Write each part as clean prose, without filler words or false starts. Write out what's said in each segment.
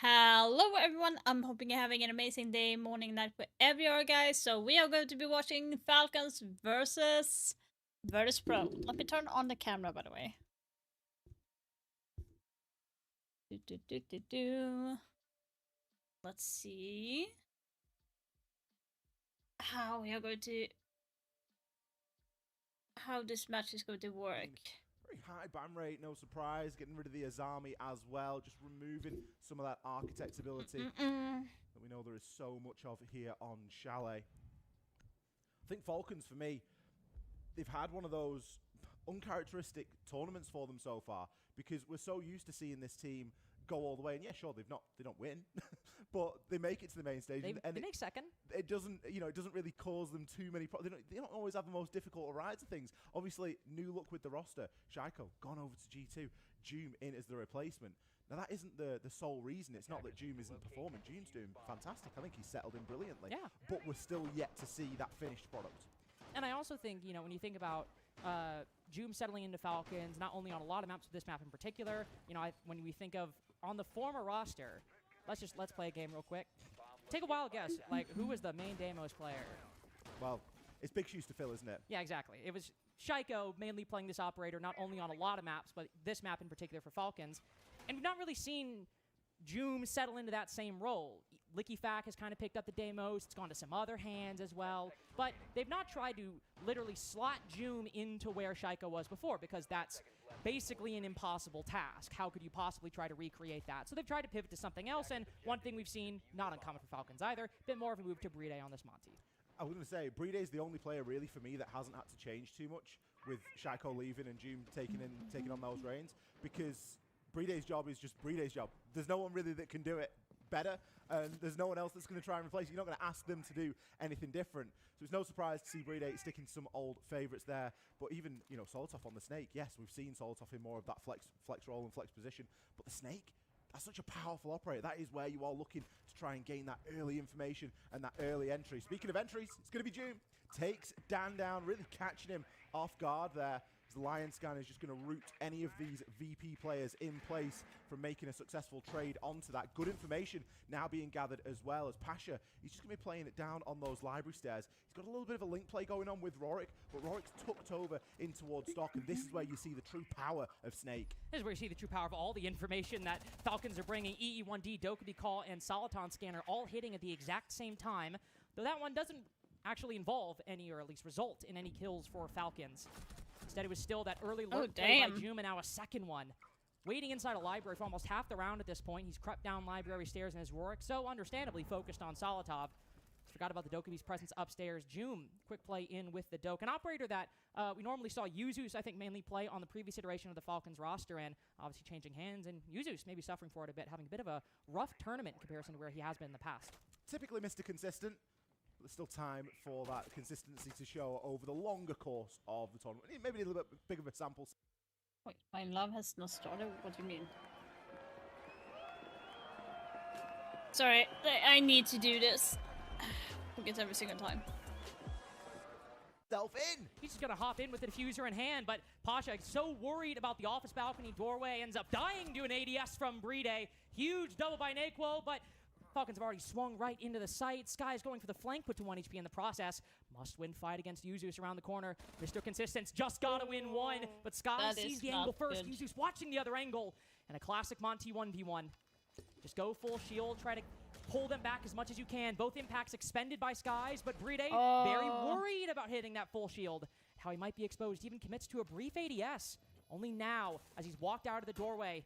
Hello everyone, I'm hoping you're having an amazing day, morning, night, wherever you are guys. So we are going to be watching Falcons versus Virtus.pro. Let me turn on the camera by the way. Let's see how we are going to how this match is going to work. Very high ban rate, no surprise. Getting rid of the Azami as well, just removing some of that architect ability that we know there is so much of here on Chalet. I think Falcons, for me, they've had one of those uncharacteristic tournaments for them so far because we're so used to seeing this team go all the way. And yeah, sure, they don't win, but they make it to the main stage. They make second. It doesn't really cause them too many problems. They don't always have the most difficult rides of things. Obviously, new look with the roster. Shaiko gone over to G2. Joom in as the replacement. Now that isn't the sole reason. It's not that Joom isn't performing. Joom's doing fantastic. I think he's settled in brilliantly. Yeah. But we're still yet to see that finished product. And I also think, when you think about Joom settling into Falcons, not only on a lot of maps, but this map in particular, when we think of on the former roster, let's play a game real quick. Take a wild guess, who was the main Deimos player? Well, it's big shoes to fill, isn't it? Yeah, exactly. It was Shaiko mainly playing this operator, not only on a lot of maps, but this map in particular for Falcons. And we've not really seen Joom settle into that same role. LickyFac has kind of picked up the Deimos. It's gone to some other hands as well. But they've not tried to literally slot Joom into where Shaiko was before, because that's basically an impossible task. How could you possibly try to recreate that? So they've tried to pivot to something else, and one thing we've seen, not uncommon for Falcons either, a bit more of a move to Bride on this Monty. I was going to say, Bride is the only player really for me that hasn't had to change too much with Shaiko leaving and Joom taking on those reins, because Bride's job is just Bride's job. There's no one really that can do it better, and there's no one else that's going to try and replace it. You're not going to ask them to do anything different. So it's no surprise to see Bride sticking some old favourites there. But even, Solotov on the Snake, yes, we've seen Solotov in more of that flex role and flex position. But the Snake, that's such a powerful operator. That is where you are looking to try and gain that early information and that early entry. Speaking of entries, it's going to be Joom. Takes Dan down, really catching him off guard there. The Lion Scan is just going to root any of these VP players in place from making a successful trade onto that. Good information now being gathered as well as Pasha. He's just going to be playing it down on those library stairs. He's got a little bit of a link play going on with Rorik, but Rorik's tucked over in towards stock, and this is where you see the true power of Snake. This is where you see the true power of all the information that Falcons are bringing. EE1D, Dokkaebi Call, and Soliton Scanner all hitting at the exact same time, though that one doesn't actually involve any, or at least result in any kills for Falcons. Instead, it was still that early lurk play by Joom, and now a second one. Waiting inside a library for almost half the round at this point. He's crept down library stairs in his Rorik, so understandably focused on Solotov. Forgot about the Dokkaebi's presence upstairs. Joom, quick play in with the Doke. An operator that we normally saw Yuzus, I think, mainly play on the previous iteration of the Falcons roster, and obviously changing hands, and Yuzus maybe suffering for it a bit, having a bit of a rough tournament in comparison to where he has been in the past. Typically Mr. Consistent. There's still time for that consistency to show over the longer course of the tournament. Maybe a little bit big of a sample. Wait, my love has not started? What do you mean? Sorry, I need to do this. Forget every single time. Self in! He's just gonna hop in with the diffuser in hand, but Pasha so worried about the office balcony doorway, ends up dying to an ADS from Bride. Huge double by Naquo, but Falcons have already swung right into the site. Sky is going for the flank, put to 1 HP in the process. Must-win fight against Yuzus around the corner. Mr. Consistence just gotta win one, but Sky sees the angle first. Yuzus watching the other angle, and a classic Monty 1v1. Just go full shield, try to pull them back as much as you can. Both impacts expended by Skies, but Bride very worried about hitting that full shield. How he might be exposed, even commits to a brief ADS. Only now, as he's walked out of the doorway,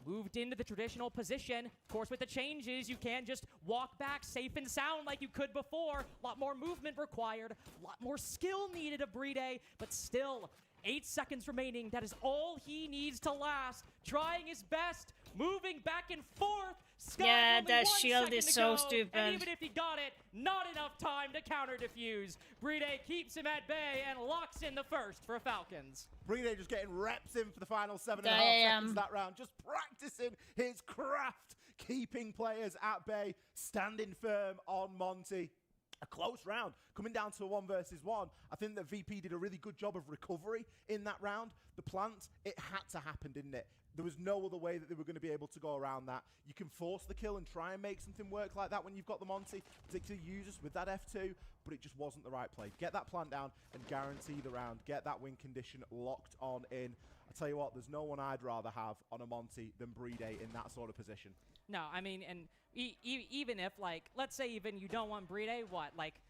moved into the traditional position. Of course, with the changes, you can't just walk back safe and sound like you could before. A lot more movement required, a lot more skill needed of Bride, but still, 8 seconds remaining. That is all he needs to last. Trying his best, moving back and forth. Yeah, that shield is so stupid. And even if he got it, not enough time to counter defuse. Bride keeps him at bay and locks in the first for Falcons. Bride just getting reps in for the final 7.5 seconds that round. Just practicing his craft, keeping players at bay, standing firm on Monty. A close round, coming down to a 1 versus 1. I think that VP did a really good job of recovery in that round. The plant, it had to happen, didn't it? There was no other way that they were going to be able to go around that. You can force the kill and try and make something work like that when you've got the Monty, particularly users with that F2, but it just wasn't the right play. Get that plant down and guarantee the round. Get that win condition locked on in. I tell you what, there's no one I'd rather have on a Monty than Brede in that sort of position. No, I mean, and even if, like, let's say even you don't want Brede, what, like,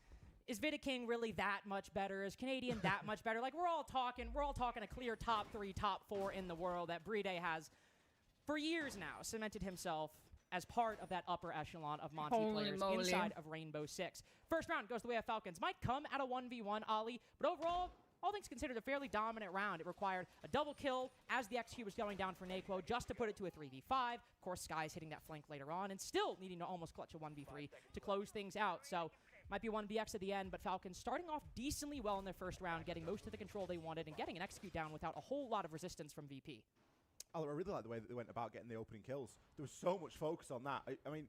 is Vidiking really that much better? Is Canadian that much better? Like, we're all talking a clear top 3, top 4 in the world that Brede has, for years now, cemented himself as part of that upper echelon of Monty players inside of Rainbow Six. First round goes the way of Falcons. Might come at a 1v1, Ali, but overall, all things considered, a fairly dominant round. It required a double kill as the XQ was going down for Naquo just to put it to a 3v5. Of course, Sky's hitting that flank later on and still needing to almost clutch a 1v3 to close things out. So, might be 1BX at the end, but Falcons starting off decently well in their first round, getting most of the control they wanted and getting an execute down without a whole lot of resistance from VP. I really like the way that they went about getting the opening kills. There was so much focus on that. I mean,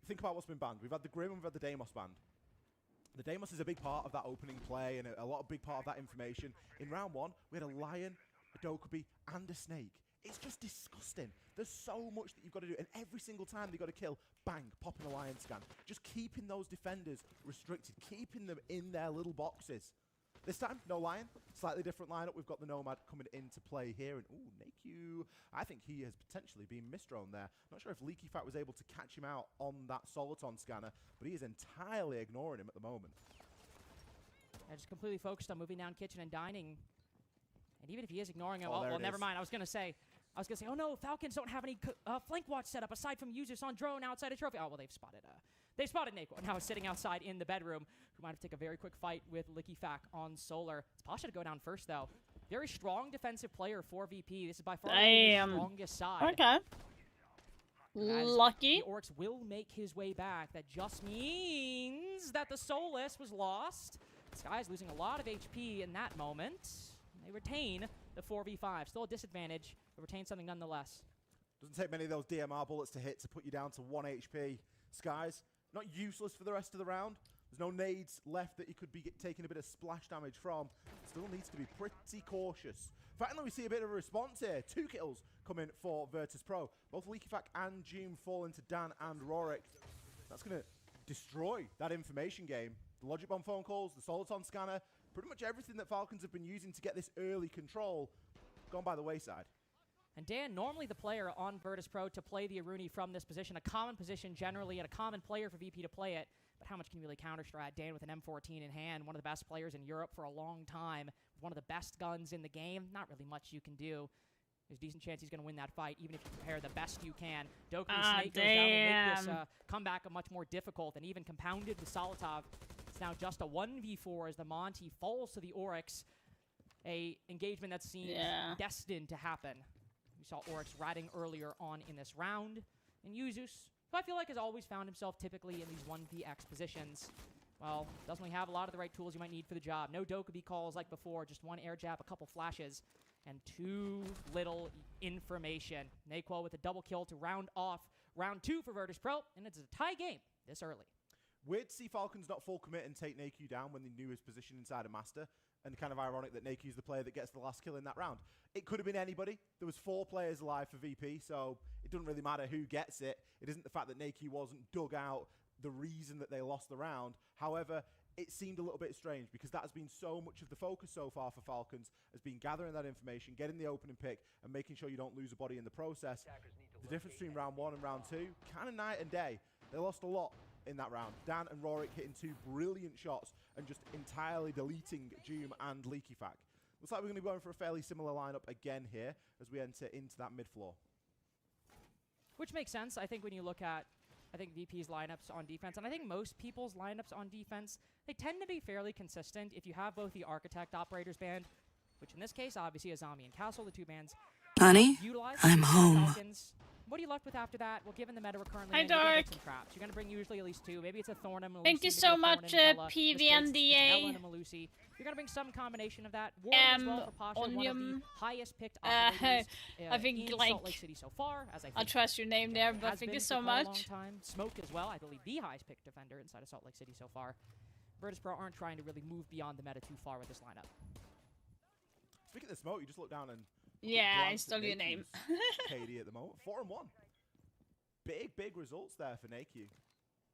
think about what's been banned. We've had the Grim and we've had the Deimos banned. The Deimos is a big part of that opening play and a lot of big part of that information. In round 1, we had a Lion, a Dokkaebi, and a Snake. It's just disgusting. There's so much that you've got to do, and every single time they've got to kill, bang, popping a Lion scan. Just keeping those defenders restricted, keeping them in their little boxes. This time, no Lion, slightly different lineup. We've got the Nomad coming into play here, and ooh, Nakew, I think he has potentially been misthrown there. Not sure if Leaky Fat was able to catch him out on that Soliton scanner, but he is entirely ignoring him at the moment. I just completely focused on moving down kitchen and dining. And even if he is ignoring him, Oh, well, never mind. I was gonna say, oh no, Falcons don't have any flank watch set up aside from users on drone outside of trophy. Oh well, they've spotted Naquo. Now he's sitting outside in the bedroom, who might have to take a very quick fight with Licky Fack on Solar. It's Pasha to go down first though. Very strong defensive player for VP. This is by far the strongest side. Okay. Lucky. The Orcs will make his way back. That just means that the Solus was lost. Sky's losing a lot of HP in that moment. They retain the 4v5. Still a disadvantage, but retain something nonetheless. Doesn't take many of those DMR bullets to hit to put you down to 1 HP. Skies, not useless for the rest of the round. There's no nades left that you could be taking a bit of splash damage from. Still needs to be pretty cautious. Finally, we see a bit of a response here. 2 kills coming for Virtus Pro. Both Leakyfack and Doom fall into Dan and Rorik. That's going to destroy that information game. The Logic Bomb phone calls, the Soliton scanner, pretty much everything that Falcons have been using to get this early control gone by the wayside. And Dan, normally the player on Virtus Pro to play the Aruni from this position, a common position generally, and a common player for VP to play it. But how much can you really counter-strat? Dan with an M14 in hand, one of the best players in Europe for a long time, with one of the best guns in the game. Not really much you can do. There's a decent chance he's going to win that fight, even if you prepare the best you can. Dokkaebi Snake goes down and make this comeback much more difficult, and even compounded with Solotov. It's now just a 1v4 as the Monty falls to the Oryx. A engagement that seems destined to happen. We saw Oryx ratting earlier on in this round. And Yuzus, who I feel like has always found himself typically in these 1vx positions, well, doesn't really have a lot of the right tools you might need for the job. No Dokkaebi calls like before, just one air jab, a couple flashes, and too little information. Naquo with a double kill to round off round 2 for Virtus Pro, and it's a tie game this early. Weird to see Falcons not full commit and take Nakew down when they knew his position inside a Master, and kind of ironic that Nakew's the player that gets the last kill in that round. It could have been anybody. There was 4 players alive for VP, so it doesn't really matter who gets it. It isn't the fact that Nakew wasn't dug out the reason that they lost the round. However, it seemed a little bit strange because that has been so much of the focus so far for Falcons, has been gathering that information, getting the opening pick, and making sure you don't lose a body in the process. The difference between round 1 and round 2, kind of night and day. They lost a lot in that round. Dan and Rorik hitting 2 brilliant shots and just entirely deleting Doom and Leaky Fack. Looks like we're going to be going for a fairly similar lineup again here as we enter into that mid floor. Which makes sense, I think, when you look at VP's lineups on defense, and I think most people's lineups on defense, they tend to be fairly consistent if you have both the Architect Operators band, which in this case, obviously, is Azami and Castle, the 2 bands. Honey, utilized I'm home. Falcons. What are you left with after that? Well, given the meta we're currently Hi, in, you're gonna Dark. get some traps. You're going to bring usually at least 2. Maybe it's a Thornum, Malusi. Thank you so much, PVNDA. Ellen and Malusi. You're going to bring some combination of that. Warren as well for Pasha, one of the Onium. highest picked operators I think, in like, Salt Lake City so far. As I think I'll trust your name there, but has thank been you for so quite a long much. time. Smoke as well, I believe the highest picked defender inside of Salt Lake City so far. Virtus Pro aren't trying to really move beyond the meta too far with this lineup. Speaking of Smoke, you just look down and Yeah, I glance at stole your name. Naku's KD at the moment. 4-1. Big results there for Naku.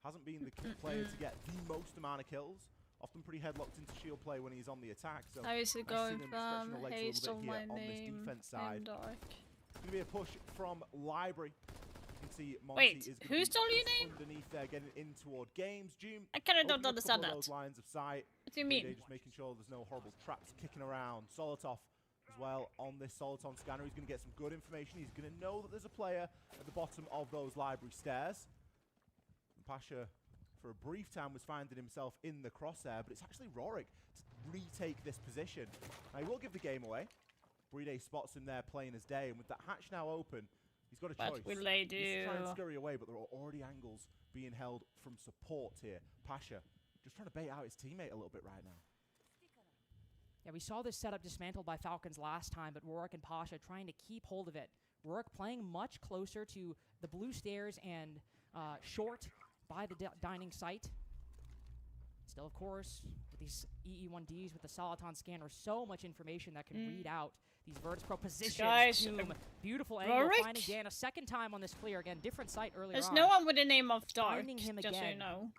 Hasn't been the player to get the most amount of kills. Often pretty headlocked into shield play when he's on the attack. So How is it I've going seen him from stretching the legs a Hey, little stole bit my here on this name, defense I'm side. Dark. It's going to be a push from Library. You can see Monty Wait, is gonna who be stole your just name? underneath there, getting in toward games. Doom, I kinda don't opening up a understand couple of that. those lines of sight. What do you Every day mean? just making sure there's no horrible traps kicking around. Solotov as well on this Soliton scanner. He's going to get some good information. He's going to know that there's a player at the bottom of those library stairs. And Pasha, for a brief time, was finding himself in the crosshair, but it's actually Rorik to retake this position. Now, he will give the game away. Brede spots him there playing his day, and with that hatch now open, he's got a choice. What will they do? He's trying to scurry away, but there are already angles being held from support here. Pasha just trying to bait out his teammate a little bit right now. Yeah, we saw this setup dismantled by Falcons last time, but Rorik and Pasha trying to keep hold of it. Rorik playing much closer to the blue stairs and short by the dining site. Still, of course, with these EE1Ds, with the Soliton scanner, so much information that can read out these Virtus Pro positions. Guys, Doom, beautiful angle, Rorik? finding Dan a second time on this clear. Again, different site earlier There's on. no one with the name of Dark, Finding him just so you again. know.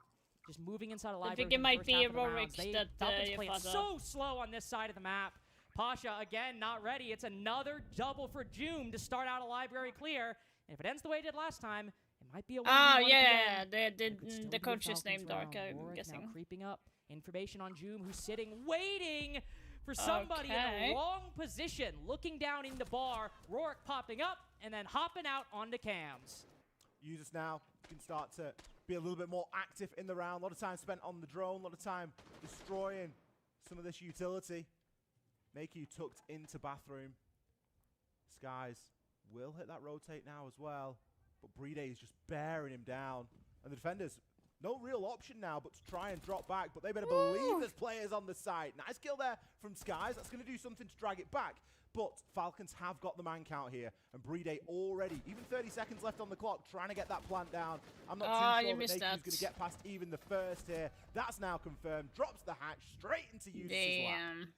Just moving inside a I library. think for it the might first be half of the Rorik rounds. that Falcons you playing thought so slow on this side of the map. Pasha, again, not ready. It's another double for Joom to start out a library clear. And if it ends the way it did last time, it might be a 1v1 Oh, again. yeah, It could still the be a coach is Falcons named Dark, round. I'm Rorik now guessing. creeping up. Information on Joom, who's sitting, waiting for somebody in Okay. the wrong position, looking down in the bar. Rorik popping up and then hopping out onto cams. Users now can start to be a little bit more active in the round. A lot of time spent on the drone, a lot of time destroying some of this utility. Naku tucked into bathroom. Skies will hit that rotate now as well, but Brede is just bearing him down. And the defenders, no real option now but to try and drop back, but they better believe there's players on the side. Nice kill there from Skies. That's going to do something to drag it back. But Falcons have got the man count here, and Brede already, even 30 seconds left on the clock, trying to get that plant down. I'm not too sure that Naku's going to get past even the first here. That's now confirmed. Drops the hatch straight into Eustace's lap. Damn.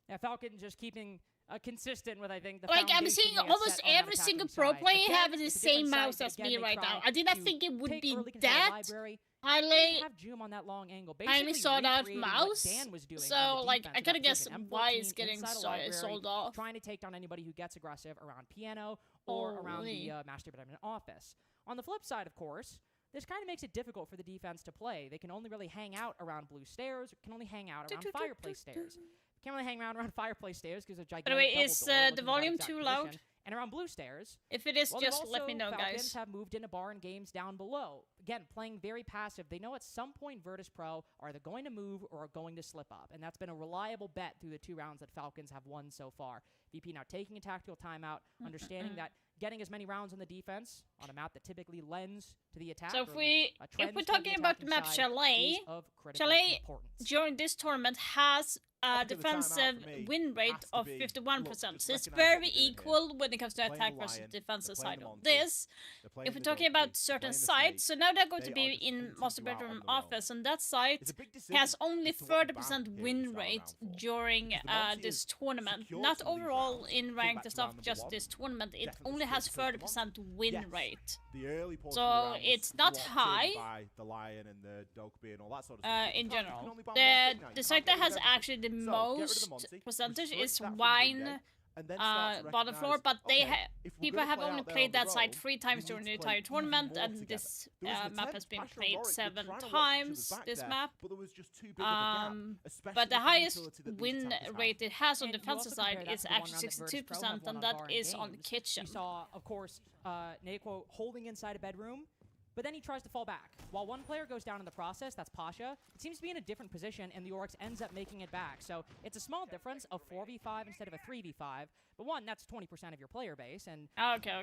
Yeah, Falcon just keeping consistent with, I think, the Like, I'm foundation seeing he has almost set on that every single attacking pro side. player Again, having the it's a different same side, mouse but as again, me they right now. try I did not to think it would take be early control of that library. highly They have Joom on that long angle. Basically sought out recreating mouse. what Dan was doing So, on the like, defense I of gotta that guess position. why M14 it's getting inside a library, sold off. trying to take down anybody who gets aggressive around piano or around the Holy. master bedroom office. On the flip side, of course, this kind of makes it difficult for the defense to play. They can only really hang out around blue stairs, can only hang out around fireplace stairs. Can't really hang around fireplace stairs because there's a gigantic By the way, double is door the looking at that volume exact too loud? position. And around blue stairs, If it is, well, just they've let me also- know, Falcons guys. have moved into bar and games down below. Again, playing very passive. They know at some point Virtus Pro are either going to move or are going to slip up. And that's been a reliable bet through the 2 rounds that Falcons have won so far. VP now taking a tactical timeout, understanding that getting as many rounds on the defense on a map that typically lends to the attack. So if or we trends if we're toward the talking about the attacking map side Chalet, is of critical Chalet importance. during this tournament has a After the timeout defensive for me win rate has to of be, 51%. look, So just it's recognise what very we're doing here. equal when it comes to They're playing attack the versus Lion, defensive they're playing side the of Monty, this. They're playing If we're the talking Donkey, about they're certain playing the sites, so Snake. now they're going They to are be just in hunting Master you out on Bedroom the road. Office, and that site It's a big decision has only as to what the ban 30% here win is rate around for. during Because the Monty this has tournament. secured Not some of these overall rounds. in Think ranked back and to stuff, round number just 1. this tournament. It Definitely only has secured the Monty. 30% win Yes. rate. The early portion So of the round was it's not locked in high, by the Lion and the Dokby and all that sort of stuff. in You can't- you can general. only ban one The thing now. You the can't site get that rid has of everything. actually the So, get rid of the most Monty, percentage restrict is that from Wine Brede, and then start to Bottom floor, recognise, but they okay, if we're people gonna have play only out there played on the that site road, 3 times we during need the to play entire tournament, even more and together. this There was an map attempt, has been Pasha and played Rorik were 7 trying to watch each other's times. back This there, map. but there was just too big of a gap, especially But the with highest utility that these win attackers have. rate it has on And the you defensive also compare side that is to the one actually round that Virtus Pro have 62%, won and on that Bar and is on Games. Kitchen. We saw, of course, Naquo holding inside a bedroom, but then he tries to fall back. While one player goes down in the process, that's Pasha, it seems to be in a different position, and the Oryx ends up making it back. So it's a small difference of 4v5 instead of a 3v5, but one, that's 20% of your player base, and Okay.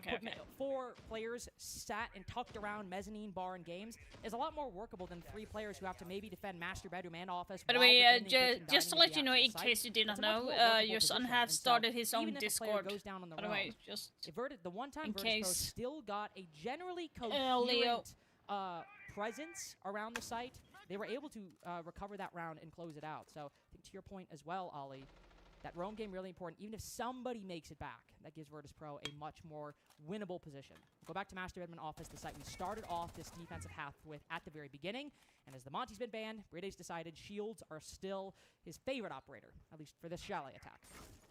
4 players sat and tucked around mezzanine, bar, and games is a lot more workable than 3 players who have to maybe defend master bedroom and office. By the while way, defending kitchen, just to dining, let you know, the in actual case site. you did not It's a much know, more workable your son position. have And so started his own even if a player Discord. goes down on the By the way, road, just the one-time in Virtus Pro case. still got a generally Leo. coherent presence around the site. They were able to recover that round and close it out. So I think to your point as well, Ollie, That roam game really important. Even if somebody makes it back, that gives Virtus Pro a much more winnable position. We'll go back to Master Bedman Office, the site we started off this defensive half with at the very beginning. And as the Monty's been banned, Bride's decided shields are still his favorite operator, at least for this Chalet attack.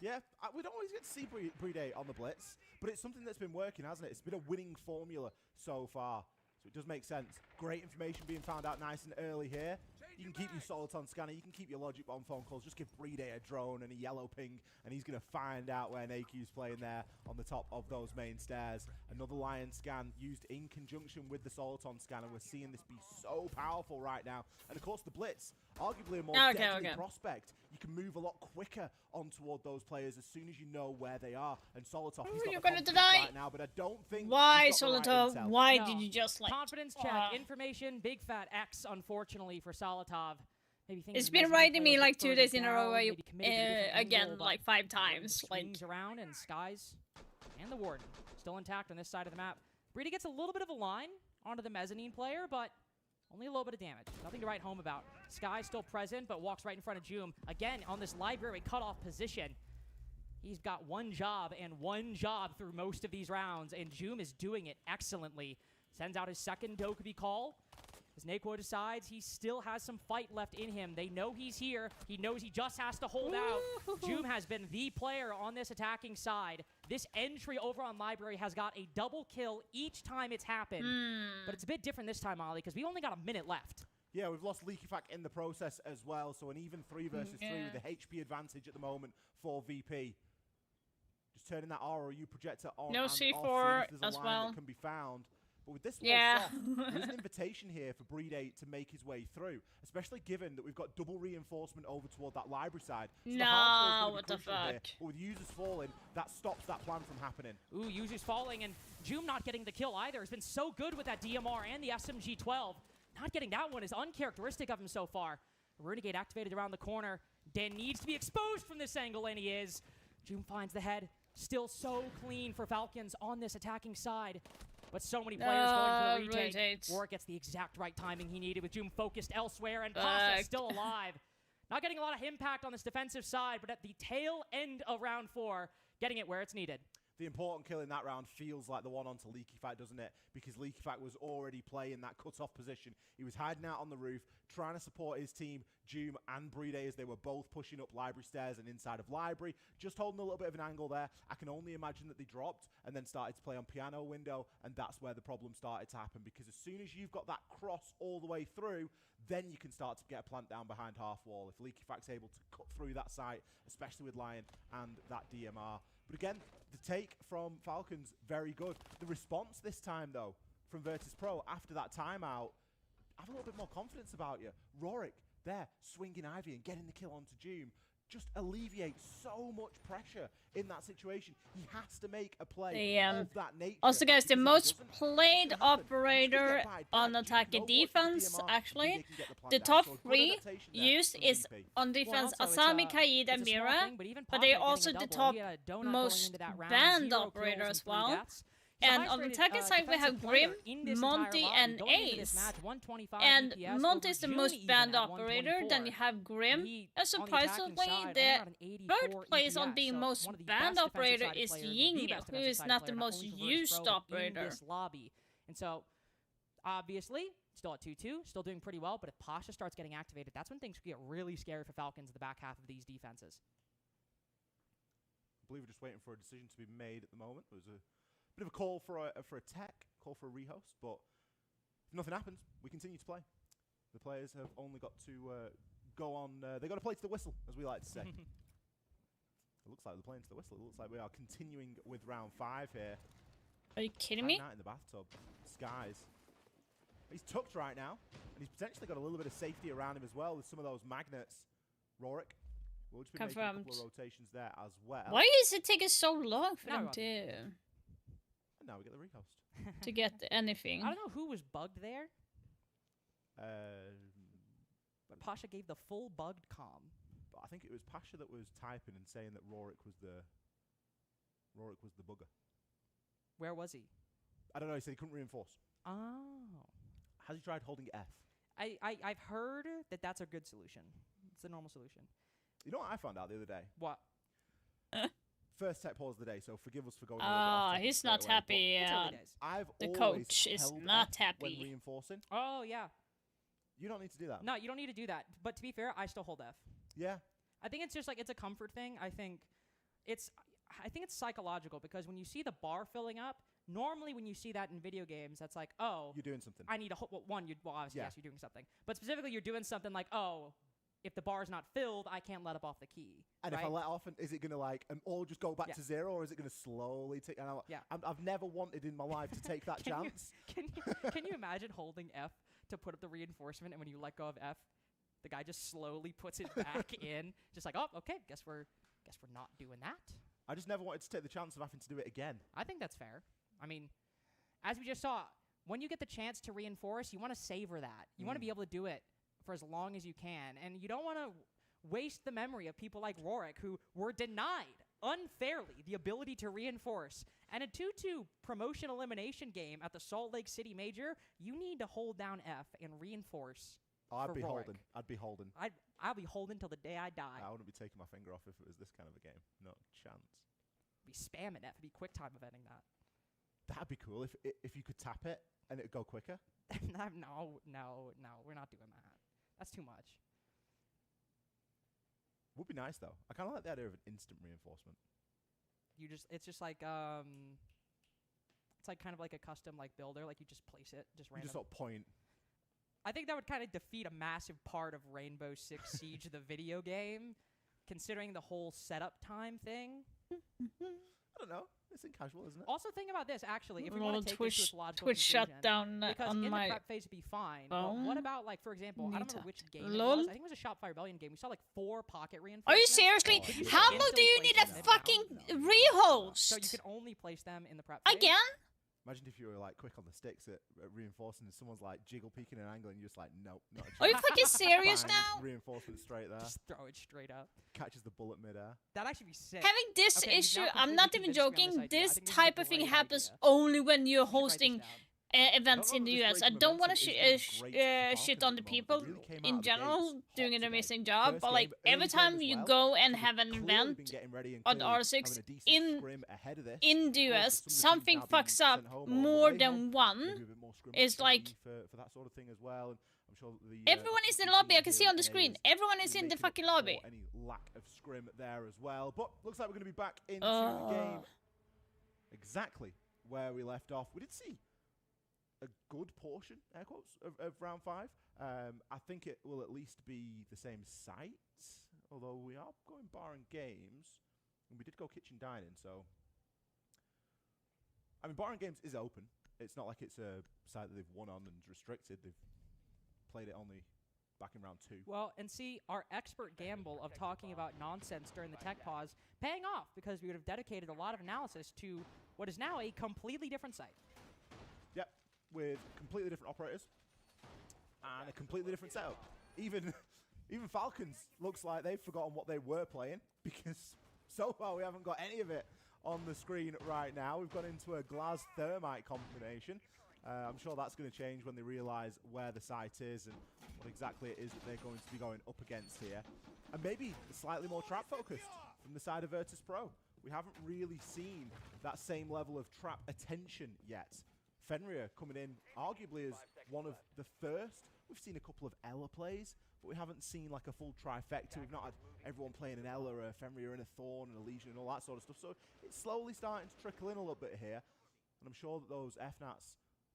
Yeah, we don't always get to see Bride on the Blitz, but it's something that's been working, hasn't it? It's been a winning formula so far, so it does make sense. Great information being found out nice and early here. You can keep your Soliton scanner, you can keep your Logic Bomb phone calls, just give Bride a drone and a yellow ping, and he's going to find out where Naku's playing there on the top of those main stairs. Another Lion scan used in conjunction with the Soliton scanner. We're seeing this be so powerful right now. And of course the Blitz, arguably a more deadly prospect. You can move a lot quicker on toward those players as soon as you know where they are. And Solotov, he's got the confidence right now, but I don't think Why, he's got the Solotov? right intel. Why did you just like... Confidence check, information, big fat X, unfortunately, for Solotov. Maybe it's been writing me like 2 days in a row again, like 5 times. Swings around and Skies and the Warden still intact on this side of the map. Brady gets a little bit of a line onto the mezzanine player, but only a little bit of damage. Nothing to write home about. Sky still present, but walks right in front of Joom. Again, on this library cutoff position. He's got one job and one job through most of these rounds, and Joom is doing it excellently. Sends out his second Dokkaebi call. As Naquo decides he still has some fight left in him. They know he's here. He knows he just has to hold out. Joom has been the player on this attacking side. This entry over on Library has got a double kill each time it's happened. But it's a bit different this time, Ollie, because we only got a minute left. Yeah, we've lost Leakyfac in the process as well, so an even 3 versus 3 with the HP advantage at the moment for VP. Just turning that ROU projector on no and C4 off, as as line well. That can be found. But with this yeah. there's an invitation here for Bride to make his way through, especially given that we've got double reinforcement over toward that library side. So no, what the fuck? Here, but with users falling, that stops that plan from happening. Ooh, users falling, and Joom not getting the kill either. Has been so good with that DMR and the SMG-12. Not getting that one is uncharacteristic of him so far. Renegade activated around the corner. Dan needs to be exposed from this angle, and he is. Joom finds the head. Still so clean for Falcons on this attacking side. But so many players going for the retake. Warwick gets the exact right timing he needed with Joom focused elsewhere, and Pasha still alive. Not getting a lot of impact on this defensive side, but at the tail end of round 4, getting it where it's needed. The important kill in that round feels like the one onto Leakyfac, doesn't it? Because Leakyfac was already playing that cut-off position. He was hiding out on the roof, trying to support his team, Joom and Bride, as they were both pushing up library stairs and inside of library, just holding a little bit of an angle there. I can only imagine that they dropped and then started to play on piano window, and that's where the problem started to happen, because as soon as you've got that cross all the way through, then you can start to get a plant down behind half wall. If Leakyfac's able to cut through that site, especially with Lion and that DMR. But again, the take from Falcons, very good. The response this time, though, from Virtus Pro after that timeout, have a little bit more confidence about you. Rorik there, swinging Ivy and getting the kill onto Joom, just alleviates so much pressure in that situation. He has to make a play of that nature. Also, guys, the most played operator on attack and defense, actually, the top 3 used is on defense Asami, Kaid, and Mira, but they're also the top most banned operator as well. And on the attacking side, we have Grim, Monty, and Ace. And Monty is the most banned operator, then you have Grim. And surprisingly, the third place on being most banned operator is Ying, who is not the most used operator. And so, obviously, still at 2-2, still doing pretty well, but if Pasha starts getting activated, that's when things get really scary for Falcons in the back half of these defenses. I believe we're just waiting for a decision to be made at the moment. There's a bit of a call for a tech, call for a rehost, but if nothing happens, we continue to play. The players have only got to go on, they got to play to the whistle, as we like to say. It looks like they're playing to the whistle. It looks like we are continuing with round 5 here. Are you kidding me? Out in the bathtub, Skies. He's tucked right now, and he's potentially got a little bit of safety around him as well with some of those magnets. Rorik will just be making a couple of rotations there as well. Why is it taking so long for them to... Now we get the rehost. to get anything. I don't know who was bugged there. But Pasha gave the full bugged comm. But I think it was Pasha that was typing and saying that Rorik was the bugger. Where was he? I don't know. He said he couldn't reinforce. Oh. Has he tried holding F? I've heard that that's a good solution. It's a normal solution. You know what I found out the other day? What? first tech pause of the day, so forgive us for going. He's not happy. It's early days. I've The always coach is held not F happy. when reinforcing. Oh, yeah. You don't need to do that. No, you don't need to do that. But to be fair, I still hold F. Yeah. I think it's just like, it's a comfort thing. I think it's psychological because when you see the bar filling up, normally when you see that in video games, that's like, oh, You're doing something. I need a obviously, Yeah. yes, you're doing something. But specifically, you're doing something like, oh, if the bar's not filled, I can't let up off the key. And right? if I let off, is it going to like all just go back Yeah. to zero, or is it going to slowly take? And Yeah. I've never wanted in my life to take that Can you- chance. Can you imagine holding F to put up the reinforcement, and when you let go of F, the guy just slowly puts it back in, just like, oh, okay, guess we're not doing that. I just never wanted to take the chance of having to do it again. I think that's fair. I mean, as we just saw, when you get the chance to reinforce, you want to savor that. You want to be able to do it for as long as you can, and you don't want to waste the memory of people like Rorik who were denied unfairly the ability to reinforce. And a 2-2 promotion elimination game at the Salt Lake City Major, you need to hold down F and reinforce. Oh, I'd for be Rorik. holding. I'd be holding. I'll be holding till the day I die. I wouldn't be taking my finger off if it was this kind of a game. No chance. Be spamming F. Be quick time eventing that. That'd be cool if you could tap it and it'd go quicker. No, we're not doing that. That's too much. Would be nice though. I kind of like the idea of an instant reinforcement. It's just like it's like kind of like a custom like builder. Like you just place it, just You random. just sort of point. I think that would kind of defeat a massive part of Rainbow Six Siege, the video game, considering the whole setup time thing. I don't know. It's in casual, isn't it? Also, think about this, actually. If we Well, want to take this to its logical Twitch shut conclusion, down because on in my the prep phase would be fine. But what phone. about, like, for example, I don't remember which game it Lol. was. I think it was a Shopify Rebellion game. We saw, like, 4 pocket Are you reinforcements. seriously? Could you How just long do you instantly need a place them? fucking So you rehost? could only place them in the prep phase. Again? Imagine if you were like quick on the sticks at reinforcing, and someone's like jiggle peeking and angling, and you're just like, nope, not a Are you chance. fucking serious Bang, now? Reinforcement straight there. Just throw it straight up. Catches the bullet midair. That'd actually be sick. Having this Okay, you've issue, now I'm not completely even convinced me on joking, this idea. I this think this is a type of thing great happens idea. only when you're You should write this hosting down. events Not in the only US. this I great don't want momentum, to it's been great for shit Falcons on at the the people moment. They really came out in of the gates general hot doing an today. amazing job, First but game, like early every game time as you well. go and So have an they've clearly been event getting ready and on clearly R6 having a decent in scrim ahead of this. in the Of course, US, some of the teams something now being fucks up sent home or on the more way than home. one. Maybe a bit more scrim It's like activity for that sort of thing as well. And I'm sure the everyone is in the team lobby. I can here see on the in screen. A's Everyone is really in the making up fucking lobby. for any lack of scrim there as well. But looks like we're going to be back into the game exactly where we left off. We did see a good portion, air quotes, of round 5. I think it will at least be the same site, although we are going bar and games, and we did go kitchen dining, so I mean, bar and games is open. It's not like it's a site that they've won on and restricted. They've played it only back in round 2. Well, and see, our expert gamble of talking about nonsense during the tech pause paying off because we would have dedicated a lot of analysis to what is now a completely different site. Yep, with completely different operators and a completely different setup. Even Falcons looks like they've forgotten what they were playing because so far we haven't got any of it on the screen right now. We've gone into a Glaz Thermite combination. I'm sure that's going to change when they realise where the site is and what exactly it is that they're going to be going up against here. And maybe slightly more trap focused from the side of Virtus Pro. We haven't really seen that same level of trap attention yet. Fenrir coming in arguably as one of the first. We've seen a couple of Ela plays, but we haven't seen like a full trifecta. We've not had everyone playing an Ela, a Fenrir and a Thorn and a Legion and all that sort of stuff. So it's slowly starting to trickle in a little bit here. And I'm sure that those FNATs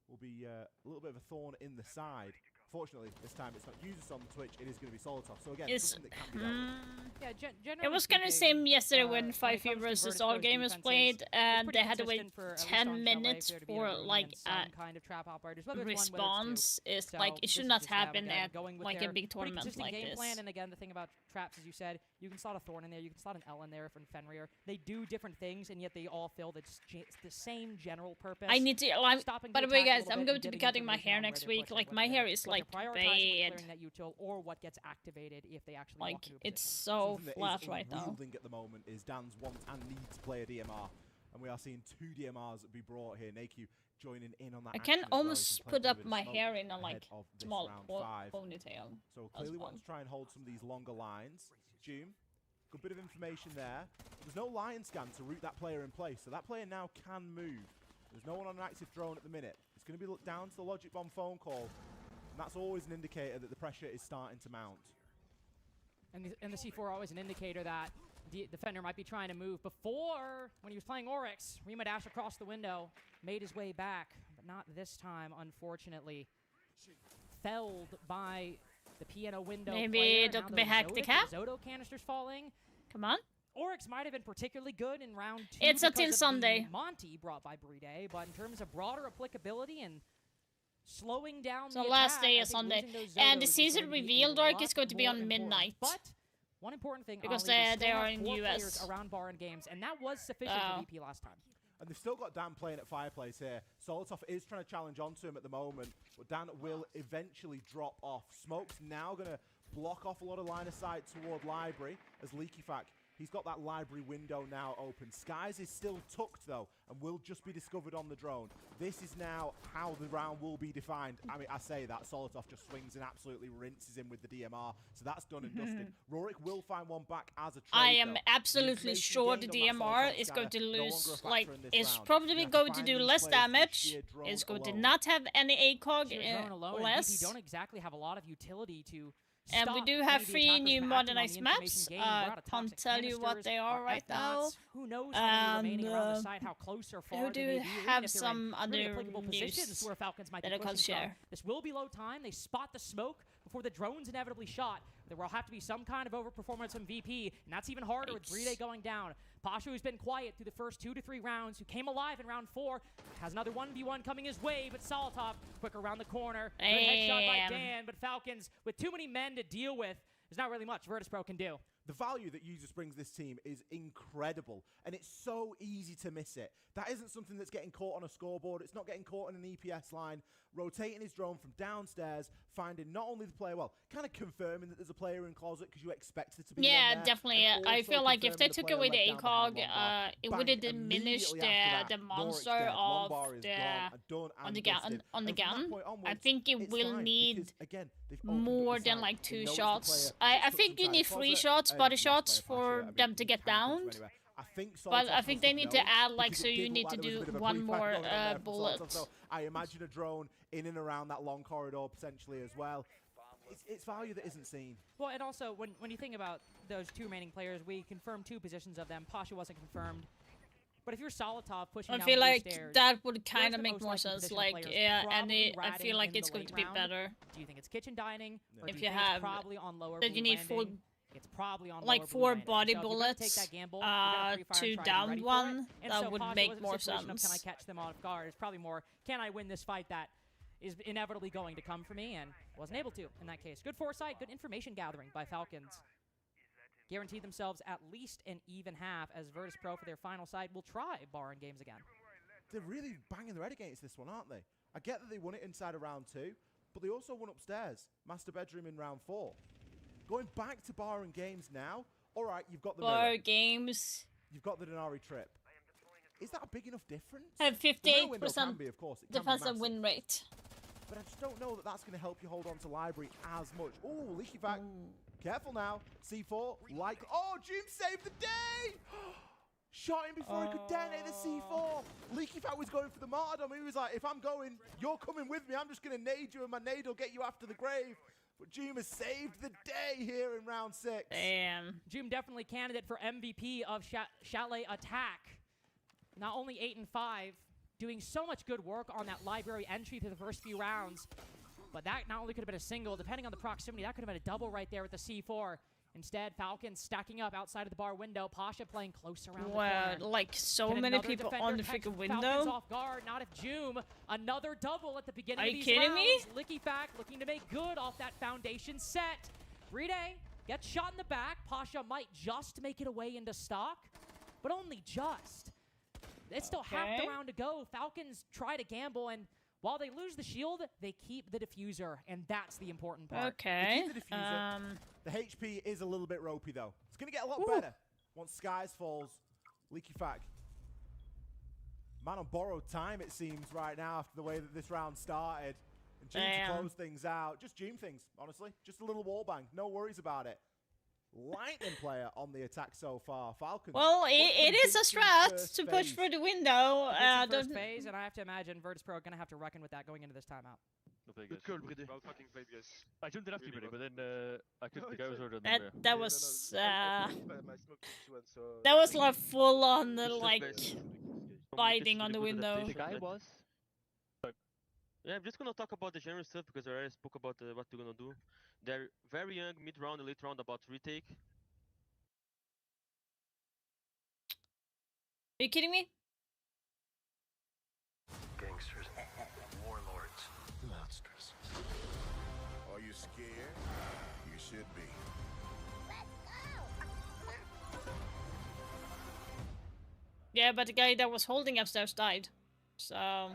will be a little bit of a thorn in the side. Fortunately, this time it's not users on Twitch, it is going to be Solotov. So again, It's, something that can be dealt with. Yeah, generally It was kind of speaking, same yesterday when when it 5 comes to versus Virtus all Pro's gamers defenses, played, it's and pretty they had to wait consistent for at least 10 on Shell minutes Wave there to be for able to like land some kind of trap operators, whether it's one, whether it's two. response. It's So like it this should is not just them, happen again, at going with like a their big pretty tournament consistent like game this. plan. And again, the thing about traps, as you said, you can slot a Thorn in there, you can slot an L in there from Fenrir. They do different things, and yet they all fill the same general purpose. I need to. Like, Stopping by the the way, attack a guys, little I'm bit going and to be getting cutting my information hair on where next they're week. pushing, Like what my they're- hair is what like they're prioritizing when bad. clearing that util, or what gets activated if they actually Like walk into a it's position. so Something that flat is right now. unwielding at the moment is Dan's want and need to play a DMR. And we are seeing 2 DMRs be brought here. Naku joining in on that I action can as well. He's almost been put playing up through a bit of my smoke hair in a ahead like of this small round 5. ponytail. So as clearly well. wants to try and hold some of these longer lines. Doom Good bit of information there. There's no lion scan to root that player in place, so that player now can move. There's no one on an active drone at the minute. It's going to be down to the Logic Bomb phone call, and that's always an indicator that the pressure is starting to mount. And the C4 always an indicator that the defender might be trying to move. Before, when he was playing Oryx, Rima dashed across the window, made his way back, but not this time, unfortunately. Felled by the piano window. Maybe player. Dr. Hack the cap? Zoto canisters falling. Come on. Oryx might have been particularly good in round 2. It's because until of Sunday. the Monty brought by Bride, but in terms of broader applicability and slowing down So the last attack, day I is think Sunday. losing those And the Zotos is season going to be reveal a dark lot is going to be more on important. midnight. But one important thing, Because Ollie, they are have in 4 US. players around Baron Games, and that was sufficient for VP last time. And they've still got Dan playing at Fireplace here. Solotov is trying to challenge onto him at the moment, but Dan will eventually drop off. Smoke's now going to block off a lot of line of sight toward Library as LeakyFac. He's got that Library window now open. Skies is still tucked, though, and will just be discovered on the drone. This is now how the round will be defined. I mean, I say that. Solotov just swings and absolutely rinses him with the DMR, so that's done and dusted. Rorik will find one back as a trade, I am though. absolutely Information sure the gained on that DMR Solotov is going to scanner, no lose, longer a like, factor in this it's round. probably You have to going to find do these less players with damage. sheer drone It's going to alone. not have any ACOG Sheer drone alone, and less. VP don't exactly have a lot of utility to And we stop do any have of the 3 attackers new from acting on the modernized information maps. gained. We're out of Can't toxic tell you what canisters, they are right now. F-Nots. Who knows how many remaining around the And, side, how close or far who they do may be, or even have if they're some in really other applicable positions news where Falcons might that be I can pushing from. share? This will be low time. They spot the smoke before the drone's inevitably shot. There will have to be some kind of overperformance from VP, and that's even harder with Bride going down. Pasha, who's been quiet through the first 2 to 3 rounds, who came alive in round 4, has another 1v1 coming his way, but Solotov quick around the corner. Good headshot by Damn. Dan, but Falcons, with too many men to deal with, there's not really much Virtus.pro can do. The value that Users brings this team is incredible, and it's so easy to miss it. That isn't something that's getting caught on a scoreboard. It's not getting caught on an EPS line. Rotating his drone from downstairs, finding not only the player, well, kind of confirming that there's a player in closet because you expect it to be one Yeah, there, definitely. and I also feel like if they confirming took player away the let down behind ACOG, Lombard. it Bang, would have diminished immediately after the that, monster Norwich's dead. of Lombard is the gone and done on and the gun. dusted. On the And from that gun, point I onwards, think you it's will fine need because, again, they've opened up more the than side. like They 2 noticed the shots. player I took think some you time need to 3 closet, shots, and body not shots, play Pasha. I for mean, them to you get can't go to downed. anywhere. I think But Solotov I think they must need have to known add, like, because so it you did need look to like there was a do bit of a one pre-fire more, going on there from Solotov, bullet. so I imagine a drone in and around that long corridor potentially as well. It's value that isn't seen. Well, and also, when you think about those 2 remaining players, we confirmed 2 positions of them. Pasha wasn't confirmed. But if you're Solotov pushing I down feel blue like stairs, that would kind the of make most more likely sense. position Like, players yeah, and probably I feel ratting like in it's the going late to be round? better. do you think it's kitchen dining? Yeah. Or If do you think it's have probably on lower that blue you need landing? full, It's probably on like lower 4 blue body landing. So if you're gonna take bullets, that gamble, you gotta pre-fire and 2 try to be down ready for it. 1. And That so would Pasha make was a more situation of, sense. can I catch them off guard? It's probably more, can I win this fight that is inevitably going to come for me, and wasn't able to in that case. Good foresight, good information gathering by Falcons. Guaranteed themselves at least an even half as Virtus.pro for their final side will try Baron Games again. They're really banging their head against this one, aren't they? I get that they won it inside of round 2, but they also won upstairs, master bedroom in round 4. Going back to Baron Games now, all right, you've got the Bar mirror, games you've got the Denari trip. Is that a big enough difference? have The mirror window can 58% be, of course, it can be defensive massive, win rate. but I just don't know that that's going to help you hold on to Library as much. Ooh, LeakyFac. Careful now. C4, like, oh, Jim saved the day! Shot him before he could detonate the C4. LeakyFac was going for the martyrdom. He was like, if I'm going, you're coming with me. I'm just going to nade you, and my nade will get you after the grave. But Jim has saved the day here in round 6. Damn. Jim definitely candidate for MVP of Chalet Attack. Not only 8 and 5, doing so much good work on that library entry through the first few rounds. But that not only could have been a single, depending on the proximity, that could have been a double right there with the C4. Instead, Falcons stacking up outside of the bar window. Pasha playing close around Wow, the corner. like so Can many another people defender on the catch freaking Falcons window. off guard? Not if Joom. Another double at the beginning Are of you these kidding me? rounds. LeakyFac looking to make good off that foundation set. Bride gets shot in the back. Pasha might just make it away into stock, but only just. It's still half the Okay. round to go. Falcons try to gamble, and while they lose the shield, they keep the diffuser, and that's the important part. Okay. They keep the diffuser. The HP is a little bit ropey, though. It's going to get a lot better once Skies falls. LeakyFac. Man on borrowed time, it seems, right now, after the way that this round started. And June to Damn. close things out. Just June things, honestly. Just a little wall bang. No worries about it. lightning player on the attack so far. Falcons. Well, what's it been is a Vinci's strat first to push phase? through the window. It's in first Doesn't- phase, and I have to imagine Virtus Pro are going to have to reckon with that going into this timeout. Good call, Brady. Well fucking played, guys. I jumped in after you, Really Brady, well. but then I No, couldn't it's think I was fine. older than that there. that Yeah, was no, I finished my smoke too, and so that was like full on Just like base. biting on the window. The guy was. Yeah, I'm just gonna talk about the general stuff because I already spoke about what we're gonna do. They're very young, mid-round and late round about to retake. Are you kidding me? Gangsters, warlords, monsters. Are you scared? You should be. Yeah, but the guy that was holding upstairs died. So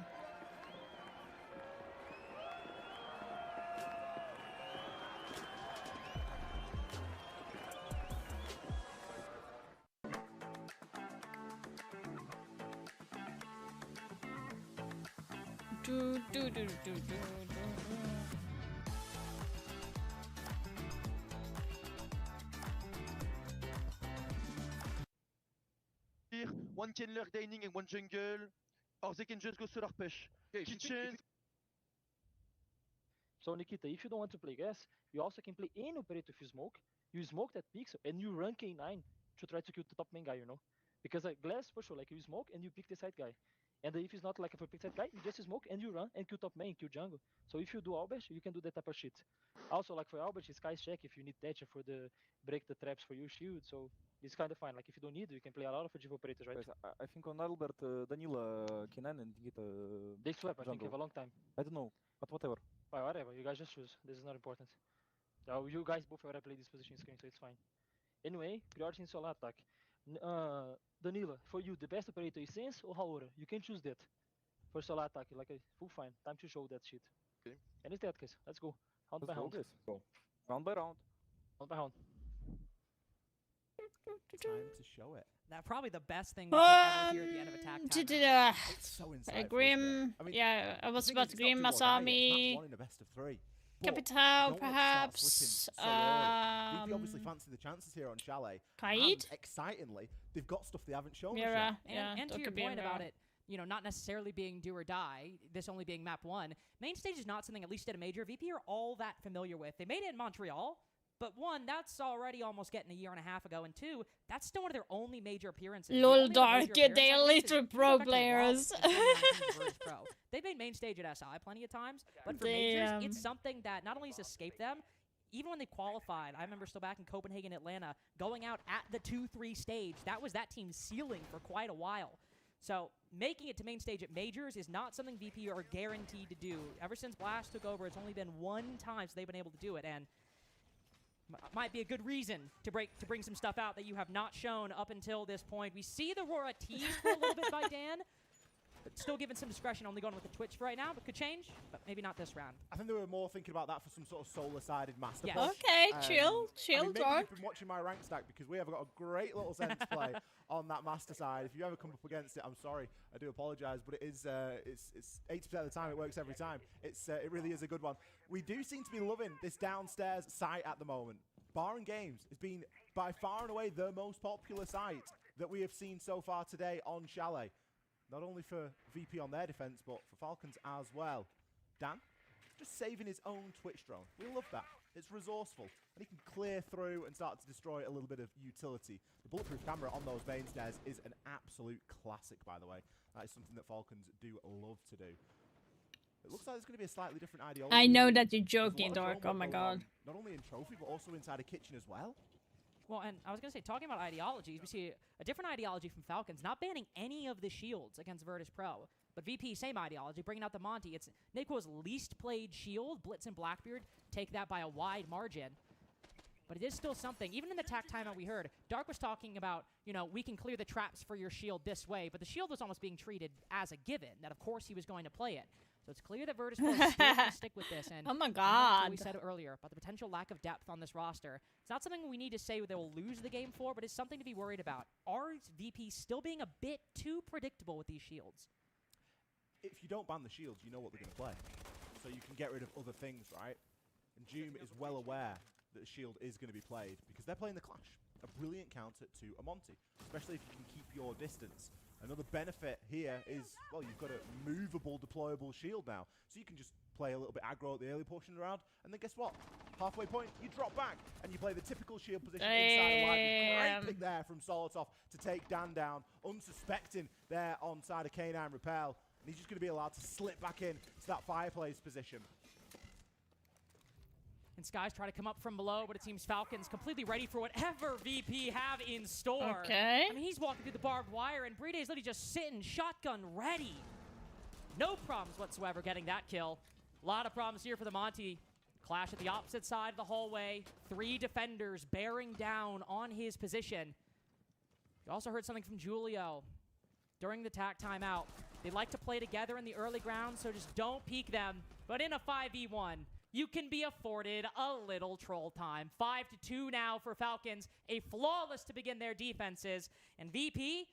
do do do do do. Here, one Kenler dining and one jungle. Or they can just go solar push. Kitchen. So Nikita, if you don't want to play gas, you also can play any operator if you smoke. You smoke that pixel and you run K9 to try to kill the top main guy, you know? Because glass for sure, like you smoke and you pick the side guy. And if it's not like a pick side guy, you just smoke and you run and kill top main, kill jungle. So if you do Albert, you can do that type of shit. Also, like for Albert, it's Sky's check if you need Thatcher for the break the traps for your shield. So it's kind of fine. Like if you don't need it, you can play a lot of div operators, right? I think on Albert, Danila, Kenan, and Nikita. They swap, I think, jungle. have a long time. I don't know, but whatever. Well, whatever, you guys just choose. This is not important. You guys both already play this position screen, so it's fine. Anyway, priority in solo attack. Danila, for you, the best operator is Sense or Haora? You can choose that. For solo attack, like a full fine. Time to show that shit. Okay. And it's that case. Let's go. Round by Let's go round. this. Go. Round by round. Round by round. Time to show it. That probably the best thing we could ever hear at the end of attack timeout. It's so insightful. isn't it? Grim. I mean, Yeah, I was the thing about is, it's Grim, not do or die, it's Masami, match one in a best of three. But Capital, don't want to start perhaps. slipping so early. VP obviously fancy the chances here on Chalet. Kaid? And excitingly, they've got stuff they haven't shown us Mira. yet. Yeah, And to your point about it, you know, not necessarily being do or die, this only being map 1, main stage is not something, at least at a major, VP are all that familiar with. They made it in Montreal, but 1, that's already almost getting a year and a half ago, and 2, that's still one of their only major appearances. The Lol, only other Dark, major yeah, appearance they are like this is little Team pro Effect players. in 2019 Virtus Pro. They've made main stage at SI plenty of times, but for majors, Damn. it's something that not only has escaped them, even when they qualified, I remember still back in Copenhagen, Atlanta, going out at the 2-3 stage, that was that team's ceiling for quite a while. So making it to main stage at majors is not something VP are guaranteed to do. Ever since Blast took over, it's only been 1 time so they've been able to do it, and might be a good reason to bring some stuff out that you have not shown up until this point. We see the Aurora teased for a little bit by Dan, but still given some discretion, only going with the Twitch for right now, but could change, but maybe not this round. I think they were more thinking about that for some sort of solar-sided master Yes. push. Okay, I chill, mean, maybe Dark. you've been watching my rank stack because we have got a great little sense play on that master side. If you ever come up against it, I'm sorry, I do apologise, but it is it's 80% of the time it works every time. It really is a good one. We do seem to be loving this downstairs site at the moment. Barn Games has been by far and away the most popular site that we have seen so far today on Chalet. Not only for VP on their defense, but for Falcons as well. Dan, just saving his own Twitch drone. We love that. It's resourceful, and he can clear through and start to destroy a little bit of utility. The bulletproof camera on those main stairs is an absolute classic, by the way. That is something that Falcons do love to do. It looks like there's going to be a slightly different ideology. I know that you're There's a lot joking, of Dark. drone Oh my work going on, god. Not only in Trophy, but also inside a kitchen as well. Well, and I was going to say, talking about ideologies, we see a different ideology from Falcons, not banning any of the shields against Virtus Pro. But VP, same ideology, bringing out the Monty. It's Naquo's least played shield. Blitz and Blackbeard take that by a wide margin. But it is still something. Even in the tack timeout we heard, Dark was talking about, you know, we can clear the traps for your shield this way, but the shield was almost being treated as a given, that of course he was going to play it. So it's clear that Virtus Pro is still going to stick with this. And Oh my going back to what god. we said earlier about the potential lack of depth on this roster. It's not something we need to say they will lose the game for, but it's something to be worried about. Are VP still being a bit too predictable with these shields? If you don't ban the shields, you know what they're going to play. So you can get rid of other things, right? And Doom is well aware that the shield is going to be played because they're playing the Clash. A brilliant counter to a Monty, especially if you can keep your distance. Another benefit here is, well, you've got a movable, deployable shield now. So you can just play a little bit aggro at the early portion of the round, and then guess what? Halfway point, you drop back, and you play the typical shield position inside of life. Great pick there from Solotov to take Dan down, unsuspecting there on side of K9 Repel. And he's just going to be allowed to slip back in to that fireplace position. And Skies try to come up from below, but it seems Falcons completely ready for whatever VP have in store. Okay. I mean, he's walking through the barbed wire, and Breeday's literally just sitting shotgun ready. No problems whatsoever getting that kill. A lot of problems here for the Monty. Clash at the opposite side of the hallway. 3 defenders bearing down on his position. You also heard something from Julio during the TAC timeout. They like to play together in the early ground, so just don't peek them. But in a 5v1, you can be afforded a little troll time. 5-2 now for Falcons. A flawless to begin their defenses. And VP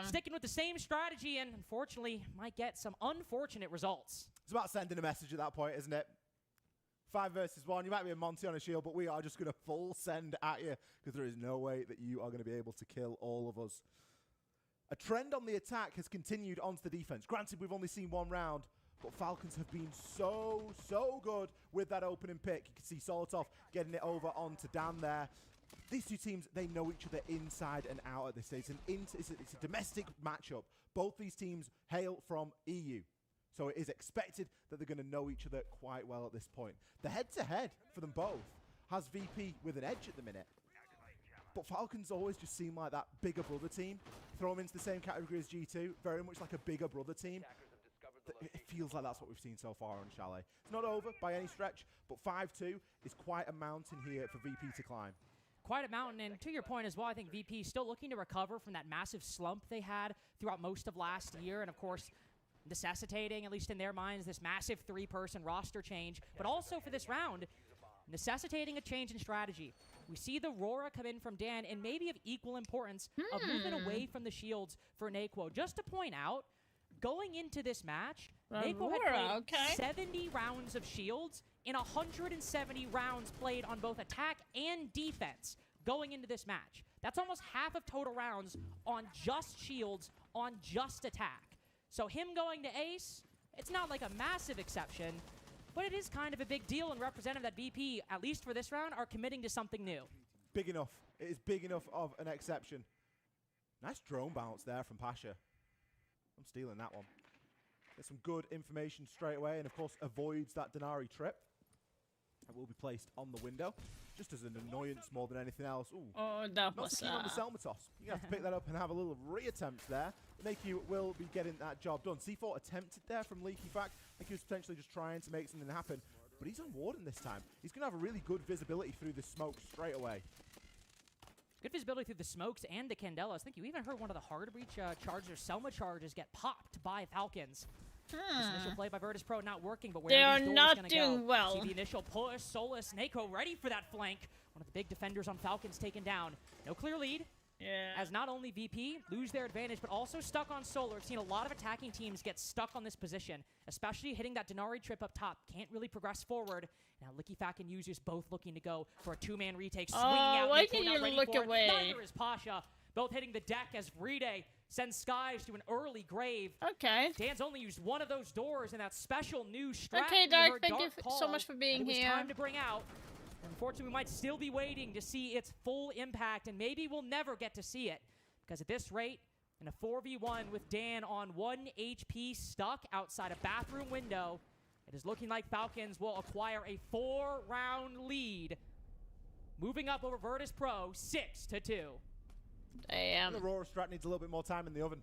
sticking with the same strategy and unfortunately might get some unfortunate results. It's about sending a message at that point, isn't it? 5 versus 1. You might be a Monty on a shield, but we are just going to full send at you because there is no way that you are going to be able to kill all of us. A trend on the attack has continued onto the defense. Granted, we've only seen 1 round, but Falcons have been so good with that opening pick. You can see Solotov getting it over onto Dan there. These two teams, they know each other inside and out at this stage. It's a domestic matchup. Both these teams hail from EU. So it is expected that they're going to know each other quite well at this point. The head-to-head for them both has VP with an edge at the minute. But Falcons always just seem like that bigger brother team. Throw them into the same category as G2, very much like a bigger brother team. It feels like that's what we've seen so far on Chalet. It's not over by any stretch, but 5-2 is quite a mountain here for VP to climb. Quite a mountain, and to your point as well, I think VP is still looking to recover from that massive slump they had throughout most of last year, and of course, necessitating, at least in their minds, this massive 3-person roster change, but also for this round, necessitating a change in strategy. We see the Aurora come in from Dan, and maybe of equal importance of moving away from the shields for Naquo. Just to point out, going into this match, Naquo had played 70 rounds of shields in 170 rounds played on both attack and defense going into this match. That's almost half of total rounds on just shields, on just attack. So him going to ace, it's not like a massive exception, but it is kind of a big deal and representative that VP, at least for this round, are committing to something new. Big enough. It is big enough of an exception. Nice drone bounce there from Pasha. I'm stealing that one. Get some good information straight away, and of course avoids that Denari trip. That will be placed on the window, just as an annoyance more than anything else. Ooh, oh, that was not on the Selma toss. You have to pick that up and have a little re-attempt there. Leaky will be getting that job done. C4 attempted there from Leaky Fact. I think he was potentially just trying to make something happen, but he's on Warden this time. He's going to have a really good visibility through the smoke straight away. Good visibility through the smokes and the Candelas. I think you even heard one of the hard reach charges or Selma charges get popped by Falcons. This initial play by Virtus Pro not working, but where they are these doors not gonna doing go. well. See the initial push. Solus, Naquo ready for that flank. One of the big defenders on Falcons taken down. No clear lead. Yeah. As not only VP lose their advantage, but also stuck on Solar. I've seen a lot of attacking teams get stuck on this position, especially hitting that Denari trip up top. Can't really progress forward. Now Licky Fack and Users both looking to go for a 2-man retake. Swinging out. Why Naquo did not you ready look for it. away? Neither is Pasha. Both hitting the deck as Vride sends Skies to an early grave. Okay. Dan's only used one of those doors in that special new strat. Okay, You Dark, heard thank you Dark so call, much for being and it was here. time to bring out. Unfortunately, we might still be waiting to see its full impact, and maybe we'll never get to see it. Because at this rate, in a 4v1 with Dan on 1 HP stuck outside a bathroom window, it is looking like Falcons will acquire a 4-round lead. Moving up over Virtus Pro, 6-2. Damn. The Aurora strat needs a little bit more time in the oven.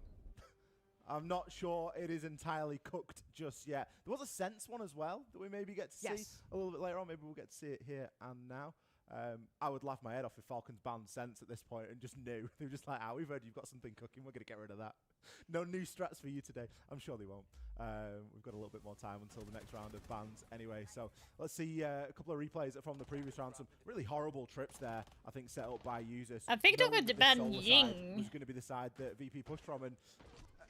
I'm not sure it is entirely cooked just yet. There was a Sense one as well that we maybe get to see a little bit later on. Maybe we'll get to see it here and now. I would laugh my head off if Falcons banned Sense at this point and just knew. They were just like, we've heard you've got something cooking. We're going to get rid of that. No new strats for you today. I'm sure they won't. We've got a little bit more time until the next round of bans anyway. So let's see a couple of replays from the previous round. Some really horrible trips there, I think, set up by users. I think they're knowing going to that this ban Solar Ying. side was going to be the side that VP pushed from. And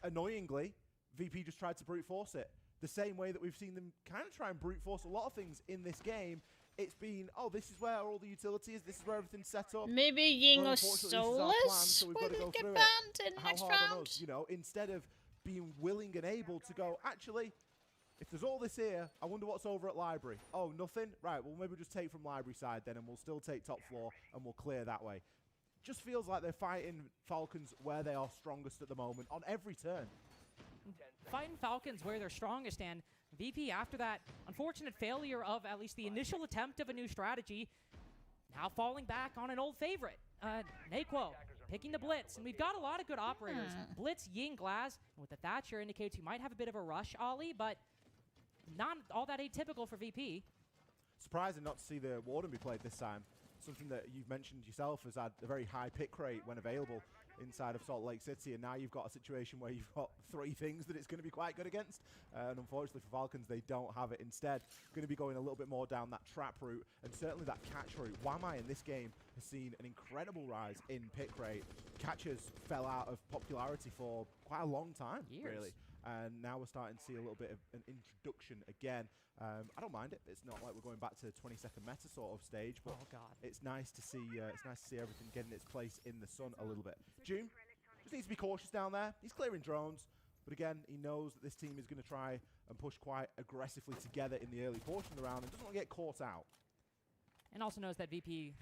annoyingly, VP just tried to brute force it. The same way that we've seen them kind of try and brute force a lot of things in this game. it's been, oh, this is where all the utility is, this is where everything's set up. Maybe Ying Well, or unfortunately, this is our plan, Solus so we've got to will go get through it. banned in the How next hard on round. us, you know, instead of being willing and able to go, actually, if there's all this here, I wonder what's over at Library. Oh, nothing? Right, well, maybe we'll just take from Library side then, and we'll still take top floor, and we'll clear that way. Just feels like they're fighting Falcons where they are strongest at the moment, on every turn. Fighting Falcons where they're strongest, and VP, after that unfortunate failure of at least the initial attempt of a new strategy, now falling back on an old favorite. Naquo picking the Blitz, and we've got a lot of good operators. Blitz, Ying, Glaz, and with the Thatcher indicates you might have a bit of a rush, Ollie, but not all that atypical for VP. Surprising not to see the Warden be played this time. Something that you've mentioned yourself has had a very high pick rate when available inside of Salt Lake City, and now you've got a situation where you've got 3 things that it's going to be quite good against, and unfortunately for Falcons they don't have it. Instead, going to be going a little bit more down that trap route, and certainly that catch route. Wamai in this game has seen an incredible rise in pick rate. Catchers fell out of popularity for quite a long time, really. And now we're starting to see a little bit of an introduction again. I don't mind it. It's not like we're going back to the 20-second meta sort of stage, but it's nice to see. It's nice to see everything getting its place in the sun a little bit. June just needs to be cautious down there. He's clearing drones, but again, he knows that this team is going to try and push quite aggressively together in the early portion of the round and doesn't want to get caught out. And also knows that VP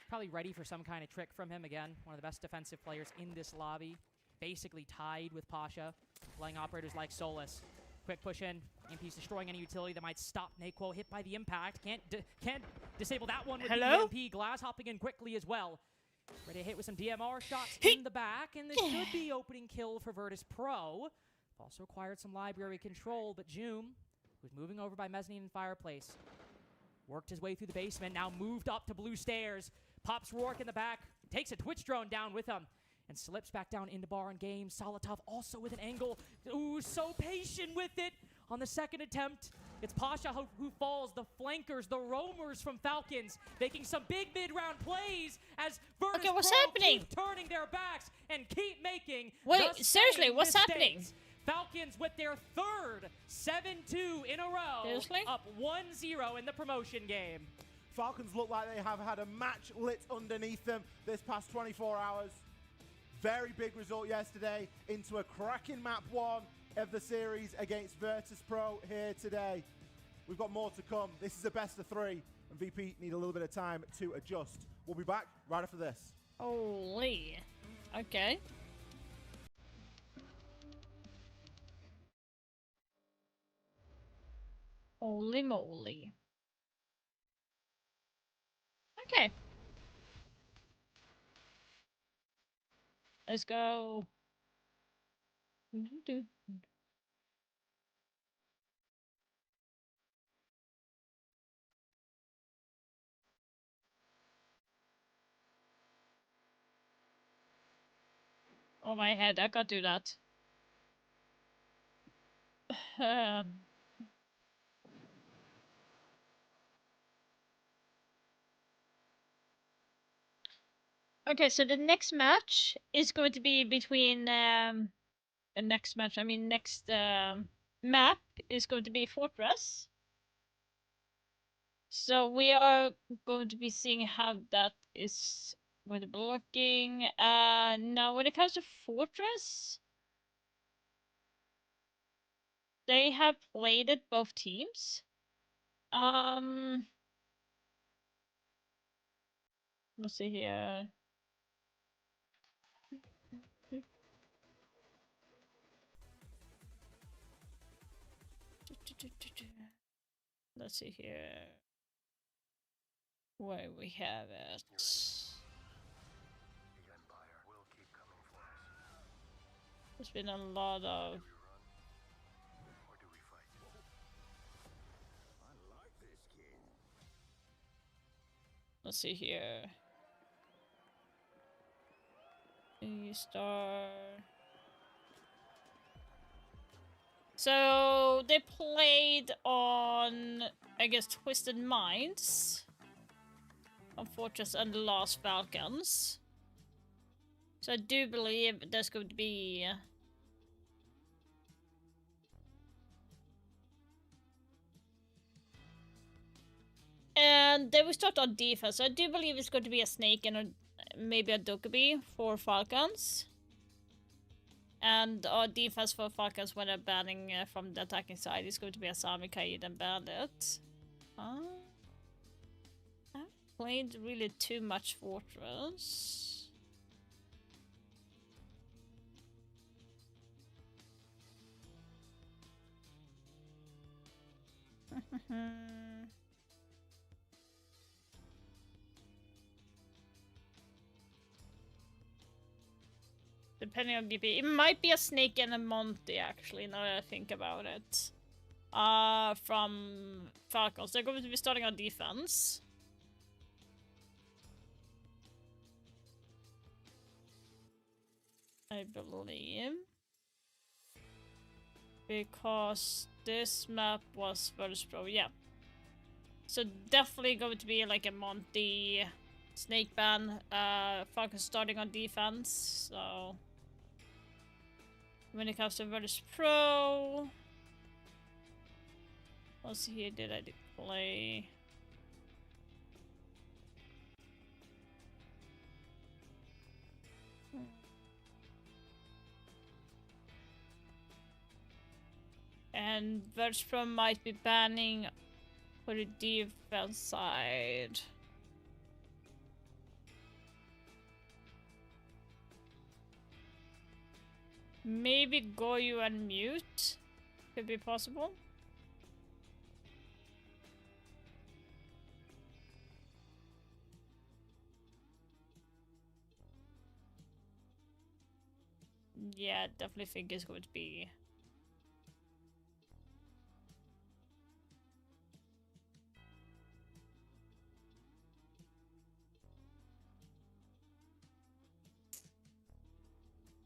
probably ready for some kind of trick from him again. One of the best defensive players in this lobby, basically tied with Pasha, playing operators like Solus. Quick push in. EMP's destroying any utility that might stop Naquo. Hit by the impact. Can't disable that one with the EMP. Glaz hopping in quickly as well. Ready to hit with some DMR shots in the back. And this should be opening kill for Virtus Pro. Also acquired some library control, but Joom, who's moving over by Mezzanine and Fireplace, worked his way through the basement, now moved up to blue stairs. Pops Rourke in the back. Takes a Twitch drone down with him. And slips back down into bar and game. Solotov also with an angle. Ooh, so patient with it on the second attempt. It's Pasha who falls. The flankers, the roamers from Falcons, making some big mid-round plays as Virtus Okay, what's Pro happening? keep turning their backs and keep making Wait, the seriously, same what's mistakes. happening? Falcons with their third 7-2 in a row. Seriously? Up 1-0 in the promotion game. Falcons look like they have had a match lit underneath them this past 24 hours. Very big result yesterday into a cracking map 1 of the series against Virtus Pro here today. We've got more to come. This is a best of 3, and VP need a little bit of time to adjust. We'll be back right after this. Holy. Okay. Holy moly. Okay. Let's go. Oh my head, I can't do that. Okay, so the next match is going to be between next map is going to be Fortress. So we are going to be seeing how that is going to be working. Now when it comes to Fortress, they have played it both teams. Let's see here. Let's see here. Where we have it. There's been a lot of. Let's see here. E-Star. So they played on, I guess, Twisted Minds on Fortress and the Last Falcons. So I do believe there's going to be And they will start on defense. I do believe it's going to be a Snake and maybe a Dokkaebi for Falcons. And our defense for Falcons when they're banning from the attacking side is going to be Asami, Kaid, and Bandit. I haven't played really too much Fortress. Depending on BP. It might be a Snake and a Monty, actually, now that I think about it. From Falcons. They're going to be starting on defense. I believe. Because this map was Virtus Pro, yeah. So definitely going to be like a Monty Snake ban. Falcons starting on defense, so when it comes to Virtus Pro, let's see here, did I play? And Virtus Pro might be banning for the defense side. Maybe Goyu and Mute could be possible. Yeah, definitely think it's going to be.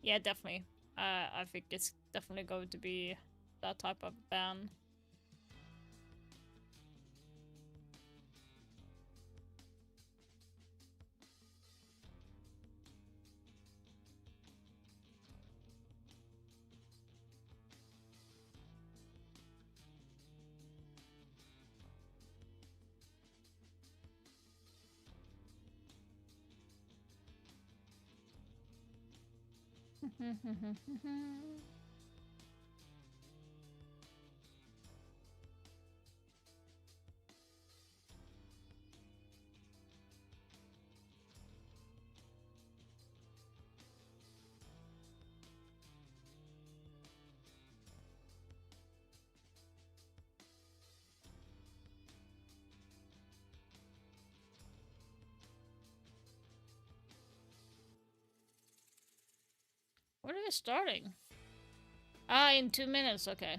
Yeah, definitely. I think it's definitely going to be that type of ban. What are we starting? Ah, in 2 minutes, okay.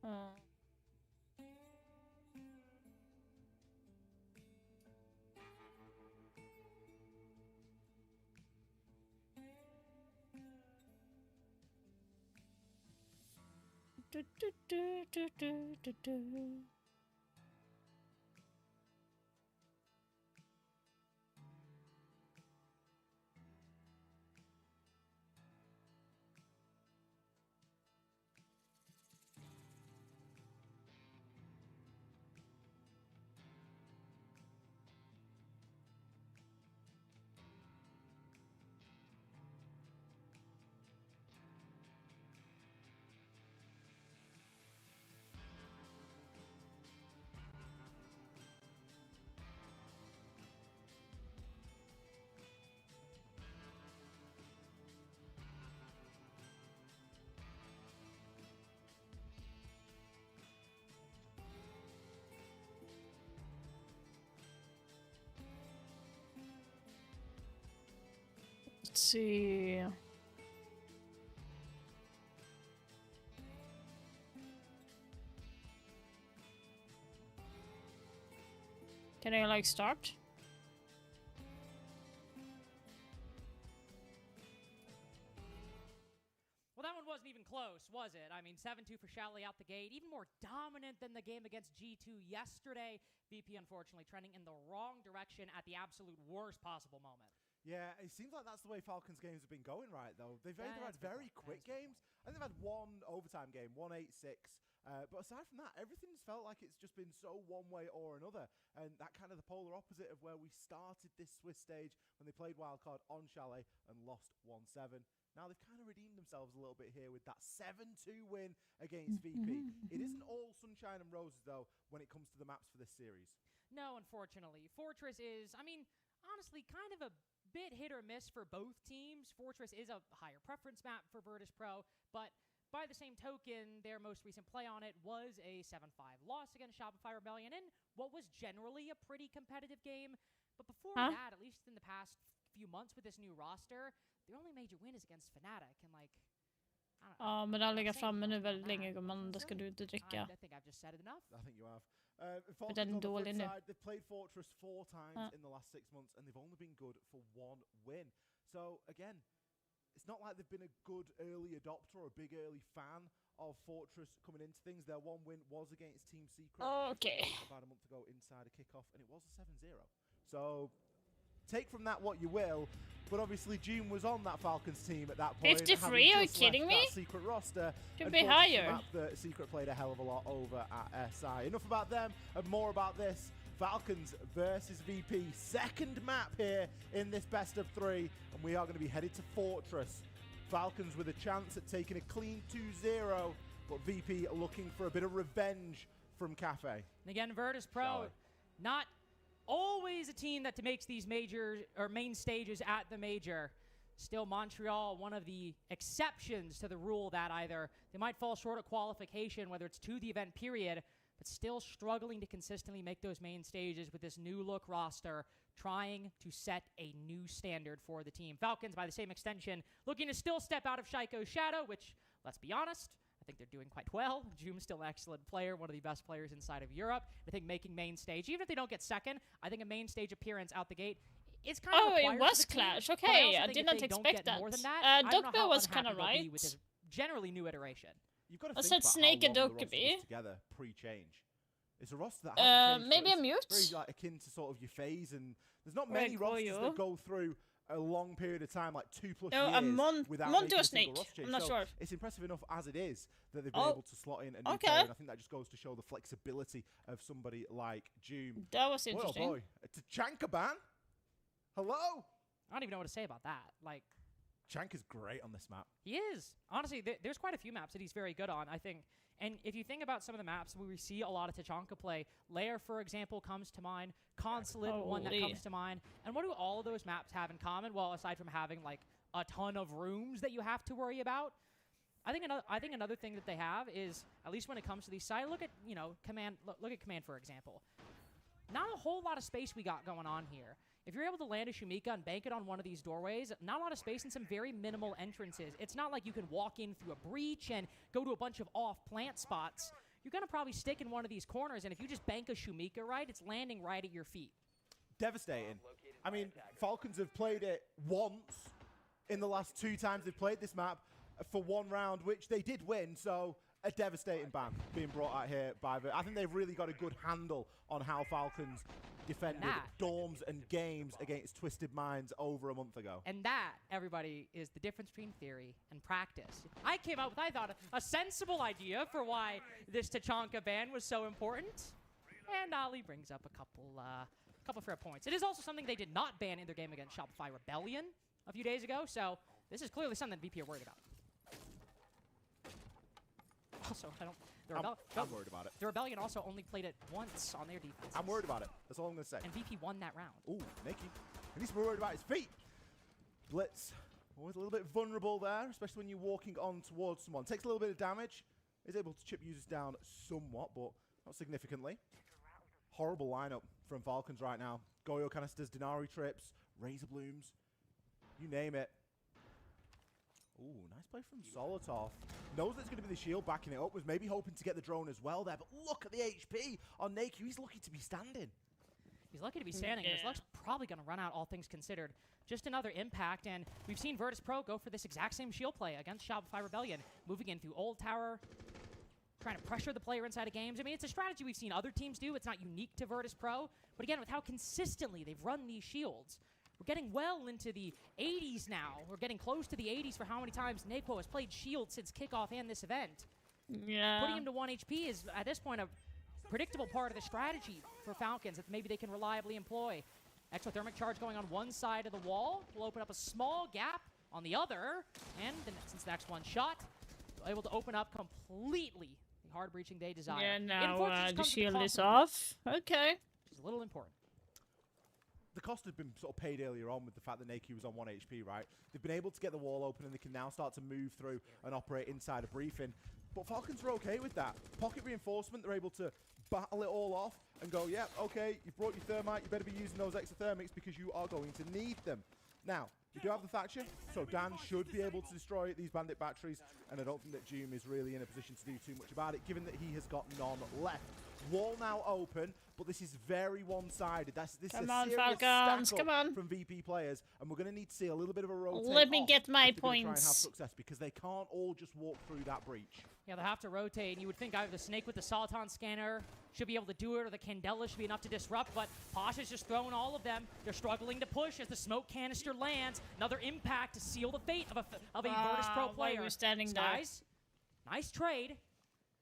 Oh. Do, do, do, do, do, do, do. Let's see. Can I like start? Well, that one wasn't even close, was it? I mean, 7-2 for Chalet out the gate. Even more dominant than the game against G2 yesterday. VP, unfortunately, trending in the wrong direction at the absolute worst possible moment. Yeah, it seems like that's the way Falcons games have been going, right, though. They've either had That's a good very point. quick games. I think they've had one overtime game, 1-8-6. But aside from that, everything's felt like it's just been so one way or another. And that kind of the polar opposite of where we started this Swiss stage when they played Wildcard on Chalet and lost 1-7. Now they've kind of redeemed themselves a little bit here with that 7-2 win against VP. It isn't all sunshine and roses, though, when it comes to the maps for this series. No, unfortunately. Fortress is, I mean, honestly, kind of a bit hit or miss for both teams. Fortress is a higher preference map for Virtus Pro, but by the same token, their most recent play on it was a 7-5 loss against Shopify Rebellion in what was generally a pretty competitive game. But before that, at least in the past few months with this new roster, their only major win is against Fnatic, and like, I don't know. Ja, men den ligger framme nu väldigt länge, gumman. Det ska du inte dricka. I think I've just said it enough. I think you have. den Falcons on the dålig flip nu. side, they've played Fortress 4 times in the last 6 months, and they've only been good for 1 win. So, again, it's not like they've been a good early adopter or a big early fan of Fortress coming into things. Their 1 win was against Team Secret Okay. about a month ago inside a kickoff, and it was a 7-0. So, take from that what you will, but obviously June was on that Falcons team at that point. 53? Are you kidding me? Secret roster. Could and be Fortress higher. map that Secret played a hell of a lot over at SI. Enough about them and more about this. Falcons versus VP. Second map here in this best of 3, and we are going to be headed to Fortress. Falcons with a chance at taking a clean 2-0, but VP looking for a bit of revenge from Cafe. And again, Virtus Pro, Chalet. not always a team that makes these major or main stages at the major. Still, Montreal, one of the exceptions to the rule that either they might fall short of qualification, whether it's to the event period, but still struggling to consistently make those main stages with this new look roster, trying to set a new standard for the team. Falcons, by the same extension, looking to still step out of Shaiko's shadow, which, let's be honest, I think they're doing quite well. Joom's still an excellent player, one of the best players inside of Europe. I think making main stage, even if they don't get second, I think a main stage appearance out the gate is kind of Oh, required it for was the team, Clash. but Okay, also I think did if not they don't expect get more that. than that, I don't know Dokkaebi how was unhappy kinda they'll be right. with this generally new iteration. You've got to I think said about Snake how and long the roster Dokkaebi. was together pre-change. It's a roster that hasn't changed, maybe but a mute? it's very like akin to sort of your phase, and there's not Where many go rosters you? that go through a long period of time, like 2+ No, a years, without Monty making or a single Snake. roster change. I'm not So sure. it's impressive enough as it is that they've been Oh, able to slot in a new okay. player, and I think that just goes to show the flexibility of somebody like Joom. That was Boy, oh interesting. boy, it's a Chanka ban. Hello, I don't even know what to say about that. Like, Chanka's great on this map. he is. Honestly, there's quite a few maps that he's very good on, I think. And if you think about some of the maps where we see a lot of Tachanka play, Lair, for example, comes to mind. Consulate, one that Holy. comes to mind. And what do all of those maps have in common? Well, aside from having, like, a ton of rooms that you have to worry about, I think another thing that they have is, at least when it comes to these sides, look at, you know, Command, look at Command, for example. Not a whole lot of space we got going on here. If you're able to land a Shumika and bank it on one of these doorways, not a lot of space and some very minimal entrances. It's not like you can walk in through a breach and go to a bunch of off-plant spots. You're going to probably stick in one of these corners, and if you just bank a Shumika right, it's landing right at your feet. Devastating. I mean, Falcons have played it once in the last 2 times they've played this map for 1 round, which they did win, so a devastating ban being brought out here by I think they've really got a good handle on how Falcons defended dorms and games against Twisted Minds over a month ago. And that, everybody, is the difference between theory and practice. I came up with, I thought, a sensible idea for why this Tachanka ban was so important. And Ali brings up a couple fair points. It is also something they did not ban in their game against Shopify Rebellion a few days ago, so this is clearly something that VP are worried about. Also, I'm worried about it. The Rebellion also only played it once on their defense. I'm worried about it. That's all I'm going to say. And VP won that round. Ooh, Nikki. And he's worried about his feet. Blitz. Always a little bit vulnerable there, especially when you're walking on towards someone. Takes a little bit of damage. Is able to chip users down somewhat, but not significantly. Horrible lineup from Falcons right now. Goyo canisters, Denari trips, Razor Blooms. You name it. Ooh, nice play from Solotov. Knows there's going to be the shield backing it up. Was maybe hoping to get the drone as well there. But look at the HP on Naku. He's lucky to be standing. He's lucky to be standing. Yeah. His luck's probably going to run out, all things considered. Just another impact, and we've seen Virtus Pro go for this exact same shield play against Shopify Rebellion, moving in through Old Tower, trying to pressure the player inside of games. I mean, it's a strategy we've seen other teams do. It's not unique to Virtus Pro, but again, with how consistently they've run these shields, we're getting well into the 80s now. We're getting close to the 80s for how many times Naquo has played shield since kickoff and this event. Yeah. Putting him to 1 HP is, at this point, a predictable part of the strategy for Falcons that maybe they can reliably employ. Exothermic charge going on one side of the wall will open up a small gap on the other, and since the next one shot, able to open up completely the hard breaching they desire. Yeah, now Unfortunately, the comes at shield cost is of- off. Okay. which is a little important. The cost had been sort of paid earlier on with the fact that Naku was on 1 HP, right? They've been able to get the wall open and they can now start to move through and operate inside a briefing. But Falcons are okay with that. Pocket reinforcement, they're able to battle it all off and go, yeah, okay, you've brought your thermite, you better be using those exothermics because you are going to need them. Now, we do have the Thatcher, so Dan should be able to destroy these bandit batteries, and I don't think that Doom is really in a position to do too much about it, given that he has got none left. Wall now open, but this is very one-sided. This is Come a on, serious Falcons, stack-up come on. from VP players, and we're going to need to see a little bit of a rotate Let me off get my if they're gonna try and have points. success, because they can't all just walk through that breach. Yeah, they'll have to rotate, and you would think either the Snake with the Soliton scanner should be able to do it, or the Candela should be enough to disrupt, but Pasha's just throwing all of them. They're struggling to push as the smoke canister lands. Another impact to seal the fate of a Virtus Pro why are player. we standing there? Skies, nice trade.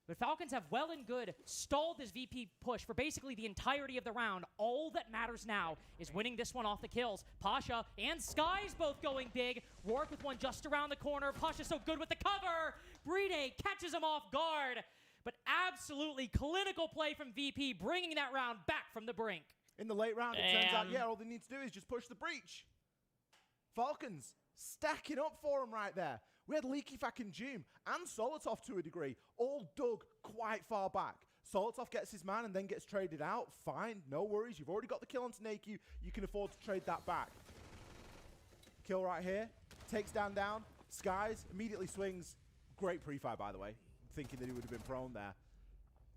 But Falcons have well and good stalled this VP push for basically the entirety of the round. All that matters now is winning this one off the kills. Pasha and Skies both going big. Rourke with one just around the corner. Pasha's so good with the cover. Bride catches him off guard. But absolutely clinical play from VP, bringing that round back from the brink. In the late round, it turns out, Damn. yeah, all they need to do is just push the breach. Falcons stacking up for them right there. We had Leaky Fack and Doom and Solotov to a degree, all dug quite far back. Solotov gets his man and then gets traded out. Fine, no worries. You've already got the kill onto Naku. You can afford to trade that back. Kill right here. Takes down. Skies immediately swings. Great pre-fire, by the way. Thinking that he would have been prone there.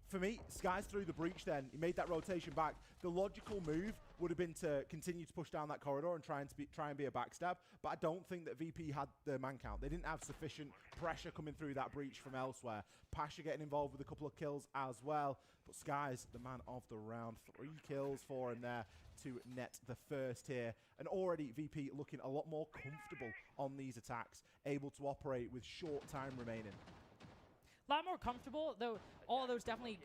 For me, Skies through the breach then. He made that rotation back. The logical move would have been to continue to push down that corridor and try and be a backstab. But I don't think that VP had the man count. They didn't have sufficient pressure coming through that breach from elsewhere. Pasha getting involved with a couple of kills as well. But Skies, the man of the round. 3 kills for him there to net the first here. And already VP looking a lot more comfortable on these attacks. Able to operate with short time remaining. A lot more comfortable, though all of those definitely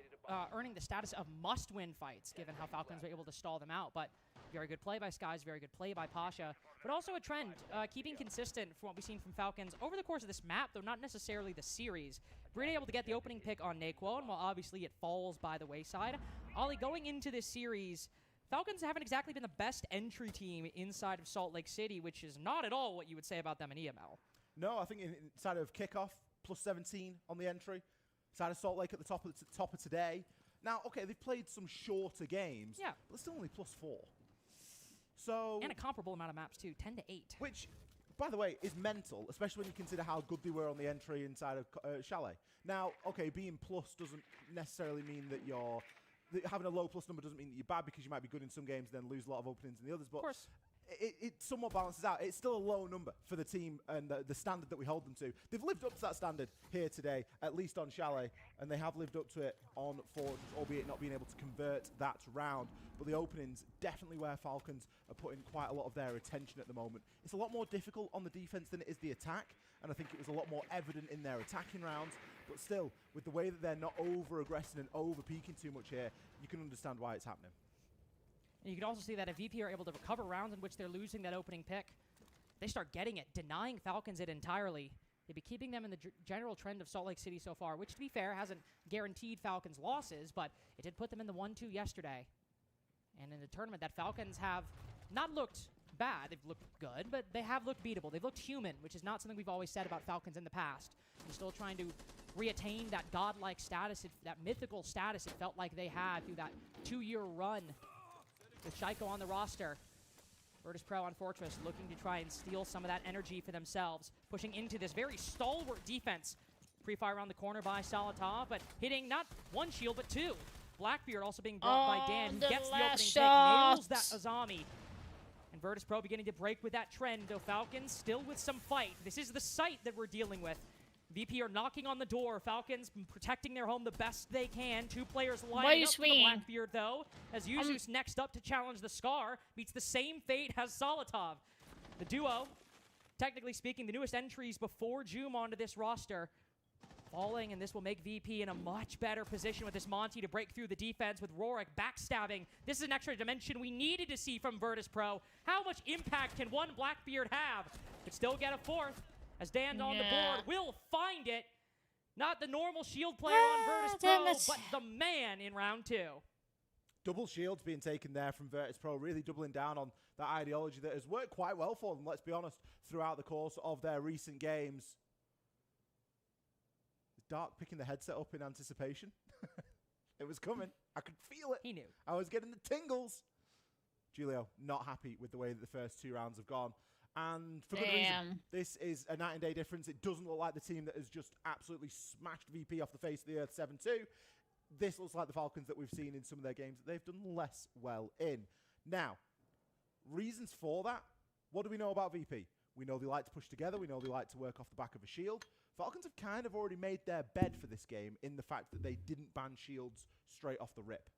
earning the status of must-win fights, given how Falcons were able to stall them out. But very good play by Skies, very good play by Pasha. But also a trend, keeping consistent from what we've seen from Falcons over the course of this map, though not necessarily the series. Bride able to get the opening pick on Naquo, and while obviously it falls by the wayside, Ollie, going into this series, Falcons haven't exactly been the best entry team inside of Salt Lake City, which is not at all what you would say about them in EML. No, I think inside of kickoff, plus 17 on the entry. Side of Salt Lake at the top of today. Now, okay, they've played some shorter games, Yeah. but still only plus 4. So, And a comparable amount of maps, too, 10 to 8. which, by the way, is mental, especially when you consider how good they were on the entry inside of Chalet. Now, okay, being plus doesn't necessarily mean that that having a low plus number doesn't mean that you're bad, because you might be good in some games and then lose a lot of openings in the others. But Of course. it somewhat balances out. It's still a low number for the team and the standard that we hold them to. They've lived up to that standard here today, at least on Chalet, and they have lived up to it on Forge, albeit not being able to convert that round. But the openings, definitely where Falcons are putting quite a lot of their attention at the moment. It's a lot more difficult on the defense than it is the attack, and I think it was a lot more evident in their attacking rounds. But still, with the way that they're not over-aggressing and over-peaking too much here, you can understand why it's happening. And you can also see that if VP are able to recover rounds in which they're losing that opening pick, they start getting it, denying Falcons it entirely. They'd be keeping them in the general trend of Salt Lake City so far, which, to be fair, hasn't guaranteed Falcons losses, but it did put them in the 1-2 yesterday. And in the tournament, that Falcons have not looked bad. They've looked good, but they have looked beatable. They've looked human, which is not something we've always said about Falcons in the past. They're still trying to reattain that godlike status, that mythical status it felt like they had through that 2-year run with Shaiko on the roster. Virtus.pro on Fortress looking to try and steal some of that energy for themselves, pushing into this very stalwart defense. Pre-fire around the corner by Salatov, but hitting not one shield, but two. Blackbeard also being brought by Dan, who the gets the last opening take, nails that shot. Azami. And Virtus.pro beginning to break with that trend, though Falcons still with some fight. This is the site that we're dealing with. VP are knocking on the door. Falcons protecting their home the best they can. Two players Why lining you up for the swinging? Blackbeard, though, as Yuzus next up to challenge the Scar, meets the same fate as Salatov. The duo, technically speaking, the newest entries before Joom onto this roster, falling, and this will make VP in a much better position with this Monty to break through the defense with Rorik backstabbing. This is an extra dimension we needed to see from Virtus.pro. How much impact can one Blackbeard have? Could still get a fourth, as Dan on the board will find it. Not the normal shield player on Virtus.pro, but the man in round 2. Double shields being taken there from Virtus.pro, really doubling down on that ideology that has worked quite well for them, let's be honest, throughout the course of their recent games. Dark picking the headset up in anticipation. It was coming. I could feel it. He knew. I was getting the tingles. Julio, not happy with the way that the first 2 rounds have gone. And for good reason. This is a night and day difference. It doesn't look like the team that has just absolutely smashed VP off the face of the earth 7-2. This looks like the Falcons that we've seen in some of their games that they've done less well in. Now, reasons for that. What do we know about VP? We know they like to push together. We know they like to work off the back of a shield. Falcons have kind of already made their bed for this game in the fact that they didn't ban shields straight off the rip.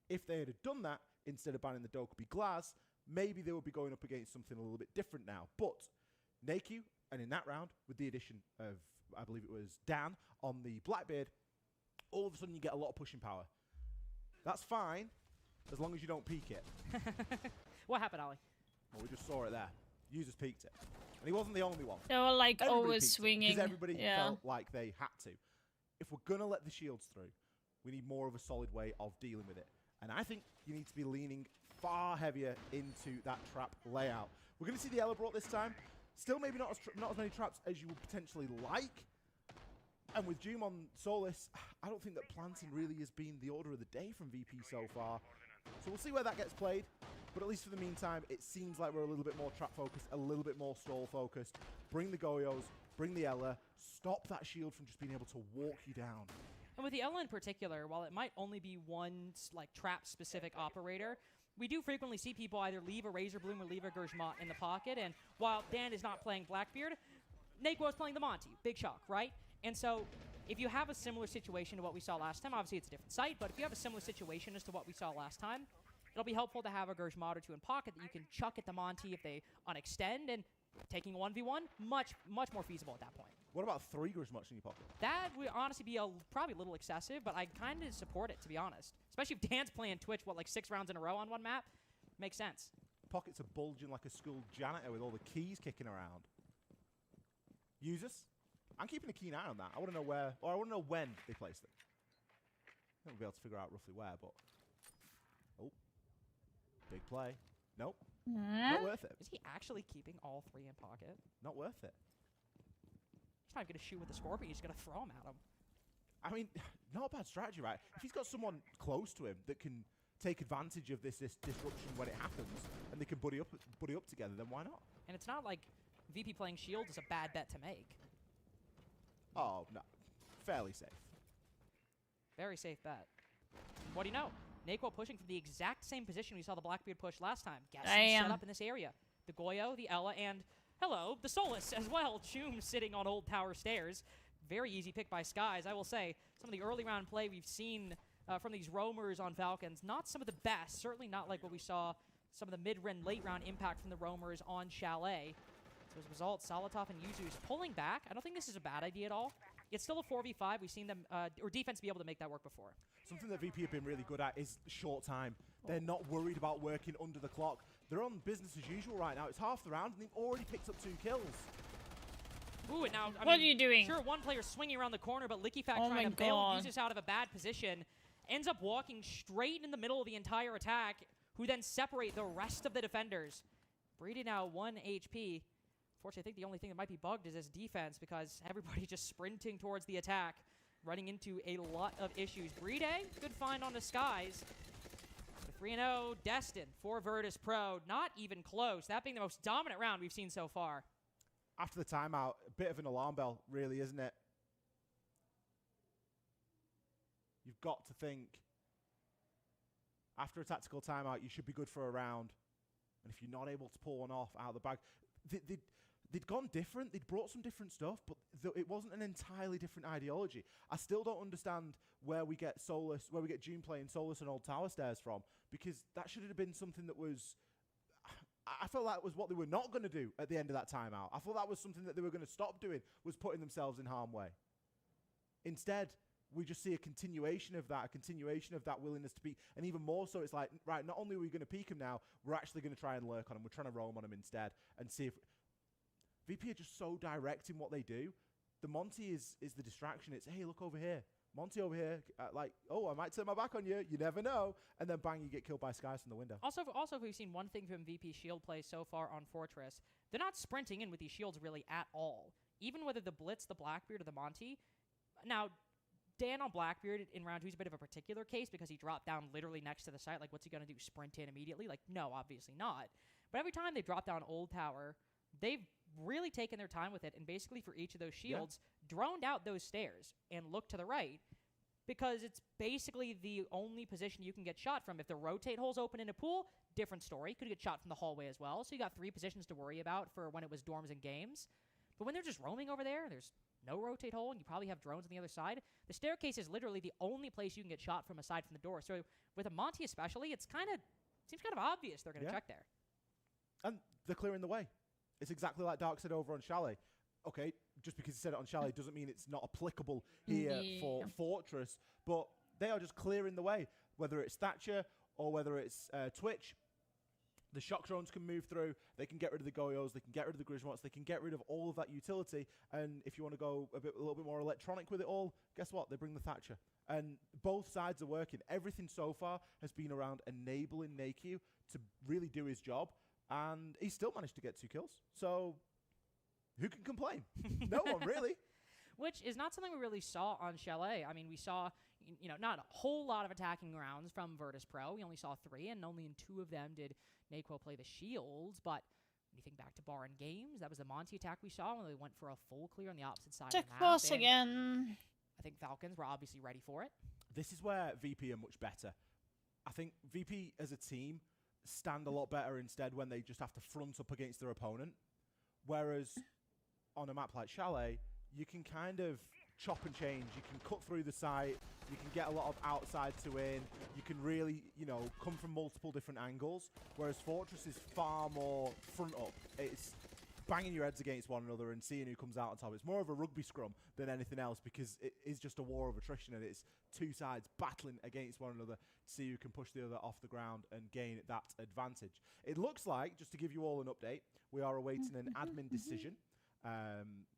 If they had done that, instead of banning the Dokkaebi Glaz, maybe they would be going up against something a little bit different now. But NAKU, and in that round, with the addition of, I believe it was Dan, on the Blackbeard, all of a sudden you get a lot of pushing power. That's fine, as long as you don't peek it. What happened, Ali? Well, we just saw it there. Users peeked it. And he wasn't the only one. They were like Everybody always peeked it, swinging. because everybody felt like they had to. If we're going to let the shields through, we need more of a solid way of dealing with it. And I think you need to be leaning far heavier into that trap layout. We're going to see the Ela brought this time. Still maybe not as many traps as you would potentially like. And with Joom on Solis, I don't think that planting really has been the order of the day from VP so far. So we'll see where that gets played. But at least for the meantime, it seems like we're a little bit more trap focused, a little bit more stall focused. Bring the Goyos, bring the Ela, stop that shield from just being able to walk you down. And with the Ela in particular, while it might only be one like trap-specific operator, we do frequently see people either leave a Razor Bloom or leave a Gershmot in the pocket. And while Dan is not playing Blackbeard, Naquo is playing the Monty. Big shock, right? And so if you have a similar situation to what we saw last time, obviously it's a different site, but if you have a similar situation as to what we saw last time, it'll be helpful to have a Gershmot or two in pocket that you can chuck at the Monty if they unextend, and taking a 1v1, much more feasible at that point. What about 3 Gershmots in your pocket? That would honestly be probably a little excessive, but I kind of support it, to be honest. Especially if Dan's playing Twitch, what, like 6 rounds in a row on one map? Makes sense. Pockets are bulging like a school janitor with all the keys kicking around. Users? I'm keeping a keen eye on that. I want to know where, or I want to know when they place them. I won't be able to figure out roughly where, but... Oh. Big play. Nope. Not worth it. Is he actually keeping all 3 in pocket? Not worth it. He's not going to shoot with the Scorpion. He's going to throw him at him. I mean, not a bad strategy, right? If he's got someone close to him that can take advantage of this disruption when it happens, and they can buddy up together, then why not? And it's not like VP playing Shield is a bad bet to make. Oh, no. Fairly safe. Very safe bet. What do you know? Naquo pushing from the exact same position we saw the Blackbeard push last time. Guessing set up in this area. The Goyo, the Ela, and hello, the Solis as well. Joom sitting on Old Tower Stairs. Very easy pick by Skies. I will say, some of the early round play we've seen from these roamers on Falcons, not some of the best. Certainly not like what we saw, some of the mid-round, late-round impact from the roamers on Chalet. So as a result, Salatov and Yuzus pulling back. I don't think this is a bad idea at all. It's still a 4v5. We've seen them, or defense, be able to make that work before. Something that VP have been really good at is short time. They're not worried about working under the clock. They're on business as usual right now. It's half the round, and they've already picked up 2 kills. Ooh, and now, what are you doing? Sure, one player swinging around the corner, but LickyFact trying to bail Yuzus out of a bad position. Ends up walking straight in the middle of the entire attack, who then separate the rest of the defenders. Brady now 1 HP. Fortunately, I think the only thing that might be bugged is his defense, because everybody just sprinting towards the attack, running into a lot of issues. Brede, good find on the Skies. The 3-0 destined for Virtus Pro. Not even close. That being the most dominant round we've seen so far. After the timeout, a bit of an alarm bell, really, isn't it? You've got to think, after a tactical timeout, you should be good for a round. And if you're not able to pull one off out of the bag, they'd gone different. They'd brought some different stuff, but it wasn't an entirely different ideology. I still don't understand where we get Solus, where we get June playing Solus and Old Tower Stairs from, because that should have been something that was... I felt that was what they were not going to do at the end of that timeout. I thought that was something that they were going to stop doing, was putting themselves in harm's way. Instead, we just see a continuation of that willingness to peek. And even more so, it's like, right, not only are we going to peek him now, we're actually going to try and lurk on him. We're trying to roam on him instead and see if... VP are just so direct in what they do. The Monty is the distraction. It's, hey, look over here. Monty over here, like, oh, I might turn my back on you. You never know. And then bang, you get killed by Skies from the window. Also, we've seen one thing from VP Shield play so far on Fortress. They're not sprinting in with these shields really at all. Even whether the Blitz, the Blackbeard, or the Monty. Now, Dan on Blackbeard in round 2 is a bit of a particular case because he dropped down literally next to the site. Like, what's he going to do, sprint in immediately? Like, no, obviously not. But every time they drop down Old Tower, they've really taken their time with it, and basically for each of those shields, droned out those stairs and looked to the right, because it's basically the only position you can get shot from. If the rotate hole's open in a pool, different story. Could get shot from the hallway as well. So you got 3 positions to worry about for when it was dorms and games. But when they're just roaming over there, there's no rotate hole, and you probably have drones on the other side. The staircase is literally the only place you can get shot from aside from the door. So with a Monty especially, seems kind of obvious they're going to check there. And they're clearing the way. It's exactly like Dark said over on Chalet. Okay, just because he said it on Chalet doesn't mean it's not applicable here for Fortress, but they are just clearing the way. Whether it's Thatcher or whether it's Twitch, the shock drones can move through, they can get rid of the Goyos, they can get rid of the Griswolds, they can get rid of all of that utility, and if you want to go a little bit more electronic with it all, guess what? They bring the Thatcher. And both sides are working. Everything so far has been around enabling NAQ to really do his job, and he still managed to get 2 kills. So who can complain? No one, really. Which is not something we really saw on Chalet. I mean, we saw, not a whole lot of attacking rounds from Virtus Pro. We only saw 3, and only in 2 of them did Naquo play the shields. But when you think back to Bar and Games, that was the Monty attack we saw when they went for a full clear on the opposite side of the map. Close again. I think Falcons were obviously ready for it. This is where VP are much better. I think VP as a team stand a lot better instead when they just have to front up against their opponent. Whereas on a map like Chalet, you can kind of chop and change. You can cut through the site. You can get a lot of outside to in. You can really, come from multiple different angles. Whereas Fortress is far more front up. It's banging your heads against one another and seeing who comes out on top. It's more of a rugby scrum than anything else because it is just a war of attrition and it's 2 sides battling against one another to see who can push the other off the ground and gain that advantage. It looks like, just to give you all an update, we are awaiting an admin decision.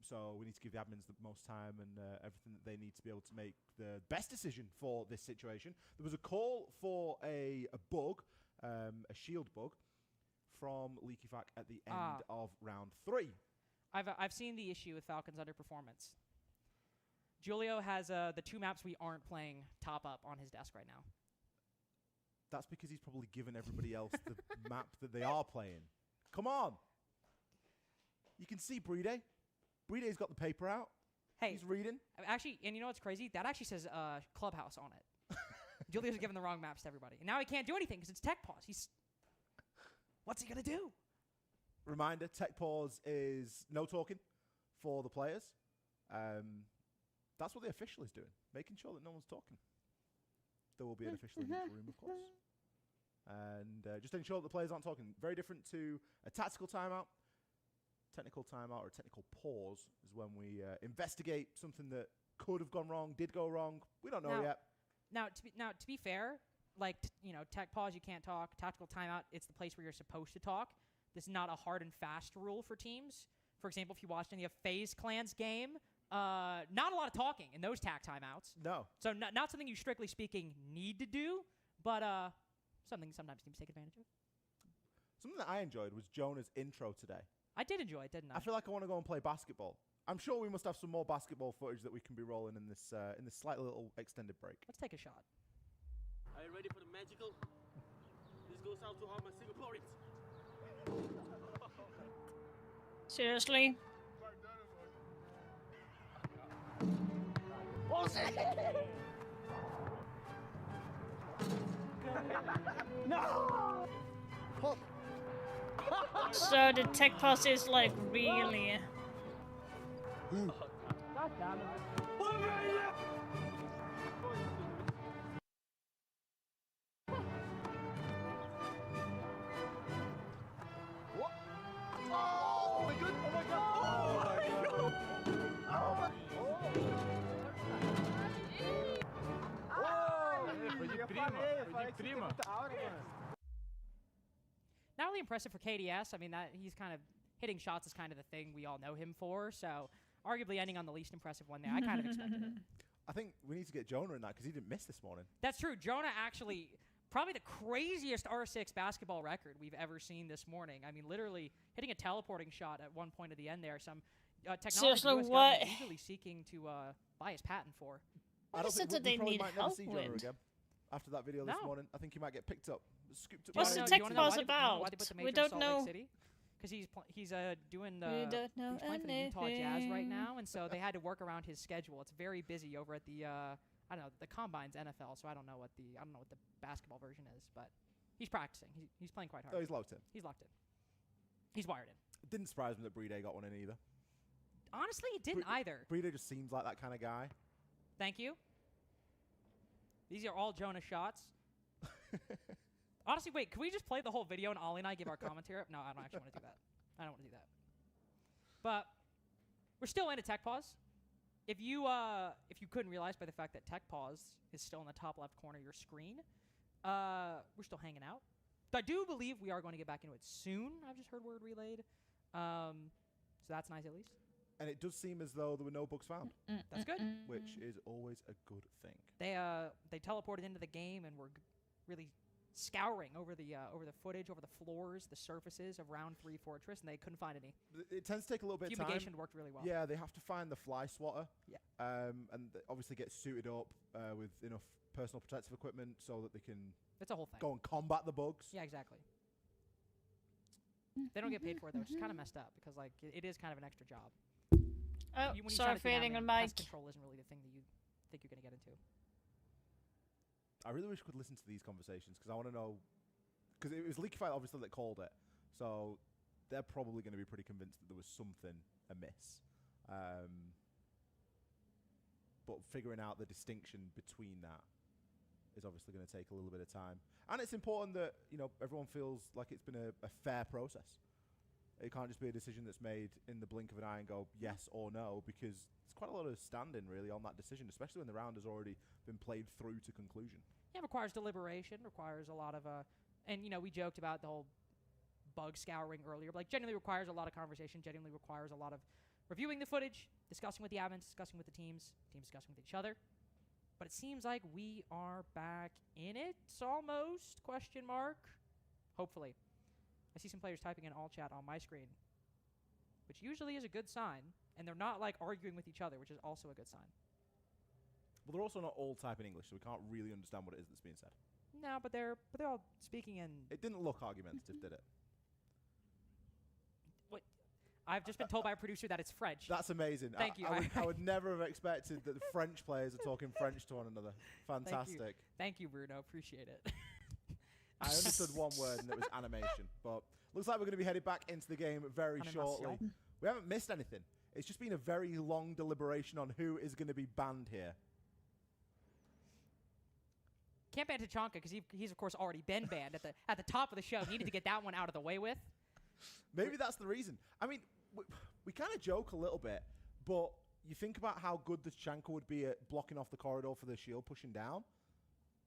So we need to give the admins the most time and everything that they need to be able to make the best decision for this situation. There was a call for a bug, a shield bug, from LeakyFac at the end of round 3. I've seen the issue with Falcons' underperformance. Julio has the 2 maps we aren't playing top up on his desk right now. That's because he's probably given everybody else the map that they are playing. Come on! You can see Brede. Brede's got the paper out. Hey, he's reading. Actually, and you know what's crazy? That actually says Clubhouse on it. Julio's giving the wrong maps to everybody. And now he can't do anything because it's tech pause. What's he going to do? Reminder, tech pause is no talking for the players. That's what the official is doing, making sure that no one's talking. There will be an official in each room, of course. And just ensure that the players aren't talking. Very different to a tactical timeout. Technical timeout or a technical pause is when we investigate something that could have gone wrong, did go wrong. We don't know yet. Now, to be fair, like, tech pause, you can't talk. Tactical timeout, it's the place where you're supposed to talk. This is not a hard and fast rule for teams. For example, if you watched any of FaZe Clan's game, not a lot of talking in those tac timeouts. No. So not something you, strictly speaking, need to do, but something sometimes teams take advantage of. Something that I enjoyed was Jonah's intro today. I did enjoy it, didn't I? I feel like I want to go and play basketball. I'm sure we must have some more basketball footage that we can be rolling in this slightly little extended break. Let's take a shot. Are you ready for the magical? Seriously? So the tech pass is like really. Oh my god! Oh my god! Oh my god! Oh my Not really impressive for KDS. I mean, that he's kind of hitting shots is kind of the thing we all know him for. So arguably ending on the least impressive one there. I kind of expected it. I think we need to get Jonah in that because he didn't miss this morning. That's true. Jonah actually probably the craziest R6 basketball record we've ever seen this morning. I mean, literally hitting a teleporting shot at one point at the end there. Some technology Seriously, US what? government eagerly seeking to buy his patent for. What is it we that they probably need might never help see Jonah with? again. After that video this No. morning, I think he might get picked up, scooped up. What's by the a- tech you wanna know pause why they- you wanna know why they about? put the We major in don't Salt Lake know. City? Because he's doing the We don't know he's playing for the Utah Jazz right anything. now, and so they had to work around his schedule. It's very busy over at the I don't know, the Combine's NFL, so I don't know what the basketball version is, but he's practicing. He's playing quite hard. Oh, he's locked in. He's locked in. He's wired in. It didn't surprise me that Brede got one in either. Honestly, it didn't either. Brede just seems like that kind of guy. Thank you. These are all Jonah shots. Honestly, wait, can we just play the whole video and Ollie and I give our commentary? No, I don't actually want to do that. I don't want to do that. But we're still in a tech pause. If you couldn't realize by the fact that tech pause is still in the top left corner of your screen, we're still hanging out. But I do believe we are going to get back into it soon. I've just heard word relayed. So that's nice at least. And it does seem as though there were no bugs found, That's good. which is always a good thing. They teleported into the game and were really scouring over the footage, over the floors, the surfaces of round 3 Fortress, and they couldn't find any. It tends to take a little bit of time. Fumigation worked really well. Yeah, they have to find the fly swatter. Yeah. And obviously get suited up with enough personal protective equipment so that they can It's a whole thing. go and combat the bugs. Yeah, exactly. They don't get paid for it though, which is kind of messed up because like it is kind of an extra job. Oh, When you sorry sign for up to hitting on admin, mic. pest control isn't really the thing that you think you're gonna get into. I really wish we could listen to these conversations because I want to know. Because it was Leakyfight obviously that called it, so they're probably going to be pretty convinced that there was something amiss. But figuring out the distinction between that is obviously going to take a little bit of time. And it's important that everyone feels like it's been a fair process. It can't just be a decision that's made in the blink of an eye and go yes or no, because there's quite a lot of standing really on that decision, especially when the round has already been played through to conclusion. Yeah, it requires deliberation, requires a lot of and we joked about the whole bug scouring earlier, but like genuinely requires a lot of conversation, genuinely requires a lot of reviewing the footage, discussing with the admins, discussing with the teams discussing with each other. But it seems like we are back in it almost, question mark. Hopefully. I see some players typing in all chat on my screen, which usually is a good sign, and they're not like arguing with each other, which is also a good sign. Well, they're also not all typing English, so we can't really understand what it is that's being said. No, but they're all speaking in. It didn't look argumentative, did it? What? I've just been told by a producer that it's French. That's amazing. Thank you. I would never have expected that the French players are talking French to one another. Fantastic. Thank you, Bruno. Appreciate it. I understood one word, and it was animation. But looks like we're going to be headed back into the game very shortly. Animation. We haven't missed anything. It's just been a very long deliberation on who is going to be banned here. Can't ban Tachanka because he's of course already been banned at the top of the show. Needed to get that one out of the way with. Maybe that's the reason. I mean, we kind of joke a little bit, but you think about how good the Tachanka would be at blocking off the corridor for the shield pushing down.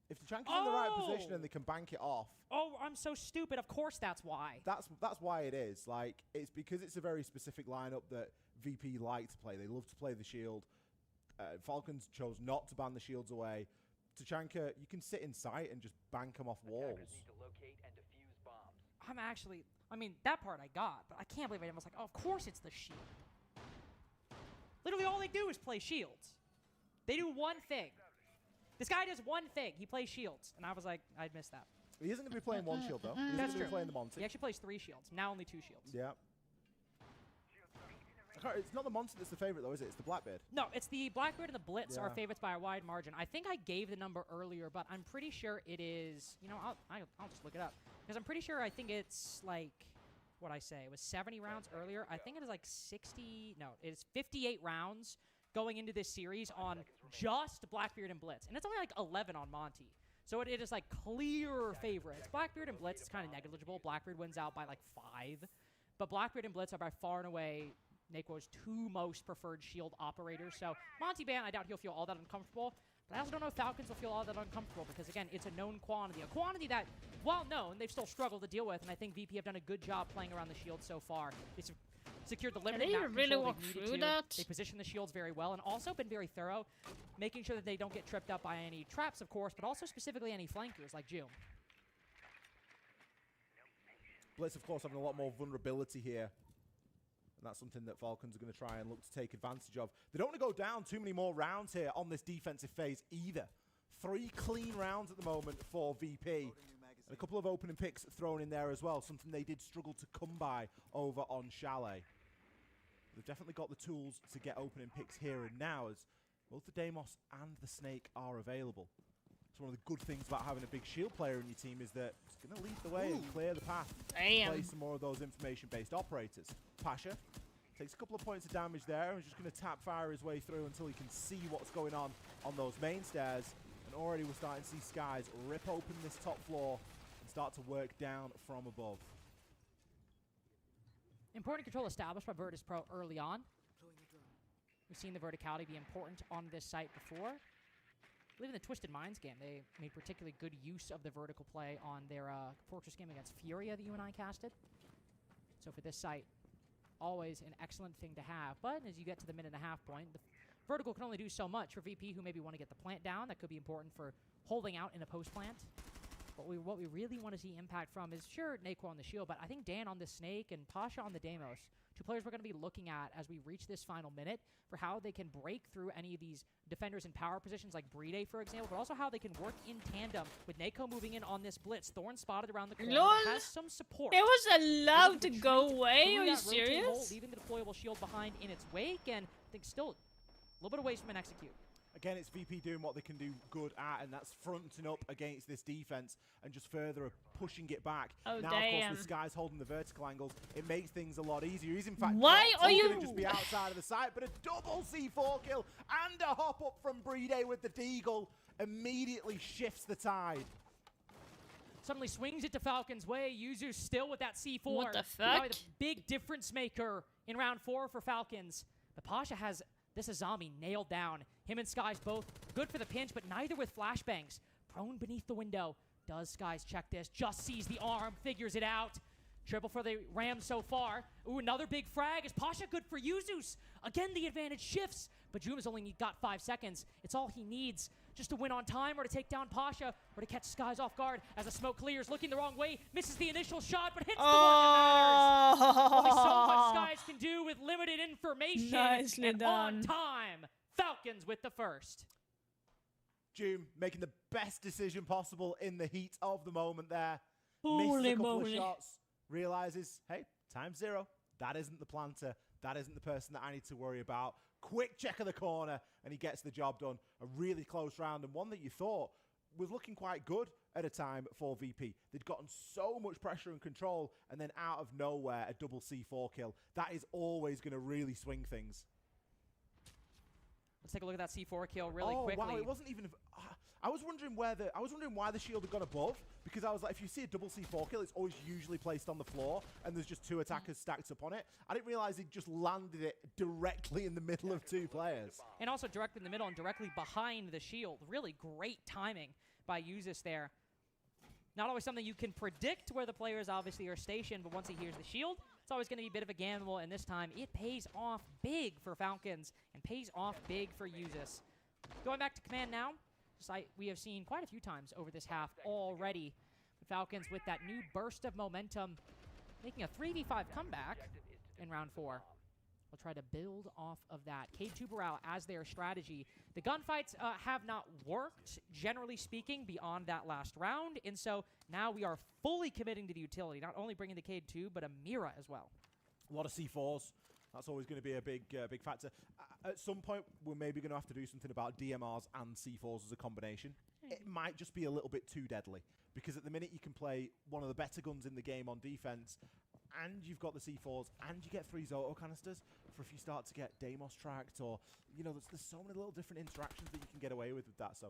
If the Tachanka's in the right position and they can bank it off. Oh, I'm so stupid. Of course that's why. That's why it is. Like, it's because it's a very specific lineup that VP like to play. They love to play the shield. Falcons chose not to ban the shields away. Tachanka, you can sit in sight and just bank them off walls. I'm actually, I mean, that part I got, but I can't believe I was like, oh, of course it's the shield. Literally all they do is play shields. They do one thing. This guy does one thing. He plays shields. And I was like, I'd missed that. He isn't going to be playing one shield, though. He's going That's to be true. playing the Monty. He actually plays 3 shields. Now only 2 shields. Yeah. It's not the Monty that's the favorite, though, is it? It's the Blackbeard. No, it's the Blackbeard and the Blitz are Yeah. favorites by a wide margin. I think I gave the number earlier, but I'm pretty sure it is. You know, I'll just look it up because I'm pretty sure I think it's like what I say. It was 70 rounds earlier. I think it is like 60. No, it is 58 rounds going into this series on just Blackbeard and Blitz, and it's only like 11 on Monty. So it is like clear favorites. Blackbeard and Blitz is kind of negligible. Blackbeard wins out by like 5, but Blackbeard and Blitz are by far and away Naquo's 2 most preferred shield operators. So Monty Ban, I doubt he'll feel all that uncomfortable. But I also don't know if Falcons will feel all that uncomfortable because, again, it's a known quantity. A quantity that, while known, they've still struggled to deal with. And I think VP have done a good job playing around the shield so far. They've secured the limited they map really control walk they needed through to. that? They position the shields very well and also been very thorough, making sure that they don't get tripped up by any traps, of course, but also specifically any flankers like June. Blitz, of course, having a lot more vulnerability here. And that's something that Falcons are going to try and look to take advantage of. They don't want to go down too many more rounds here on this defensive phase either. 3 clean rounds at the moment for VP. And a couple of opening picks thrown in there as well, something they did struggle to come by over on Chalet. They've definitely got the tools to get opening picks here and now, as both the Deimos and the Snake are available. So one of the good things about having a big shield player in your team is that it's going to lead the way and clear the path. Damn. Play some more of those information-based operators. Pasha takes a couple of points of damage there and is just going to tap fire his way through until he can see what's going on those main stairs. And already we're starting to see Skies rip open this top floor and start to work down from above. Important control established by Virtus Pro early on. We've seen the verticality be important on this site before. I believe in the Twisted Minds game, they made particularly good use of the vertical play on their Fortress game against Furia that you and I casted. So for this site, always an excellent thing to have. But as you get to the minute-and-a-half point, the vertical can only do so much for VP, who maybe want to get the plant down. That could be important for holding out in a post-plant. But what we really want to see impact from is, sure, Naquo on the shield, but I think Dan on the Snake and Pasha on the Deimos, 2 players we're going to be looking at as we reach this final minute for how they can break through any of these defenders in power positions like Brede, for example, but also how they can work in tandem with Naquo moving in on this blitz. Thorn spotted around the corner, Lol. but has some support. It was allowed to go away? Through Are you that rotate hole, serious? leaving the deployable shield behind in its wake, and I think still a little bit away from an execute. Again, it's VP doing what they can do good at, and that's fronting up against this defense and just further pushing it back. Oh, now, damn. of course, with Skies holding the vertical angles, it makes things a lot easier. He's, in fact, Why not are going you- to just be outside of the site, but a double C4 kill and a hop up from Brede with the Deagle immediately shifts the tide. Suddenly swings it to Falcon's way. Yuzu still with that C4. What the Probably fuck? the big difference maker in round 4 for Falcons. But Pasha has this Azami nailed down. Him and Skies both good for the pinch, but neither with flashbangs. Prone beneath the window. Does Skies check this? Just sees the arm, figures it out. Triple for the Rams so far. Ooh, another big frag. Is Pasha good for Yuzus? Again, the advantage shifts, but Jum has only got 5 seconds. It's all he needs just to win on time or to take down Pasha or to catch Skies off guard as the smoke clears, looking the wrong way, misses the initial shot, but hits the one that matters. Only so much Skies can do with limited information. Nicely and on done. time, Falcons with the first. June making the best decision possible in the heat of the moment there. Holy Misses a couple moly. of shots, realizes, hey, time's 0. That isn't the planter. That isn't the person that I need to worry about. Quick check of the corner, and he gets the job done. A really close round, and one that you thought was looking quite good at a time for VP. They'd gotten so much pressure and control, and then out of nowhere, a double C4 kill. That is always going to really swing things. Let's take a look at that C4 kill really oh, quickly. wow, it wasn't even... I was wondering why the shield had gone above, because I was like, if you see a double C4 kill, it's always usually placed on the floor, and there's just 2 attackers stacked up on it. I didn't realize he just landed it directly in the middle of 2 players. And also directly in the middle and directly behind the shield. Really great timing by Yuzus there. Not always something you can predict where the players obviously are stationed, but once he hears the shield, it's always going to be a bit of a gamble, and this time it pays off big for Falcons and pays off big for Yuzus. Going back to command now, we have seen quite a few times over this half already. The Falcons with that new burst of momentum, making a 3v5 comeback in round 4. will try to build off of that. Cade Tuberau as their strategy. The gunfights have not worked, generally speaking, beyond that last round, and so now we are fully committing to the utility, not only bringing the Cade 2, but a Mira as well. A lot of C4s. That's always going to be a big factor. At some point, we're maybe going to have to do something about DMRs and C4s as a combination. It might just be a little bit too deadly, because at the minute you can play one of the better guns in the game on defense, and you've got the C4s, and you get 3 Zoto canisters for if you start to get Deimos tracked, or, you know, there's so many little different interactions that you can get away with that. So,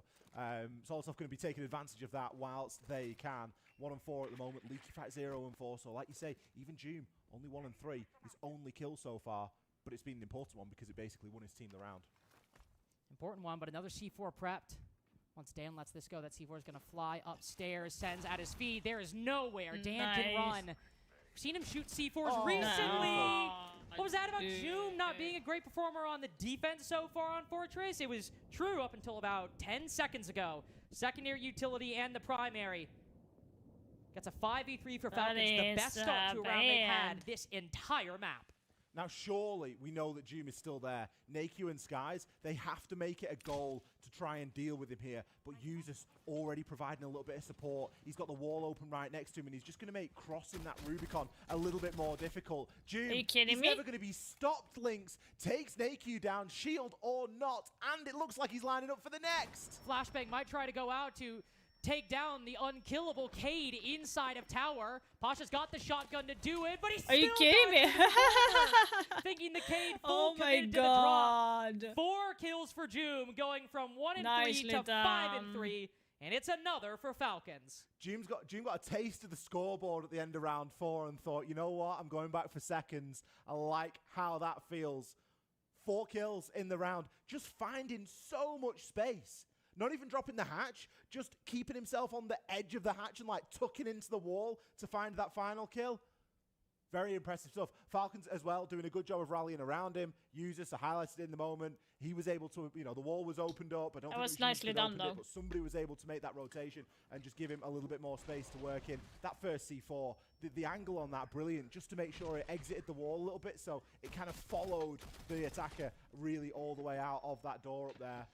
Solotov going to be taking advantage of that whilst they can. 1 and 4 at the moment, Leaky Fight 0 and 4. So, like you say, even Doom, only 1 and 3, his only kill so far, but it's been an important one because it basically won his team the round. Important one, but another C4 prepped. Once Dan lets this go, that C4 is going to fly upstairs, sends at his feet. There is nowhere Dan can run. We've seen him shoot C4s recently. What was that about Joom not being a great performer on the defense so far on Fortress? It was true up until about 10 seconds ago. Secondary utility and the primary. Gets a 5v3 for Falcons, the best start to a round they've had this entire map. Now, surely we know that Doom is still there. Naku and Skies, they have to make it a goal to try and deal with him here. But Usus already providing a little bit of support. He's got the wall open right next to him, and he's just going to make crossing that Rubicon a little bit more difficult. Doom, are you kidding he's me? never going to be stopped. Lynx takes Naku down, shield or not, and it looks like he's lining up for the next. Flashbang might try to go out to take down the unkillable Cade inside of tower. Pasha's got the shotgun to do it, but he's Are you still kidding me? thinking the Cade full Oh my committed to the drop. god. 4 kills for Joom, going from 1 and 3 Nicely to 5 and done. 3, and it's another for Falcons. Doom got a taste of the scoreboard at the end of round 4 and thought, you know what, I'm going back for seconds. I like how that feels. 4 kills in the round, just finding so much space. Not even dropping the hatch, just keeping himself on the edge of the hatch and like tucking into the wall to find that final kill. Very impressive stuff. Falcons as well doing a good job of rallying around him. Usus are highlighted in the moment. He was able to, you know, the wall was opened up. I don't think was it was nicely Houston done, opened it, though. but somebody was able to make that rotation and just give him a little bit more space to work in. That first C4, the angle on that, brilliant, just to make sure it exited the wall a little bit, so it kind of followed the attacker really all the way out of that door up there.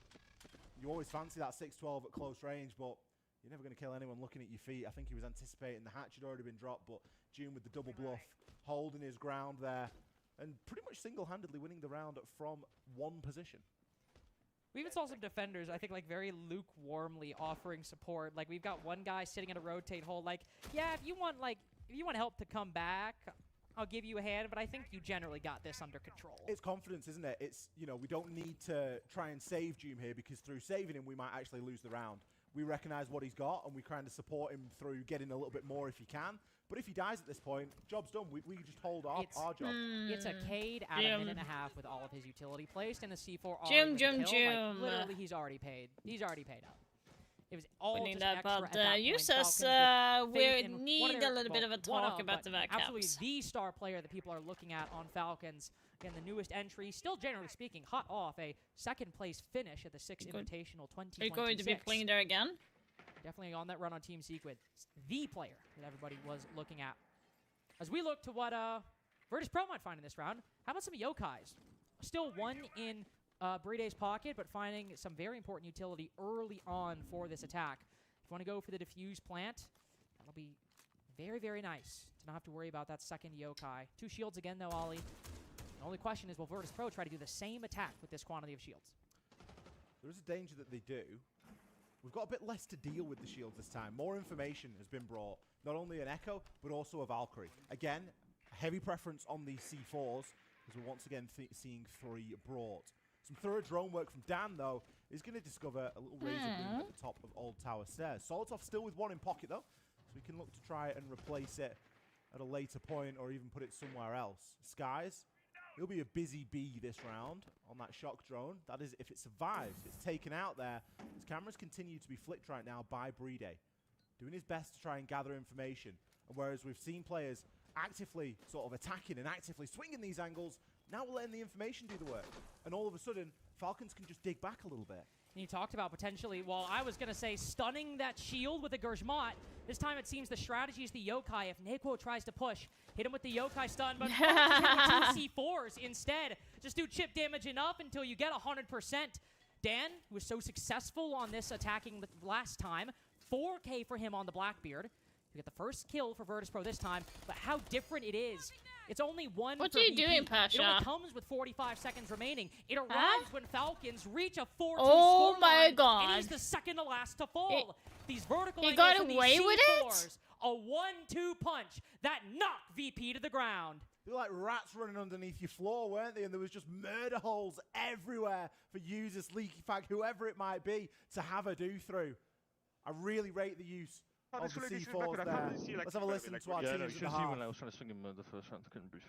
You always fancy that 6-12 at close range, but you're never going to kill anyone looking at your feet. I think he was anticipating the hatch had already been dropped, but Doom with the double bluff, holding his ground there, and pretty much single-handedly winning the round from 1 position. We even saw some defenders, I think, like, very lukewarmly offering support. Like, we've got one guy sitting in a rotate hole, like, yeah, if you want help to come back, I'll give you a hand, but I think you generally got this under control. It's confidence, isn't it? It's, you know, we don't need to try and save Doom here, because through saving him, we might actually lose the round. We recognize what he's got, and we kind of support him through getting a little bit more if he can. But if he dies at this point, job's done. We just hold our job. It's a Cade at a minute and a half with all of his utility placed, and the C4 already Jim, with Jim, the kill. Like, Jim. literally, he's already paid. He's already paid up. It was all We need just that, extra but at that point. Usus, Falcons with we faith in one need of their- a little bit of a one talk about but the back absolutely caps. the star player that people are looking at on Falcons. Again, the newest entry, still generally speaking, hot off a second place finish at the 6 Invitational 2026. Are you going to be playing there again? Definitely on that run on Team Sequid. The player that everybody was looking at. As we look to what Virtus Pro might find in this round, how about some Yokais? Still 1 in Bride's pocket, but finding some very important utility early on for this attack. If you want to go for the diffuse plant, that'll be very, very nice to not have to worry about that second Yokai. 2 shields again, though, Ollie. The only question is, will Virtus Pro try to do the same attack with this quantity of shields? There is a danger that they do. We've got a bit less to deal with the shields this time. More information has been brought. Not only an Echo, but also a Valkyrie. Again, heavy preference on these C4s, as we're once again seeing 3 brought. Some thorough drone work from Dan, though, is going to discover a little razor beam at the top of Old Tower Stairs. Solotov still with 1 in pocket, though, so we can look to try and replace it at a later point or even put it somewhere else. Skies, it'll be a busy bee this round on that shock drone. That is, if it survives, it's taken out there. His cameras continue to be flicked right now by Bride, doing his best to try and gather information. And whereas we've seen players actively sort of attacking and actively swinging these angles, now we're letting the information do the work. And all of a sudden, Falcons can just dig back a little bit. And you talked about potentially, well, I was going to say stunning that shield with a Gershmot. This time it seems the strategy is the Yokai. If Nequo tries to push, hit him with the Yokai stun, but hit with 2 C4s instead. Just do chip damage enough until you get 100%. Dan was so successful on this attacking last time. 4K for him on the Blackbeard. You get the first kill for Virtus Pro this time, but how different it is. It's only one What for are you VP. doing, Pasha? It only comes with 45 seconds remaining. It arrives Huh? when Falcons reach a 4-2 Oh my scoreline, God. and he's the second to last to fall. These vertical he angles got and these away with it? C4s, a 1-2 punch that knocked VP to the ground. They were like rats running underneath your floor, weren't they? And there was just murder holes everywhere for users, Leaky Fag, whoever it might be, to have a do-through. I really rate the use of the C4s there. Let's have a listen to our Yeah, no, teams you in should the see half. when I was trying to swing him the first round. I couldn't breathe.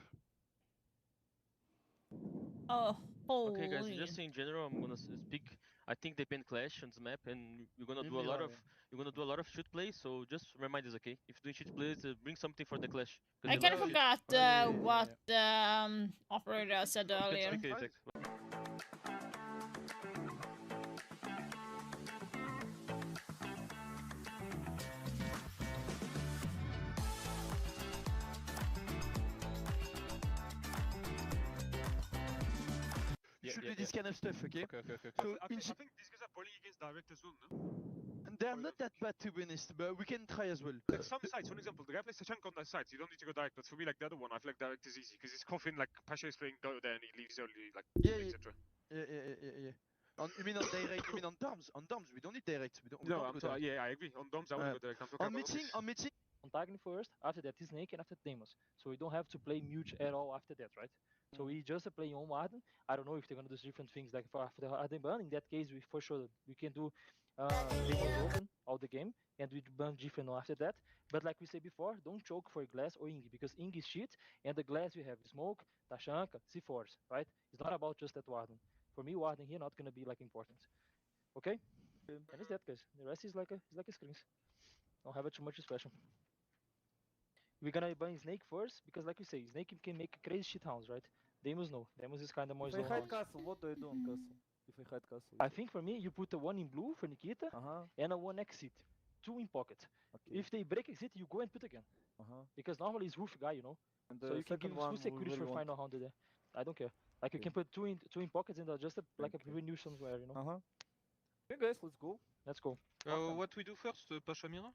Oh, holy. Okay, guys. Just in general, I'm gonna speak. I think they ban Clash on this map, and you're gonna do a lot of shoot plays. So just remind us, okay? If you're doing shoot plays, bring something for the Clash. 'Cause I they kind of love shoot. forgot what the operator said earlier. Okay, exact. Should do this kind of stuff, okay? Okay. So I think these guys are pulling against direct as well, no? and they're not that bad to be honest, but we can try as well. Like some sites, for example, the guy plays a chunk on that site, you don't need to go direct, but for me, like the other one, I feel like direct is easy, because it's confident, like Pasha is playing go there and he leaves early, like, Yeah, etc. Yeah. You mean on direct? You mean on DOMs? On DOMs, we don't need direct. We don't No, go direct. yeah, I agree. On DOMs, I would go direct. I'm talking On about meeting. Antagony first, after that Snake, and after Demos. So we don't have to play Mute at all after that, right? So we just play on Warden. I don't know if they're gonna do different things like for after the Warden ban. In that case, we for sure we can do Demos open all the game, and we ban different after that. But like we said before, don't choke for Glass or Ing, because Ing is shit, and the Glass we have Smoke, Tashanka, C4s, right? It's not about just that Warden. For me, Warden here not gonna be like important. Okay? And it's that, guys. The rest is like a screens. Don't have it too much special. We're gonna ban Snake first, because like you say, Snake can make crazy shit hounds, right? Demos no. Demos is kinda more If I slow hide hounds. castle, what do I do on castle? If I hide castle. I think for me, you put a one in blue for Nikita, and a one exit. 2 in pocket. Okay. If they break exit, you go and put again. Because normally it's roof guy, you know? And So the you can second give one full we security really for want. final round there. I don't care. Like you Okay. can put two in pockets and adjust it like a renew somewhere, you know? Okay, guys, let's go. Let's go. what we do first, Pasha Mira?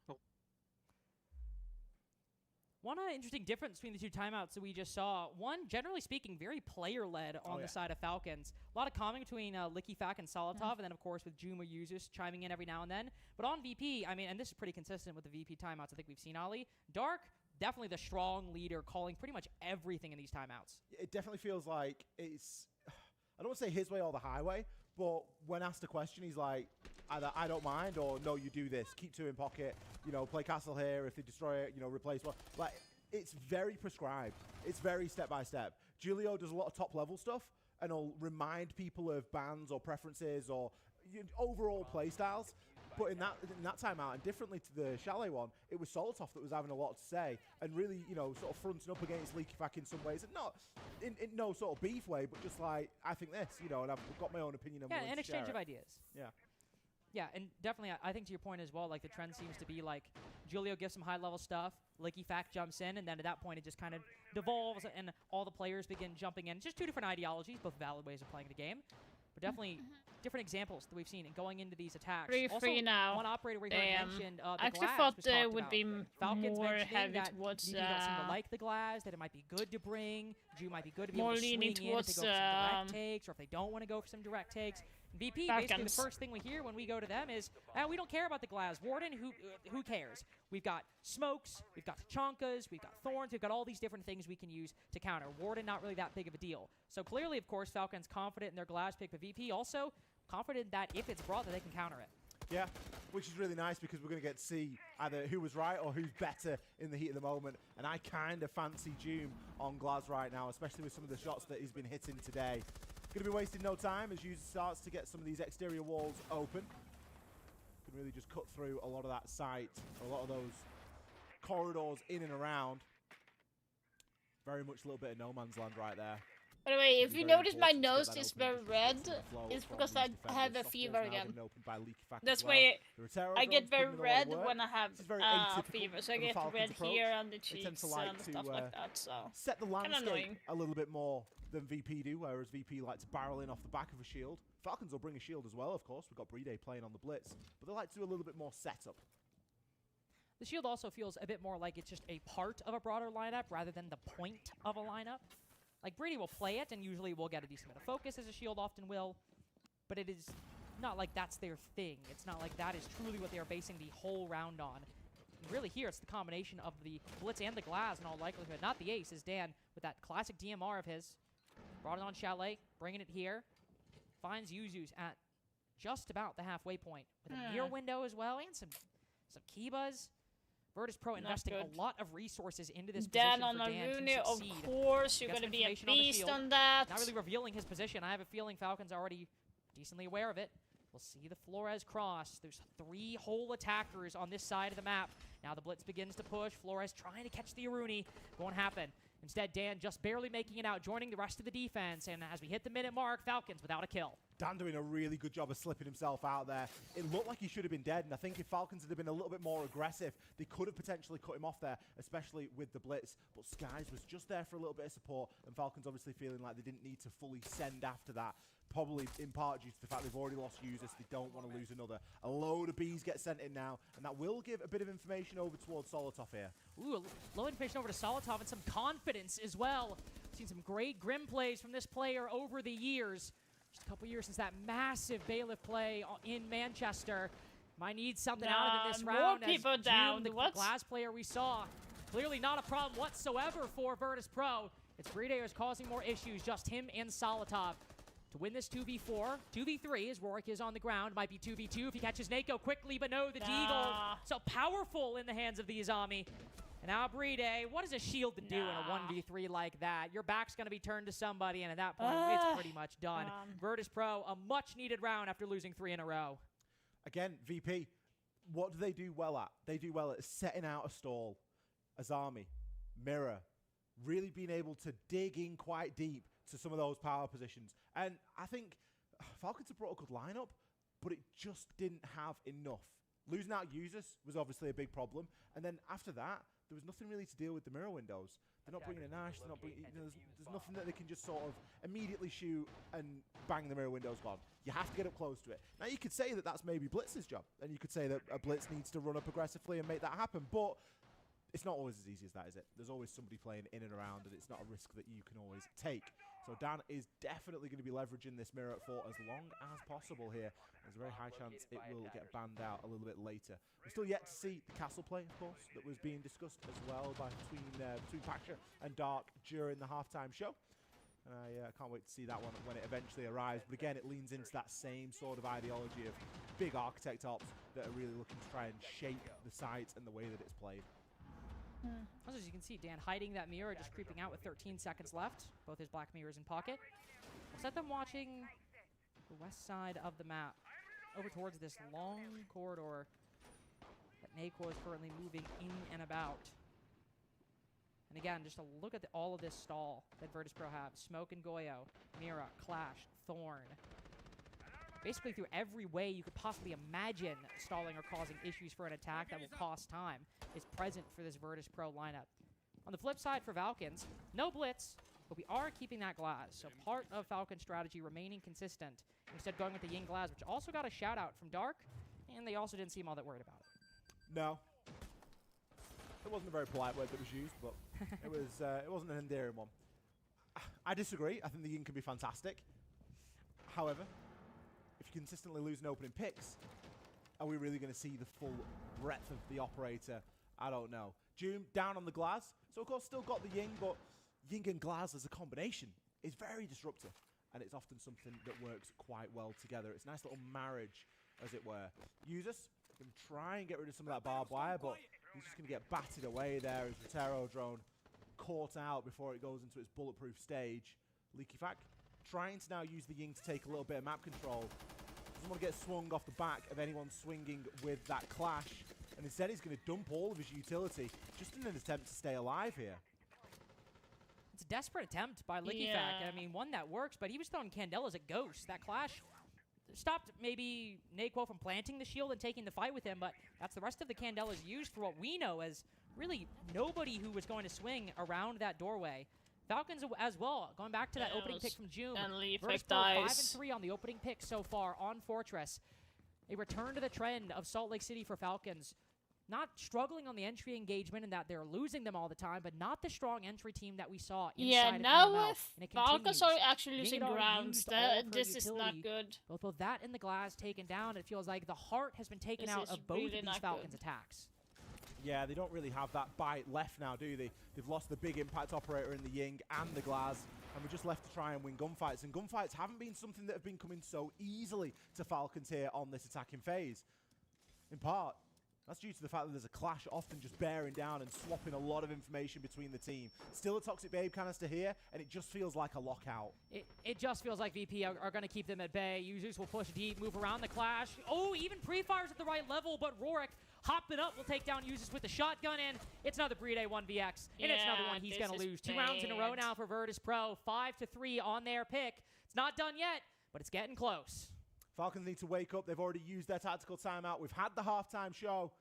One interesting difference between the two timeouts that we just saw. One, generally speaking, very player-led on the side of Falcons. A lot of calming between Licky Fak and Solotov, and then, of course, with Juma users chiming in every now and then. But on VP, I mean, and this is pretty consistent with the VP timeouts I think we've seen, Ali. Dark, definitely the strong leader, calling pretty much everything in these timeouts. It definitely feels like it's, I don't want to say his way or the highway, but when asked a question, he's like, either I don't mind, or no, you do this. Keep 2 in pocket, you know, play castle here. If they destroy it, you know, replace one. Like, it's very prescribed. It's very step by step. Julio does a lot of top level stuff, and he'll remind people of bans or preferences or overall play styles. But in that timeout, and differently to the Chalet one, it was Solotov that was having a lot to say and really, you know, sort of fronting up against Leaky Fak in some ways, and not in no sort of beef way, but just like, I think this, you know, and I've got my own opinion. Yeah, an exchange of ideas. Yeah. Yeah, and definitely, I think to your point as well, like the trend seems to be like Julio gives some high-level stuff, Licky Fak jumps in, and then at that point it just kind of devolves, and all the players begin jumping in. Just 2 different ideologies, both valid ways of playing the game, but definitely different examples that we've seen in going into these attacks. 3-3 now. One operator we mentioned the I actually Glass thought was there talked would about. be Falcons more mentioning heavy that towards VP don't seem to like the Glass, that it might be good to bring. Jew might be good to be more able to swing leaning in if they towards go for some direct takes, or if they don't want to go for some direct takes. VP, basically the Falcons. first thing we hear when we go to them is, we don't care about the Glass. Warden, who cares? We've got Smokes, we've got Tachankas, we've got Thorns, we've got all these different things we can use to counter. Warden, not really that big of a deal. So clearly, of course, Falcons confident in their Glass pick, but VP also confident that if it's brought, that they can counter it. Yeah, which is really nice because we're going to get to see either who was right or who's better in the heat of the moment. And I kind of fancy Doom on Glaz right now, especially with some of the shots that he's been hitting today. Going to be wasting no time as User starts to get some of these exterior walls open. Can really just cut through a lot of that site, a lot of those corridors in and around. Very much a little bit of no man's land right there. By the way, if you Very notice my important to get nose that is open very just red, to flow it's from because these I defenders. have a Soft fever wall's now again. been opened by Leaky Fak That's as well. why The Rotero I get drone's very putting in a lot of red work. when I have This is very atypical fever, so I of a get Falcons red approach. here on the They tend cheeks to like and to stuff like that, so set the landscape annoying. a little bit more than VP do, whereas VP like to barrel in off the back of a shield. Falcons will bring a shield as well, of course. We've got Brede playing on the blitz, but they like to do a little bit more setup. The shield also feels a bit more like it's just a part of a broader lineup rather than the point of a lineup. Like, Brede will play it, and usually will get a decent amount of focus, as a shield often will, but it is not like that's their thing. It's not like that is truly what they are basing the whole round on. And really here, it's the combination of the blitz and the glass in all likelihood. Not the ace, as Dan, with that classic DMR of his, brought it on Chalet, bringing it here. Finds Yuzus at just about the halfway point with a mirror window as well, and some Kibas. Virtus Pro investing a lot of resources into this Dan position on for Dan Aruni, to of succeed. course, you're Got going to some be a information on the beast shield. on that. Not really revealing his position. I have a feeling Falcons are already decently aware of it. We'll see the Flores cross. There's 3 whole attackers on this side of the map. Now the blitz begins to push. Flores trying to catch the Aruni. Won't happen. Instead, Dan just barely making it out, joining the rest of the defense. And as we hit the minute mark, Falcons without a kill. Dan doing a really good job of slipping himself out there. It looked like he should have been dead, and I think if Falcons had been a little bit more aggressive, they could have potentially cut him off there, especially with the blitz. But Skies was just there for a little bit of support, and Falcons obviously feeling like they didn't need to fully send after that. Probably in part due to the fact they've already lost users, they don't want to lose another. A load of bees get sent in now, and that will give a bit of information over towards Solotov here. Ooh, a low information over to Solotov and some confidence as well. Seen some great Grim plays from this player over the years. Just a couple years since that massive Bailiff play in Manchester. Might need something out of it this round. More people as down. June, the glass player we saw, clearly not a problem whatsoever for Virtus Pro. It's Brede is causing more issues, just him and Solotov. To win this 2v4, 2v3 as Rorik is on the ground. Might be 2v2 if he catches Nako quickly, but no, the Deagle so powerful in the hands of the Izami. And now Brede, what is a shield to do in a 1v3 like that? Your back's going to be turned to somebody, and at that point, it's pretty much done. Virtus Pro, a much-needed round after losing 3 in a row. Again, VP, what do they do well at? They do well at setting out a stall. Azami, Mirror, really being able to dig in quite deep to some of those power positions. And I think Falcons have brought a good lineup, but it just didn't have enough. Losing out users was obviously a big problem. And then after that, there was nothing really to deal with the mirror windows. They're not bringing a Nash, they're not bringing, there's nothing that they can just sort of immediately shoot and bang, the mirror window's gone. You have to get up close to it. Now you could say that that's maybe Blitz's job, and you could say that a Blitz needs to run up aggressively and make that happen, but it's not always as easy as that, is it? There's always somebody playing in and around, and it's not a risk that you can always take. So Dan is definitely going to be leveraging this mirror at 4 as long as possible here. There's a very high chance it will get banned out a little bit later. We're still yet to see the castle play, of course, that was being discussed as well between Paksha and Dark during the halftime show. And I can't wait to see that one when it eventually arrives. But again, it leans into that same sort of ideology of big architect ops that are really looking to try and shape the site and the way that it's played. As you can see, Dan hiding that mirror, just creeping out with 13 seconds left. Both his black mirrors in pocket. We'll set them watching the west side of the map, over towards this long corridor that Nako is currently moving in and about. And again, just a look at all of this stall that Virtus Pro have. Smoke and Goyo, Mira, Clash, Thorn. Basically through every way you could possibly imagine stalling or causing issues for an attack that will cost time is present for this Virtus Pro lineup. On the flip side for Falcons, no blitz, but we are keeping that glass. So part of Falcon's strategy remaining consistent, instead going with the Ying glass, which also got a shout out from Dark, and they also didn't seem all that worried about it. No. It wasn't a very polite word that was used, but it wasn't an endearing one. I disagree. I think the Ying can be fantastic. However, if you consistently lose in opening picks, are we really going to see the full breadth of the operator? I don't know. Doom down on the glass. So, of course, still got the Ying, but Ying and glass as a combination is very disruptive. And it's often something that works quite well together. It's a nice little marriage, as it were. Users can try and get rid of some of that barbed wire, but he's just going to get batted away there as Rotero drone caught out before it goes into its bulletproof stage. Leaky Fac trying to now use the Ying to take a little bit of map control. Doesn't want to get swung off the back of anyone swinging with that Clash. And instead he's going to dump all of his utility just in an attempt to stay alive here. It's a desperate attempt by Licky Fac. I mean, one that works, but he was throwing Candela as a ghost. That Clash stopped maybe Nako from planting the shield and taking the fight with him, but that's the rest of the Candelas used for what we know as really nobody who was going to swing around that doorway. Falcons as well, going back to that opening pick from June. And Virtus Leafek Pro dies. 5-3 on the opening pick so far on Fortress. A return to the trend of Salt Lake City for Falcons. Not struggling on the entry engagement in that they're losing them all the time, but not the strong entry team that we saw inside Yeah, of now MML. with And it Falcons continues. are actually losing Nadar grounds. used all of her This is not utility. good. Both that and the glass taken down. It feels like the heart has been taken This out is of both really of these not Falcons good. attacks. Yeah, they don't really have that bite left now, do they? They've lost the big impact operator in the Ying and the Glaz, and we're just left to try and win gunfights. And gunfights haven't been something that have been coming so easily to Falcons here on this attacking phase. In part, that's due to the fact that there's a clash often just bearing down and swapping a lot of information between the team. Still a Toxic Babe canister here, and it just feels like a lockout. It just feels like VP are going to keep them at bay. Users will push deep, move around the clash. Oh, even pre-fires at the right level, but Rorik hopping up will take down Users with the shotgun, and it's another Bride 1vx, and it's another Yeah, one he's this going to is lose. 2 rounds in a row bad. now for Virtus Pro. 5-3 on their pick. It's not done yet, but it's getting close. Falcons need to wake up. They've already used their tactical timeout. We've had the halftime show.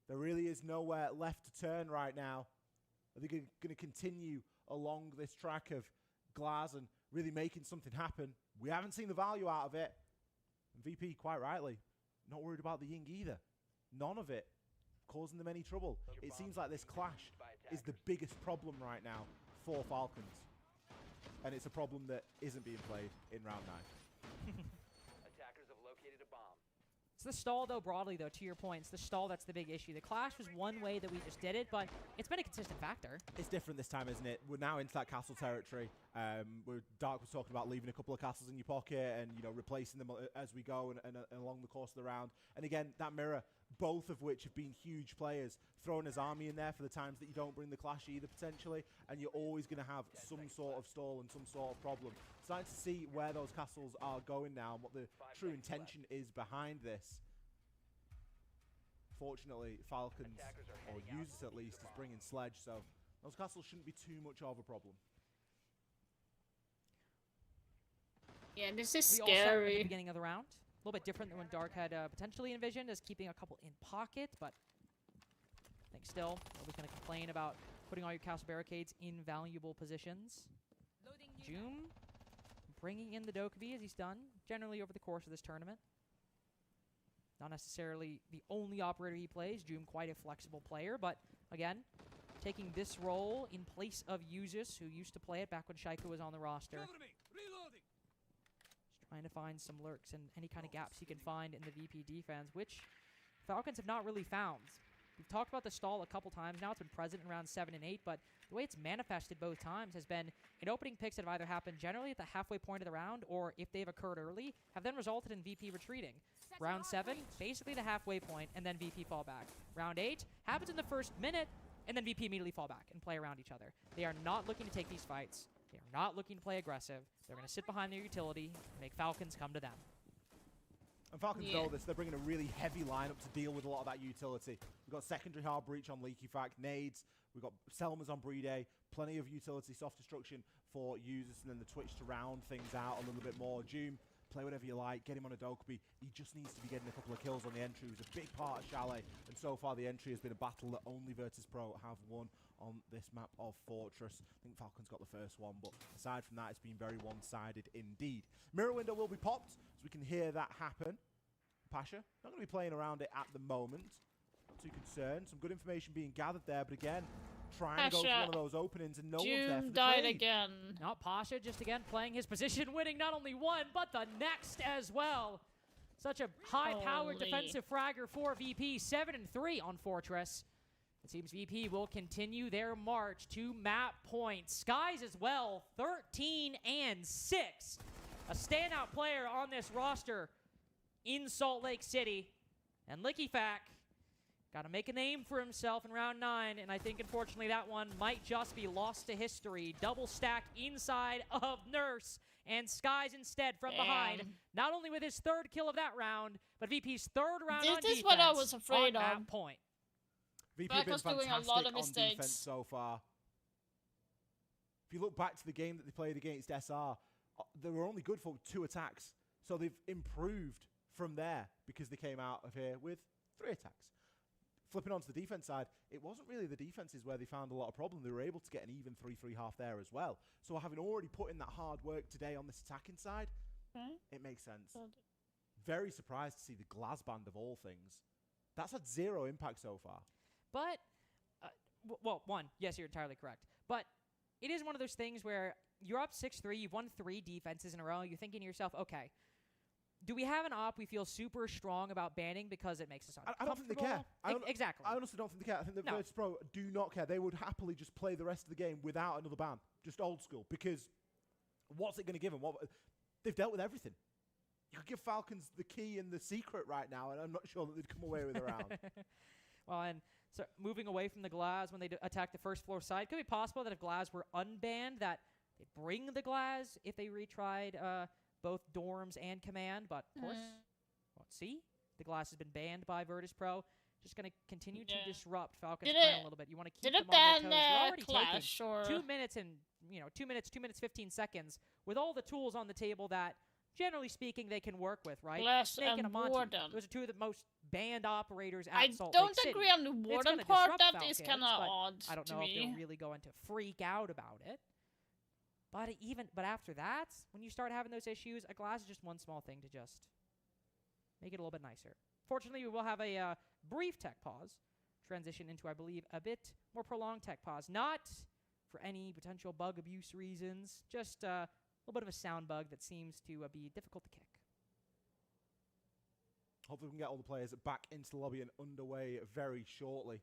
There really is nowhere left to turn right now. Are they going to continue along this track of Glaz and really making something happen? We haven't seen the value out of it. And VP, quite rightly, not worried about the Ying either. None of it causing them any trouble. It seems like this clash is the biggest problem right now for Falcons. And it's a problem that isn't being played in round 9. Attackers have located a bomb. It's the stall, though, broadly, though, to your point. It's the stall that's the big issue. The clash was one way that we just did it, but it's been a consistent factor. It's different this time, isn't it? We're now into that castle territory. Dark was talking about leaving a couple of castles in your pocket and, you know, replacing them as we go and along the course of the round. And again, that mirror, both of which have been huge players, throwing his army in there for the times that you don't bring the clash either, potentially, and you're always going to have some sort of stall and some sort of problem. Starting to see where those castles are going now and what the true intention is behind this. Fortunately, Falcons, or Users at least, is bringing Sledge, so those castles shouldn't be too much of a problem. Yeah, this is We all start at the scary. beginning of the round. A little bit different than when Dark had potentially envisioned as keeping a couple in pocket, but I think still nobody's going to complain about putting all your castle barricades in valuable positions. Joom bringing in the Dokkaebi as he's done generally over the course of this tournament. Not necessarily the only operator he plays. Joom quite a flexible player, but again, taking this role in place of Users, who used to play it back when Shaiko was on the roster. Trying to find some lurks and any kind of gaps he can find in the VP defense, which Falcons have not really found. We've talked about the stall a couple times now. It's been present in rounds 7 and 8, but the way it's manifested both times has been in opening picks that have either happened generally at the halfway point of the round, or if they've occurred early, have then resulted in VP retreating. Round 7, basically the halfway point, and then VP fall back. Round 8 happens in the first minute, and then VP immediately fall back and play around each other. They are not looking to take these fights. They are not looking to play aggressive. They're going to sit behind their utility and make Falcons come to them. And Falcons know this. They're bringing a really heavy lineup to deal with a lot of that utility. We've got secondary hard breach on Leaky Fact, nades. We've got Selmas on Bride, plenty of utility, soft destruction for Users, and then the Twitch to round things out a little bit more. Joom, play whatever you like, get him on a Dokkaebi. He just needs to be getting a couple of kills on the entry. It was a big part of Chalet, and so far the entry has been a battle that only Virtus Pro have won on this map of Fortress. I think Falcons got the first one, but aside from that, it's been very one-sided indeed. Mirror window will be popped, so we can hear that happen. Pasha, not going to be playing around it at the moment. Not too concerned. Some good information being gathered there, but again, trying to go for one of those openings, and no one's there for the died trade. again. Not Pasha, just again playing his position, winning not only one, but the next as well. Such a high-powered Holy. defensive fragger for VP, 7-3 on Fortress. It seems VP will continue their march to map point. Skies as well, 13-6. A standout player on this roster in Salt Lake City. And Lickyfack got to make a name for himself in round 9, and I think unfortunately that one might just be lost to history. Double stack inside of Nurse, and Skies instead from behind. Not only with his 3rd kill of that round, but VP's 3rd round on This is what I was defense afraid on of. that point. VP have been Falcons doing a fantastic lot of on mistakes. defense so far. If you look back to the game that they played against SR, they were only good for 2 attacks. So they've improved from there because they came out of here with 3 attacks. flipping onto the defense side, it wasn't really the defenses where they found a lot of problem. They were able to get an even 3-3 half there as well. So having already put in that hard work today on this attacking side, it makes sense. Very surprised to see the Glaz band of all things. That's had 0 impact so far. But, well, one, yes, you're entirely correct. But it is one of those things where you're up 6-3, you've won 3 defenses in a row, you're thinking to yourself, okay, do we have an op we feel super strong about banning because it makes us uncomfortable? I don't think they care. Exactly. I honestly don't think they care. I think the Virtus Pro do not care. They would happily just play the rest of the game without another ban. Just old school. Because what's it going to give them? They've dealt with everything. You could give Falcons the key and the secret right now, and I'm not sure that they'd come away with a round. Well, and so moving away from the Glaz when they attack the first floor side, could it be possible that if Glaz were unbanned, that they'd bring the Glaz if they retried both dorms and command? But of course, well, see, the Glaz has been banned by Virtus Pro. Just going to continue to disrupt Falcons plan a little bit. You want to keep them on their toes. You're already Clash taking 2 minutes and 2 minutes 15 seconds with all the tools on the table that, generally speaking, they can work with, right? Clash Snake and Amonte, Warden. Those are 2 of the most banned operators at I Salt don't Lake City. agree on the Warden It's part. gonna That disrupt is Falcons, kind of but odd I don't to know if me. they're really going to freak out about it. But after that, when you start having those issues, a Glaz is just one small thing to just make it a little bit nicer. Fortunately, we will have a brief tech pause, transition into, I believe, a bit more prolonged tech pause. Not for any potential bug abuse reasons, just a little bit of a sound bug that seems to be difficult to kick. Hopefully we can get all the players back into the lobby and underway very shortly.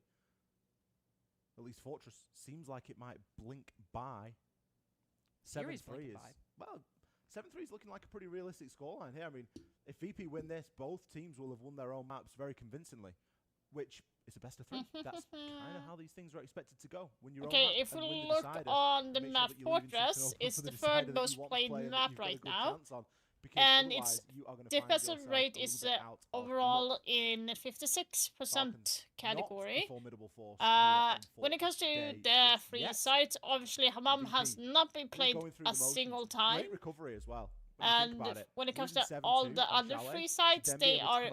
At least Fortress seems like it might blink by. 7-3 is... Well, 7-3 is looking like a pretty realistic scoreline here. I mean, if VP win this, both teams will have won their own maps very convincingly, which is a best of 3. That's kind of how these things are expected to go. When you're Okay, if we look on the map, Fortress is the 3rd most played map right now. And its defensive rate is overall in 56% category. When it comes to the free sites, obviously Hammam has not been played a single time. Great recovery as well. And when it comes to all the other free sides, they are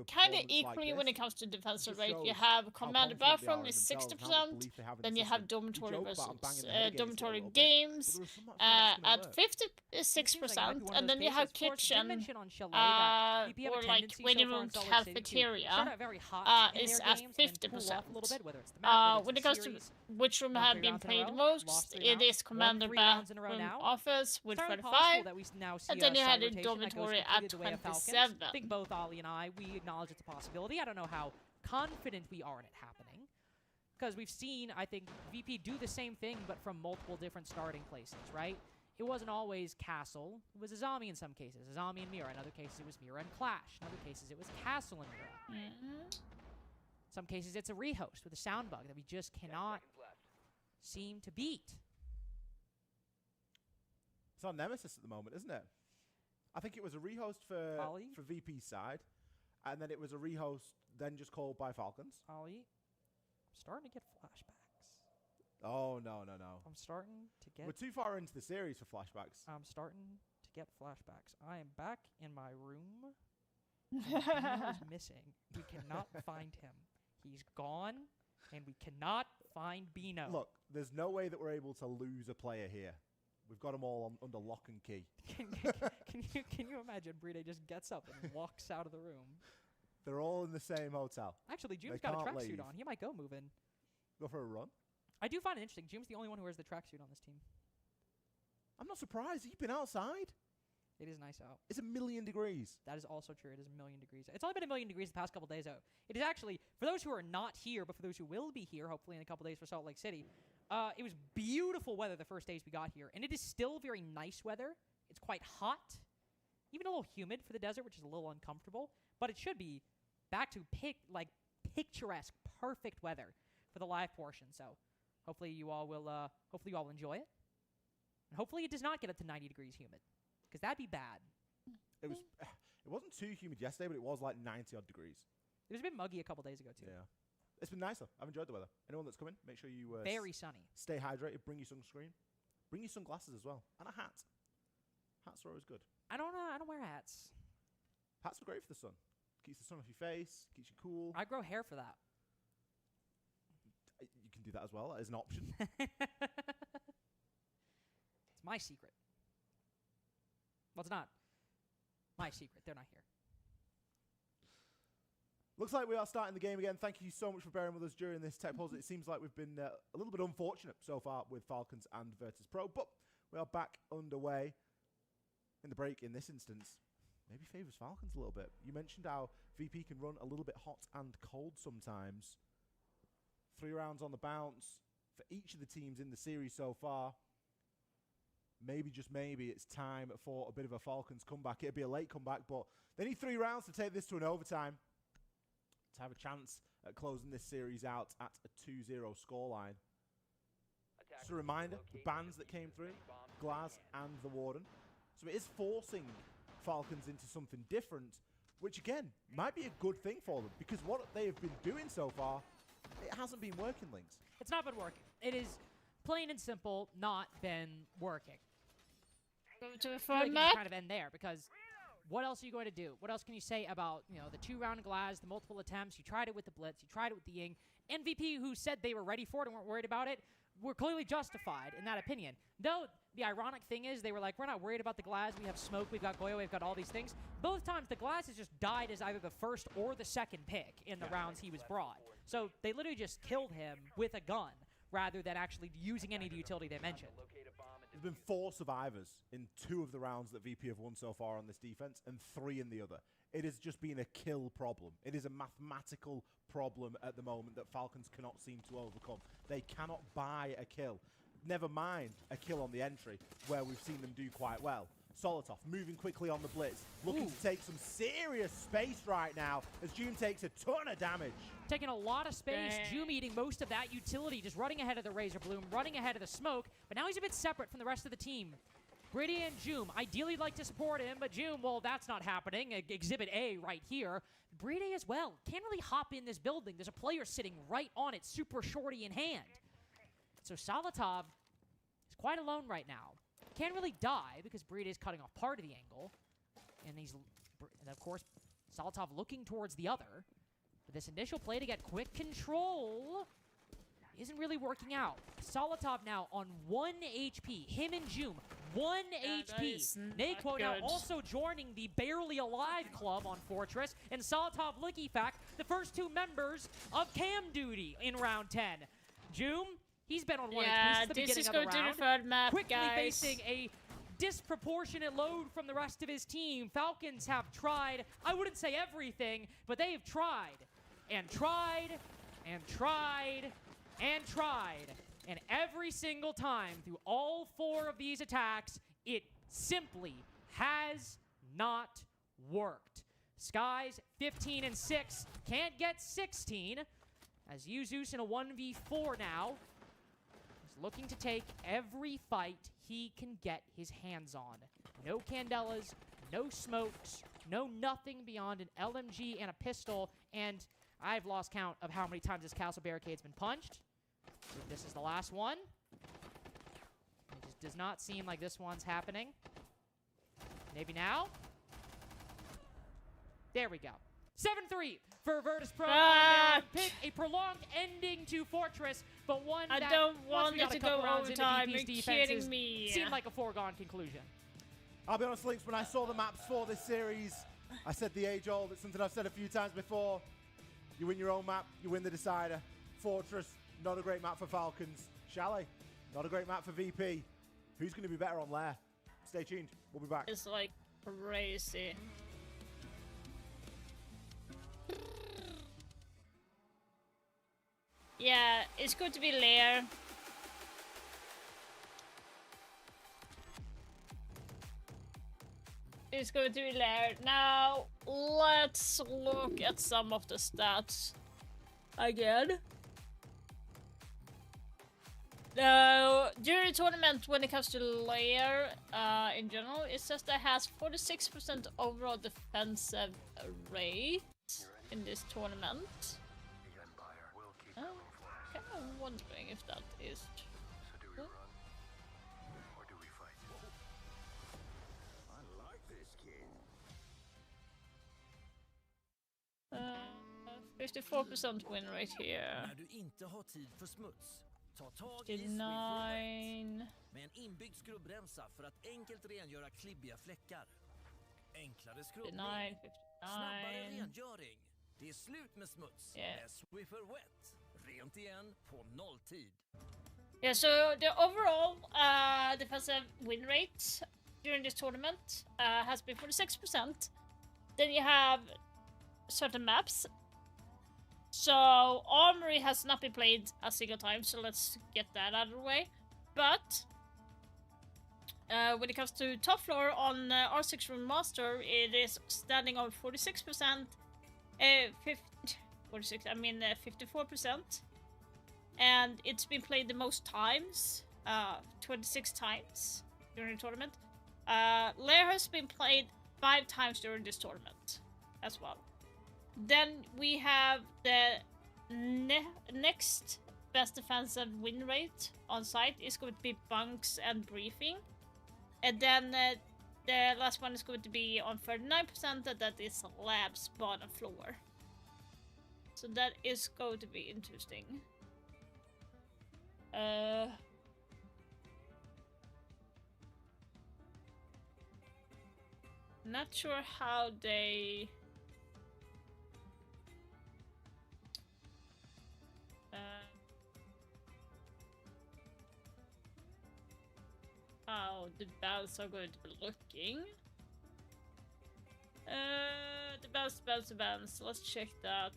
kind of equally when it comes to defensive rate. You have Commander Bathroom is 60%, then you have Dormitory versus Dormitory Games at 56%, and then you have Kitchen, or like Waiting Room Cafeteria, is at 50%. When it comes to which room have been played most, it is Commander Bathroom Office with 35, and then you had a Dormitory at 27. I think both Ollie and I, we acknowledge it's a possibility. I don't know how confident we are in it happening, because we've seen, I think, VP do the same thing, but from multiple different starting places, right? It wasn't always Castle. It was Azami in some cases, Azami and Mira. In other cases, it was Mira and Clash. In other cases, it was Castle and Mira. Some cases, it's a rehost with a sound bug that we just cannot seem to beat. It's on Nemesis at the moment, isn't it? I think it was a rehost for VP's side, and then it was a rehost then just called by Falcons. Ollie, I'm starting to get flashbacks. Oh, no. I'm starting to get... We're too far into the series for flashbacks. I'm starting to get flashbacks. I am back in my room. Bino is missing. We cannot find him. He's gone, and we cannot find Bino. Look, there's no way that we're able to lose a player here. We've got them all under lock and key. Can you imagine Bride just gets up and walks out of the room? They're all in the same hotel. Actually, June's got a tracksuit on. He might go move in. Go for a run? I do find it interesting. June's the only one who wears the tracksuit on this team. I'm not surprised. You've been outside. It is nice out. It's 1,000,000 degrees. That is also true. It is 1,000,000 degrees. It's only been 1,000,000 degrees the past couple days, though. It is actually, for those who are not here, but for those who will be here, hopefully in a couple days for Salt Lake City, it was beautiful weather the first days we got here, and it is still very nice weather. It's quite hot, even a little humid for the desert, which is a little uncomfortable, but it should be back to picturesque, perfect weather for the live portion. So hopefully you all will enjoy it, and hopefully it does not get up to 90 degrees humid, because that'd be bad. It wasn't too humid yesterday, but it was like 90-odd degrees. It was a bit muggy a couple days ago too. Yeah. It's been nicer. I've enjoyed the weather. Anyone that's coming, make sure you very sunny. Stay hydrated. Bring your sunscreen. Bring your sunglasses as well, and a hat. Hats are always good. I don't wear hats. Hats are great for the sun. Keeps the sun off your face. Keeps you cool. I grow hair for that. You can do that as well as an option. It's my secret. Well, it's not my secret. They're not here. Looks like we are starting the game again. Thank you so much for bearing with us during this tech pause. It seems like we've been a little bit unfortunate so far with Falcons and Virtus Pro, but we are back underway. In the break, in this instance, maybe favours Falcons a little bit. You mentioned how VP can run a little bit hot and cold sometimes. 3 rounds on the bounce for each of the teams in the series so far. Maybe, just maybe, it's time for a bit of a Falcons comeback. It'd be a late comeback, but they need 3 rounds to take this to an overtime to have a chance at closing this series out at a 2-0 scoreline. Just a reminder, the bans that came through, Glaz and the Warden. So it is forcing Falcons into something different, which again, might be a good thing for them, because what they have been doing so far, it hasn't been working, Lynx. It's not been working. It is plain and simple not been working. Go to a I feel fun like you map. just kind of end there, because what else are you going to do? What else can you say about, you know, the 2-round Glaz, the multiple attempts? You tried it with the Blitz. You tried it with the Ying. MVP, who said they were ready for it and weren't worried about it, were clearly justified in that opinion. Though, the ironic thing is, they were like, we're not worried about the Glaz. We have Smoke. We've got Goyo. We've got all these things. Both times, the Glaz has just died as either the first or the second pick in the rounds he was brought. So they literally just killed him with a gun rather than actually using any of the utility they mentioned. There's been 4 survivors in 2 of the rounds that VP have won so far on this defense and 3 in the other. It has just been a kill problem. It is a mathematical problem at the moment that Falcons cannot seem to overcome. They cannot buy a kill. Never mind a kill on the entry, where we've seen them do quite well. Solotov moving quickly on the blitz, looking to take some serious space right now as June takes a ton of damage. Taking a lot of space, Joom eating most of that utility, just running ahead of the Razor Bloom, running ahead of the Smoke, but now he's a bit separate from the rest of the team. Brady and Joom, ideally like to support him, but Joom, well, that's not happening. Exhibit A right here. Brady as well, can't really hop in this building. There's a player sitting right on it, super shorty in hand. So Solotov is quite alone right now. Can't really die because Brady is cutting off part of the angle. And of course, Solotov looking towards the other. But this initial play to get quick control isn't really working out. Solotov now on 1 HP. Him and Joom, 1 HP. Naquo now also joining the Barely Alive club on Fortress. And Solotov Likifac, the first 2 members of Cam Duty in round 10. Joom, he's been on 1 HP since the beginning of the round. This is going to the 3rd map, Quickly guys. facing a disproportionate load from the rest of his team. Falcons have tried, I wouldn't say everything, but they have tried and tried and tried and tried. And every single time through all 4 of these attacks, it simply has not worked. Skies 15 and 6, can't get 16. As Yuzus in a 1v4 now, is looking to take every fight he can get his hands on. No Candelas, no smokes, no nothing beyond an LMG and a pistol, and I've lost count of how many times this castle barricade's been punched. If this is the last one. It just does not seem like this one's happening. Maybe now? There we go. 7-3 for Virtus Pro. Pick a prolonged ending to Fortress, but one I that don't once want we it got a to couple go rounds into overtime. VP's You're defenses, kidding me. seemed like a foregone conclusion. I'll be honest, Lynx, when I saw the maps for this series, I said the age-old. It's something I've said a few times before. You win your own map, you win the decider. Fortress, not a great map for Falcons. Chalet, not a great map for VP. Who's going to be better on Lair? Stay tuned. We'll be back. It's like crazy. Yeah, it's going to be Lair. It's going to be Lair. Now, let's look at some of the stats again. Now, during the tournament, when it comes to Lair in general, it says that it has 46% overall defensive rate in this tournament. I'm kind of wondering if that is true. Or do we fight? I like this kid. 54% win rate here. När du inte har tid för smuts, ta tag i 59. med en inbyggd skrubbremsa för att enkelt rengöra klibbiga fläckar. Enklare skrubbning, 59, snabbare 59. rengöring. Det är slut med smuts Yeah. med Swiffer Wet. Rent igen på nolltid. Yeah, so the overall defensive win rate during this tournament has been 46%. Then you have certain maps. So Armory has not been played a single time, so let's get that out of the way. But when it comes to top floor on R6 Room Master, it is standing on 46%. 54%. And it's been played the most times, 26 times during the tournament. Lair has been played 5 times during this tournament as well. Then we have the next best defensive win rate on site is going to be bunks and briefing. And then the last one is going to be on 39%, and that is labs bottom floor. So that is going to be interesting. Not sure how they how the bells are going to be looking. The bells. Let's check that.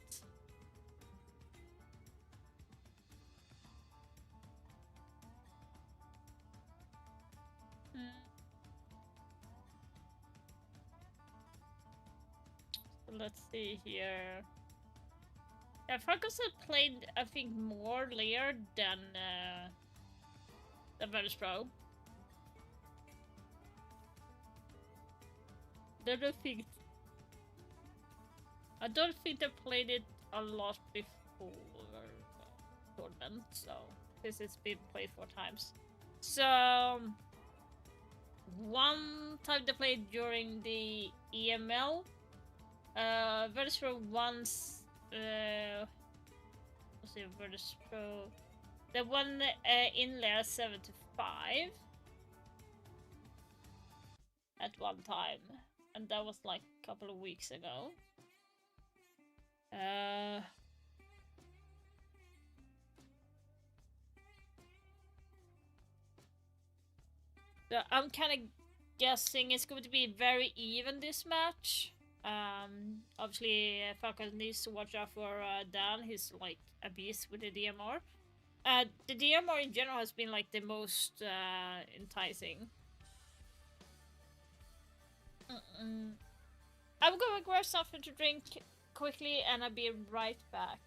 Let's see here. Yeah, Farkas had played, I think, more Lair than Virtus Pro. I don't think they played it a lot before tournament, so this has been played 4 times. So one time they played during the EML. Virtus Pro once. Let's see, Virtus Pro. The one in Lair 75 at one time, and that was like a couple of weeks ago. So I'm kind of guessing it's going to be very even this match. Obviously, Falcon needs to watch out for Dan. He's like a beast with the DMR. The DMR in general has been like the most enticing. I'm going to grab something to drink quickly, and I'll be right back.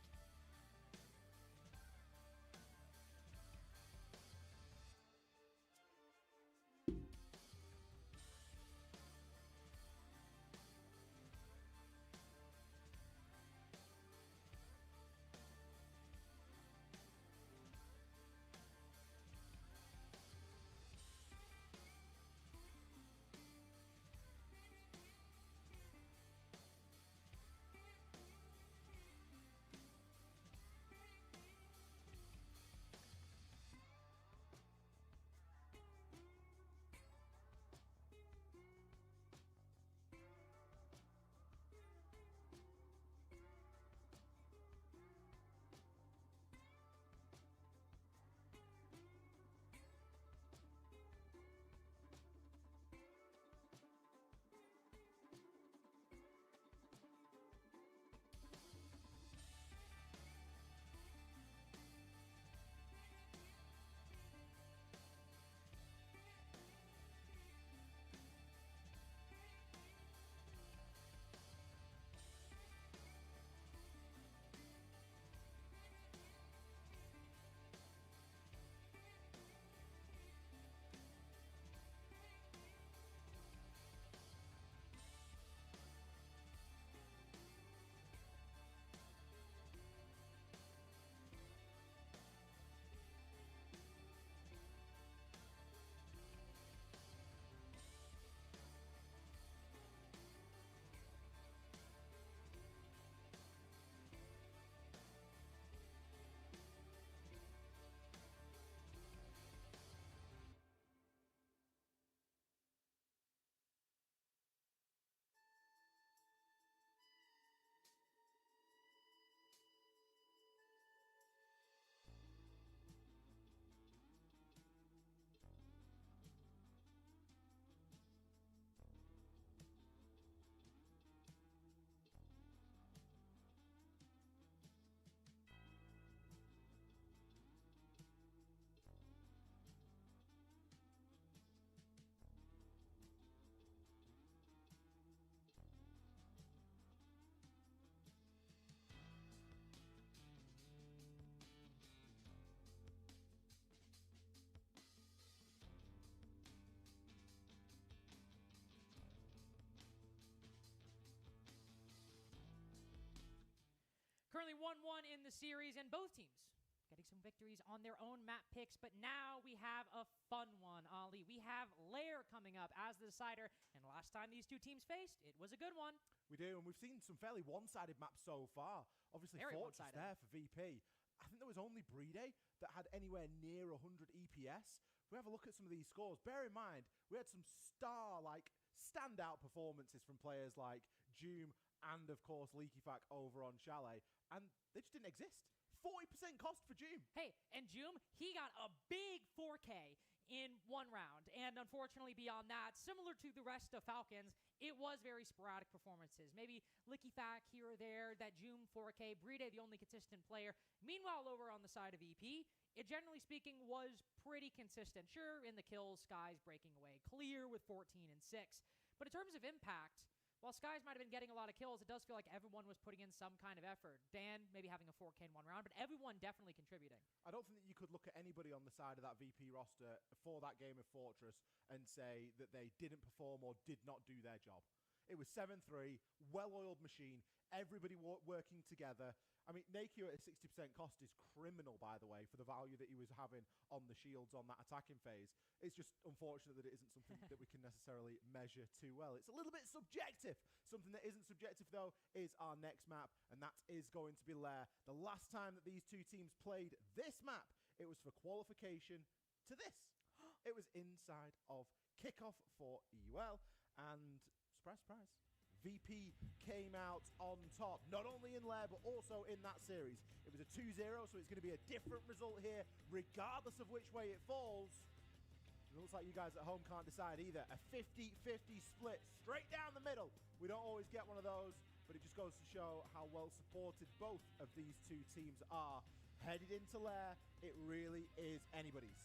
nearly 1-1 in the series, and both teams getting some victories on their own map picks, but now we have a fun one, Ollie. We have Lair coming up as the decider, and last time these two teams faced, it was a good one. We do, and we've seen some fairly one-sided maps so far. Obviously, Very Fortress one-sided. there for VP. I think there was only Brede that had anywhere near 100 EPS. We have a look at some of these scores. Bear in mind, we had some standout performances from players like Doom and, of course, LeakyFac over on Chalet, and they just didn't exist. 40% cost for Doom. Hey, and Doom, he got a big 4K in one round. And unfortunately, beyond that, similar to the rest of Falcons, it was very sporadic performances. Maybe LeakyFac here or there, that Doom 4K, Brede the only consistent player. Meanwhile, over on the side of EP, it generally speaking was pretty consistent. Sure, in the kills, Skies breaking away clear with 14 and 6. But in terms of impact, while Skies might have been getting a lot of kills, it does feel like everyone was putting in some kind of effort. Dan maybe having a 4K in one round, but everyone definitely contributing. I don't think that you could look at anybody on the side of that VP roster for that game of Fortress and say that they didn't perform or did not do their job. It was 7-3, well-oiled machine, everybody working together. I mean, Nakio at a 60% cost is criminal, by the way, for the value that he was having on the shields on that attacking phase. It's just unfortunate that it isn't something that we can necessarily measure too well. It's a little bit subjective. Something that isn't subjective, though, is our next map, and that is going to be Lair. The last time that these two teams played this map, it was for qualification to this. It was inside of kickoff for EUL, and surprise, surprise, VP came out on top, not only in Lair, but also in that series. It was a 2-0, so it's going to be a different result here, regardless of which way it falls. It looks like you guys at home can't decide either. A 50-50 split, straight down the middle. We don't always get one of those, but it just goes to show how well supported both of these two teams are. Headed into Lair, it really is anybody's.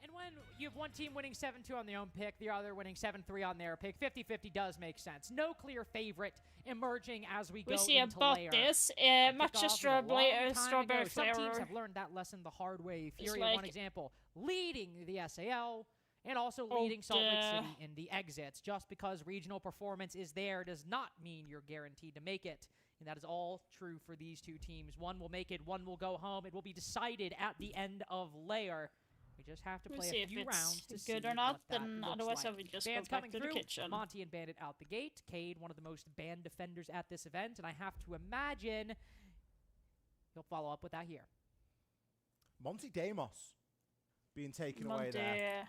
And when you have one team winning 7-2 on their own pick, the other winning 7-3 on their pick, 50-50 does make sense. No clear favorite emerging as we go into see about Lair. this. Match of Strawberry Some Flavor. teams have learned that lesson the hard way. It's Fury, like- one example, leading the SAL and also leading Salt Lake City in the exits. Just because regional performance is there does not mean you're guaranteed to make it. And that is all true for these two teams. One will make it, one will go home. It will be decided at the end of Lair. We just have to We'll play see a if few it's rounds to see good or not, what that then looks otherwise I like. would just Band's go back coming to the through. kitchen. Monty and Bandit out the gate. Cade, one of the most banned defenders at this event, and I have to imagine he'll follow up with that here. Monty Damos being taken away there.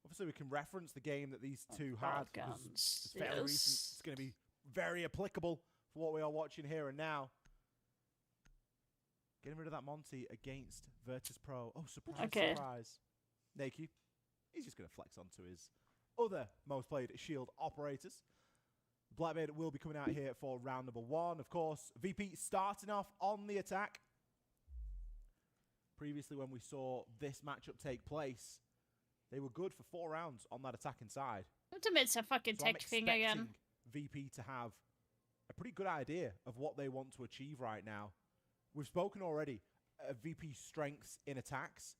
Obviously, we can reference the game that these two had because it's fairly recent. It's going to be very applicable for what we are watching here and now. Getting rid of that Monty against Virtus Pro. Oh, surprise, surprise. Nakey, he's just going to flex onto his other most played shield operators. Blackbeard will be coming out here for round number 1. Of course, VP starting off on the attack. Previously, when we saw this matchup take place, they were good for 4 rounds on that attacking side. Ultimate's a fucking So I'm tech thing again. expecting VP to have a pretty good idea of what they want to achieve right now. We've spoken already of VP's strengths in attacks.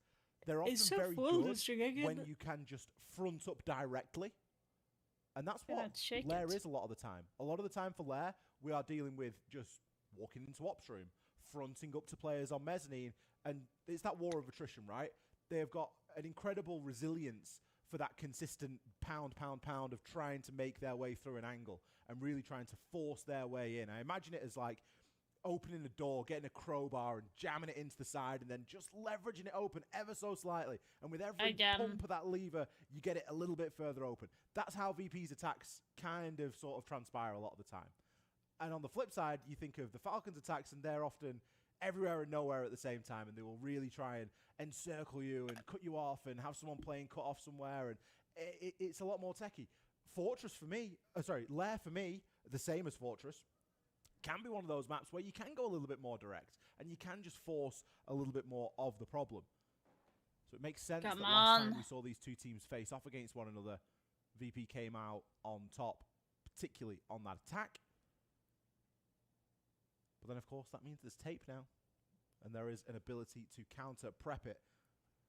They're often very good when you can just front up directly. And that's what Lair is a lot of the time. A lot of the time for Lair, we are dealing with just walking into Ops Room, fronting up to players on mezzanine, and it's that war of attrition, right? They've got an incredible resilience for that consistent pound of trying to make their way through an angle and really trying to force their way in. I imagine it as like opening a door, getting a crowbar and jamming it into the side and then just leveraging it open ever so slightly. And with every pump of that lever, you get it a little bit further open. That's how VP's attacks kind of sort of transpire a lot of the time. And on the flip side, you think of the Falcons attacks and they're often everywhere and nowhere at the same time, and they will really try and encircle you and cut you off and have someone playing cut off somewhere, and it's a lot more techie. Fortress for me, Lair for me, the same as Fortress, can be one of those maps where you can go a little bit more direct and you can just force a little bit more of the problem. So it makes sense that last time we saw these two teams face off against one another, VP came out on top, particularly on that attack. But then, of course, that means there's tape now, and there is an ability to counter prep it.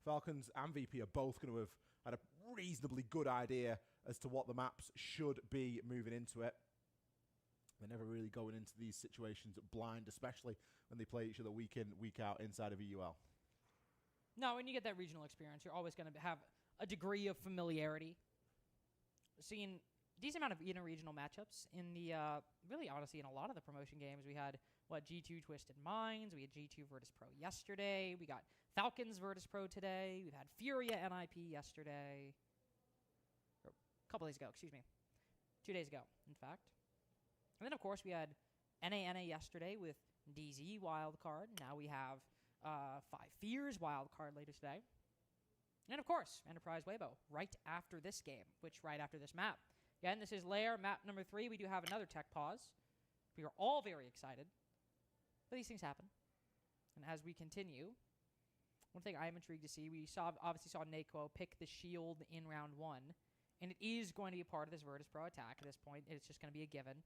Falcons and VP are both going to have had a reasonably good idea as to what the maps should be moving into it. The never really going into these situations blind, especially when they play each other week in, week out inside of EUL. No, when you get that regional experience, you're always going to have a degree of familiarity. Seeing decent amount of interregional matchups in the, really honestly, in a lot of the promotion games. We had, G2 Twisted Minds, we had G2 Virtus Pro yesterday, we got Falcons Virtus Pro today, we've had Furia NIP yesterday, or a couple days ago, excuse me, 2 days ago, in fact. And then, of course, we had NA yesterday with DZ wildcard. Now we have Five Fears wildcard later today. And, of course, Enterprise Weibo right after this game, right after this map. Again, this is Lair, map number 3. We do have another tech pause. We are all very excited. But these things happen. And as we continue, one thing I am intrigued to see, we obviously saw Naquo pick the shield in round 1. And it is going to be a part of this Virtus Pro attack at this point. It's just going to be a given.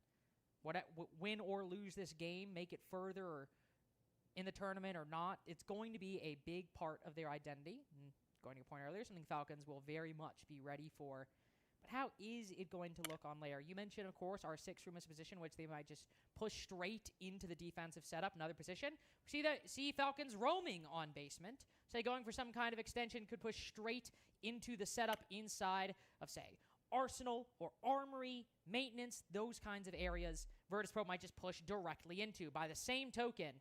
Win or lose this game, make it further in the tournament or not, it's going to be a big part of their identity. And going to your point earlier, something Falcons will very much be ready for. But how is it going to look on Lair? You mentioned, of course, our 6 room is a position which they might just push straight into the defensive setup, another position. See Falcons roaming on basement. Say going for some kind of extension could push straight into the setup inside of, say, Arsenal or Armory, maintenance, those kinds of areas. Virtus Pro might just push directly into. By the same token,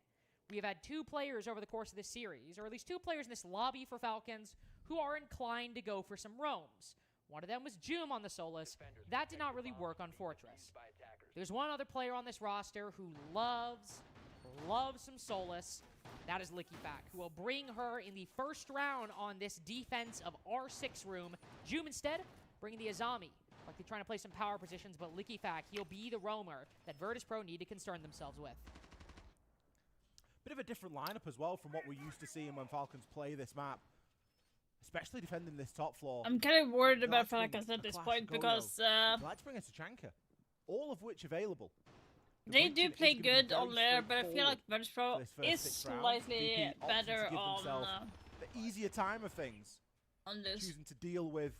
we have had 2 players over the course of this series, or at least 2 players in this lobby for Falcons, who are inclined to go for some roams. One of them was Joom on the Solus. That did not really work on Fortress. There's one other player on this roster who loves some Solus. That is LickyFac, who will bring her in the first round on this defense of R6 room. Joom instead, bringing the Azami. Like they're trying to play some power positions, but LickyFac, he'll be the roamer that Virtus Pro need to concern themselves with. Bit of a different lineup as well from what we're used to seeing when Falcons play this map. Especially defending this top floor. I'm kind of worried about Falcons at this point because let's bring us Tachanka, all of which available. They do play good on Lair, but I feel like Virtus Pro is slightly better on the easier time of things. On this, choosing to deal with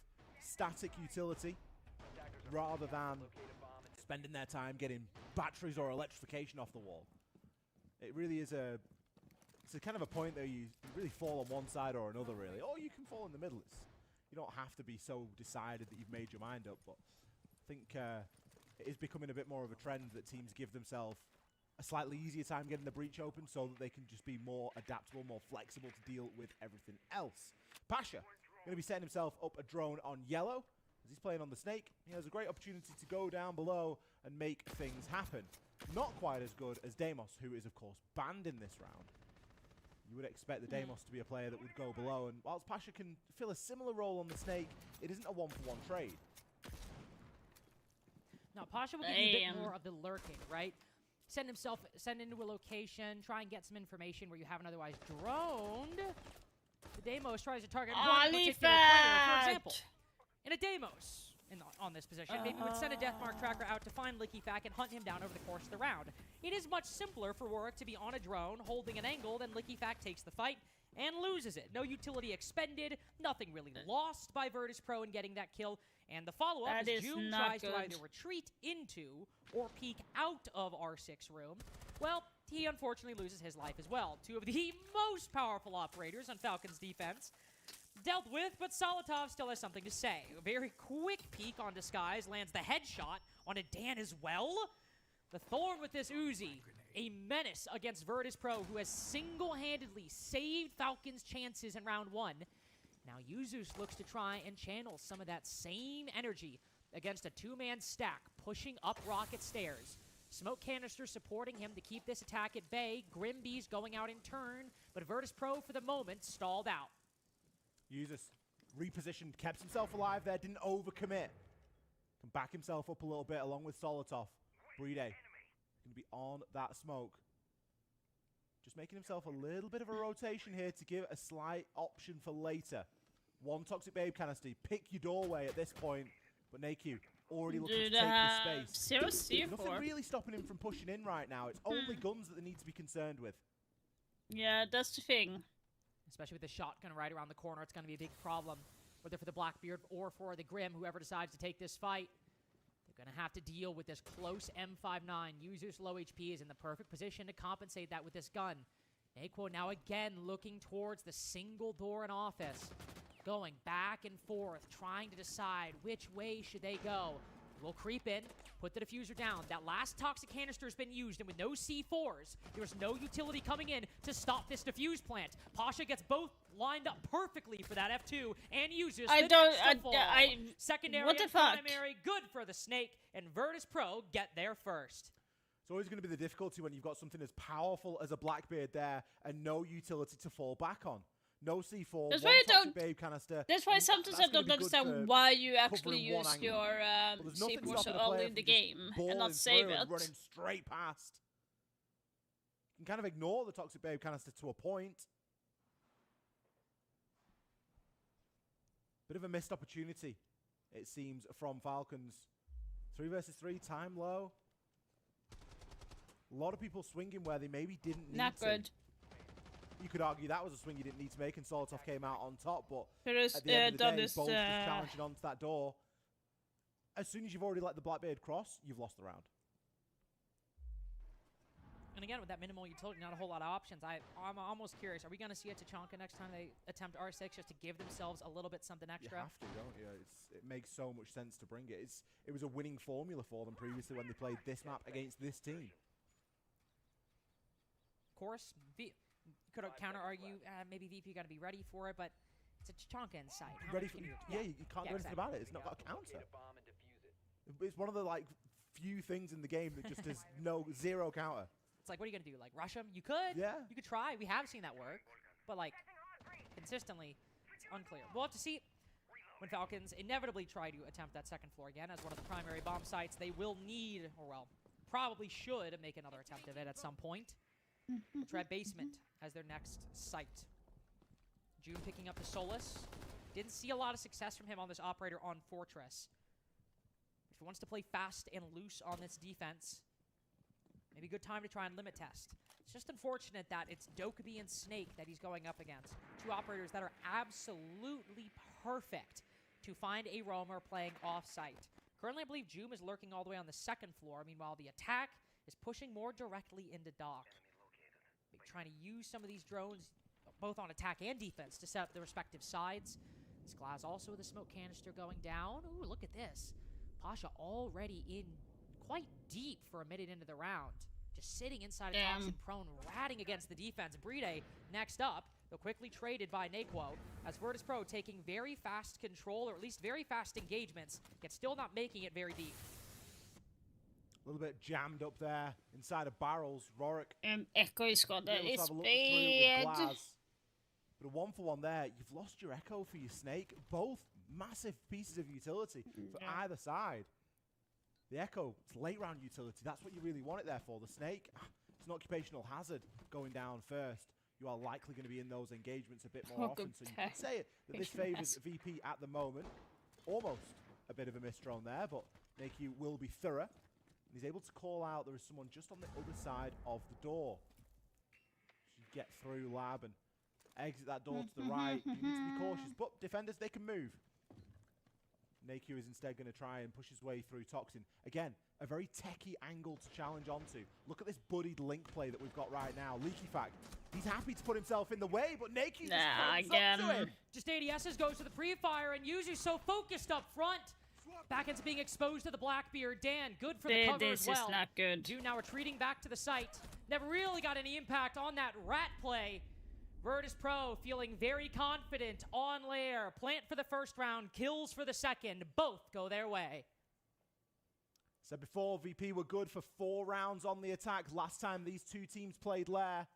static utility rather than spending their time getting batteries or electrification off the wall. It really is it's a kind of a point that you really fall on one side or another, really. Or you can fall in the middle. You don't have to be so decided that you've made your mind up, but I think it is becoming a bit more of a trend that teams give themselves a slightly easier time getting the breach open so that they can just be more adaptable, more flexible to deal with everything else. Pasha going to be setting himself up a drone on yellow as he's playing on the Snake. He has a great opportunity to go down below and make things happen. Not quite as good as Deimos, who is, of course, banned in this round. You would expect the Deimos to be a player that would go below, and whilst Pasha can fill a similar role on the Snake, it isn't a one-for-one trade. Now, Pasha will give you a bit more of the lurking, right? Send into a location, try and get some information where you haven't otherwise droned. The Deimos tries to target one particular player, for example. In a Deimos on this position, maybe would send a Deathmark tracker out to find LickyFac and hunt him down over the course of the round. It is much simpler for Warwick to be on a drone, holding an angle, than LickyFac takes the fight and loses it. No utility expended, nothing really lost by Virtus Pro in getting that kill. And the follow-up is Joom tries to either retreat into or peek out of R6 room. Well, he unfortunately loses his life as well. 2 of the most powerful operators on Falcons defense dealt with, but Solotov still has something to say. A very quick peek on Disguise lands the headshot on a Dan as well. The Thorn with this Uzi, a menace against Virtus Pro, who has single-handedly saved Falcons' chances in round 1. Now Yuzus looks to try and channel some of that same energy against a 2-man stack, pushing up rocket stairs. Smoke canister supporting him to keep this attack at bay. Grimby's going out in turn, but Virtus Pro, for the moment, stalled out. Yuzus repositioned, kept himself alive there, didn't overcommit. Can back himself up a little bit along with Solotov. Bride going to be on that smoke. Just making himself a little bit of a rotation here to give a slight option for later. 1 Toxic Babe canister. Pick your doorway at this point. But Naku already looking to take the space. Nothing really stopping him from pushing in right now. It's only guns that they need to be concerned with. Yeah, that's the thing. Especially with the shotgun right around the corner, it's going to be a big problem, whether for the Blackbeard or for the Grim, whoever decides to take this fight. We're gonna have to deal with this close M59. User's low HP is in the perfect position to compensate that with this gun. Naquo now again looking towards the single door in office. Going back and forth, trying to decide which way should they go. We'll creep in, put the diffuser down. That last toxic canister has been used, and with no C4s, there's no utility coming in to stop this diffuse plant. Pasha gets both lined up perfectly for that F2 and uses secondary what the and fuck? primary. Good for the Snake, and Virtus Pro get there first. It's always going to be the difficulty when you've got something as powerful as a Blackbeard there and no utility to fall back on. No C4, That's one why I toxic don't- babe canister. That's why sometimes I That's gonna don't be good for understand why you actually covering one use angle. your Well, there's nothing C4 so stopping a player early in the from just game and balling not save through it. and running straight past. You can kind of ignore the toxic babe canister to a point. Bit of a missed opportunity, it seems, from Falcons. 3 versus 3, time low. A lot of people swinging where they maybe didn't need Not to. good. You could argue that was a swing you didn't need to make, and Solotov came out on top, but There is at the end of the done day, this. both just challenging onto that door. As soon as you've already let the Blackbeard cross, you've lost the round. And again, with that minimal utility, not a whole lot of options. I'm almost curious. Are we going to see a Tachanka next time they attempt R6 just to give themselves a little bit something extra? You have to, don't you? It makes so much sense to bring it. It was a winning formula for them previously when they played this map against this team. Of course, you could counter argue maybe VP got to be ready for it, but it's a Tachanka in sight. How Ready much for, can you, yeah, you can't do anything about it. It's not got a counter. It's one of the few things in the game that just has zero counter. It's like, what are you gonna do? Like rush him? You could. Yeah. You could try. We have seen that work, but like consistently, it's unclear. We'll have to see when Falcons inevitably try to attempt that second floor again as one of the primary bomb sites. They will need, or well, probably should make another attempt of it at some point. We'll try basement as their next site. June picking up the Solus. Didn't see a lot of success from him on this operator on Fortress. If he wants to play fast and loose on this defense, maybe a good time to try and limit test. It's just unfortunate that it's Dokkaebi and Snake that he's going up against. Two operators that are absolutely perfect to find a roamer playing off-site. Currently, I believe Joom is lurking all the way on the second floor. Meanwhile, the attack is pushing more directly into Dock. Maybe trying to use some of these drones, both on attack and defense, to set up the respective sides. This Glass also with a smoke canister going down. Ooh, look at this. Pasha already in quite deep for a minute into the round. Just sitting inside of Thompson prone, ratting against the defense. Bride next up, though quickly traded by Naquo, as Virtus Pro taking very fast control, or at least very fast engagements, yet still not making it very deep. A little bit jammed up there inside of barrels. Rorik. Echo's got that. Be able to It's have a look through with bad. Glass. But a 1-for-1 there. You've lost your Echo for your Snake. Both massive pieces of utility for either side. The Echo, it's late round utility. That's what you really want it there for. The Snake, it's an occupational hazard going down first. You are likely going to be in those engagements a bit more often. So you can say it that this favours VP at the moment. Almost a bit of a misthrown there, but Naquo will be thorough. He's able to call out there is someone just on the other side of the door. So you get through lab and exit that door to the right. You need to be cautious, but defenders, they can move. Naquo is instead going to try and push his way through Toxin. Again, a very techie angle to challenge onto. Look at this buddied link play that we've got right now. Leaky Fact, he's happy to put himself in the way, but Naquo just up to him. Just ADSs goes to the pre-fire, and Yuzu's so focused up front. Backend's being exposed to the Blackbeard. Dan, good for the cover as well. This is not good. June now retreating back to the site. Never really got any impact on that rat play. Virtus Pro feeling very confident on lair. Plant for the first round, kills for the second. Both go their way. Said before, VP were good for 4 rounds on the attack. Last time these two teams played lair,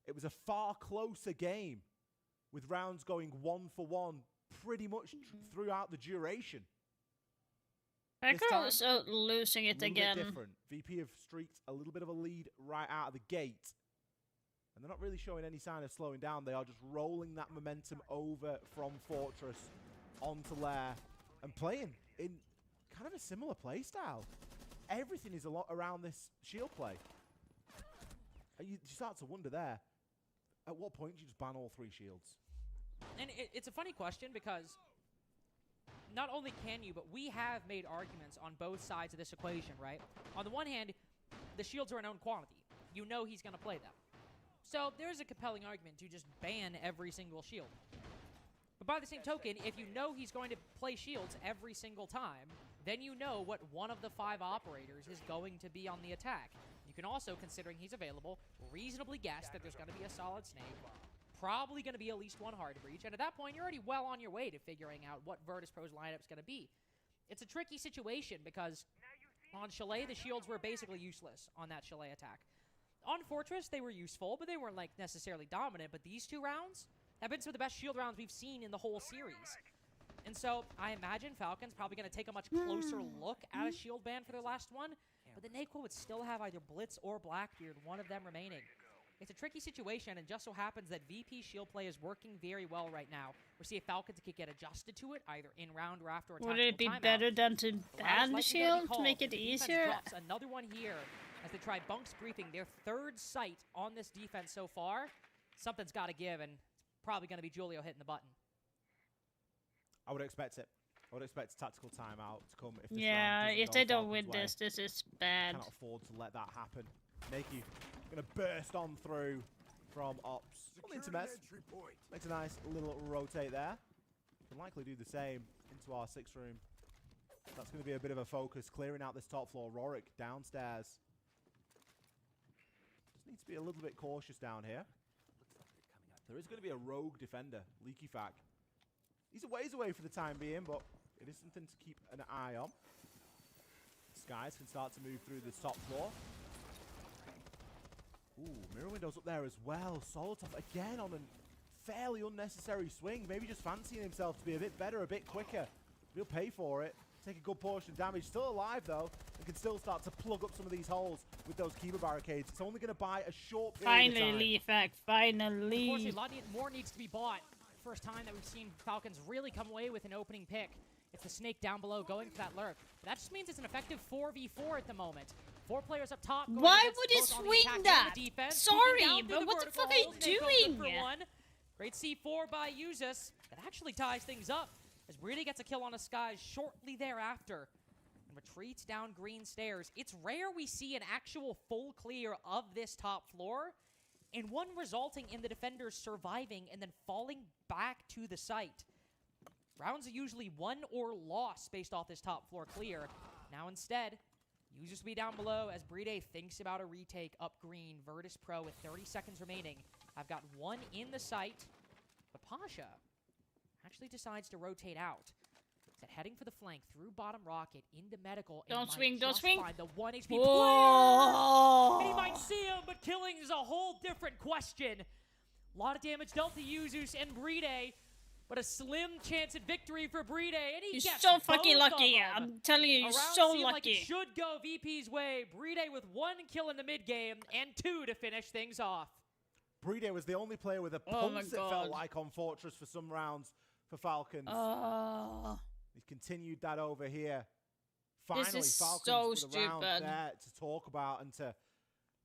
it was a far closer game, with rounds going 1-for-1 pretty much throughout the duration. Echo's losing it a little again. bit different. VP have streaked a little bit of a lead right out of the gate. And they're not really showing any sign of slowing down. They are just rolling that momentum over from Fortress onto lair and playing in kind of a similar play style. Everything is a lot around this shield play. And you start to wonder there, at what point do you just ban all 3 shields? And it's a funny question because not only can you, but we have made arguments on both sides of this equation, right? On the one hand, the shields are a known quantity. You know he's going to play them. So there's a compelling argument to just ban every single shield. But by the same token, if you know he's going to play shields every single time, then you know what one of the 5 operators is going to be on the attack. You can also, considering he's available, reasonably guess that there's going to be a solid snake, probably going to be at least one hard breach, and at that point, you're already well on your way to figuring out what Virtus Pro's lineup's going to be. It's a tricky situation because on Chalet, the shields were basically useless on that Chalet attack. On Fortress, they were useful, but they weren't like necessarily dominant, but these 2 rounds have been some of the best shield rounds we've seen in the whole series. And so I imagine Falcon's probably going to take a much closer look at a shield ban for their last one, but the NAQUO would still have either Blitz or Blackbeard, one of them remaining. It's a tricky situation, and just so happens that VP shield play is working very well right now. We'll see if Falcons could get adjusted to it, either in round or after a tactical Would it be timeout. better than to ban the shield to make it Defense easier? drops another one here as they try bunks briefing, their 3rd sight on this defense so far. Something's got to give, and it's probably going to be Julio hitting the button. I would expect it. I would expect a tactical timeout to come if this Yeah, round doesn't if go they don't Falcons' win way. this is bad. Cannot afford to let that happen. Nakey gonna burst on through from Ops. Only into Mess. Makes a nice little rotate there. Can likely do the same into our 6th room. That's going to be a bit of a focus, clearing out this top floor. Rorik downstairs. Just need to be a little bit cautious down here. There is going to be a rogue defender, Leaky Fac. He's a ways away for the time being, but it is something to keep an eye on. Skies can start to move through this top floor. Ooh, mirror windows up there as well. Solotov again on a fairly unnecessary swing. Maybe just fancying himself to be a bit better, a bit quicker. He'll pay for it. Take a good portion of damage. Still alive, though, and can still start to plug up some of these holes with those Kiba barricades. It's only going to buy a short period of time. Finally, Fac, finally. Unfortunately, a lot more needs to be bought. First time that we've seen Falcons really come away with an opening pick. It's the snake down below going for that lurk. That just means it's an effective 4v4 at the moment. 4 players up top. Why would he swing that? Sorry, but what the fuck are you doing? Great C4 by Uzus. That actually ties things up as Brady gets a kill on a Skies shortly thereafter and retreats down green stairs. It's rare we see an actual full clear of this top floor, and one resulting in the defenders surviving and then falling back to the site. Rounds are usually won or lost based off this top floor clear. Now instead, Uzus will be down below as Brede thinks about a retake up green. Virtus Pro with 30 seconds remaining. I've got one in the site, but Pasha actually decides to rotate out. He's heading for the flank through bottom rocket into medical. Don't swing, don't swing. The 1 HP Whoa. player. And he might see him, but killing is a whole different question. A lot of damage dealt to Uzus and Brede, but a slim chance at victory for Brede. And he You're gets so fucking both of lucky. them. I'm telling you, you're Around so seemed like it lucky. should go VP's way. Brede with 1 kill in the mid game and 2 to finish things off. Brede was the only player with a Oh my pulse, it God. felt like, on Fortress for some rounds for Falcons. He's continued that over here. Finally, is Falcons so with a round stupid. there to talk about and to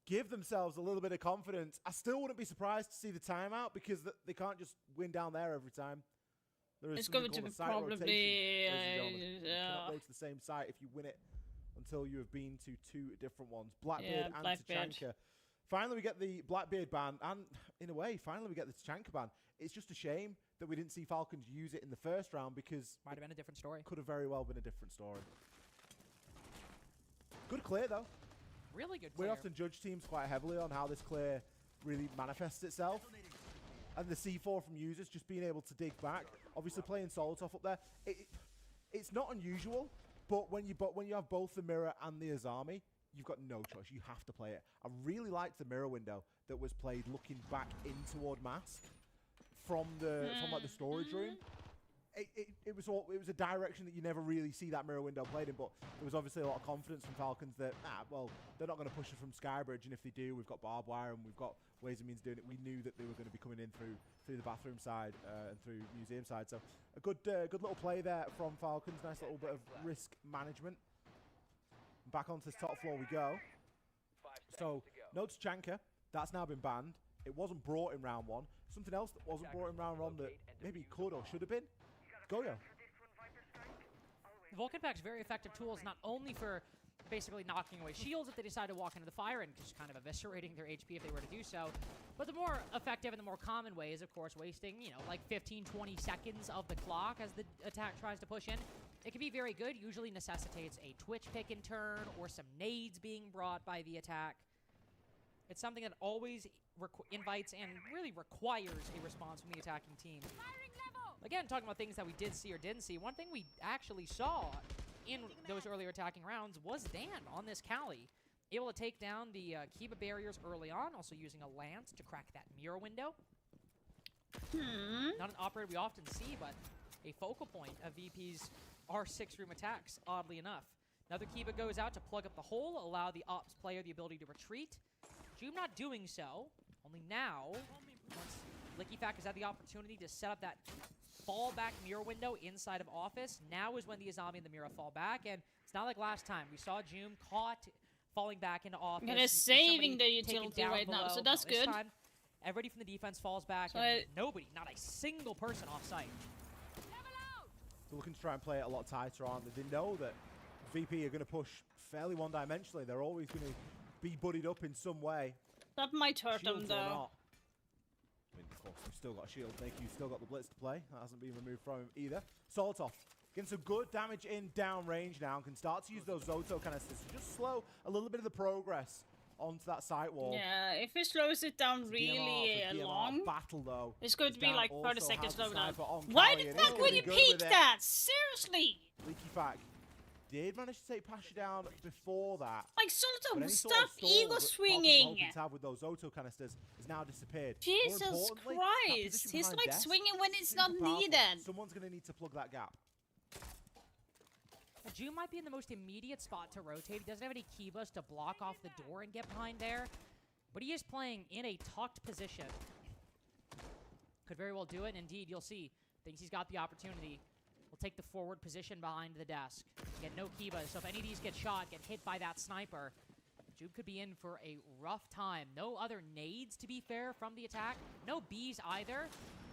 give themselves a little bit of confidence. I still wouldn't be surprised to see the timeout because they can't just win down there every time. There is It's something going to called be a site probably, rotation, ladies and gentlemen. You yeah. cannot go to the same site if you win it until you have been to 2 different ones. Blackbeard Yeah, and Blackbeard. Tachanka. Finally, we get the Blackbeard ban, and in a way, finally we get the Tachanka ban. It's just a shame that we didn't see Falcons use it in the first round because Might have been a different story. could have very well been a different story. Good clear, though. Really good We clear. often judge teams quite heavily on how this clear really manifests itself. And the C4 from users just being able to dig back. Obviously playing Solotov up there. It's not unusual, but when you have both the mirror and the Azami, you've got no choice. You have to play it. I really liked the mirror window that was played looking back in toward Mask from like the storage room. It was a direction that you never really see that mirror window played in, but there was obviously a lot of confidence from Falcons that, well, they're not going to push it from Skybridge, and if they do, we've got barbed wire and we've got ways and means of doing it. We knew that they were going to be coming in through the bathroom side and through museum side. So a good little play there from Falcons. Nice little bit of risk management. Back onto this top floor we go. So no Tachanka. That's now been banned. It wasn't brought in round 1. Something else that wasn't brought in round 1 that maybe could or should have been. Goyo. The Vulcan Pack's very effective tools, not only for basically knocking away shields if they decide to walk into the fire and just kind of eviscerating their HP if they were to do so, but the more effective and the more common way is, of course, wasting, you know, like 15, 20 seconds of the clock as the attack tries to push in. It can be very good, usually necessitates a Twitch pick in turn or some nades being brought by the attack. It's something that always invites and really requires a response from the attacking team. Again, talking about things that we did see or didn't see, one thing we actually saw in those earlier attacking rounds was Dan on this Kali. Able to take down the Kiba barriers early on, also using a lance to crack that mirror window. Not an operator we often see, but a focal point of VP's R6 room attacks, oddly enough. Another Kiba goes out to plug up the hole, allow the ops player the ability to retreat. Joom not doing so, only now, once LickyFact has had the opportunity to set up that fallback mirror window inside of Office, now is when the Azami and the Mira fall back, and it's not like last time. We saw Joom caught falling back into Office. Yeah, they're saving the utility right now, so that's good. Time, everybody from the defense falls back, so and nobody, not a single person off site. They're looking to try and play it a lot tighter, aren't they? They know that VP are going to push fairly one-dimensionally. They're always going to be buddied up in some way. That might hurt them, Shields or though. not. I mean, of course, we've still got a shield. You've still got the blitz to play. That hasn't been removed from him either. Solotov getting some good damage in down range now and can start to use those Zoto canisters to just slow a little bit of the progress onto that side wall. Yeah, if he slows it down really long, battle, though, it's going to be like 30 seconds slow down. Why Why the fuck would you peek that? Seriously! LickyFact did manage to take Pasha down before that. Like, But Solotov, any sort of stop stall ego that swinging! Falcons hoping to have with those Zoto canisters has now disappeared. Jesus More importantly, that Christ! position He's behind like Desk, swinging when it's not super powerful. needed. Someone's going to need to plug that gap. Joom might be in the most immediate spot to rotate. He doesn't have any Kibas to block off the door and get behind there, but he is playing in a tucked position. Could very well do it, and indeed, you'll see. Thinks he's got the opportunity. Will take the forward position behind the desk. Get no Kibas, so if any of these get shot, get hit by that sniper, Joom could be in for a rough time. No other nades, to be fair, from the attack. No Bs either.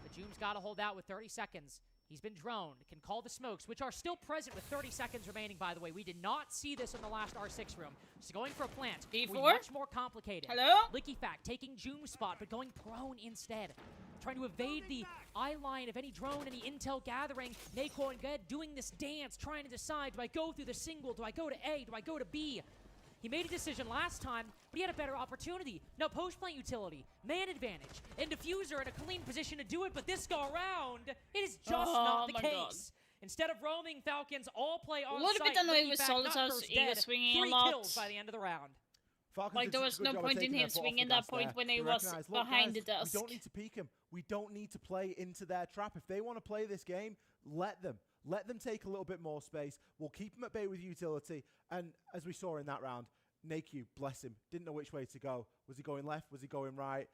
But Joom's got to hold out with 30 seconds. He's been droned, can call the smokes, which are still present with 30 seconds remaining, by the way. We did not see this in the last R6 room. Just going for a plant. D4? Much more complicated. Hello? LickyFact taking Joom's spot, but going prone instead. Trying to evade the eye line of any drone, any intel gathering. Nako and Ged doing this dance, trying to decide, do I go through the single? Do I go to A? Do I go to B? He made a decision last time, but he had a better opportunity. No post-plant utility, man advantage, and Diffuser in a clean position to do it, but this go around, it is just not the case. God. Instead of roaming, Falcons all play on A little site. bit annoyed with LickyFact not Solotov's first ego dead. swinging a 3 lot. kills by the end of the round. Falcons Like, did there such was a good no job of point in taking him their foot off swinging the that gas point there. when he They was recognise, look, behind guys, the desk. We don't need to peek him. We don't need to play into their trap. If they want to play this game, let them. Let them take a little bit more space. We'll keep them at bay with utility. And as we saw in that round, Naku, bless him, didn't know which way to go. Was he going left? Was he going right?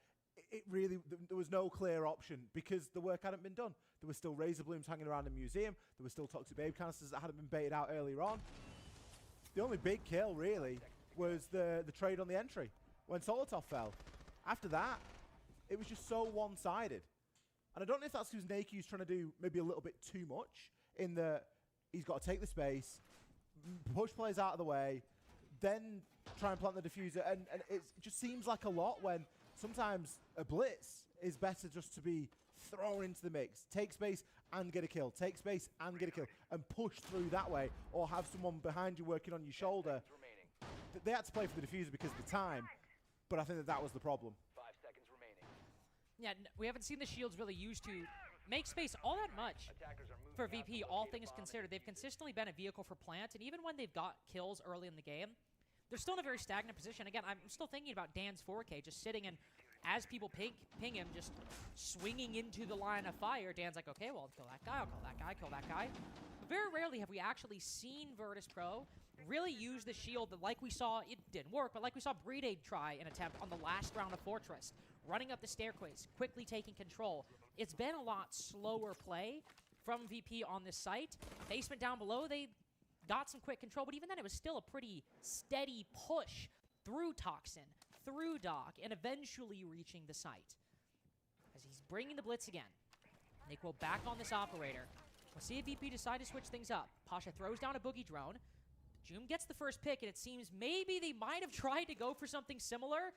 It really, there was no clear option because the work hadn't been done. There were still razor blooms hanging around the museum. There were still toxic babe canisters that hadn't been baited out earlier on. The only big kill, really, was the trade on the entry when Solotov fell. After that, it was just so one-sided. And I don't know if that's because Naku's trying to do maybe a little bit too much in that he's got to take the space, push players out of the way, then try and plant the diffuser. And it just seems like a lot when sometimes a blitz is better just to be thrown into the mix. Take space and get a kill. Take space and get a kill. And push through that way. Or have someone behind you working on your shoulder. They had to play for the diffuser because of the time. But I think that was the problem. 5 seconds remaining. Yeah, we haven't seen the shields really used to make space all that much for VP, all things considered. They've consistently been a vehicle for plant, and even when they've got kills early in the game, they're still in a very stagnant position. Again, I'm still thinking about Dan's 4K, just sitting and as people ping him, just swinging into the line of fire. Dan's like, okay, well, I'll kill that guy, I'll kill that guy, kill that guy. But very rarely have we actually seen Virtus Pro really use the shield that, like we saw, it didn't work, but like we saw Breedade try an attempt on the last round of Fortress, running up the staircase, quickly taking control. It's been a lot slower play from VP on this site. Basement down below, they got some quick control, but even then it was still a pretty steady push through Toxin, through Doc, and eventually reaching the site. As he's bringing the blitz again. Niko back on this operator. We'll see if VP decide to switch things up. Pasha throws down a boogie drone. Joom gets the first pick, and it seems maybe they might have tried to go for something similar.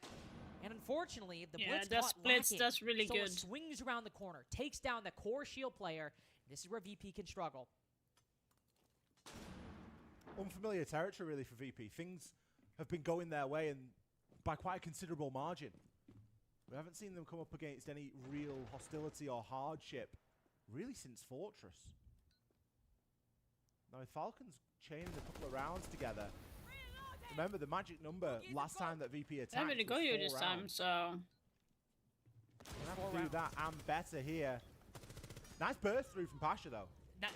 And unfortunately, the blitz the caught splits, lacking. that's really Sola good. swings around the corner, takes down the core shield player. This is where VP can struggle. Unfamiliar territory, really, for VP. Things have been going their way, and by quite a considerable margin. We haven't seen them come up against any real hostility or hardship, really, since Fortress. Now, with Falcons chaining a couple of rounds together, remember the magic number last time that VP attacked. I'm gonna go you this time, rounds. so. We'll have to do that and better here. Nice burst through from Pasha, though.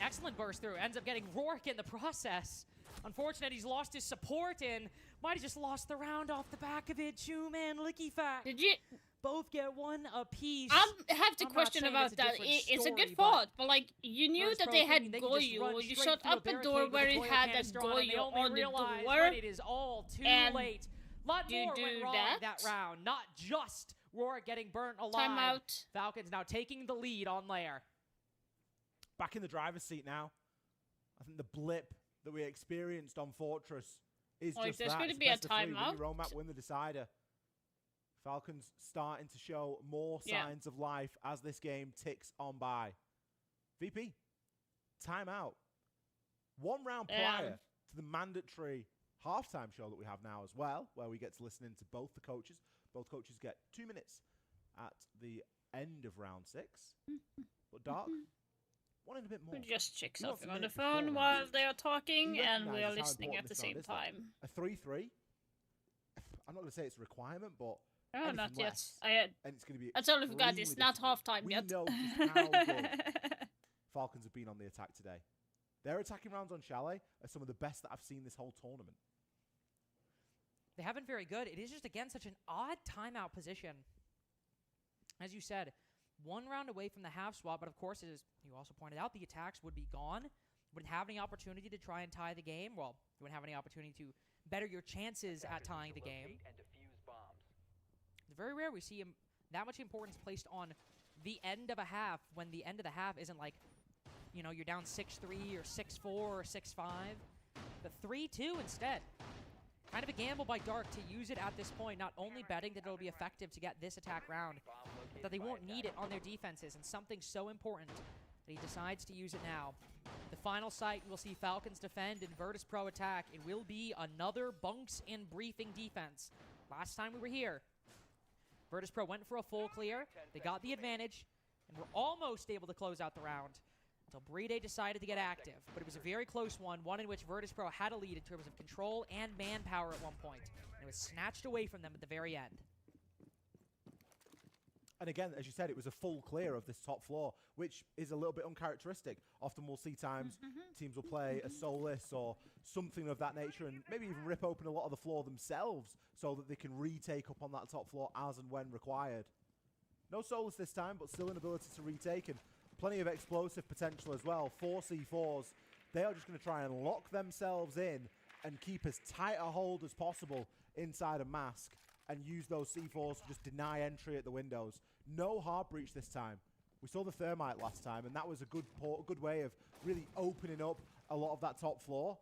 Excellent burst through. Ends up getting Rourke in the process. Unfortunate, he's lost his support and might have just lost the round off the back of it. Joom and Lickyfact. Did you? Both get one apiece. I have to I'm not question saying about it's a that. different It's a story, good thought, but like you knew First that Pro they had thinking they can just Goyo. run You straight shot through a up a barricade door with where a it Goyo had a canister on it, and they Goyo only on the realize door. when it is all too And late. Lot more do went wrong that round. Not just Rourke getting burnt alive. Timeout. Falcons now taking the lead on Lair. Back in the driver's seat now. I think the blip that we experienced on Fortress is Like, just there's that. going to It's be a best of three. Win timeout. your own map, win the decider. Falcons starting to show more signs of life as this game ticks on by. VP, timeout. 1 round prior to the mandatory halftime show that we have now as well, where we get to listen in to both the coaches. Both coaches get 2 minutes at the end of round 6. But Dark, wanted a bit more. We just check He wants something a on the minute before phone round while 6. they are talking, He and we are recognises how listening important at the this round same is, though. time. A 3-3. I'm not going to say it's a requirement, but Oh, anything not yet. less, And it's going to be. I totally forgot it's extremely not difficult. halftime We yet. know just how good Falcons have been on the attack today. Their attacking rounds on Chalet are some of the best that I've seen this whole tournament. They have been very good. It is just, again, such an odd timeout position. As you said, 1 round away from the half swap, but of course, as you also pointed out, the attacks would be gone. Wouldn't have any opportunity to try and tie the game. Well, you wouldn't have any opportunity to better your chances at tying the game. It's very rare we see that much importance placed on the end of a half when the end of the half isn't like, you know, you're down 6-3 or 6-4 or 6-5. The 3-2 instead. Kind of a gamble by Dark to use it at this point, not only betting that it'll be effective to get this attack round, but that they won't need it on their defenses, and something so important that he decides to use it now. The final site we'll see Falcons defend and Virtus Pro attack. It will be another bunks and briefing defense. Last time we were here, Virtus Pro went for a full clear. They got the advantage, and were almost able to close out the round until Brede decided to get active. But it was a very close one in which Virtus Pro had a lead in terms of control and manpower at one point. And it was snatched away from them at the very end. And again, as you said, it was a full clear of this top floor, which is a little bit uncharacteristic. Often we'll see times teams will play a Solus or something of that nature and maybe even rip open a lot of the floor themselves so that they can retake up on that top floor as and when required. No Solus this time, but still an ability to retake and plenty of explosive potential as well. 4 C4s. They are just going to try and lock themselves in and keep as tight a hold as possible inside a mask and use those C4s to just deny entry at the windows. No hard breach this time. We saw the thermite last time, and that was a good way of really opening up a lot of that top floor.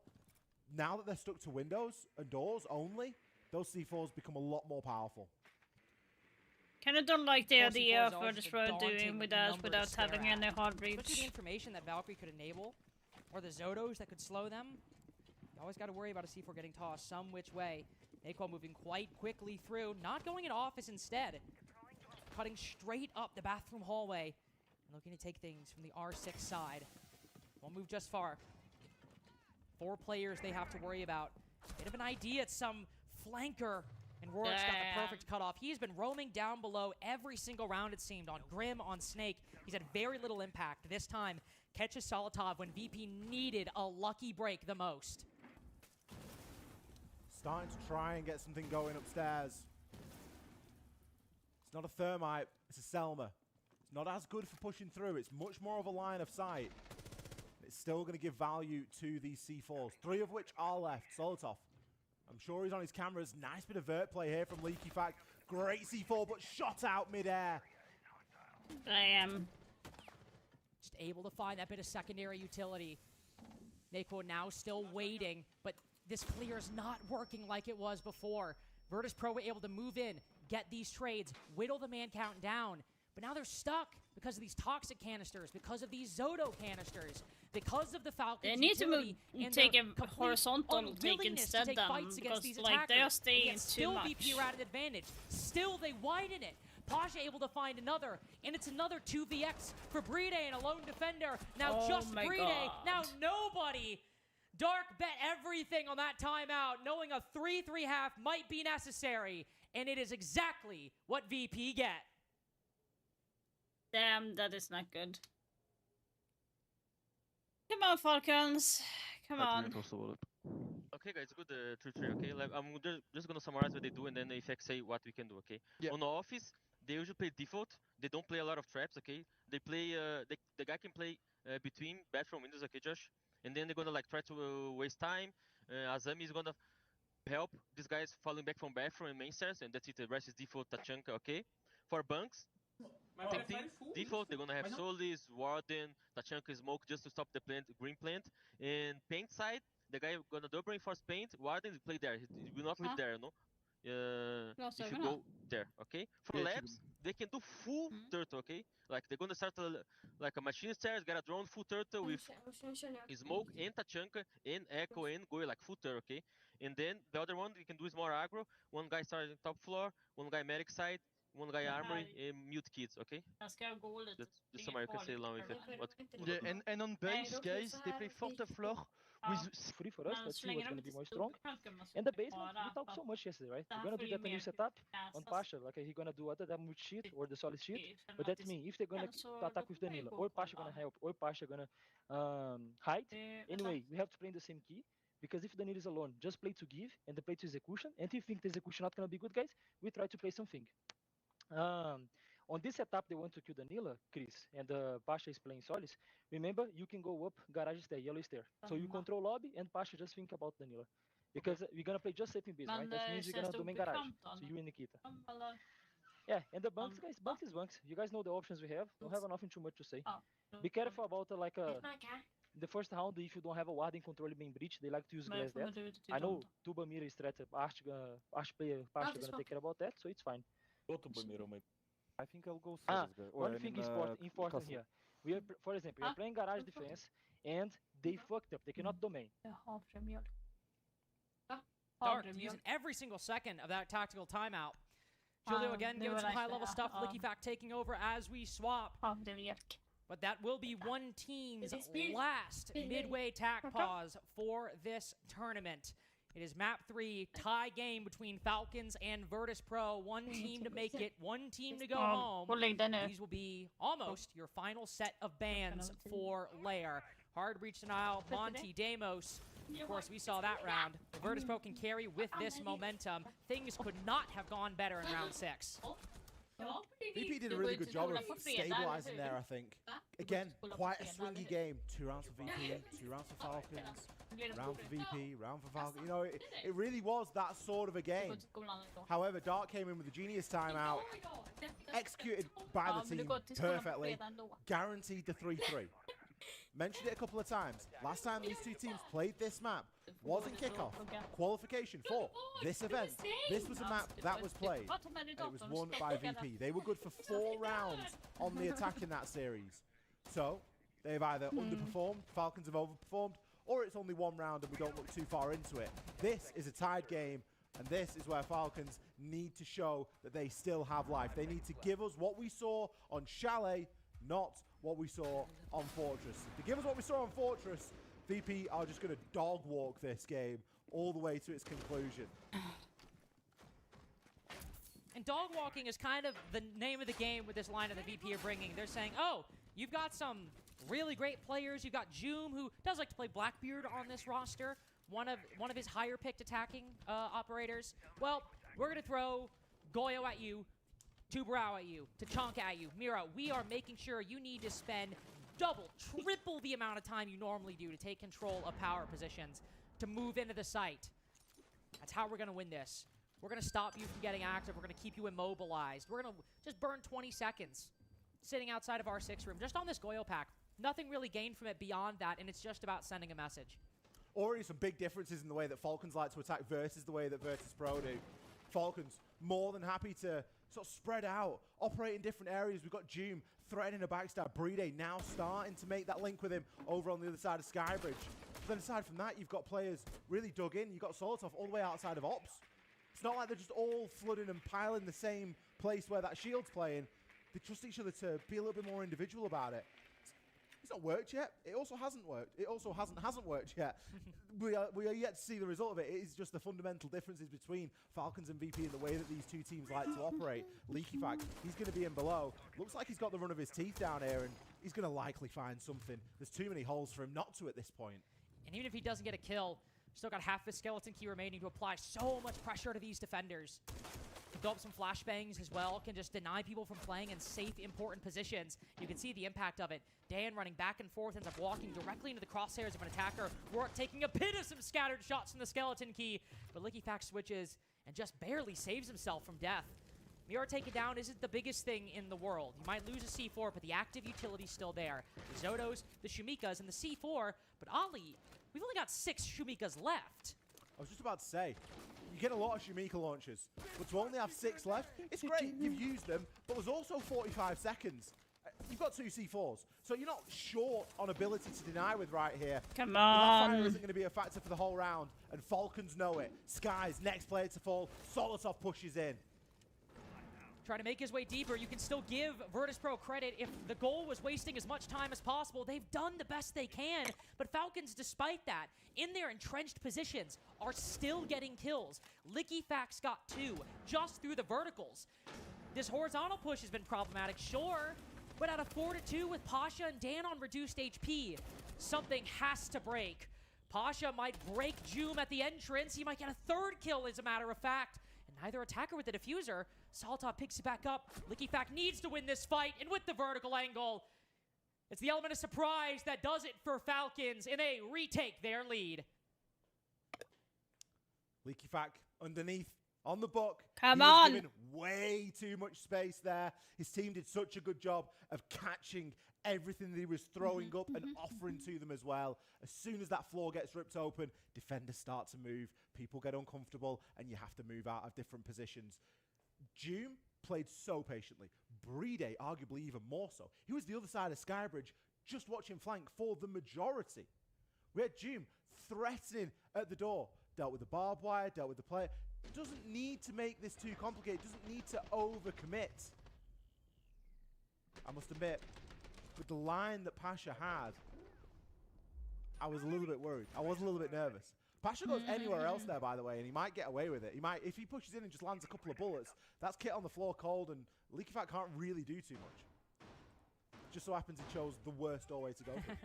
Now that they're stuck to windows and doors only, those C4s become a lot more powerful. Kind of don't like the 4 idea C4 of is Virtus always Pro a daunting doing with us number to without stare having at. any hard Especially the breach. information that Valkyrie could enable, or the Zodos that could slow them. You always got to worry about a C4 getting tossed some which way. Aqua moving quite quickly through, not going in office instead. Cutting straight up the bathroom hallway and looking to take things from the R6 side. Won't move just far. 4 players they have to worry about. Bit of an idea at some flanker, and Rourke's got the perfect cutoff. He's been roaming down below every single round, it seemed, on Grim, on Snake. He's had very little impact. This time, catches Solotov when VP needed a lucky break the most. Starting to try and get something going upstairs. It's not a thermite, it's a Selma. It's not as good for pushing through. It's much more of a line of sight. It's still going to give value to these C4s, 3 of which are left. Solotov, I'm sure he's on his cameras. Nice bit of vert play here from Lickyfact. Great C4, but shot out midair. I am. Just able to find that bit of secondary utility. Naquo now still waiting, but this clear is not working like it was before. Virtus Pro were able to move in, get these trades, whittle the man count down, but now they're stuck because of these toxic canisters, because of these Zoto canisters, because of the Falcons. They need to move, and take their a complete horizontal take unwillingness to instead take then, fights against because these like they are attackers. staying Yet too still much. VP are at an advantage. Still they widen it. Pasha able to find another, and it's another 2vx for Bride and a lone defender. Now Oh just my Bride, God. now nobody. Dark bet everything on that timeout, knowing a 3-3 half might be necessary, and it is exactly what VP get. Damn, that is not good. Come on, Falcons. Come on. Okay, guys, good 3-3. Okay, like I'm just gonna summarize what they do, and then if I say what we can do. Okay. Yeah. On the office, they usually play default. They don't play a lot of traps. Okay. They play. The guy can play between bathroom windows. Okay, Josh. And then they're gonna like try to waste time. Azami is gonna help these guys falling back from bathroom and main stairs, and that's it. The rest is default Tachanka. Okay. For bunks, same thing. Default, they're gonna have Solis, Warden, Tachanka, Smoke just to stop the plant, green plant. And paint side, the guy gonna double reinforce paint. Warden will play there. He will not live there, no. If you go there, okay. For labs, they can do full turtle, okay. Like they're gonna start like a machine stairs, get a drone full turtle with Smoke and Tachanka and Echo and go like full turtle, okay. And then the other one you can do is more aggro. One guy starting top floor, one guy medic side, one guy armory, and mute kids, okay. Jag ska gå lite. That's just somebody you can say along with it. What? Yeah, and on bunks, guys, they play 4th floor with Free for us, let's see what's gonna be more strong. And the basement, we talked so much yesterday, right? We're gonna do that new setup on Pasha, like he gonna do other than with sheet or the solid sheet. But that's me. If they're gonna attack with Danilo, or Pasha gonna help, or Pasha gonna hide. Anyway, we have to play in the same key. Because if Danilo is alone, just play to give and the play to execution. And if you think the execution not gonna be good, guys, we try to play something. On this setup, they want to kill Danilo, Chris, and Pasha is playing Solis. Remember, you can go up garage stair, yellow stair. So you control lobby, and Pasha just think about Danilo. Because we're gonna play just safe in base, right? That means we're gonna do main garage. So you and Nikita. Yeah, and the bunks, guys, bunks is bunks. You guys know the options we have. Don't have nothing too much to say. Be careful about the first round, if you don't have a Warden control being breached, they like to use glass that. I know Tubamir is threat, Arch player, Pasha gonna take care about that, so it's fine. Go to Bamiro, mate. I think I'll go one thing is important here. We are, for example, we are playing garage defense, and they fucked up. They cannot domain. Dark using every single second of that tactical timeout. Julio again giving some high-level stuff. Licky Fact taking over as we swap. But that will be one team's last midway tack pause for this tournament. It is map 3, tie game between Falcons and Virtus Pro. One team to make it, one team to go home. These will be almost your final set of bans for Lair. Hard breach denial, Monty, Damos. Of course, we saw that round. The Virtus Pro can carry with this momentum. Things could not have gone better in round 6. VP did a really good job of stabilizing there, I think. Again, quite a swingy game. 2 rounds for VP, 2 rounds for Falcons, round for VP, round for Falcons. You know, it really was that sort of a game. However, Dark came in with a genius timeout, executed by the team perfectly, guaranteed the 3-3. Mentioned it a couple of times. Last time these two teams played this map wasn't kickoff, qualification for this event. This was a map that was played, and it was won by VP. They were good for 4 rounds on the attack in that series. So they've either underperformed, Falcons have overperformed, or it's only 1 round and we don't look too far into it. This is a tied game, and this is where Falcons need to show that they still have life. They need to give us what we saw on Chalet, not what we saw on Fortress. To give us what we saw on Fortress, VP are just going to dog walk this game all the way to its conclusion. And dog walking is kind of the name of the game with this line that the VP are bringing. They're saying, oh, you've got some really great players. You've got Joom, who does like to play Blackbeard on this roster, one of his higher picked attacking operators. Well, we're going to throw Goyo at you, Tubarao at you, Tachanka at you. Mira, we are making sure you need to spend double, triple the amount of time you normally do to take control of power positions, to move into the site. That's how we're going to win this. We're going to stop you from getting active. We're going to keep you immobilized. We're going to just burn 20 seconds sitting outside of our 6 room, just on this Goyo pack. nothing really gained from it beyond that, and it's just about sending a message. Already some big differences in the way that Falcons like to attack versus the way that Virtus Pro do. Falcons more than happy to sort of spread out, operate in different areas. We've got Doom threatening a backstab. Brede now starting to make that link with him over on the other side of Skybridge. But then aside from that, you've got players really dug in. You've got Solotov all the way outside of Ops. It's not like they're just all flooding and piling the same place where that Shield's playing. They trust each other to be a little bit more individual about it. It's not worked yet. It also hasn't worked. It also hasn't worked yet. we are yet to see the result of it. It is just the fundamental differences between Falcons and VP and the way that these two teams like to operate. Leaky Fact, he's going to be in below. Looks like he's got the run of his teeth down here, and he's going to likely find something. There's too many holes for him not to at this point. And even if he doesn't get a kill, still got half his skeleton key remaining to apply so much pressure to these defenders. Can throw up some flashbangs as well, can just deny people from playing in safe, important positions. You can see the impact of it. Dan running back and forth, ends up walking directly into the crosshairs of an attacker. Rourke taking a bit of some scattered shots from the skeleton key, but Licky Fact switches and just barely saves himself from death. Mirror taken down isn't the biggest thing in the world. You might lose a C4, but the active utility's still there. The Zotos, the Shumikas, and the C4, but Ali, we've only got 6 Shumikas left. I was just about to say, you get a lot of Shumika launches, but to only have 6 left, it's great, you've used them, but there's also 45 seconds. You've got 2 C4s, so you're not short on ability to deny with right here. Come That on. fire isn't going to be a factor for the whole round, and Falcons know it. Skies, next player to fall, Solotov pushes in. Trying to make his way deeper. You can still give Virtus Pro credit. If the goal was wasting as much time as possible, they've done the best they can. But Falcons, despite that, in their entrenched positions, are still getting kills. Licky Facts got 2 just through the verticals. This horizontal push has been problematic, sure, but out of 4-2 with Pasha and Dan on reduced HP, something has to break. Pasha might break Joom at the entrance. He might get a 3rd kill, as a matter of fact. And neither attacker with the diffuser. Solotov picks it back up. Licky Fact needs to win this fight, and with the vertical angle, it's the element of surprise that does it for Falcons, and they retake their lead. Leaky Fact underneath on the book. Come He was on. given way too much space there. His team did such a good job of catching everything that he was throwing up and offering to them as well. As soon as that floor gets ripped open, defenders start to move, people get uncomfortable, and you have to move out of different positions. Doom played so patiently. Brede, arguably even more so. He was the other side of Skybridge, just watching flank for the majority. We had Doom threatening at the door. Dealt with the barbed wire, dealt with the player. Doesn't need to make this too complicated. Doesn't need to overcommit. I must admit, with the line that Pasha had, I was a little bit worried. I was a little bit nervous. Pasha goes anywhere else there, by the way, and he might get away with it. He might, if he pushes in and just lands a couple of bullets, that's Kit on the floor cold, and Leaky Fact can't really do too much. Just so happens he chose the worst doorway to go through.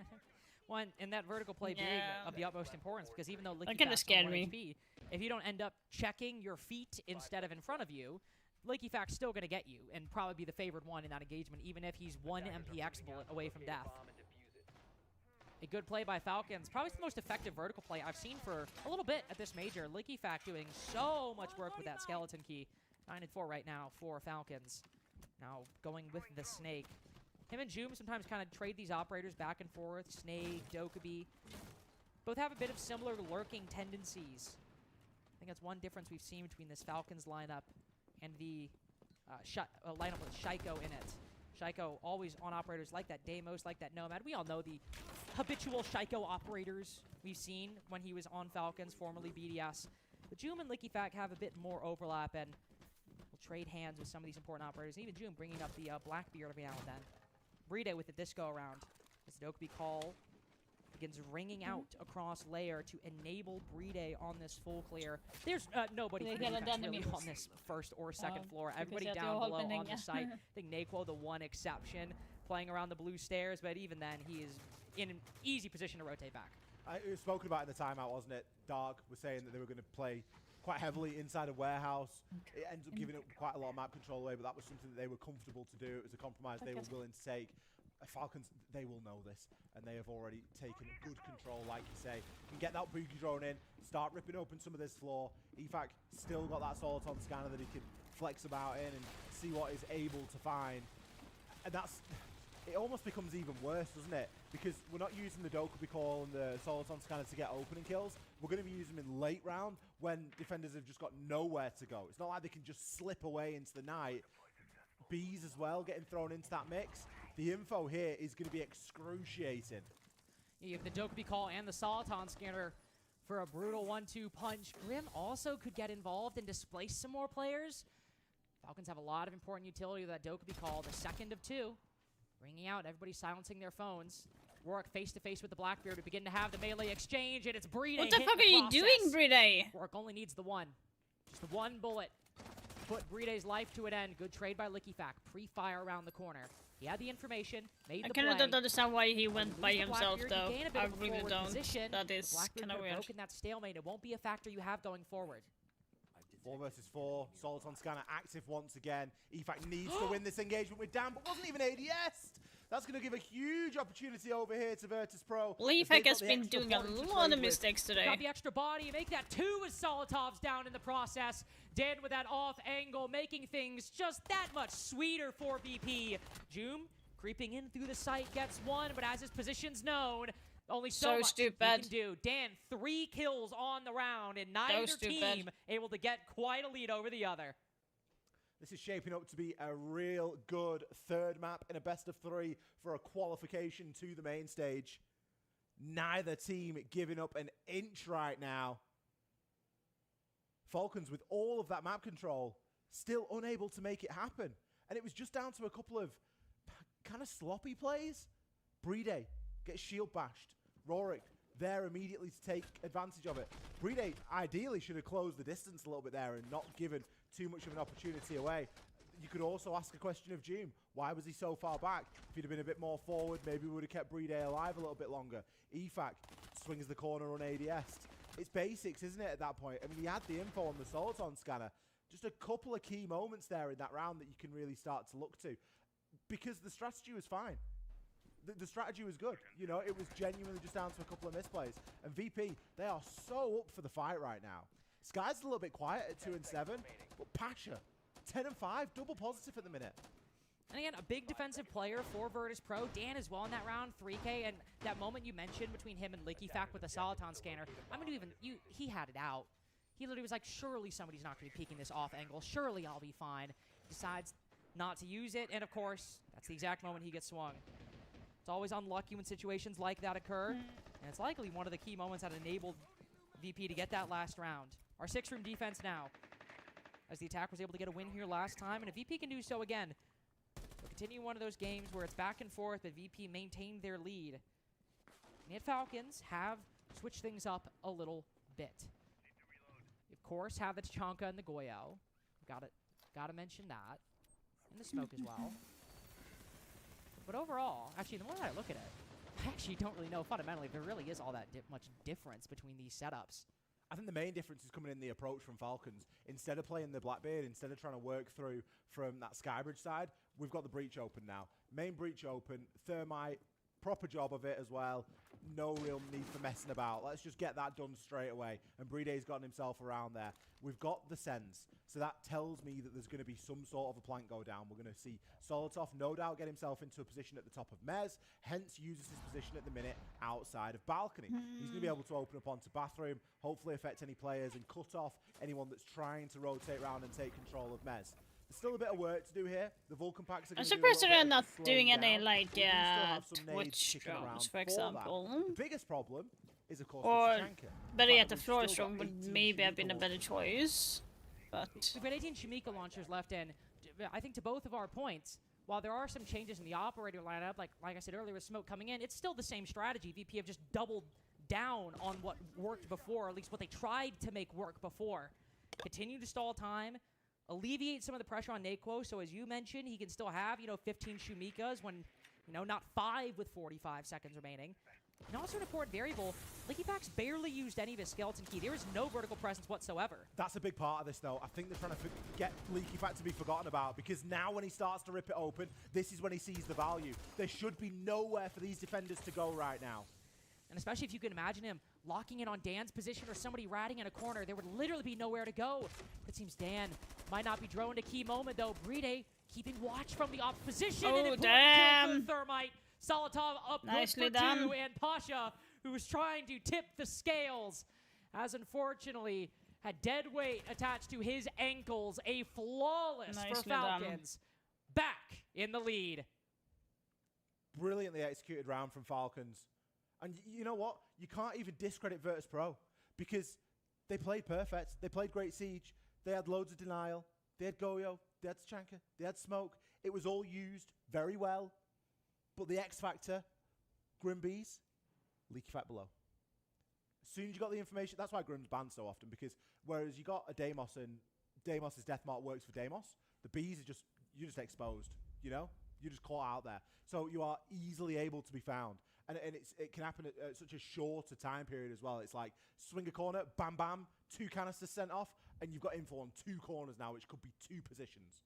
One, and that vertical play being Yeah. of the utmost importance, because even though Licky That kinda Fact's scared on 1 me. HP, if you don't end up checking your feet instead of in front of you, Licky Fact's still going to get you, and probably be the favored one in that engagement, even if he's 1 MPX bullet away from death. A good play by Falcons. Probably the most effective vertical play I've seen for a little bit at this major. Licky Fact doing so much work with that skeleton key. 9-4 right now for Falcons. Now going with the Snake. Him and Joom sometimes kind of trade these operators back and forth. Snake, Dokkaebi. Both have a bit of similar lurking tendencies. I think that's one difference we've seen between this Falcons lineup and the lineup with Shaiko in it. Shaiko always on operators like that Deimos, like that Nomad. We all know the habitual Shaiko operators we've seen when he was on Falcons, formerly BDS. But Joom and Licky Fact have a bit more overlap, and will trade hands with some of these important operators. Even Joom bringing up the Blackbeard every now and then. Brede with it this go around. As the Dokkaebi call begins ringing out across layer to enable Brede on this full clear. There's nobody They from get Licky it Fact done really immediately. on this first or second floor. Everybody because down they're below opening, on the yeah. site. I think Naquo, the one exception, playing around the blue stairs, but even then, he is in an easy position to rotate back. It was spoken about in the timeout, wasn't it? Dark was saying that they were going to play quite heavily inside a warehouse. It ends up giving up quite a lot of map control away, but that was something that they were comfortable to do. It was a compromise they were willing to take. Falcons, they will know this, and they have already taken good control, like you say. Can get that boogie drone in, start ripping open some of this floor. EFAC still got that Soliton scanner that he can flex about in and see what he's able to find. And that's it almost becomes even worse, doesn't it? Because we're not using the Dokubi call and the Soliton scanner to get opening kills. We're going to be using them in late round when defenders have just got nowhere to go. It's not like they can just slip away into the night. Bees as well getting thrown into that mix. The info here is going to be excruciating. You have the Dokubi call and the Soliton scanner for a brutal 1-2 punch. Grim also could get involved and displace some more players. Falcons have a lot of important utility with that Dokubi call, the second of 2. Ringing out, everybody silencing their phones. Rourke face-to-face with the Blackbeard. We begin to have the melee exchange, and it's Brede. What the fuck are you doing, Brede? Rourke only needs the one. Just the one bullet. Put Brede's life to an end. Good trade by Liquifac. Pre-fire around the corner. He had the information, made the play. I kind of don't understand why he went by himself, though. I really don't. Position. That is kind of weird. Broken that stalemate. It won't be a factor you have going forward. 4 versus 4. Soliton scanner active once again. EFAC needs to win this engagement with Dan, but wasn't even ADS'd. That's going to give a huge opportunity over here to Virtus Pro. EFAC has been doing a lot of mistakes today. Got the extra body, make that 2 with Solotov's down in the process. Dan with that off angle, making things just that much sweeter for VP. Joom creeping in through the site, gets 1, but as his position's known, only so much stupid. he can do. Dan, 3 kills on the round, and neither team able to get quite a lead over the other. This is shaping up to be a real good third map in a best of 3 for a qualification to the main stage. Neither team giving up an inch right now. Falcons, with all of that map control, still unable to make it happen. And it was just down to a couple of kind of sloppy plays. Brede gets shield bashed. Rorik there immediately to take advantage of it. Brede ideally should have closed the distance a little bit there and not given too much of an opportunity away. You could also ask a question of Joom. Why was he so far back? If he'd have been a bit more forward, maybe we would have kept Brede alive a little bit longer. EFAC swings the corner on ADS. It's basics, isn't it, at that point? I mean, he had the info on the Soliton scanner. Just a couple of key moments there in that round that you can really start to look to. Because the strategy was fine. The strategy was good. You know, it was genuinely just down to a couple of misplays. And VP, they are so up for the fight right now. Sky's a little bit quiet at 2 and 7, but Pasha, 10 and 5, double positive at the minute. And again, a big defensive player for Virtus Pro. Dan as well in that round, 3K, and that moment you mentioned between him and Liquifac with the Soliton scanner, I mean, he had it out. He literally was like, surely somebody's not going to be peeking this off angle. Surely I'll be fine. Decides not to use it, and of course, that's the exact moment he gets swung. It's always unlucky when situations like that occur, and it's likely one of the key moments that enabled VP to get that last round. Our 6-room defense now, as the attack was able to get a win here last time, and if VP can do so again, we'll continue one of those games where it's back and forth, but VP maintained their lead. Mid Falcons have switched things up a little bit. You, of course, have the Tachanka and the Goyo. Gotta mention that. And the smoke as well. But overall, actually, the more that I look at it, I actually don't really know fundamentally if there really is all that much difference between these setups. I think the main difference is coming in the approach from Falcons. Instead of playing the Blackbeard, instead of trying to work through from that Skybridge side, we've got the breach open now. Main breach open, Thermite, proper job of it as well. No real need for messing about. Let's just get that done straight away. And Brede's gotten himself around there. We've got the Sens. So that tells me that there's going to be some sort of a plank go down. We're going to see Solotov no doubt get himself into a position at the top of Mez, hence uses his position at the minute outside of balcony. He's going to be able to open up onto bathroom, hopefully affect any players and cut off anyone that's trying to rotate around and take control of Mez. There's still a bit of work to do here. The Vulcan packs are going to I'm surprised they're not doing any, like, Twitch drones, for example. The biggest problem is, of course, or better yet, the Flores drone would maybe have been a better choice. But we've got 18 Shimika launchers left in. I think to both of our points, while there are some changes in the operator lineup, like I said earlier with smoke coming in, it's still the same strategy. VP have just doubled down on what worked before, or at least what they tried to make work before. Continue to stall time, alleviate some of the pressure on Naquo, so as you mentioned, he can still have, 15 Shumikas when, not 5 with 45 seconds remaining. And also an important variable, Liquifac's barely used any of his skeleton key. There is no vertical presence whatsoever. That's a big part of this, though. I think they're trying to get Liquifac to be forgotten about, because now when he starts to rip it open, this is when he sees the value. There should be nowhere for these defenders to go right now. And especially if you can imagine him locking in on Dan's position or somebody ratting in a corner, there would literally be nowhere to go. It seems Dan might not be droned a key moment, though. Brede keeping watch from the opposition. Oh, and important damn. kill for Thermite. Solotov up Nicely good for done. 2, and Pasha, who was trying to tip the scales, has unfortunately had dead weight attached to his ankles. A flawless for Nicely done. Falcons. Back in the lead. Brilliantly executed round from Falcons. And you know what? You can't even discredit Virtus Pro because they played perfect. They played great Siege. They had loads of denial. They had Goyo. They had Tachanka. They had Smoke. It was all used very well. But the X Factor, Grimbees, leaky fat below. As soon as you got the information, that's why Grim's banned so often, because whereas you got a Deimos and Deimos' death mark works for Deimos, the Bees are just, you're just exposed, you know? You're just caught out there. So you are easily able to be found. And it can happen at such a shorter time period as well. It's like swing a corner, bam, bam, 2 canisters sent off, and you've got info on 2 corners now, which could be 2 positions.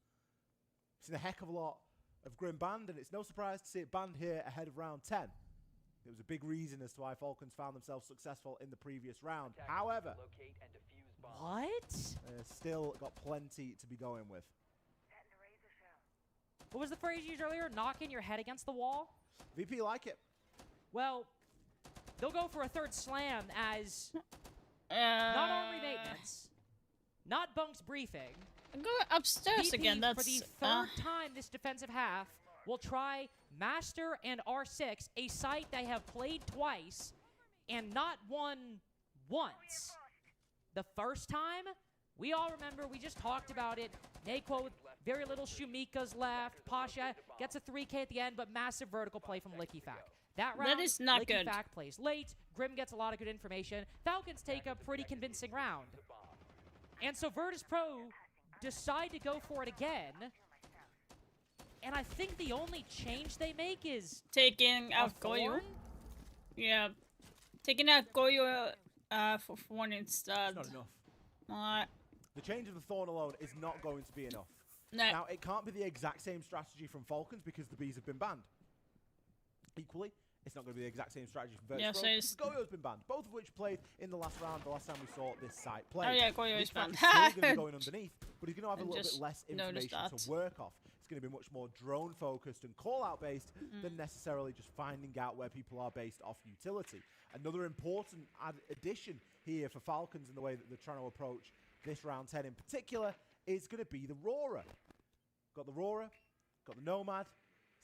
It's a heck of a lot of Grim banned, and it's no surprise to see it banned here ahead of round 10. It was a big reason as to why Falcons found themselves successful in the previous round. However, What? still got plenty to be going with. What was the phrase used earlier? Knocking your head against the wall? VP like it. Well, they'll go for a 3rd slam as not armory maintenance, not bunks briefing. Go upstairs VP, again. That's for the 3rd time this defensive half will try Master and R6, a site they have played twice and not won once. The first time, we all remember, we just talked about it. Naquo with very little Shumika's left. Pasha gets a 3K at the end, but massive vertical play from LickyFac. That round, is not good. LickyFac plays late. Grim gets a lot of good information. Falcons take a pretty convincing round. And so Virtus Pro decide to go for it again. And I think the only change they make is taking out a Goyo. Thorn? Yeah. Taking out Goyo for Thorn instead. It's not enough. The change of the Thorn alone is not going to be enough. No. Now, it can't be the exact same strategy from Falcons because the Bees have been banned. Equally, it's not going to be the exact same strategy from Virtus Pro because Goyo's been banned, both of which played in the last round, the last time we saw this site play. Oh yeah, Goyo is banned. He's still going to be going underneath, but he's going to have a little bit less information to work off. It's going to be much more drone-focused and call-out based than necessarily just finding out where people are based off utility. Another important addition here for Falcons in the way that they're trying to approach this round 10 in particular is going to be the Rora. Got the Rora, got the Nomad.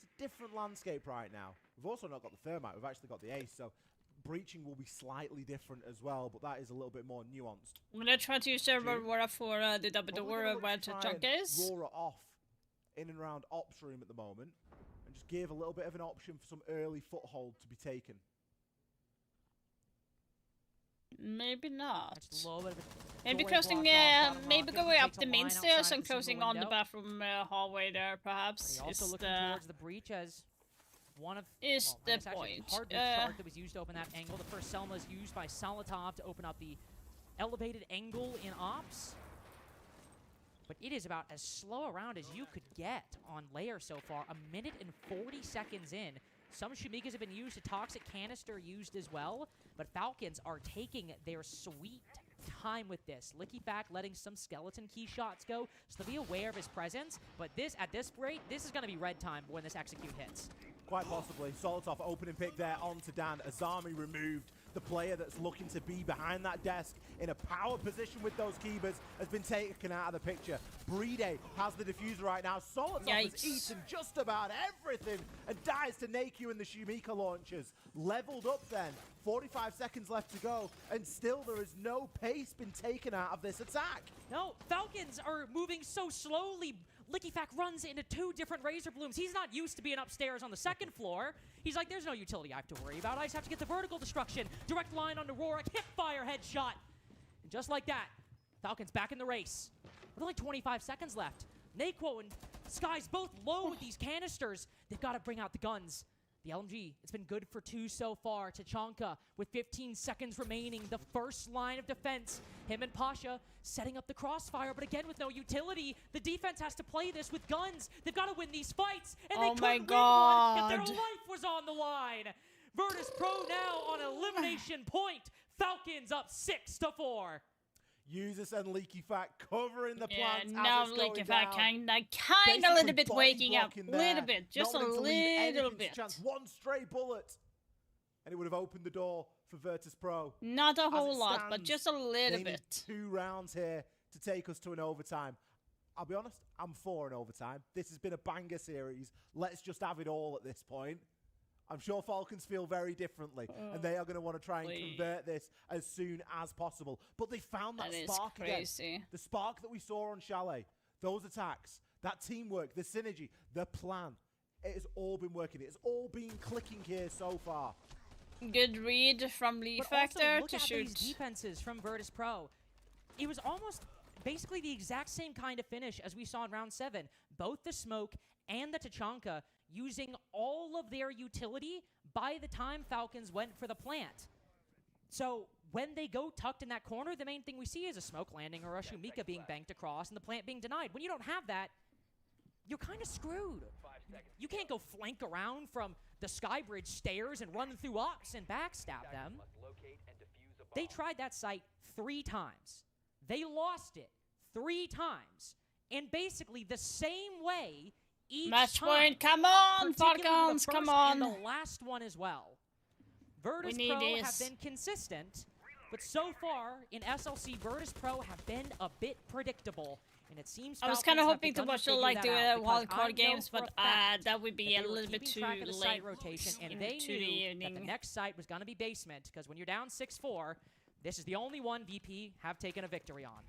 It's a different landscape right now. We've also not got the Thermite, we've actually got the Ace, so breaching will be slightly different as well, but that is a little bit more nuanced. I'm gonna try to use the Aurora for the double door where the junk is. Rora off in and around Ops room at the moment, and just give a little bit of an option for some early foothold to be taken. Maybe not. Just a little bit of a Maybe doorway closing, block off, maybe Rocket, going up takes a the main line stairs outside and the single closing on the window. bathroom hallway there, perhaps. He also is looking the towards the breach as one of is well, the actually point. Hard chart that was used to open that angle. The first Selma is used by Solotov to open up the elevated angle in Ops. But it is about as slow a round as you could get on Lair so far. 1 minute and 40 seconds in. Some Shumikas have been used, a Toxic Canister used as well, but Falcons are taking their sweet time with this. LickyFac letting some skeleton key shots go, so be aware of his presence, but this, at this rate, this is going to be red time when this execute hits. Quite possibly. Solotov opening pick there onto Dan. Azami removed. The player that's looking to be behind that desk in a power position with those keybers has been taken out of the picture. Brede has the diffuser right now. Solotov has eaten just about everything and dies to Naku and the Shumika launchers. Leveled up then. 45 seconds left to go, and still there is no pace been taken out of this attack. No, Falcons are moving so slowly. LickyFac runs into 2 different Razor Blooms. He's not used to being upstairs on the 2nd floor. He's like, there's no utility I have to worry about. I just have to get the vertical destruction. Direct line on Aurora, hip-fire headshot. And just like that, Falcons back in the race. With only 25 seconds left. Naquo and Sky's both low with these canisters. They've got to bring out the guns. The LMG, it's been good for 2 so far. Tachanka with 15 seconds remaining. The first line of defense. Him and Pasha setting up the crossfire, but again with no utility. The defense has to play this with guns. They've got to win these fights, and they couldn't win one if their life was on the line. Virtus Pro now on elimination point. Falcons up 6-4. Users and Leaky Fat covering the Yeah, plants now as it's going Leaky Fat down. kind a Basically little bit body waking up. blocking Little there, bit. Just a not wanting to leave anything little to bit. chance. One stray bullet, and it would have opened the door for Virtus Pro. Not a As whole it lot, but stands, just a they little need bit. 2 rounds here to take us to an overtime. I'll be honest, I'm for an overtime. This has been a banger series. Let's just have it all at this point. I'm sure Falcons feel very differently, and they are going to want to try and convert this as soon as possible. But they found that spark again. The spark that we saw on Chalet, those attacks, that teamwork, the synergy, the plan. It has all been working. It's all been clicking here so far. Good read from Lee But Factor also, look to at shoot. these defenses from Virtus Pro. It was almost basically the exact same kind of finish as we saw in round 7. Both the smoke and the Tachanka using all of their utility by the time Falcons went for the plant. So when they go tucked in that corner, the main thing we see is a smoke landing or a Shumika being banked across and the plant being denied. When you don't have that, you're kind of screwed. You can't go flank around from the Skybridge stairs and run through Ox and backstab them. They tried that site 3 times. They lost it 3 times. And basically the same way each Match time. point, come on, Particularly Falcons, the come first on. and the last one as well. Virtus need Pro this. have been consistent, but so far in SLC, Virtus Pro have been a bit predictable. And it seems I was Falcons kind of have hoping to begun watch figure like that the out, because I wildcard know games, for but a fact that would be that a they were little bit keeping too track of the late site rotation, and they into the knew that evening. the next site was going to be basement, because when you're down 6-4, this is the only one VP have taken a victory on.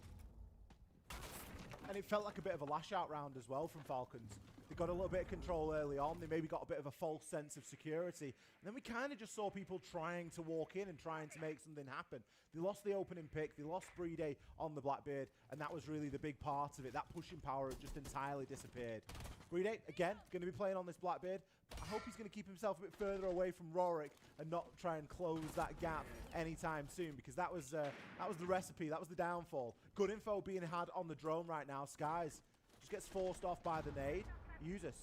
And it felt like a bit of a lash-out round as well from Falcons. They got a little bit of control early on. They maybe got a bit of a false sense of security. And then we kind of just saw people trying to walk in and trying to make something happen. They lost the opening pick. They lost Brede on the Blackbeard. And that was really the big part of it. That pushing power had just entirely disappeared. Brede, again, going to be playing on this Blackbeard. But I hope he's going to keep himself a bit further away from Rorik and not try and close that gap anytime soon, because that was the recipe. That was the downfall. Good info being had on the drone right now. Skies just gets forced off by the nade. Usus.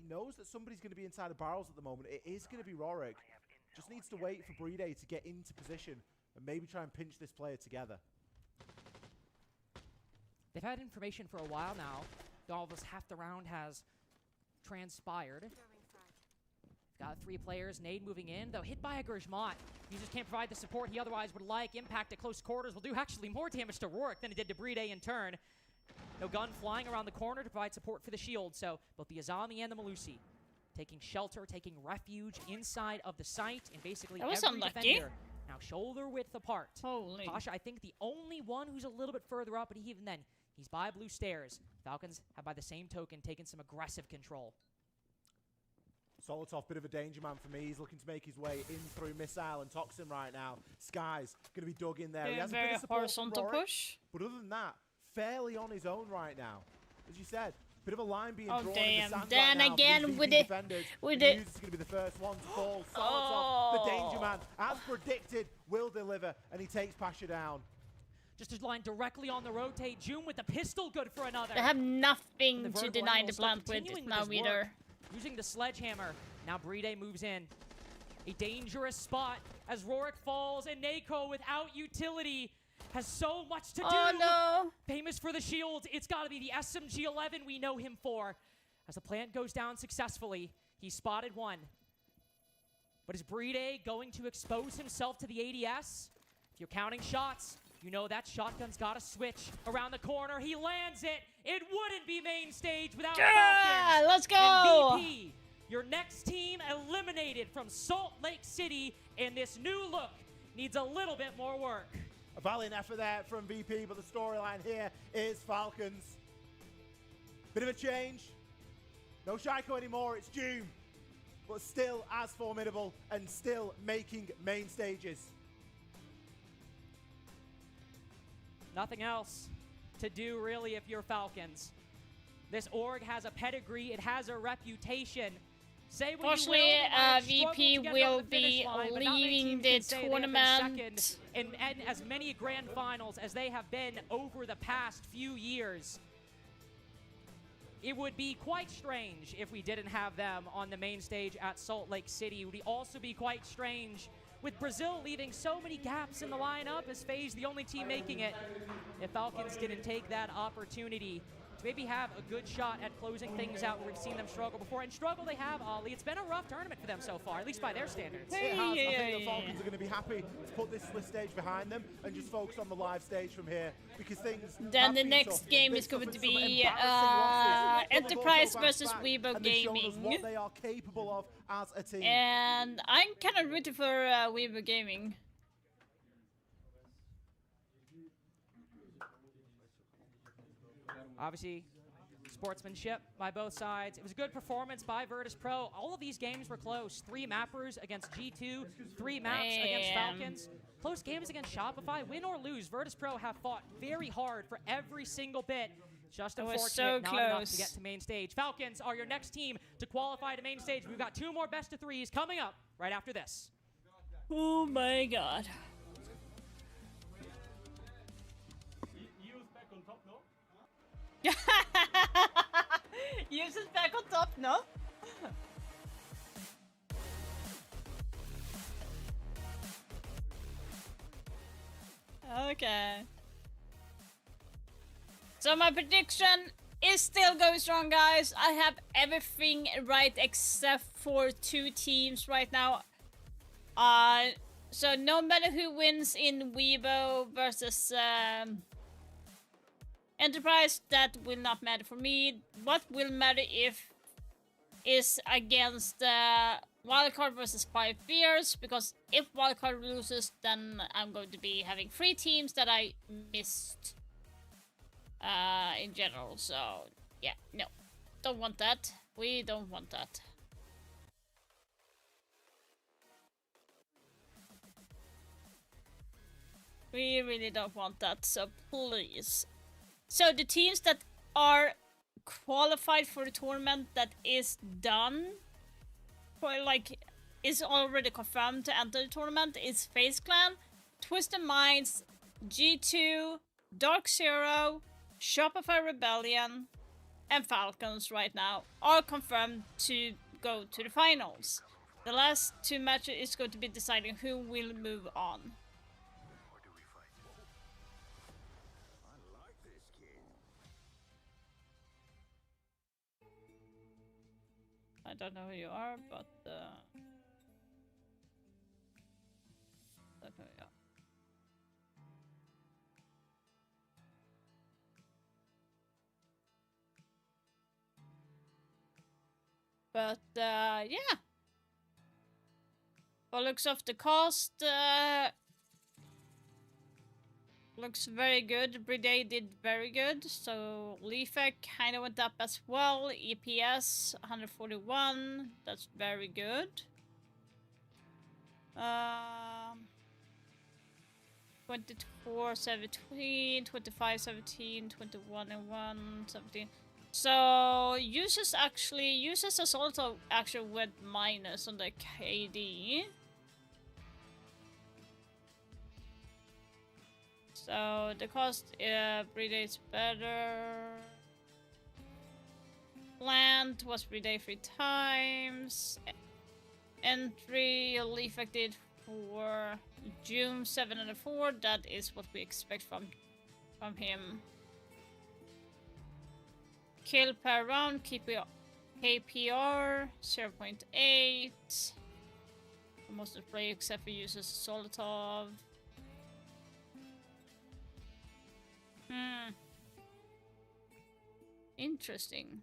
He knows that somebody's going to be inside the barrels at the moment. It is going to be Rorik. Just needs to wait for Brede to get into position and maybe try and pinch this player together. They've had information for a while now. Almost half the round has transpired. Got 3 players. Nade moving in, though hit by a Grishmot. He just can't provide the support he otherwise would like. Impact at close quarters will do actually more damage to Rorik than it did to Brede in turn. No gun flying around the corner to provide support for the shield, so both the Azami and the Malusi taking shelter, taking refuge inside of the site, and basically That was every unlucky. defender now shoulder width apart. Holy. Pasha, I think the only one who's a little bit further up, but even then, he's by blue stairs. Falcons have, by the same token, taken some aggressive control. Solotov, bit of a danger man for me. He's looking to make his way in through Missile and Toxin right now. Skies going to be dug in there. He Yeah, has a bit very of support horizontal from Rorik, push. but other than that, fairly on his own right now. As you said, bit of a line being Oh, drawn damn. in the sand Then right now again for these with VP the- defenders. with The the- Usus is going to be the first one to fall. Solotov, the danger Oh. man, as predicted, will deliver, and he takes Pasha down. Just his line directly on the rotate. June with the pistol, good for another. They have And nothing the to vertical deny angle the still plant with continuing now his work. either. Using the sledgehammer. Now Brede moves in. A dangerous spot as Rorik falls, and Nako without utility has so much to do. Oh no! Famous for the shield. It's got to be the SMG-11 we know him for. As the plant goes down successfully, he spotted one. But is Brede going to expose himself to the ADS? If you're counting shots, you know that shotgun's got to switch around the corner. He lands it. It wouldn't be main stage without Yeah, Falcons. let's go! And VP, your next team eliminated from Salt Lake City, and this new look needs a little bit more work. A valiant effort there from VP, but the storyline here is Falcons. Bit of a change. No Shaiko anymore, it's Doom. But still as formidable and still making main stages. Nothing else to do, really, if you're Falcons. This org has a pedigree. It has a reputation. Say what Fortunately, you will, they might have struggled VP to get will over the finish be line, but not many leaving teams the can say they have been tournament. second in as many grand finals as they have been over the past few years. It would be quite strange if we didn't have them on the main stage at Salt Lake City. It would also be quite strange with Brazil leaving so many gaps in the lineup as FaZe the only team making it. If Falcons didn't take that opportunity to maybe have a good shot at closing things out where we've seen them struggle before. And struggle they have, Ollie. It's been a rough tournament for them so far, at least by their standards. It has. I think the Falcons are going to be happy to put this split stage behind them and just focus on the live stage from here because things. Then the next game is going to be Enterprise versus Weibo Gaming. What they are capable of as a team. And I'm kind of rooting for Weibo Gaming. Obviously, sportsmanship by both sides. It was a good performance by Virtus Pro. All of these games were close. 3 mappers against G2, 3 maps against Falcons. Close games against Shopify. Win or lose, Virtus Pro have fought very hard for every single bit. Just unfortunate, not enough to get to main stage. Falcons are your next team to qualify to main stage. We've got 2 more best of 3s coming up right after this. Oh my god. Use is back on top, no? Okay. So my prediction is still going strong, guys. I have everything right except for 2 teams right now. So no matter who wins in Weibo versus Enterprise, that will not matter for me. What will matter is against Wildcard versus 5 Fears, because if Wildcard loses, then I'm going to be having 3 teams that I missed in general. So yeah, no, don't want that. We don't want that. We really don't want that, so please. So the teams that are qualified for the tournament that is done, or like is already confirmed to enter the tournament, is FaZe Clan, Twisted Minds, G2, Dark Zero, Shopify Rebellion, and Falcons right now are confirmed to go to the finals. The last 2 matches is going to be deciding who will move on. I don't know who you are, but that's who you are. But yeah. By looks of the cast, looks very good. Briday did very good. So Leafek kind of went up as well. EPS 141. That's very good. 24 17, 25 17, 21 and 1 17. So uses us also actually went minus on the KD. So the cost, Briday is better. Plant was Briday 3 times. Entry Leafek did for June 7 and 4. That is what we expect from him. Kill per round, KPR 0.8. Most of the play except for users Solotov. Interesting.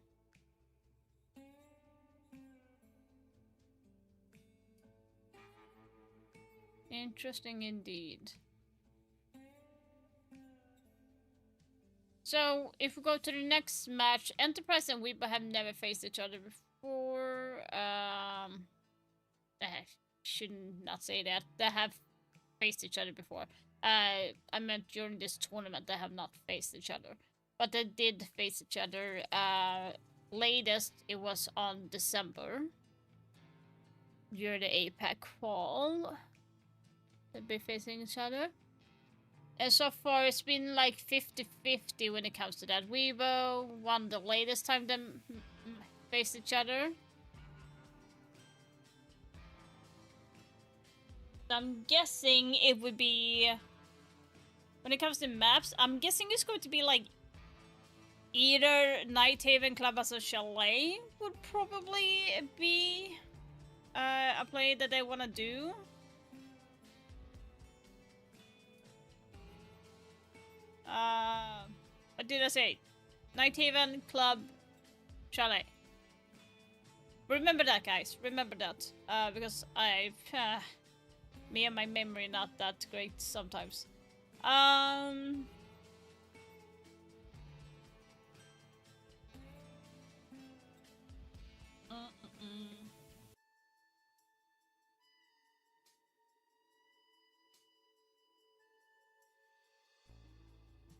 Interesting indeed. So, if we go to the next match, Enterprise and Weibo have never faced each other before. I should not say that. They have faced each other before. I meant during this tournament they have not faced each other. But they did face each other. Latest, it was on December. During the APAC qual. They'll be facing each other. And so far, it's been like 50-50 when it comes to that. Weibo won the latest time they faced each other. I'm guessing it would be, when it comes to maps, I'm guessing it's going to be like either Nighthaven Club as a Chalet would probably be a play that they want to do. What did I say? Nighthaven Club Chalet. Remember that, guys. Remember that. Because me and my memory not that great sometimes.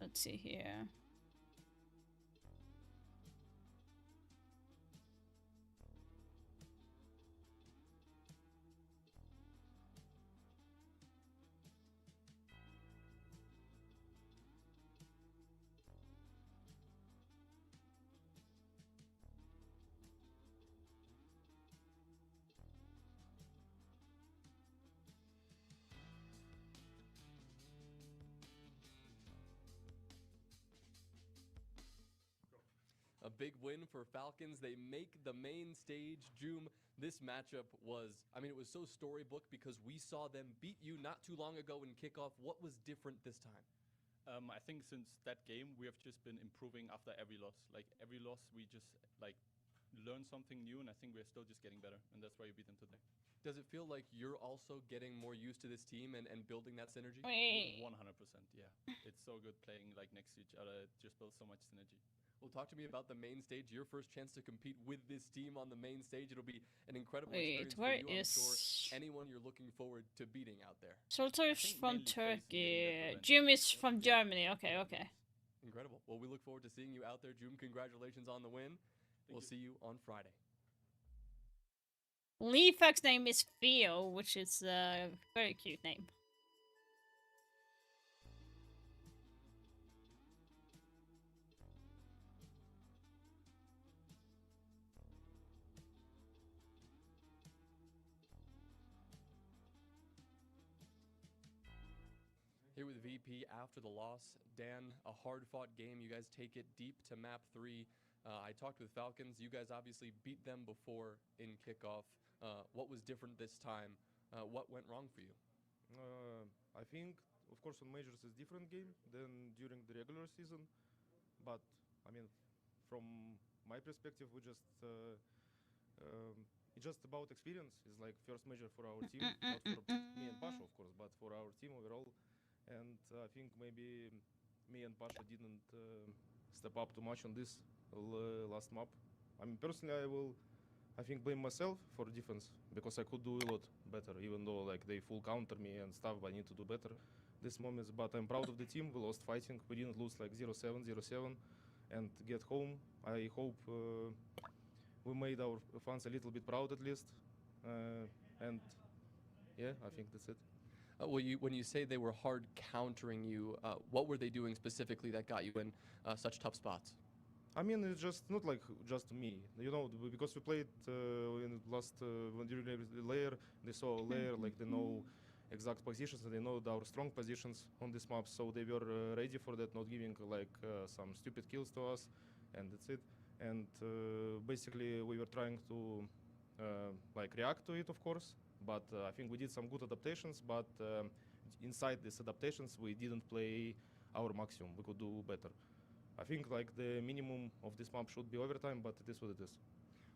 Let's see here. A big win for Falcons. They make the main stage. Joom, this matchup was, I mean, it was so storybook because we saw them beat you not too long ago in kickoff. What was different this time? I think since that game, we have just been improving after every loss. Like, every loss, we just, like, learn something new, and I think we're still just getting better, and that's why we beat them today. Does it feel like you're also getting more used to this team and building that synergy? 100%, yeah. It's so good playing, like, next to each other. It just builds so much synergy. Well, talk to me about the main stage, your first chance to compete with this team on the main stage. It'll be an incredible experience for you, I'm sure. Anyone you're looking forward to beating out there. Soltar is from Turkey. Jim is from Germany. Okay, okay. Incredible. Well, we look forward to seeing you out there, Jim. Congratulations on the win. We'll see you on Friday. Leafak's name is Theo, which is a very cute name. Here with VP after the loss. Dan, a hard-fought game. You guys take it deep to map 3. I talked with Falcons. You guys obviously beat them before in kickoff. What was different this time? What went wrong for you? I think, of course, on majors is different game than during the regular season. But, I mean, from my perspective, we just... it's just about experience. It's like first major for our team. Not for me and Pasha, of course, but for our team overall. And I think maybe me and Pasha didn't step up too much on this last map. I mean, personally, I think blame myself for defense because I could do a lot better, even though like they full counter me and stuff. I need to do better this moments. But I'm proud of the team. We lost fighting. We didn't lose like 0-7, 0-7, and get home. I hope we made our fans a little bit proud at least. And yeah, I think that's it. Well, when you say they were hard countering you, what were they doing specifically that got you in such tough spots? I mean, it's just not like just me, you know, because we played in last during the layer. They saw a layer, like they know exact positions and they know our strong positions on this map, so they were ready for that, not giving like some stupid kills to us, and that's it. And basically, we were trying to like react to it, of course. But I think we did some good adaptations, but inside these adaptations, we didn't play our maximum. We could do better. I think like the minimum of this map should be overtime, but it is what it is.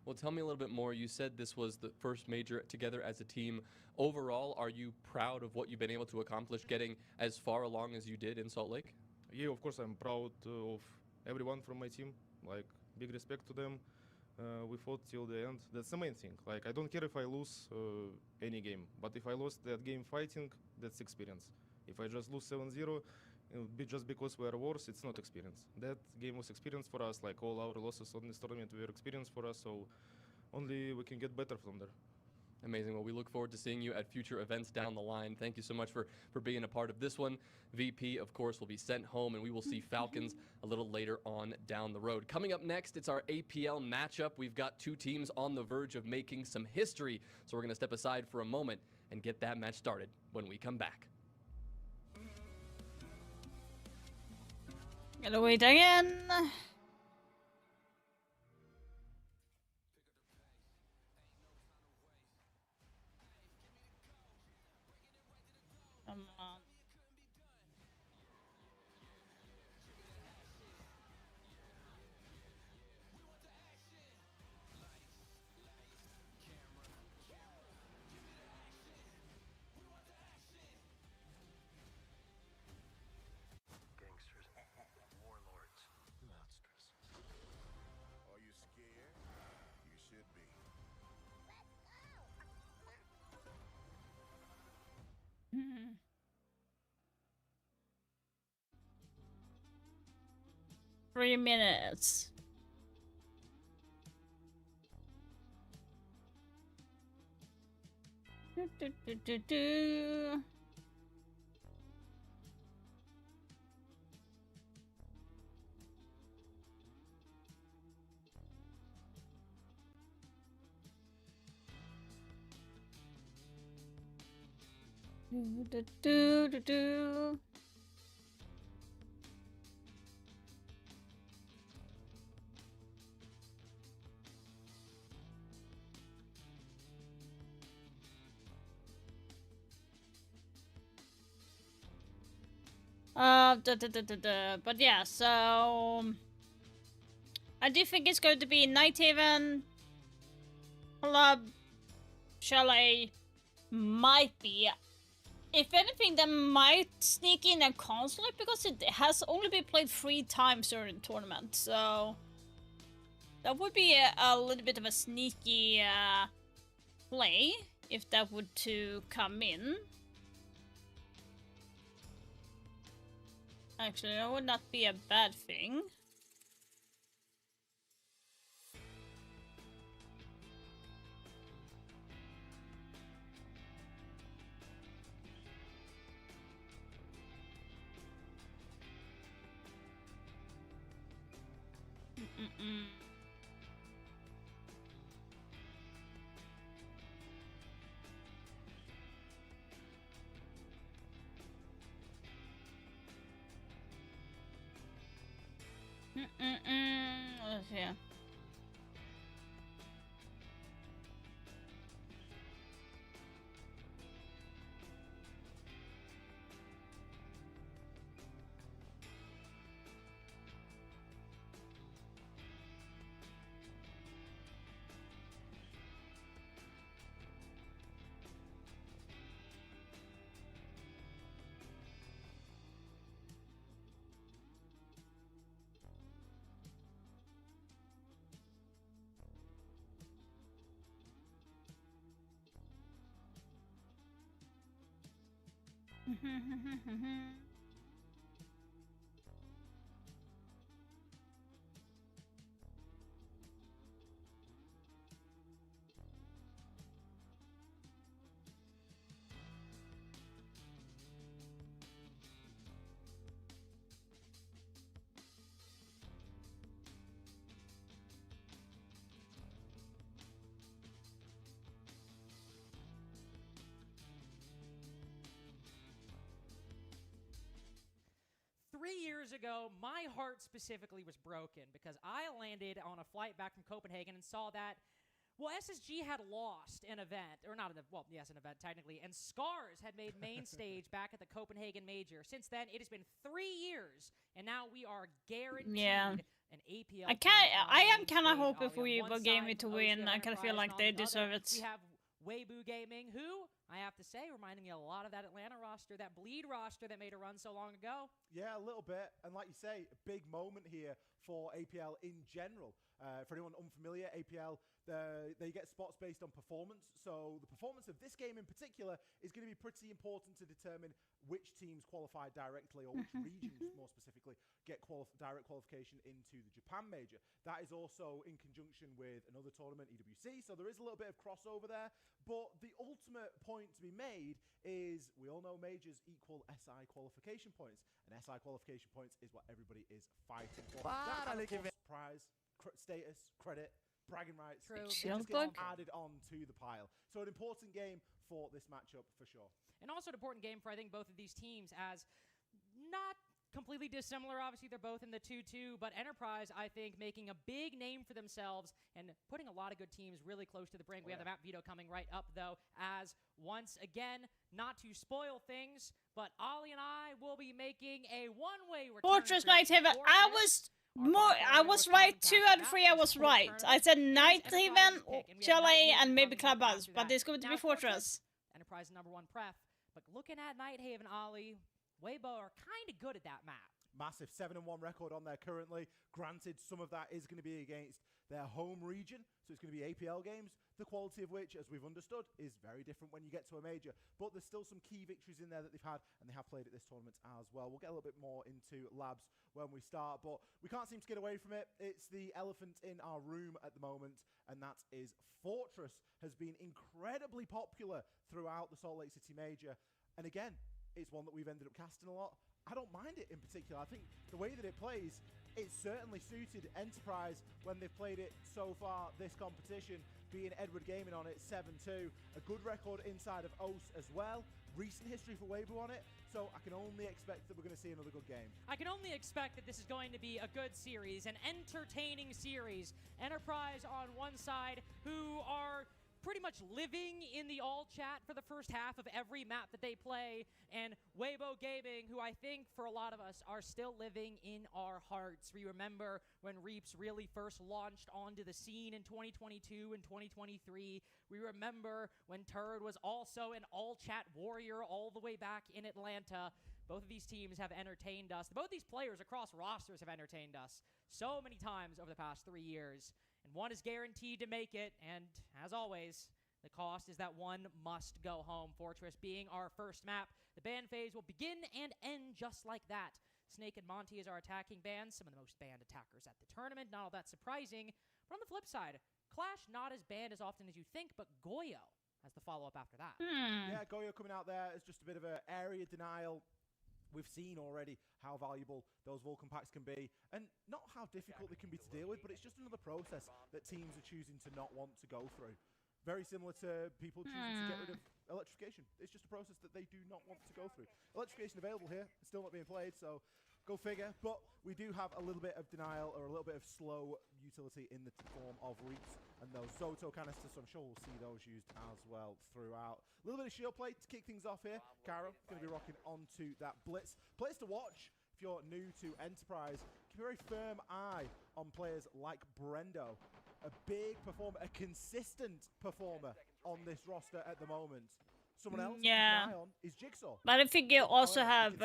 Well, tell me a little bit more. You said this was the first major together as a team. Overall, are you proud of what you've been able to accomplish getting as far along as you did in Salt Lake? Yeah, of course, I'm proud of everyone from my team. Like, big respect to them. We fought till the end. That's the main thing. Like, I don't care if I lose any game, but if I lost that game fighting, that's experience. If I just lose 7-0, just because we are worse, it's not experience. That game was experience for us. Like all our losses on this tournament were experience for us. So only we can get better from there. Amazing. Well, we look forward to seeing you at future events down the line. Thank you so much for being a part of this one. VP, of course, will be sent home, and we will see Falcons a little later on down the road. Coming up next, it's our APL matchup. We've got two teams on the verge of making some history, so we're going to step aside for a moment and get that match started when we come back. Gotta wait again. Come on. Warlords. Monsters. Are you scared? You should be. 3 minutes. Do. Do. But yeah, so I do think it's going to be Nighthaven, Club, Chalet, might be. If anything, they might sneak in a Consulate because it has only been played 3 times during the tournament, so that would be a little bit of a sneaky play if that would to come in. Actually, that would not be a bad thing. Let's see. Years ago, my heart specifically was broken because I landed on a flight back from Copenhagen and saw that, well, SSG had lost an event, or not an event, well, yes, an event technically, and Scars had made main stage back at the Copenhagen Major. Since then, it has been 3 years, and now we are guaranteed an APL. I am kind of hoping for Evo Gaming to win. I kind of feel like they deserve it. We have Weibo Gaming, who, I have to say, reminding me a lot of that Atlanta roster, that Bleed roster that made a run so long ago. Yeah, a little bit. And like you say, a big moment here for APL in general. For anyone unfamiliar, APL, they get spots based on performance. So the performance of this game in particular is going to be pretty important to determine which teams qualify directly, or which regions more specifically get direct qualification into the Japan Major. That is also in conjunction with another tournament, EWC, so there is a little bit of crossover there. But the ultimate point to be made is we all know majors equal SI qualification points, and SI qualification points is what everybody is fighting for. That kind of prize, status, credit, bragging rights, just gets added on to the pile. So an important game for this matchup for sure. And also an important game for, I think, both of these teams, as not completely dissimilar. Obviously, they're both in the 2-2, but Enterprise, I think, making a big name for themselves and putting a lot of good teams really close to the brink. We have the map veto coming right up, though, as once again, not to spoil things, but Ollie and I will be making a one-way return. Fortress Nighthaven. I was right. 2 out of 3 I was right. I said Nighthaven, Chalet, and maybe Clubhouse, but it's going to be Fortress. Enterprise #1 pref. But looking at Nighthaven, Ollie, Weibo are kind of good at that map. Massive 7-1 record on there currently. Granted, some of that is going to be against their home region, so it's going to be APL games, the quality of which, as we've understood, is very different when you get to a major. But there's still some key victories in there that they've had, and they have played at this tournament as well. We'll get a little bit more into labs when we start, but we can't seem to get away from it. It's the elephant in our room at the moment, and that is Fortress has been incredibly popular throughout the Salt Lake City Major. And again, it's one that we've ended up casting a lot. I don't mind it in particular. I think the way that it plays, it's certainly suited Enterprise when they've played it so far this competition, being Edward Gaming on it 7-2. A good record inside of OS as well. Recent history for Weibo on it, so I can only expect that we're going to see another good game. I can only expect that this is going to be a good series, an entertaining series. Enterprise on one side, who are pretty much living in the all chat for the first half of every map that they play, and Weibo Gaming, who I think for a lot of us are still living in our hearts. We remember when Reaps really first launched onto the scene in 2022 and 2023. We remember when Turd was also an all chat warrior all the way back in Atlanta. Both of these teams have entertained us. Both these players across rosters have entertained us so many times over the past 3 years. And one is guaranteed to make it, and as always, the cost is that one must go home. Fortress being our first map. The ban phase will begin and end just like that. Snake and Monty is our attacking bans, some of the most banned attackers at the tournament. Not all that surprising. But on the flip side, Clash not as banned as often as you think, but Goyo as the follow-up after that. Yeah, Goyo coming out there as just a bit of an area denial. We've seen already how valuable those Vulcan packs can be, and not how difficult they can be to deal with, but it's just another process that teams are choosing to not want to go through. Very similar to people choosing to get rid of electrification. It's just a process that they do not want to go through. Electrification available here, still not being played, so go figure. But we do have a little bit of denial, or a little bit of slow utility in the form of Reaps and those Zoto canisters, so I'm sure we'll see those used as well throughout. A little bit of shield plate to kick things off here. Caro going to be rocking onto that Blitz. Players to watch if you're new to Enterprise. Keep a very firm eye on players like Brendo. A big performer, a consistent performer on this roster at the moment. Someone else to keep an eye on is Jigsaw. But I think you also have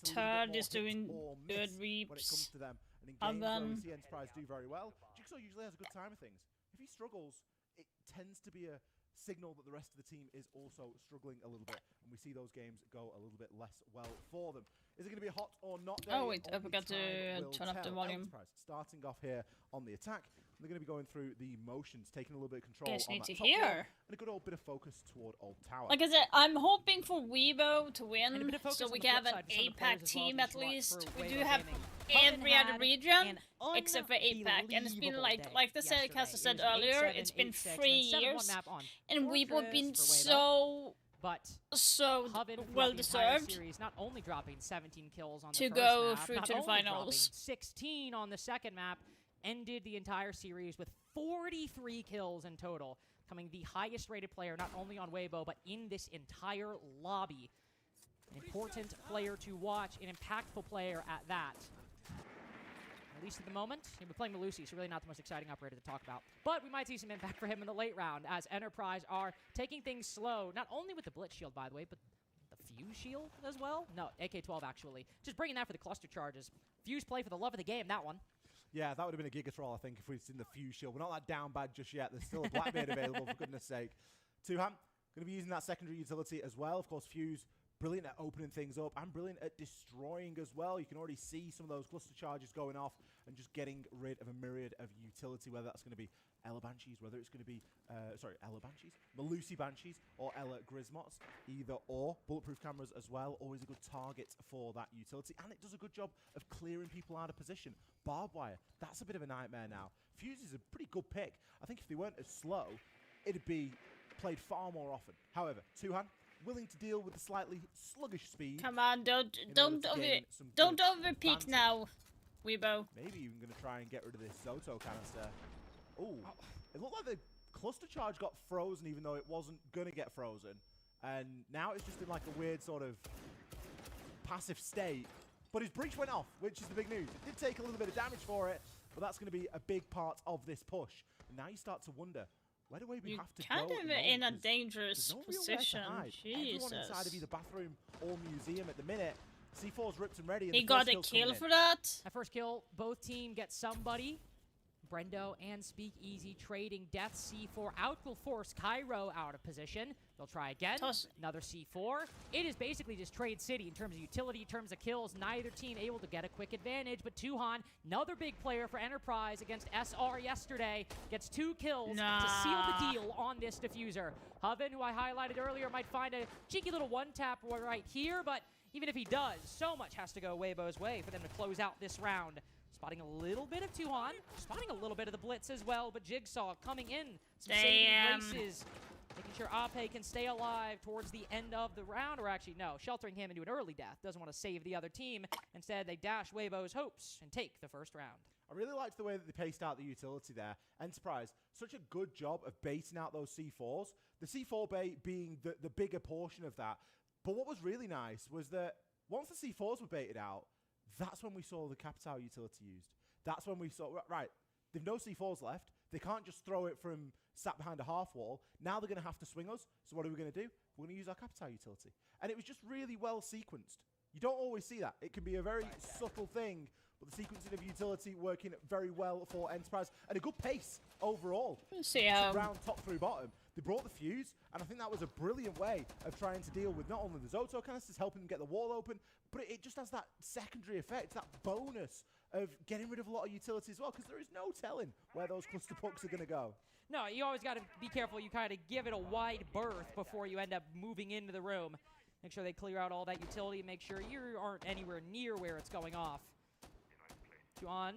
Turd is doing good Reaps. When it comes to them. And in games where we see Enterprise do very well, Jigsaw usually has a good time of things. If he struggles, it tends to be a signal that the rest of the team is also struggling a little bit, and we see those games go a little bit less well for them. Is it going to be a hot or not day? Oh wait, I forgot to turn up the volume. Enterprise starting off here on the attack. They're going to be going through the motions, taking a little bit of control Guys on need that to top hear. hill, and a good old bit of focus toward Old Tower. Like I said, I'm hoping for Weibo to win, so we can have an APAC team at least. We do have every other region except for APAC, and it's been like the Caster said earlier, it's been 3 years, and Weibo have been so well deserved not only dropping 17 kills on the to first go map, through not to the only finals. dropping 16 on the second map, ended the entire series with 43 kills in total, becoming the highest rated player not only on Weibo but in this entire lobby. An important player to watch, an impactful player at that. At least at the moment, he'll be playing Melusi, so really not the most exciting operator to talk about. But we might see some impact for him in the late round as Enterprise are taking things slow, not only with the Blitz shield, by the way, but the Fuse shield as well? No, AK-12 actually. Just bringing that for the cluster charges. Fuse play for the love of the game, that one. Yeah, that would have been a Gigatroll, I think, if we'd seen the Fuse shield. We're not that down bad just yet. There's still a Blackbeard available, for goodness sake. Tuhan, going to be using that secondary utility as well. Of course, Fuse, brilliant at opening things up and brilliant at destroying as well. You can already see some of those cluster charges going off and just getting rid of a myriad of utility, whether that's going to be Ela Banshees, whether it's going to be, Ela Banshees, Melusi Banshees, or Ela Grismots, either or. Bulletproof cameras as well, always a good target for that utility, and it does a good job of clearing people out of position. Barbed wire, that's a bit of a nightmare now. Fuse is a pretty good pick. I think if they weren't as slow, it'd be played far more often. However, Tuhan, willing to deal with the slightly sluggish speed. Come on, don't overpeak now, Weibo. Maybe even going to try and get rid of this Zoto canister. Ooh, it looked like the cluster charge got frozen even though it wasn't going to get frozen. And now it's just in like a weird sort of passive state. But his breach went off, which is the big news. It did take a little bit of damage for it, but that's going to be a big part of this push. And now you start to wonder, where do we have to go? Kind of in a dangerous position. Jesus. Everyone inside of either bathroom or museum at the minute. C4's ripped and ready. And he got a kill for that. That first kill, both team get somebody. Brendo and Speakeasy trading death. C4 out will force Cairo out of position. They'll try again. Another C4. It is basically just trade city in terms of utility, in terms of kills. Neither team able to get a quick advantage, but Tuhan, another big player for Enterprise against SR yesterday, gets 2 kills to seal the deal on this diffuser. Hoven, who I highlighted earlier, might find a cheeky little one-tap right here, but even if he does, so much has to go Weibo's way for them to close out this round. Spotting a little bit of Tuhan, spotting a little bit of the Blitz as well, but Jigsaw coming in, some saving graces, making sure Ape can stay alive towards the end of the round, or actually, no, sheltering him into an early death. Doesn't want to save the other team. Instead, they dash Weibo's hopes and take the first round. I really liked the way that they paced out the utility there. Enterprise, such a good job of baiting out those C4s. The C4 bait being the bigger portion of that. But what was really nice was that once the C4s were baited out, that's when we saw the Capital utility used. That's when we saw, right, they've no C4s left. They can't just throw it from sat behind a half wall. Now they're going to have to swing us. So what are we going to do? We're going to use our Capital utility. And it was just really well sequenced. You don't always see that. It can be a very subtle thing, but the sequencing of utility working very well for Enterprise. And a good pace overall. Round top through bottom. They brought the fuse, and I think that was a brilliant way of trying to deal with not only the Zoto canisters, helping them get the wall open, but it just has that secondary effect, that bonus of getting rid of a lot of utility as well, because there is no telling where those cluster pucks are going to go. No, you always got to be careful. You kind of give it a wide berth before you end up moving into the room. Make sure they clear out all that utility, make sure you aren't anywhere near where it's going off. Juan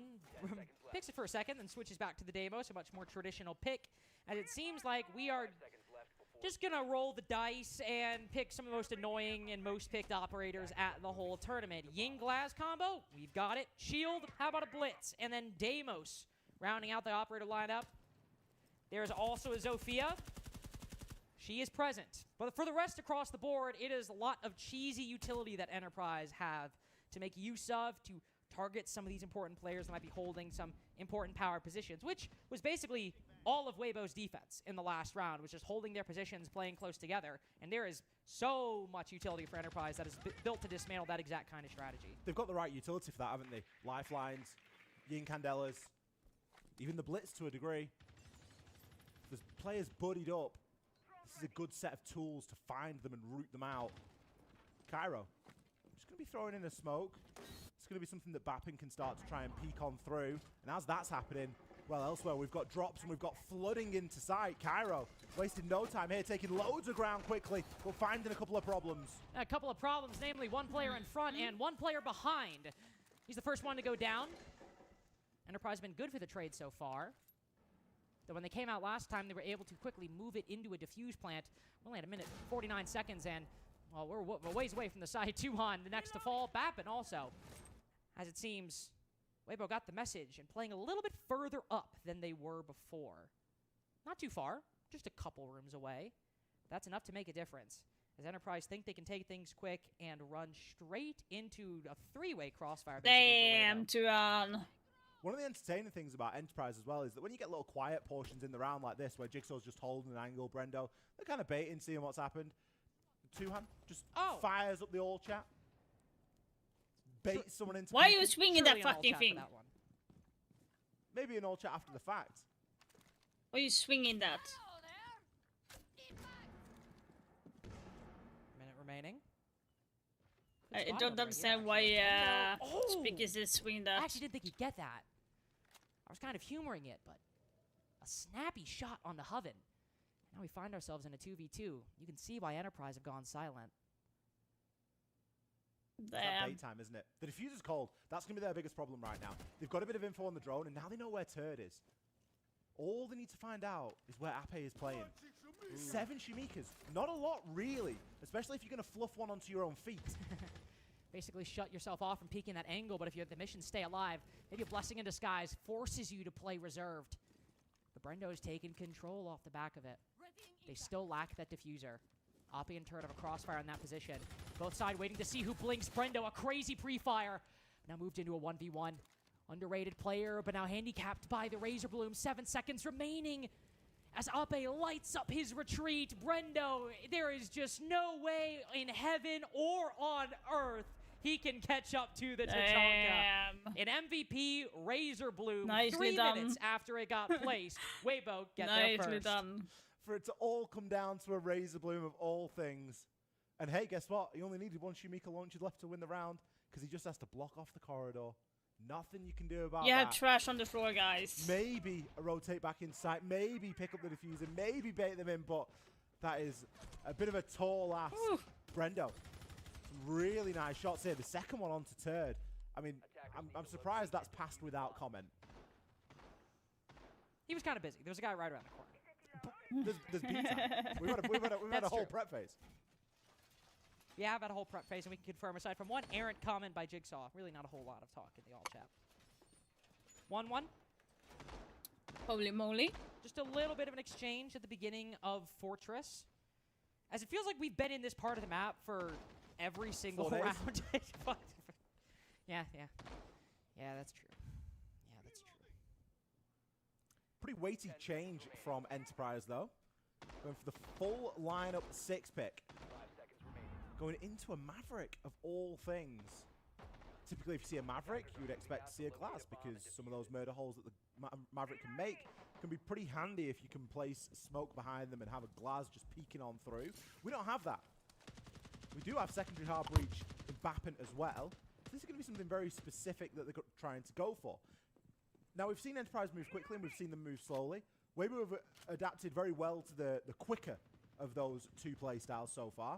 picks it for a second, then switches back to the Deimos, a much more traditional pick. And it seems like we are just going to roll the dice and pick some of the most annoying and most picked operators at the whole tournament. Ying-Glass combo, we've got it. Shield, how about a Blitz? And then Deimos, rounding out the operator lineup. There's also a Zofia. She is present. But for the rest across the board, it is a lot of cheesy utility that Enterprise have to make use of, to target some of these important players that might be holding some important power positions, which was basically all of Weibo's defense in the last round, was just holding their positions, playing close together. And there is so much utility for Enterprise that is built to dismantle that exact kind of strategy. They've got the right utility for that, haven't they? Lifelines, Yin Candelas, even the Blitz to a degree. There's players buddied up. This is a good set of tools to find them and root them out. Cairo, just going to be throwing in a smoke. It's going to be something that Bappin can start to try and peek on through. And as that's happening, well, elsewhere, we've got drops and we've got flooding into sight. Cairo wasting no time here, taking loads of ground quickly, but finding a couple of problems. A couple of problems, namely one player in front and one player behind. He's the first one to go down. Enterprise has been good for the trade so far. Though when they came out last time, they were able to quickly move it into a diffuse plant. We only had a minute 49 seconds, and, well, we're ways away from the side. Tuhan, the next to fall. Bappin also. As it seems, Weibo got the message and playing a little bit further up than they were before. Not too far, just a couple rooms away. That's enough to make a difference. As Enterprise think they can take things quick and run straight into a three-way crossfire. Damn, Tuhan. One of the entertaining things about Enterprise as well is that when you get little quiet portions in the round like this, where Jigsaw's just holding an angle, Brendo, they're kind of baiting, seeing what's happened. Tuhan just fires up the all chat. bait someone into. Why are you peeking. swinging Surely that an all fucking chat for thing? that one. Maybe an all chat after the fact. Why are you swinging that? Minute remaining. I Good spot don't over here, understand why actually. Oh! Speakers is swinging I that. actually didn't think he'd get that. I was kind of humoring it, but a snappy shot on the Hoven. Now we find ourselves in a 2v2. You can see why Enterprise have gone silent. It's that Damn. bait time, isn't it? The diffuser's cold. That's going to be their biggest problem right now. They've got a bit of info on the drone, and now they know where Turd is. All they need to find out is where Ape is playing. 7 Shimikas. Not a lot, really. Especially if you're going to fluff one onto your own feet. Basically shut yourself off from peeking that angle, but if you have the mission stay alive, maybe a blessing in disguise forces you to play reserved. But Brendo has taken control off the back of it. They still lack that diffuser. Ape and Turd have a crossfire in that position. Both sides waiting to see who blinks. Brendo, a crazy pre-fire. Now moved into a 1v1. Underrated player, but now handicapped by the Razor Bloom. 7 seconds remaining. As Ape lights up his retreat, Brendo, there is just no way in heaven or on earth he can catch up to the Tachanka. An MVP Razor Bloom, Nicely 3 done. minutes after it got placed. Weibo get there Nicely first. done. For it to all come down to a Razor Bloom of all things. And hey, guess what? He only needed 1 Shumika launcher left to win the round because he just has to block off the corridor. Nothing you can do about You that. have trash on the floor, guys. Maybe a rotate back inside, maybe pick up the diffuser, maybe bait them in, but that is a bit of a tall ask. Brendo, some really nice shots here. The second one onto Turd. I mean, I'm surprised that's passed without comment. He was kind of busy. There was a guy right around the corner. There's beat time. We've had a That's whole true. prep phase. Yeah, I've had a whole prep phase, and we can confirm, aside from one errant comment by Jigsaw, really not a whole lot of talk in the all chat. 1-1. Holy moly. Just a little bit of an exchange at the beginning of Fortress. As it feels like we've been in this part of the map for every single 4 days. round. Yeah, that's true. Yeah, that's true. Pretty weighty change from Enterprise, though. Going for the full lineup 6-pick. Going into a Maverick, of all things. Typically, if you see a Maverick, you would expect to see a Glass, because some of those murder holes that the Maverick can make can be pretty handy if you can place smoke behind them and have a Glass just peeking on through. We don't have that. We do have secondary hard breach in Bappin as well. This is going to be something very specific that they're trying to go for. Now, we've seen Enterprise move quickly, and we've seen them move slowly. Weibo have adapted very well to the quicker of those 2 play styles so far.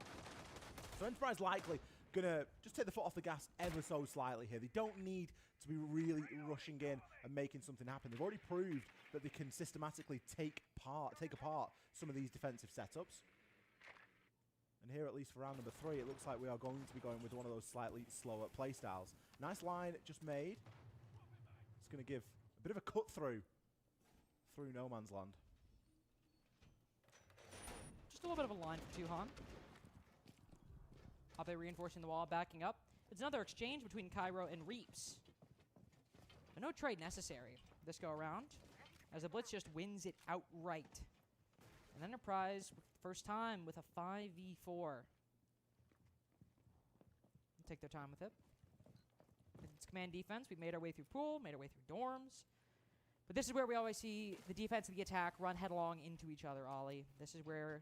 So Enterprise likely going to just take the foot off the gas ever so slightly here. They don't need to be really rushing in and making something happen. They've already proved that they can systematically take apart some of these defensive setups. And here, at least for round number 3, it looks like we are going to be going with one of those slightly slower playstyles. Nice line just made. It's going to give a bit of a cut through no man's land. Just a little bit of a line for Tuhan. Ape reinforcing the wall, backing up. It's another exchange between Cairo and Reaps. But no trade necessary this go around, as the Blitz just wins it outright. And Enterprise, first time with a 5v4. Take their time with it. It's command defense. We've made our way through pool, made our way through dorms. But this is where we always see the defense and the attack run headlong into each other, Ollie. This is where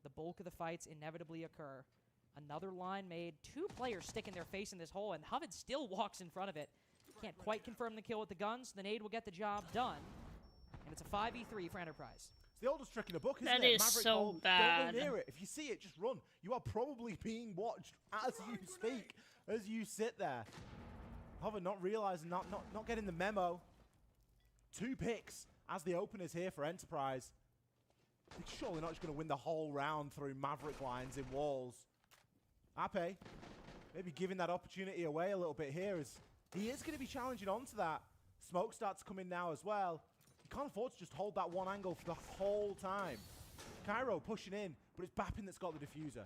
the bulk of the fights inevitably occur. Another line made. 2 players sticking their face in this hole, and Hoven still walks in front of it. Can't quite confirm the kill with the guns. The nade will get the job done. And it's a 5v3 for Enterprise. It's the oldest trick in the book, isn't That it? is Maverick so hold, bad. Don't go near it. If you see it, just run. You are probably being watched as you speak, as you sit there. Hoven not realizing, not getting the memo. 2 picks as the openers here for Enterprise. They're surely not just going to win the whole round through Maverick lines in walls. Ape, maybe giving that opportunity away a little bit here, as he is going to be challenging onto that. Smoke starts coming now as well. You can't afford to just hold that one angle for the whole time. Cairo pushing in, but it's Bappin that's got the diffuser.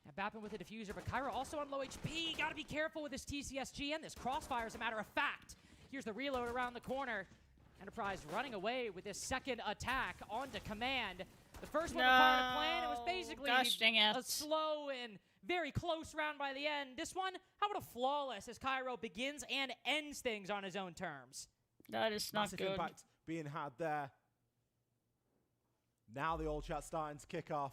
Now Bappin with the diffuser, but Cairo also on low HP. Gotta be careful with this TCSG and this crossfire, as a matter of fact. Here's the reload around the corner. Enterprise running away with this second attack onto command. The first one was part of the plan. It was basically gosh dang it. a slow and Very close round by the end. This one, how about a flawless as Cairo begins and ends things on his own terms? That is not Massive good. impact being had there. Now the all chat starting to kick off.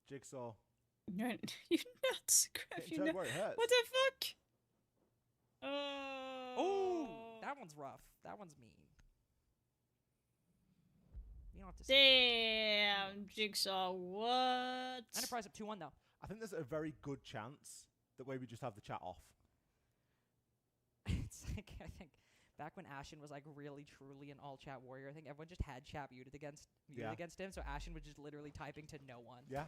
Jigsaw. You're nuts, Griff. Tell where it hurts. What the fuck? Oh, that one's rough. That one's mean. You don't have to Damn, Jigsaw, what? Enterprise up 2-1 though. I think there's a very good chance that way we just have the chat off. It's like, I think back when Ashen was like really truly an all chat warrior, I think everyone just had chat muted against him, so Ashen was just literally typing to no one. Yeah.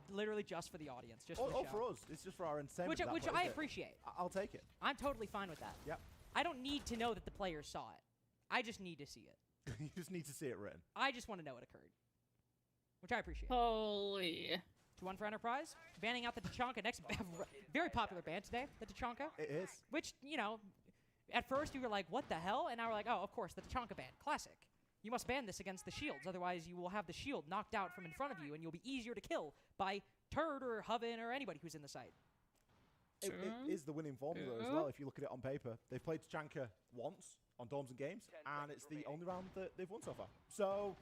Literally just for the audience, just Oh, for the show. for us. It's just for our entertainment. Which I appreciate. I'll take it. I'm totally fine with that. Yep. I don't need to know that the players saw it. I just need to see it. You just need to see it written. I just want to know it occurred. Which I appreciate. Holy. 2-1 for Enterprise. Banning out the Tachanka next. Very popular ban today, the Tachanka. It is. Which, you know, at first you were like, what the hell? And now we're like, oh, of course, the Tachanka ban. Classic. You must ban this against the shields, otherwise you will have the shield knocked out from in front of you, and you'll be easier to kill by Turd or Hoven or anybody who's in the site. It is the winning formula as well, if you look at it on paper. They've played Tachanka once on Dorms and Games, and it's the only round that they've won so far. So,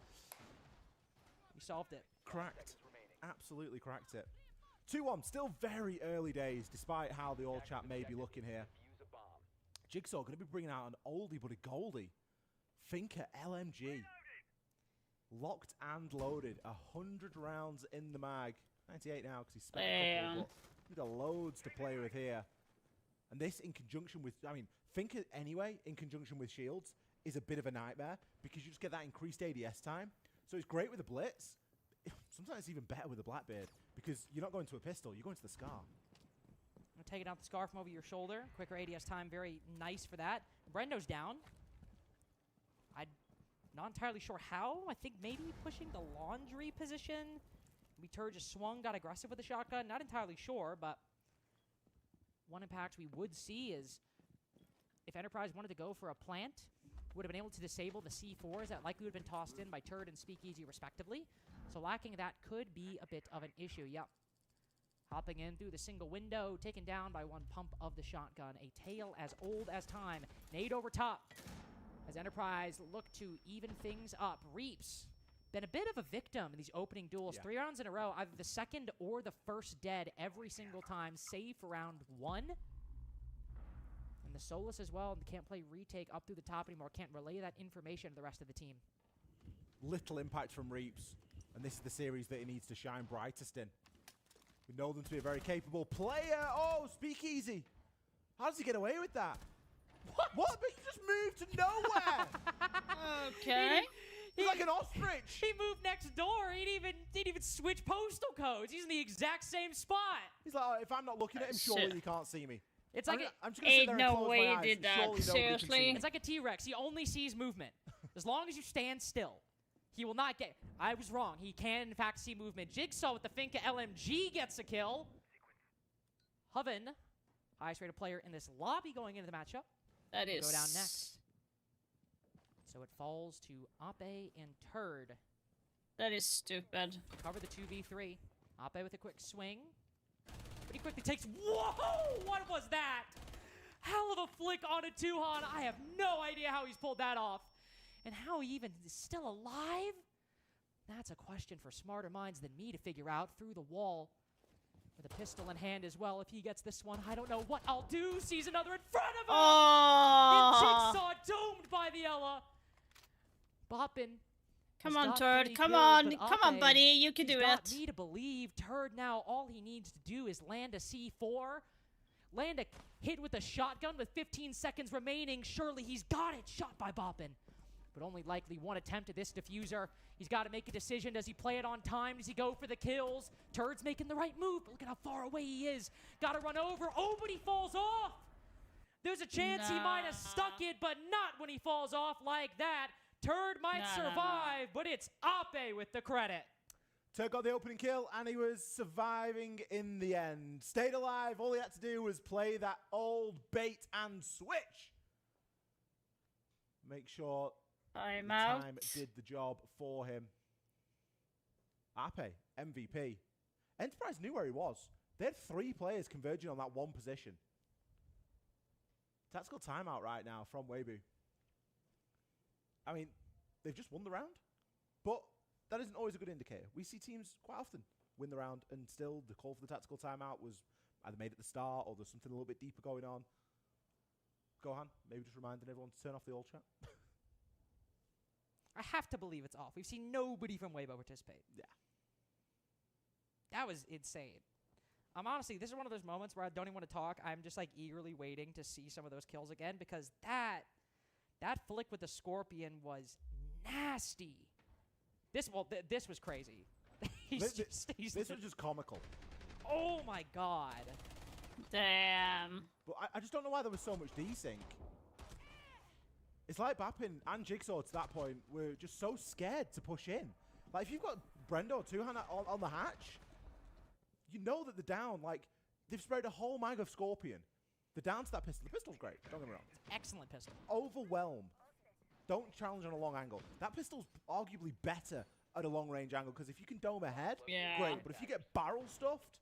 you solved it. Cracked. Absolutely cracked it. 2-1, still very early days, despite how the all chat may be looking here. Jigsaw going to be bringing out an oldie but a goldie. Finka LMG. Locked and loaded. 100 rounds in the mag. 98 now because he's spent a couple, but we've got loads to play with here. And this in conjunction with, I mean, Finka anyway, in conjunction with shields, is a bit of a nightmare because you just get that increased ADS time. So it's great with the Blitz. Sometimes it's even better with the Blackbeard because you're not going to a pistol, you're going to the Scar. I'm taking out the Scar from over your shoulder. Quicker ADS time, very nice for that. Brendo's down. I'm not entirely sure how. I think maybe pushing the laundry position. Maybe Turd just swung, got aggressive with the shotgun. Not entirely sure, but one impact we would see is if Enterprise wanted to go for a plant, would have been able to disable the C4s that likely would have been tossed in by Turd and Speakeasy respectively. So lacking that could be a bit of an issue. Yep. Hopping in through the single window, taken down by one pump of the shotgun. A tale as old as time. Nade over top as Enterprise look to even things up. Reaps been a bit of a victim in these opening duels. 3 rounds in a row, either the second or the first dead every single time, save for round 1. And the Solus as well, can't play retake up through the top anymore, can't relay that information to the rest of the team. Little impact from Reaps, and this is the series that he needs to shine brightest in. We know them to be a very capable player. Oh, Speakeasy. How does he get away with that? What? But he just moved to nowhere. Okay. He's like an ostrich. He moved next door. He didn't even switch postal codes. He's in the exact same spot. He's like, oh, if I'm not looking at him, surely you can't see me. It's like I'm just gonna sit there and close my eyes, did that. surely nobody can see Seriously? me. It's like a T-Rex. He only sees movement. As long as you stand still, he will not get... I was wrong. He can, in fact, see movement. Jigsaw with the Finka LMG gets a kill. Hoven, highest rated player in this lobby going into the matchup. That is... Go down next. So it falls to Ape and Turd. That is stupid. Cover the 2v3. Ape with a quick swing. But he quickly takes... Whoa! What was that? Hell of a flick on a Tuhan. I have no idea how he's pulled that off. And how he even is still alive? That's a question for smarter minds than me to figure out. Through the wall. With a pistol in hand as well. If he gets this one, I don't know what I'll do. Sees another in front of him! Oh! And Jigsaw domed by the Ella. Boppin. Come on, Turd. Come on. Come on, buddy. You can do Got it. me to believe. Turd now, all he needs to do is land a C4. Land a hit with a shotgun with 15 seconds remaining. Surely he's got it. Shot by Boppin. But only likely one attempt at this diffuser. He's got to make a decision. Does he play it on time? Does he go for the kills? Turd's making the right move. But look at how far away he is. Got to run over. Oh, but he falls off. There's a chance he might have stuck it, but not when he falls off like that. Turd might survive, but it's Ape with the credit. Turd got the opening kill, and he was surviving in the end. Stayed alive. All he had to do was play that old bait and switch. Make sure time did the job for him. Ape MVP. Enterprise knew where he was. They had 3 players converging on that one position. Tactical timeout right now from Weibo. I mean, they've just won the round, but that isn't always a good indicator. We see teams quite often win the round and still the call for the tactical timeout was either made at the start or there's something a little bit deeper going on. Gohan, maybe just reminding everyone to turn off the old chat. I have to believe it's off. We've seen nobody from Weibo participate. Yeah. That was insane. Honestly, this is one of those moments where I don't even want to talk. I'm just like eagerly waiting to see some of those kills again because that flick with the Scorpion was nasty. This was crazy. This was just comical. Oh my god. Damn. But I just don't know why there was so much desync. It's like Bappin and Jigsaw to that point were just so scared to push in. Like if you've got Brendo 2-hand on the hatch, you know that the down, like, they've sprayed a whole mag of Scorpion. The down to that pistol. The pistol's great, don't get me wrong. Excellent pistol. Overwhelm. Don't challenge on a long angle. That pistol's arguably better at a long range angle, because if you can dome ahead, great. But if you get barrel stuffed,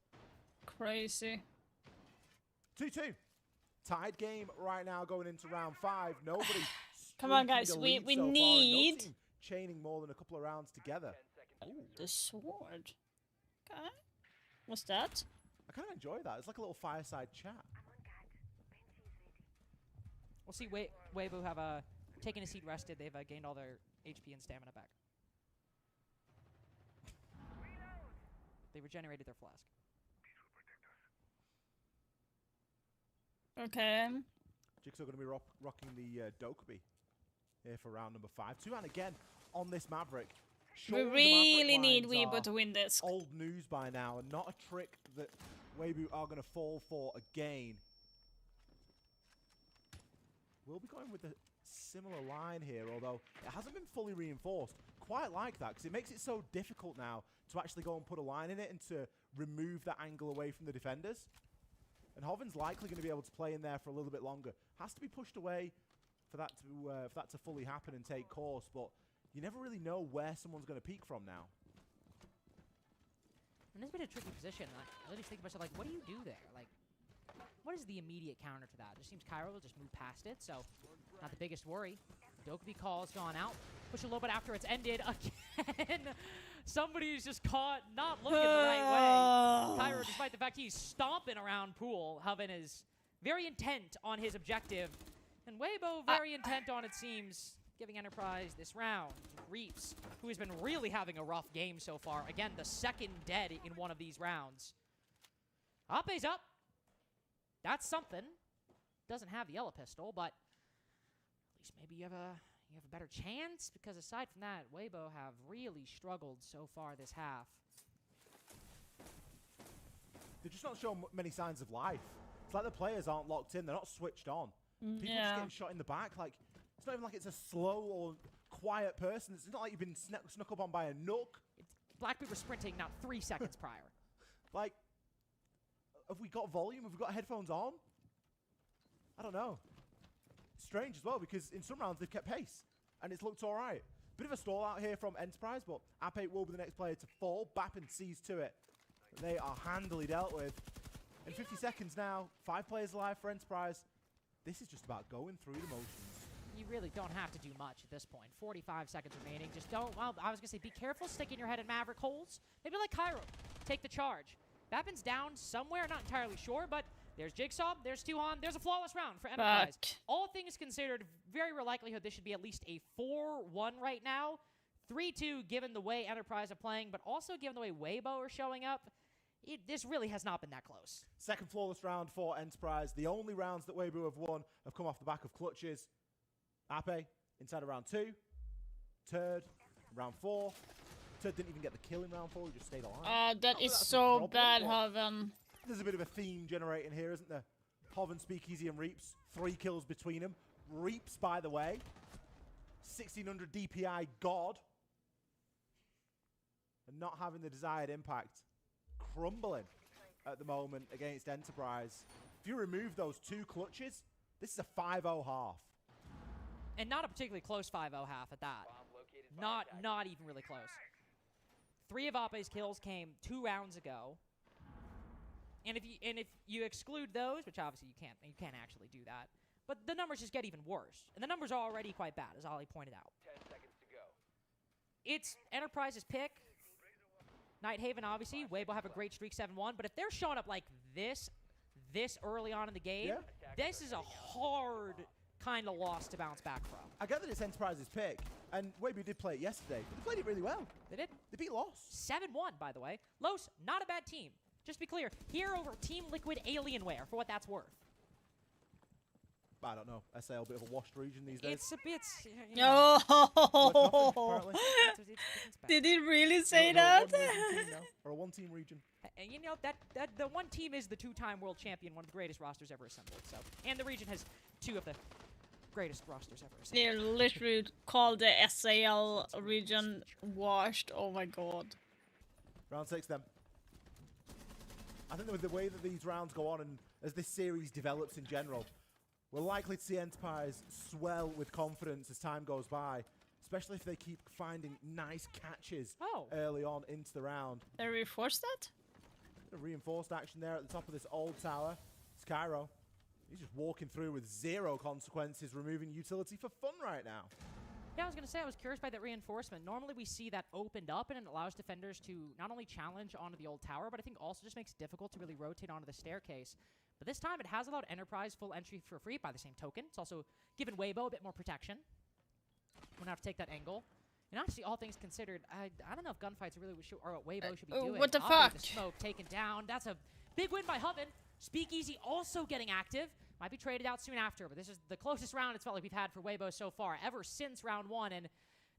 crazy. 2-2. Tied game right now going into round 5. Nobody. Come on, guys. We so need. No team chaining more than a couple of rounds together. Ooh, the sword. Okay. What's that? I kind of enjoy that. It's like a little fireside chat. We'll see. Weibo have taken a seat, rested. They've gained all their HP and stamina back. They regenerated their flask. Okay. Jigsaw going to be rocking the Dokkaebi here for round number 5. 2-hand again on this Maverick. We really need Weibo to win this. Old news by now, and not a trick that Weibo are going to fall for again. We'll be going with a similar line here, although it hasn't been fully reinforced. Quite like that, because it makes it so difficult now to actually go and put a line in it and to remove that angle away from the defenders. And Hoven's likely going to be able to play in there for a little bit longer. Has to be pushed away for that to fully happen and take course, but you never really know where someone's going to peek from now. And it's been a tricky position. I really think to myself, like, what do you do there? Like, what is the immediate counter to that? It just seems Cairo will just move past it, so not the biggest worry. Dokkaebi call's gone out. Push a little bit after it's ended again. Somebody's just caught not looking the right way. Cairo, despite the fact he's stomping around pool, Hoven is very intent on his objective. And Weibo very intent on, it seems, giving Enterprise this round. Reaps, who has been really having a rough game so far. Again, the second dead in one of these rounds. Ape's up. That's something. Doesn't have the yellow pistol, but at least maybe you have a better chance, because aside from that, Weibo have really struggled so far this half. They're just not showing many signs of life. It's like the players aren't locked in. They're not switched on. People just getting shot in the back. Like, it's not even like it's a slow or quiet person. It's not like you've been snuck up on by a nook. Blackbeard was sprinting not 3 seconds prior. Like, have we got volume? Have we got headphones on? I don't know. Strange as well, because in some rounds they've kept pace, and it's looked all right. Bit of a stall out here from Enterprise, but Ape will be the next player to fall. Bappin sees to it. They are handily dealt with. In 50 seconds now, 5 players alive for Enterprise. This is just about going through the motions. You really don't have to do much at this point. 45 seconds remaining. Just don't, well, I was going to say, be careful sticking your head in Maverick holes. Maybe like Cairo. Take the charge. Bappin's down somewhere, not entirely sure, but there's Jigsaw, there's Tuhan, there's a flawless round for Enterprise. All things considered, very real likelihood this should be at least a 4-1 right now. 3-2 given the way Enterprise are playing, but also given the way Weibo are showing up. This really has not been that close. Second flawless round for Enterprise. The only rounds that Weibo have won have come off the back of clutches. Ape inside of round 2. Turd, round 4. Turd didn't even get the kill in round 4, he just stayed alive. That is so bad, Hoven. There's a bit of a theme generating here, isn't there? Hoven, Speakeasy, and Reaps. 3 kills between them. Reaps, by the way. 1600 DPI god. And not having the desired impact. Crumbling at the moment against Enterprise. If you remove those 2 clutches, this is a 5-0 half. And not a particularly close 5-0 half at that. Not even really close. 3 of Appe's kills came 2 rounds ago. And if you exclude those, which obviously you can't actually do that, but the numbers just get even worse. And the numbers are already quite bad, as Ollie pointed out. 10 seconds to go. It's Enterprise's pick. Nighthaven, obviously. Weibo have a great streak, 7-1. But if they're showing up like this early on in the game, this is a hard kind of loss to bounce back from. I get that it's Enterprise's pick, and Weibo did play it yesterday, but they played it really well. They did. They beat Los. 7-1, by the way. Los, not a bad team. Just to be clear, here over Team Liquid Alienware, for what that's worth. I don't know. SA a bit of a washed region these days. It's a bit... Oh! Did he really say that? Or a one-team region. And you know, that the one team is the 2-time world champion, one of the greatest rosters ever assembled. So, and the region has 2 of the greatest rosters ever assembled. They literally called the SAL region washed. Oh my god. Round 6 then. I think with the way that these rounds go on and as this series develops in general, we're likely to see Enterprise swell with confidence as time goes by, especially if they keep finding nice catches early on into the round. They reinforced that? A reinforced action there at the top of this old tower. Skyro, he's just walking through with 0 consequences, removing utility for fun right now. Yeah, I was going to say, I was curious by that reinforcement. Normally we see that opened up and it allows defenders to not only challenge onto the old tower, but I think also just makes it difficult to really rotate onto the staircase. But this time it has allowed Enterprise full entry for free by the same token. It's also given Weibo a bit more protection. Won't have to take that angle. And honestly, all things considered, I don't know if gunfights really or what Weibo should be doing. What the Obviously, fuck? The smoke taken down. That's a big win by Hoven. Speakeasy also getting active. Might be traded out soon after, but this is the closest round it's felt like we've had for Weibo so far, ever since round 1, and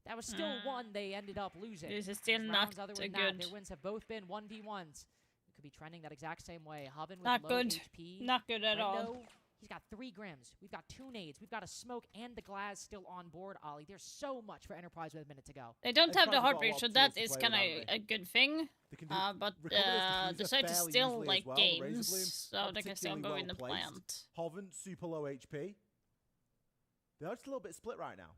that was still one they ended up losing. This is still These not rounds, other than good. Their wins have both been 1v1s. It could be trending that exact same way. Hoven with Not low good. HP. Not good at all. Brendo, he's got 3 Grims. We've got 2 nades. We've got a smoke and the glass still on board, Ollie. There's so much for Enterprise with a minute to go. They don't have the Enterprise have got a heartbeat, lot so of that tools to is play kind with, of a good thing. They can do But recover this the diffuser site is fairly still easily like as well. games, Razorblade, so not they can still particularly go in the well placed. plant. Hoven, super low HP. They are just a little bit split right now.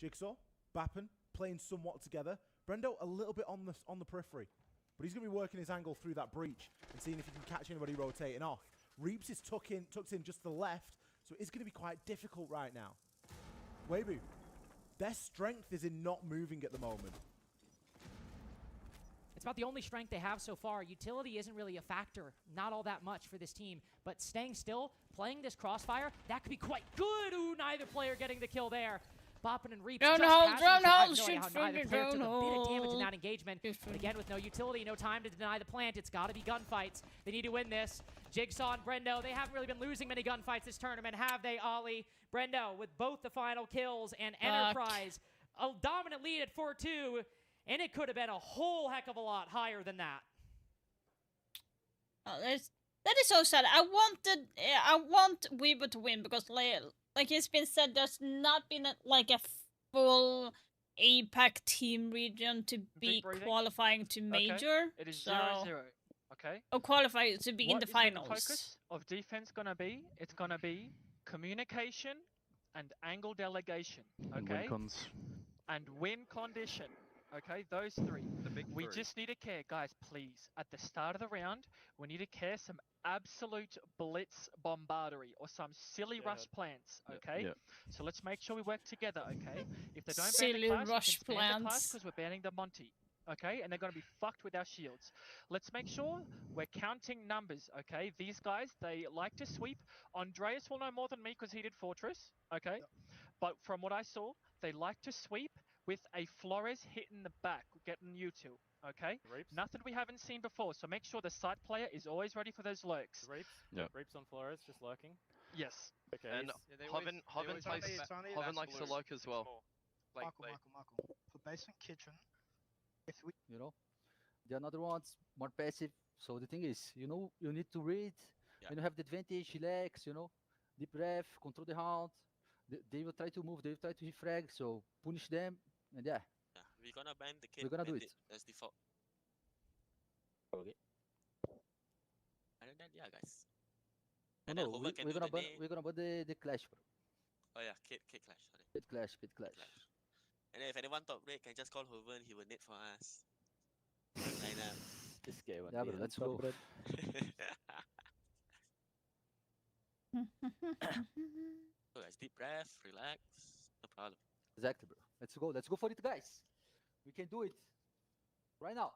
Jigsaw, Bappen playing somewhat together. Brendo a little bit on the periphery, but he's going to be working his angle through that breach and seeing if he can catch anybody rotating off. Reeps is tucked in just to the left, so it's going to be quite difficult right now. Weibo, their strength is in not moving at the moment. It's about the only strength they have so far. Utility isn't really a factor, not all that much for this team. But staying still, playing this crossfire, that could be quite good. Ooh, neither player getting the kill there. Boppin and Reaps Drone just hole, passing, drone so I have hole, no idea shoot how from neither the player took drone a bit of damage in hole. that engagement. But again, with no utility, no time to deny the plant, it's got to be gunfights. They need to win this. Jigsaw and Brendo, they haven't really been losing many gunfights this tournament, have they, Ollie? Brendo with both the final kills, and Enterprise a dominant lead at 4-2, and it could have been a whole heck of a lot higher than that. That is so sad. I want Weibo to win because like it's been said, there's not been a full APAC team region to be qualifying to major. It is so 0-0. Okay. Or qualify to be in the What is finals. the focus of defense gonna be? It's gonna be communication and angle delegation. Okay. Win cons. And win condition. Okay, those 3. We 3. just need to care, guys, please. At the start of the round, we need to care some absolute blitz bombardery or some silly rush plants, okay? Yeah. So let's make sure we work together, okay? If they don't Silly ban the clash, rush we can ban the clash plants. because we're banning the Monty, okay? And they're going to be fucked with our shields. Let's make sure we're counting numbers, okay? These guys, they like to sweep. Andreas will know more than me because he did Fortress, okay? But from what I saw, they like to sweep with a Flores hit in the back, getting you 2, okay? Nothing we haven't seen before, so make sure the side player is always ready for those lurks. Yeah. Reaps on Flores, just lurking. Yes. Okay. And Hoven likes to lurk as well. Marco. For basement kitchen, if we you know, the another one's more passive. So the thing is, you know, you need to read. When you have the advantage, relax, you know, deep breath, control the round. They will try to move, they will try to refrag, so punish them, and yeah. Yeah, we're gonna ban the kid. We're gonna do it. As default. Okay. Other than that, yeah, guys. No, And then no, Hoven can we're do gonna the burn, nade. we're gonna burn the clash, bro. Oh yeah, kid clash. Sorry. Kid clash. And then if anyone top rate can just call Hoven, he will nade for us. now. This game. Yeah, bro, let's go. So guys, deep breath, relax, no problem. Exactly, bro. Let's go. Let's go for it, guys. We can do it. Right now.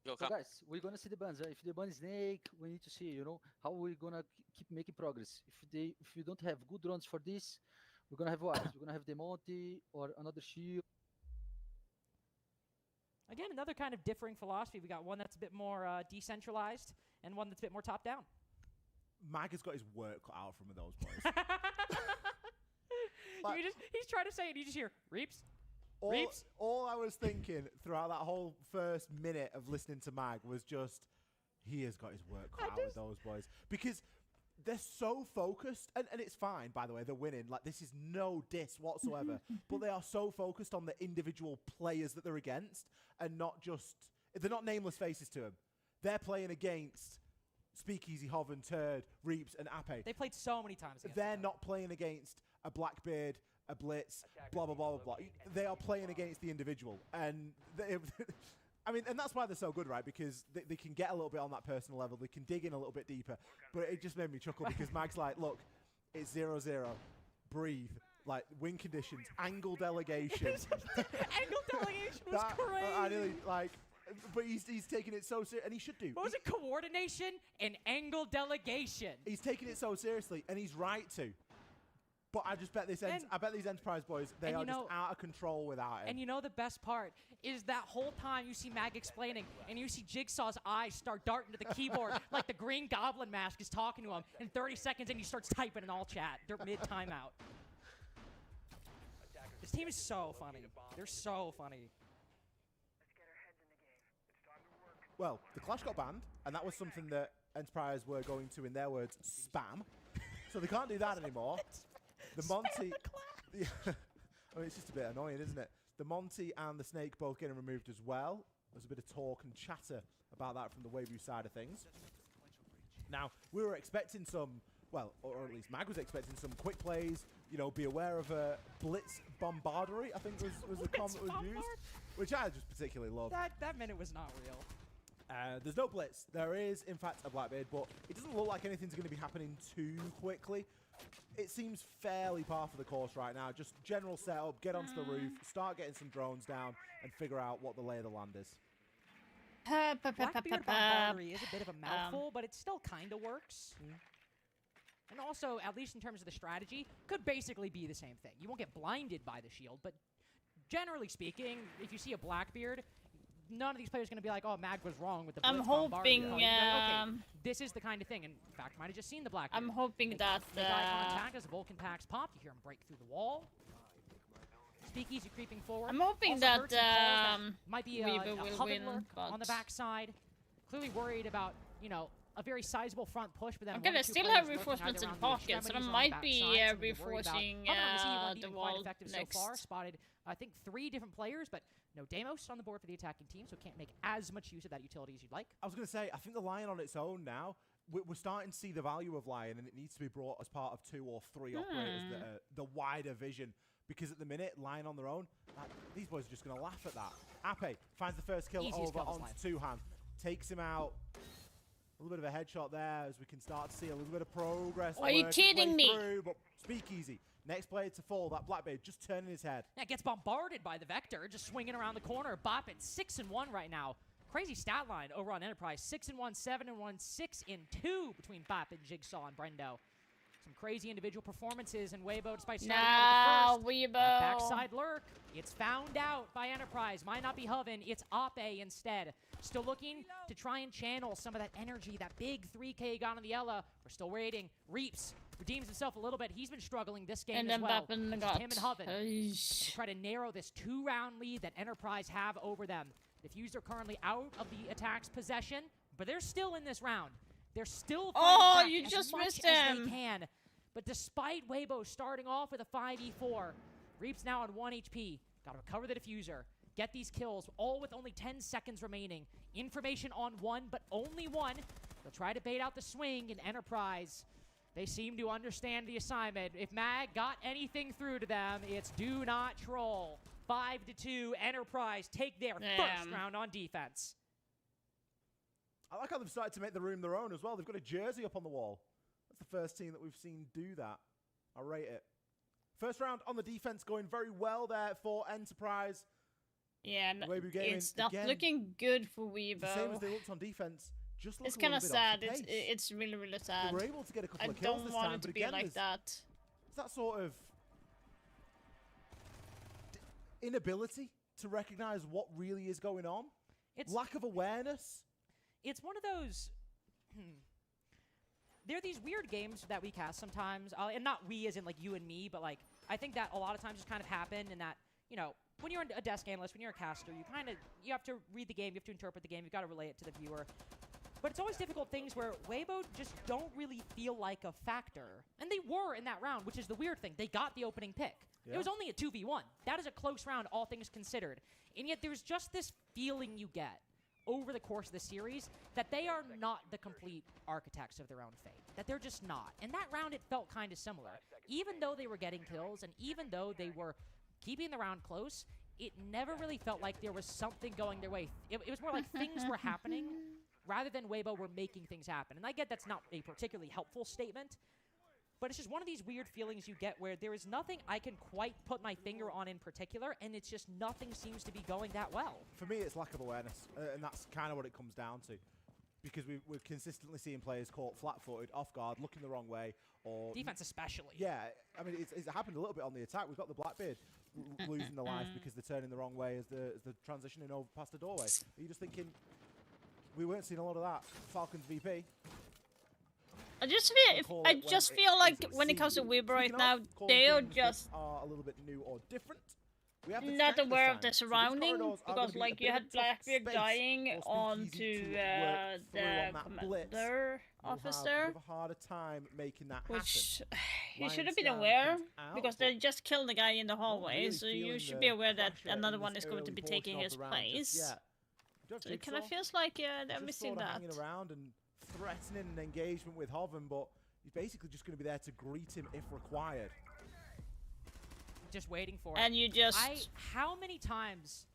Go, So come. guys, we're gonna see the bans. If the ban is snake, we need to see, you know, how we're gonna keep making progress. If you don't have good runs for this, we're gonna have what? We're gonna have the Monty or another shield. Again, another kind of differing philosophy. We got one that's a bit more decentralized and one that's a bit more top down. Mag has got his work cut out from those boys. Like- He's trying to say it. You just hear Reaps. Reaps. All I was thinking throughout that whole first minute of listening to Mag was just, he has got his work cut out with those boys. Because they're so focused, and it's fine, by the way, they're winning. Like, this is no diss whatsoever. But they are so focused on the individual players that they're against, and not just, they're not nameless faces to them. They're playing against Speakeasy, Hoven, Turd, Reaps, and Ape. They played so many times against They're not playing against a Blackbeard, a Blitz, blah, blah, blah, blah, blah. They are playing against the individual. And I mean, and that's why they're so good, right? Because they can get a little bit on that personal level. They can dig in a little bit deeper. But it just made me chuckle because Mag's like, look, it's 0-0. Breathe. Like, win conditions. Angle delegation. Angle delegation was crazy. I really, like... But he's taking it so serious, and he should do. What was it? Coordination and angle delegation. He's taking it so seriously, and he's right to. But I just bet I bet these Enterprise boys, they are just out of control without him. And you know the best part is that whole time you see Mag explaining, and you see Jigsaw's eyes start darting to the keyboard like the Green Goblin mask is talking to him. In 30 seconds, and he starts typing in all chat mid timeout. This team is so funny. They're so funny. Well, the Clash got banned, and that was something that Enterprise were going to, in their words, spam. So they can't do that anymore. The Monty... I mean, it's just a bit annoying, isn't it? The Monty and the Snake both getting removed as well. There's a bit of talk and chatter about that from the Waveview side of things. Now, we were expecting some, well, or at least Mag was expecting some quick plays, you know, be aware of a Blitz Bombardery, I think was the comment that was used, which I just particularly love. That minute was not real. There's no Blitz. There is, in fact, a Blackbeard, but it doesn't look like anything's going to be happening too quickly. It seems fairly par for the course right now. Just general setup, get onto the roof, start getting some drones down, and figure out what the lay of the land is. Blackbeard Bombardery is a bit of a mouthful, but it still kind of works. And also, at least in terms of the strategy, could basically be the same thing. You won't get blinded by the shield, but generally speaking, if you see a Blackbeard, none of these players are going to be like, oh, Mag was wrong with the Blitz Bombardier. hoping, Like, okay, this is the kind of thing. And in fact, might have just seen the Blackbeard. I'm hoping that the guy contact as Vulcan packs pop. You hear him break through the wall. Speakeasy creeping forward. I'm hoping Also that heard some calls that might be a Weaver will Hoven win, lurk but on the backside. Clearly worried about, you know, a very sizable front push, but then okay, one or they two still players have lurking reinforcements either in around the pocket, so they extremities or on might the be backside, something to worry about. reinforcing Hoven obviously one the being quite wall effective next. so far. Spotted, I think, 3 different players, but no Deimos on the board for the attacking team, so can't make as much use of that utility as you'd like. I was going to say, I think the Lion on its own now, we're starting to see the value of Lion, and it needs to be brought as part of 2 or 3 operators that are the wider vision. Because at the minute, Lion on their own, these boys are just going to laugh at that. Ape finds the first kill Easiest over kill of onto his Tuhan, takes him out. A little bit of a headshot there as we can start to see a little bit of progress. Are you kidding me? But Speakeasy, next player to fall, that Blackbeard just turning his head. Yeah, gets bombarded by the Vector, just swinging around the corner. Boppin 6-1 right now. Crazy stat line over on Enterprise. 6-1, 7-1, 6-2 between Bop and Jigsaw and Brendo. Some crazy individual performances in Weibo despite starting with the first. Weibo. Backside lurk. It's found out by Enterprise. Might not be Hoven. It's Ape instead. Still looking to try and channel some of that energy, that big 3K got on the Ella. We're still waiting. Reaps redeems himself a little bit. He's been struggling this game And as then well. Bappin It's got him and Hoven to try to narrow this 2-round lead that Enterprise have over them. Diffuser currently out of the attack's possession, but they're still in this round. They're still fighting back you as just much missed as him. they can. But despite Weibo starting off with a 5v4, Reaps now on 1 HP. Gotta recover the diffuser. Get these kills, all with only 10 seconds remaining. Information on 1, but only 1. They'll try to bait out the swing in Enterprise. They seem to understand the assignment. If Mag got anything through to them, it's do not troll. 5-2, Enterprise take their first round on defense. I like how they've started to make the room their own as well. They've got a jersey up on the wall. That's the first team that we've seen do that. I rate it. First round on the defense going very well there for Enterprise. Yeah, it's not looking good for Weibo. The same as they looked on defense. Just it's kind of sad. It's really, really sad. They were able to get a couple of kills this time. I don't want it to be like that. It's that sort of inability to recognize what really is going on. It's lack of awareness. It's one of those. There are these weird games that we cast sometimes, and not we as in like you and me, but like I think that a lot of times just kind of happen, and that when you're a desk analyst, when you're a caster, you have to read the game, you have to interpret the game, you've got to relay it to the viewer. But it's always difficult things where Weibo just don't really feel like a factor. And they were in that round, which is the weird thing. They got the opening pick. Yeah. It was only a 2v1. That is a close round, all things considered. And yet there's just this feeling you get over the course of the series that they are not the complete architects of their own fate. That they're just not. And that round, it felt kind of similar. Even though they were getting kills, and even though they were keeping the round close, it never really felt like there was something going their way. It was more like things were happening rather than Weibo were making things happen. And I get that's not a particularly helpful statement, but it's just one of these weird feelings you get where there is nothing I can quite put my finger on in particular, and it's just nothing seems to be going that well. For me, it's lack of awareness, and that's kind of what it comes down to. Because we're consistently seeing players caught flat-footed, off guard, looking the wrong way, or defense especially. Yeah, I mean it's happened a little bit on the attack. We've got the Blackbeard losing the life because they're turning the wrong way as they're transitioning over past the doorway. Are you just thinking we weren't seeing a lot of that? Falcons VP. I just feel like when it comes to Weibo right now, they are just a little bit new or different. Not aware of the surrounding, because like you had Blackbeard dying onto the commander officer, have a harder time making that which he should have been aware, because they just killed the guy in the hallway, so you should be aware that another one is going to be taking his place. So it kind of feels like they're missing that. Hanging around and threatening an engagement with Hoven, but he's basically just going to be there to greet him if required. Just waiting for it. And you just how many times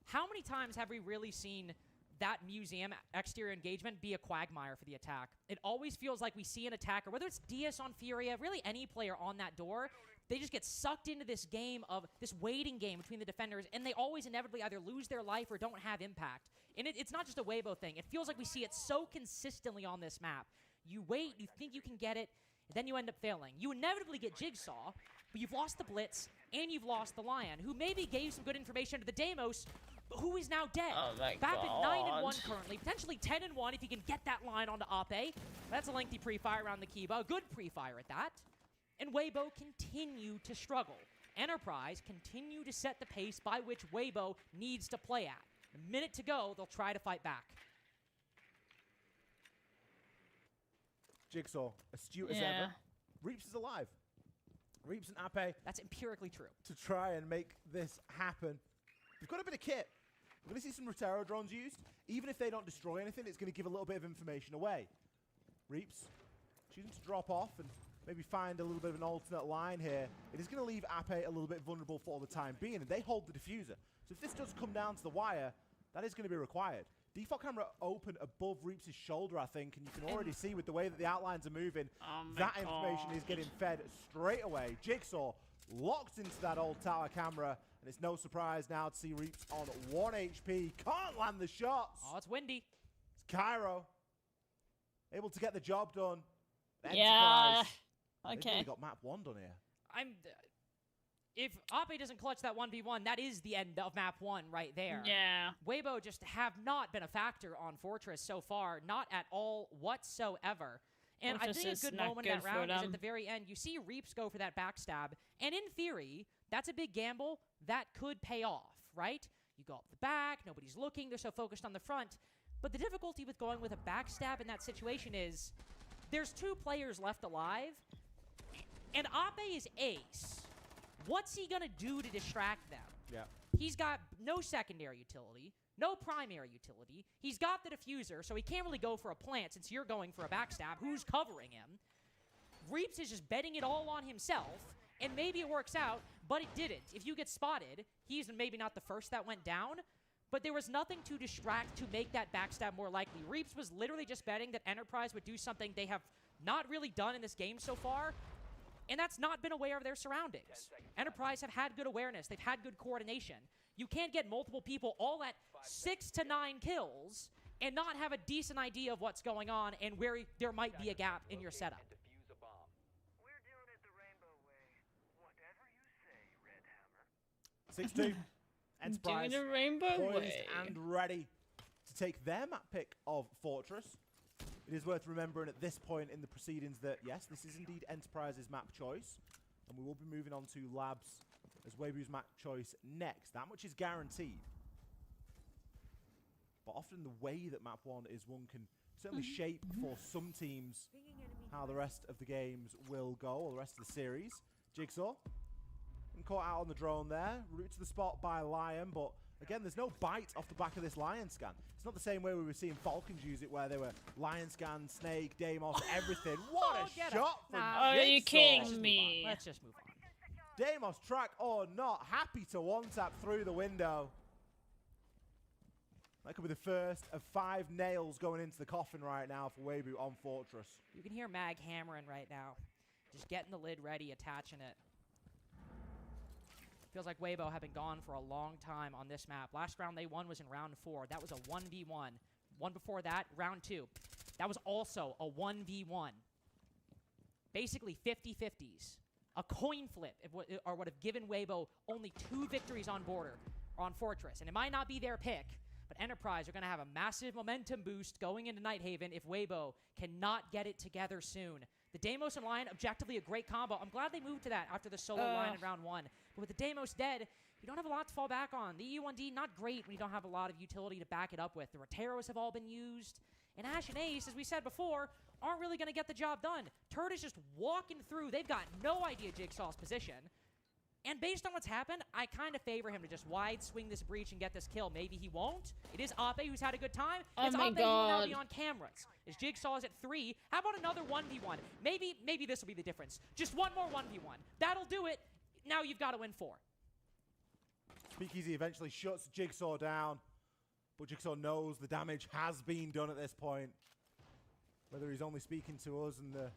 have we really seen that museum exterior engagement be a quagmire for the attack? It always feels like we see an attacker, whether it's Diaz on Furia, really any player on that door, they just get sucked into this game of this waiting game between the defenders, and they always inevitably either lose their life or don't have impact. And it's not just a Weibo thing. It feels like we see it so consistently on this map. You wait, you think you can get it, and then you end up failing. You inevitably get Jigsaw, but you've lost the Blitz, and you've lost the Lion, who maybe gave some good information to the Deimos, but who is now dead. Oh my Back God. at 9-1 currently, potentially 10-1 if you can get that line onto Ape. That's a lengthy pre-fire around the Kiba, a good pre-fire at that. And Weibo continue to struggle. Enterprise continue to set the pace by which Weibo needs to play at. A minute to go, they'll try to fight back. Jigsaw, astute as ever. Reaps is alive. Reaps and Ape. That's empirically true. To try and make this happen. We've got a bit of kit. We're going to see some Rotero drones used. Even if they don't destroy anything, it's going to give a little bit of information away. Reaps choosing to drop off and maybe find a little bit of an alternate line here. It is going to leave Ape a little bit vulnerable for the time being, and they hold the diffuser. So if this does come down to the wire, that is going to be required. Default camera open above Reaps' shoulder, I think, and you can already see with the way that the outlines are moving, that information is getting fed straight away. Jigsaw locked into that old tower camera, and it's no surprise now to see Reaps on 1 HP. Can't land the shots. Oh, it's windy. It's Cairo. Able to get the job done. Yeah. Enterprise. Okay. They've really got map 1 done here. If Ape doesn't clutch that 1v1, that is the end of map 1 right there. Yeah. Weibo just have not been a factor on Fortress so far, not at all whatsoever. And Fortress I think a good moment in that round is at the very end. You see Reaps go for that backstab, and in theory, that's a big gamble that could pay off, right? You go up the back, nobody's looking, they're so focused on the front. But the difficulty with going with a backstab in that situation is there's 2 players left alive, and Ape is ace. What's he gonna do to distract them? Yeah. He's got no secondary utility, no primary utility. He's got the diffuser, so he can't really go for a plant since you're going for a backstab. Who's covering him? Reaps is just betting it all on himself, and maybe it works out, but it didn't. If you get spotted, he's maybe not the first that went down, but there was nothing to distract to make that backstab more likely. Reaps was literally just betting that Enterprise would do something they have not really done in this game so far, and that's not been aware of their surroundings. Enterprise have had good awareness. They've had good coordination. You can't get multiple people all at 6 to 9 kills and not have a decent idea of what's going on and where there might be a gap in your setup. 6-2. Enterprise Doing the rainbow poised way. and ready to take their map pick of Fortress. It is worth remembering at this point in the proceedings that, yes, this is indeed Enterprise's map choice, and we will be moving on to Labs as Weibu's map choice next. That much is guaranteed. But often the way that map 1 is won can certainly shape for some teams how the rest of the games will go, or the rest of the series. Jigsaw, and caught out on the drone there. Route to the spot by Lion, but again, there's no bite off the back of this Lion scan. It's not the same way we were seeing Falcons use it, where they were Lion scan, Snake, Deimos, everything. What a shot from Are you Jigsaw. kidding me? Let's just move on. Deimos, track or not, happy to one-tap through the window. That could be the first of 5 nails going into the coffin right now for Weibu on Fortress. You can hear Mag hammering right now. Just getting the lid ready, attaching it. Feels like Weibo have been gone for a long time on this map. Last round they won was in round 4. That was a 1v1. One before that, round 2. That was also a 1v1. Basically 50-50s. A coin flip would have given Weibo only 2 victories on Fortress. And it might not be their pick, but Enterprise are going to have a massive momentum boost going into Nighthaven if Weibo cannot get it together soon. The Deimos and Lion, objectively a great combo. I'm glad they moved to that after the solo line in round 1. But with the Deimos dead, you don't have a lot to fall back on. The E1D, not great when you don't have a lot of utility to back it up with. The Roteros have all been used. And Ash and Ace, as we said before, aren't really going to get the job done. Turd is just walking through. They've got no idea Jigsaw's position. And based on what's happened, I kind of favor him to just wide swing this breach and get this kill. Maybe he won't. It is Ape who's had a good time. It's my Ape who will now God. be on cameras. As Jigsaw is at 3. How about another 1v1? Maybe this will be the difference. Just one more 1v1. That'll do it. Now you've got to win 4. Speakeasy eventually shuts Jigsaw down, but Jigsaw knows the damage has been done at this point. Whether he's only speaking to us and the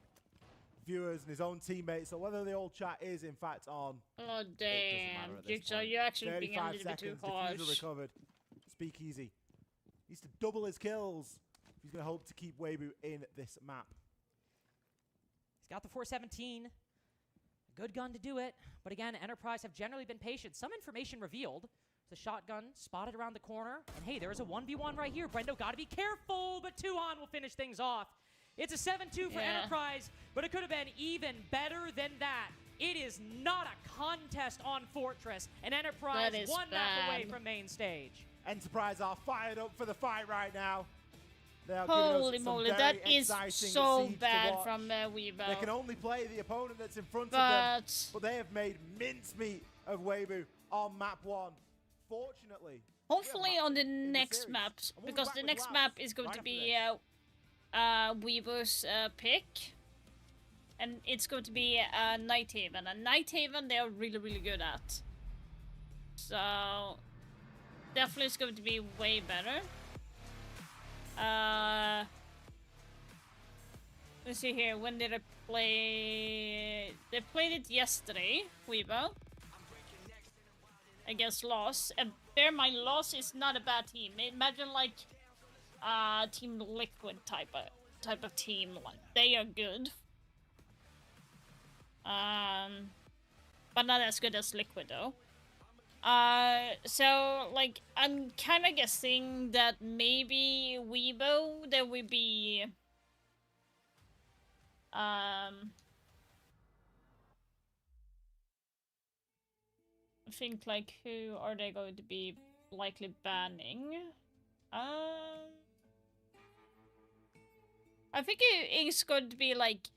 viewers and his own teammates, or whether the old chat is in fact on. Oh damn, Jigsaw, you're actually being a little bit too harsh. Diffuser recovered. Speakeasy needs to double his kills if he's going to hope to keep Weibu in this map. He's got the 417. A good gun to do it. But again, Enterprise have generally been patient. Some information revealed. The shotgun spotted around the corner. And hey, there's a 1v1 right here. Brendo got to be careful, but Tuhan will finish things off. It's a 7-2 for Enterprise, but it could have been even better than that. It is not a contest on Fortress, and Enterprise one map away from main stage. Enterprise are fired up for the fight right now. They are Holy giving us some moly, very that is exciting so siege to bad watch. from Weibo. They can only play the opponent that's in front of them, But but they have made mincemeat of Weibu on map 1. Fortunately, hopefully on the next maps, because the next map is going to be Weaver's pick, and it's going to be Nighthaven, and Nighthaven they are really, really good at. So definitely it's going to be way better. Let's see here, when did I play? They played it yesterday, Weibo, against Loss, and bear in mind, Loss is not a bad team. Imagine like Team Liquid type of team. Like, they are good, but not as good as Liquid though. So like I'm kind of guessing that maybe Weibo there will be I think like who are they going to be likely banning? I think it's going to be like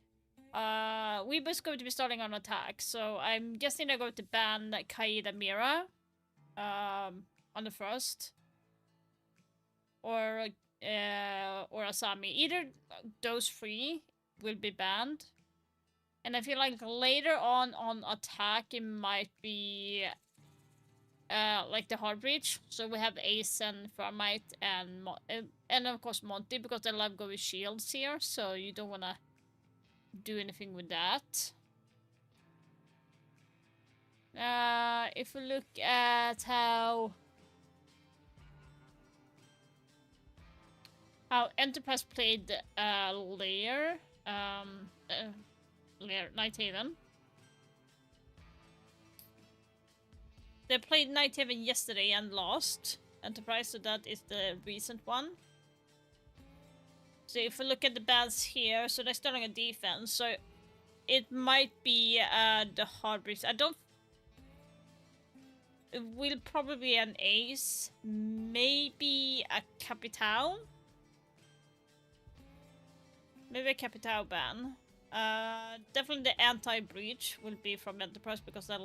Weibo's going to be starting on attack, so I'm guessing they're going to ban Kaid and Mira on the first, or Asami. Either those 3 will be banned. And I feel like later on attack, it might be like the hard breach. So we have Ace and Thermite and of course Monty, because they love go with shields here. So you don't want to do anything with that. If we look at how Enterprise played Lair, Nighthaven. They played Nighthaven yesterday and lost Enterprise, so that is the recent one. So if we look at the bans here, so they're starting a defense, so it might be the hard breach. It will probably be an Ace, maybe a Capitao. Maybe a Capitao ban. Definitely the anti-breach will be from Enterprise, because they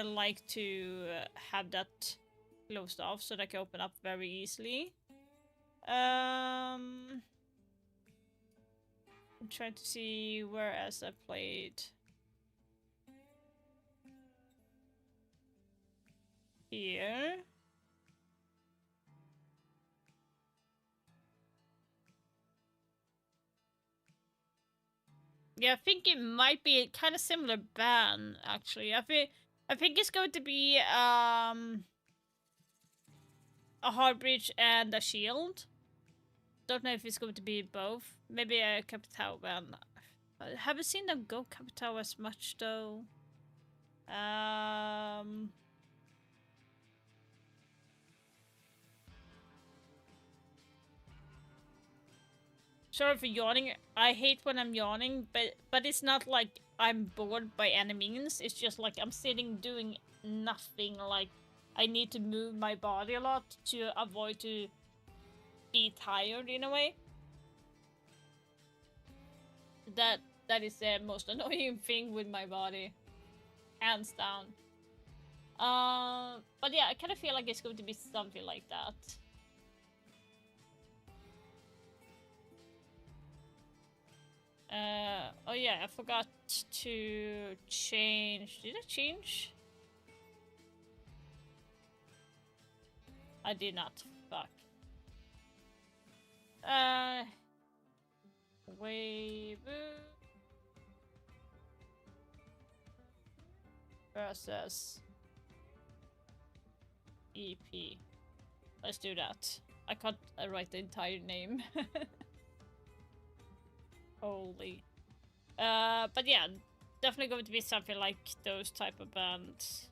like to have that closed off so they can open up very easily. I'm trying to see where else I played. Here. Yeah, I think it might be kind of similar ban, actually. I think it's going to be a hard breach and a shield. Don't know if it's going to be both. Maybe a Capitao ban. I haven't seen them go Capitao as much though. Sorry for yawning. I hate when I'm yawning, but it's not like I'm bored by any means. It's just like I'm sitting doing nothing. Like I need to move my body a lot to avoid to be tired in a way. That is the most annoying thing with my body, hands down. But yeah, I kind of feel like it's going to be something like that. Oh yeah, I forgot to change. Did I change? I did not. Fuck. Wave versus EP. Let's do that. I can't write the entire name. Holy. But yeah, definitely going to be something like those type of bands.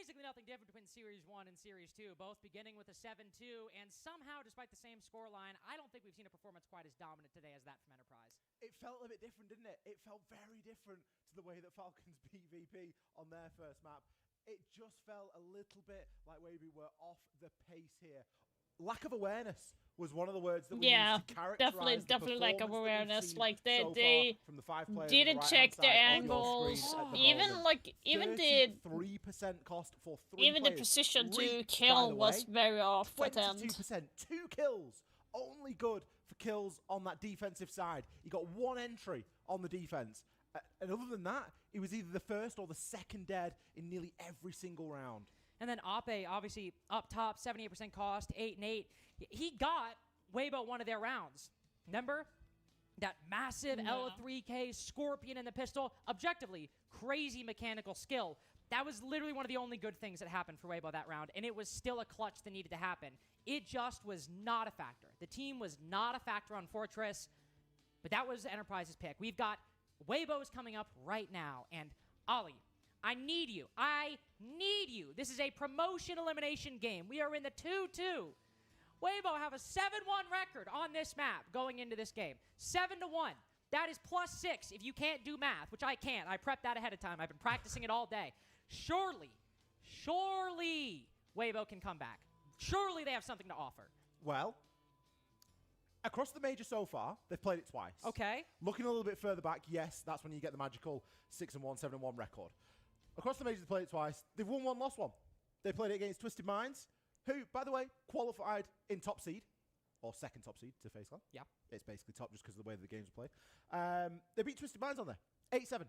basically nothing different between Series 1 and Series 2, both beginning with a 7-2, and somehow, despite the same scoreline, I don't think we've seen a performance quite as dominant today as that from Enterprise. It felt a bit different, didn't it? It felt very different to the way that Falcons beat VP on their first map. It just felt a little bit like Weibo were off the pace here. Lack of awareness was one of the words that we used to characterize definitely lack of awareness. Like they from the 5 players didn't check their angles. Even the 3% cost for 3 even the players. precision to Reek, kill by the was way, very off at the end. 22%, 2 kills. Only good for kills on that defensive side. He got 1 entry on the defense. And other than that, he was either the first or the second dead in nearly every single round. And then Ape, obviously, up top, 78% cost, 8 and 8. He got Weibo one of their rounds. Remember? That massive L3K Scorpion in the pistol. Objectively, crazy mechanical skill. That was literally one of the only good things that happened for Weibo that round, and it was still a clutch that needed to happen. It just was not a factor. The team was not a factor on Fortress, but that was Enterprise's pick. We've got Weibo's coming up right now, and Ollie, I need you. I need you. This is a promotion elimination game. We are in the 2-2. Weibo have a 7-1 record on this map going into this game. 7-1. That is +6 if you can't do math, which I can't. I prepped that ahead of time. I've been practicing it all day. Surely Weibo can come back. Surely they have something to offer. Well, across the major so far, they've played it twice. Okay. Looking a little bit further back, yes, that's when you get the magical 6-1, 7-1 record. Across the majors, they've played it twice. They've won 1, lost 1. They played it against Twisted Minds, who, by the way, qualified in top seed, or second top seed to FaceClan. Yeah. It's basically top just because of the way that the games are played. They beat Twisted Minds on there, 8-7.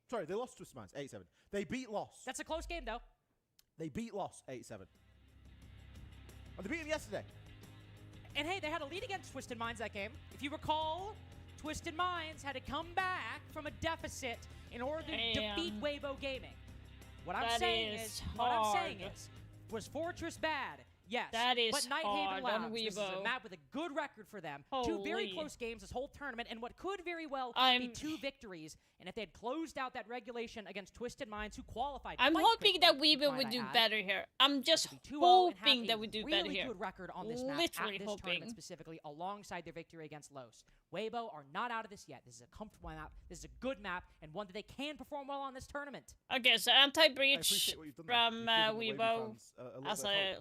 Sorry, they lost Twisted Minds, 8-7. They beat Lost. That's a close game, though. They beat Lost, 8-7. And they beat him yesterday. And hey, they had a lead against Twisted Minds that game. If you recall, Twisted Minds had to come back from a deficit in order to defeat Weibo Gaming. What I'm saying is, was Fortress bad? Yes. That is but Nighthaven hard on Labs, this is a Weibo. map with a good record for them. Holy. 2 very close games this whole tournament, and what could very well be 2 victories. And if they had closed out that regulation against Twisted Minds, who qualified, I'm quite hoping quickly, that Weibo would might I do add, better here. I'm just 2-0 hoping and that have we do a better really here. good record on this map Literally at this hoping. tournament specifically, alongside their victory against Los. Weibo are not out of this yet. This is a comfortable map. This is a good map, and one that they can perform well on this tournament. Okay, so anti-breach from Weibo, as I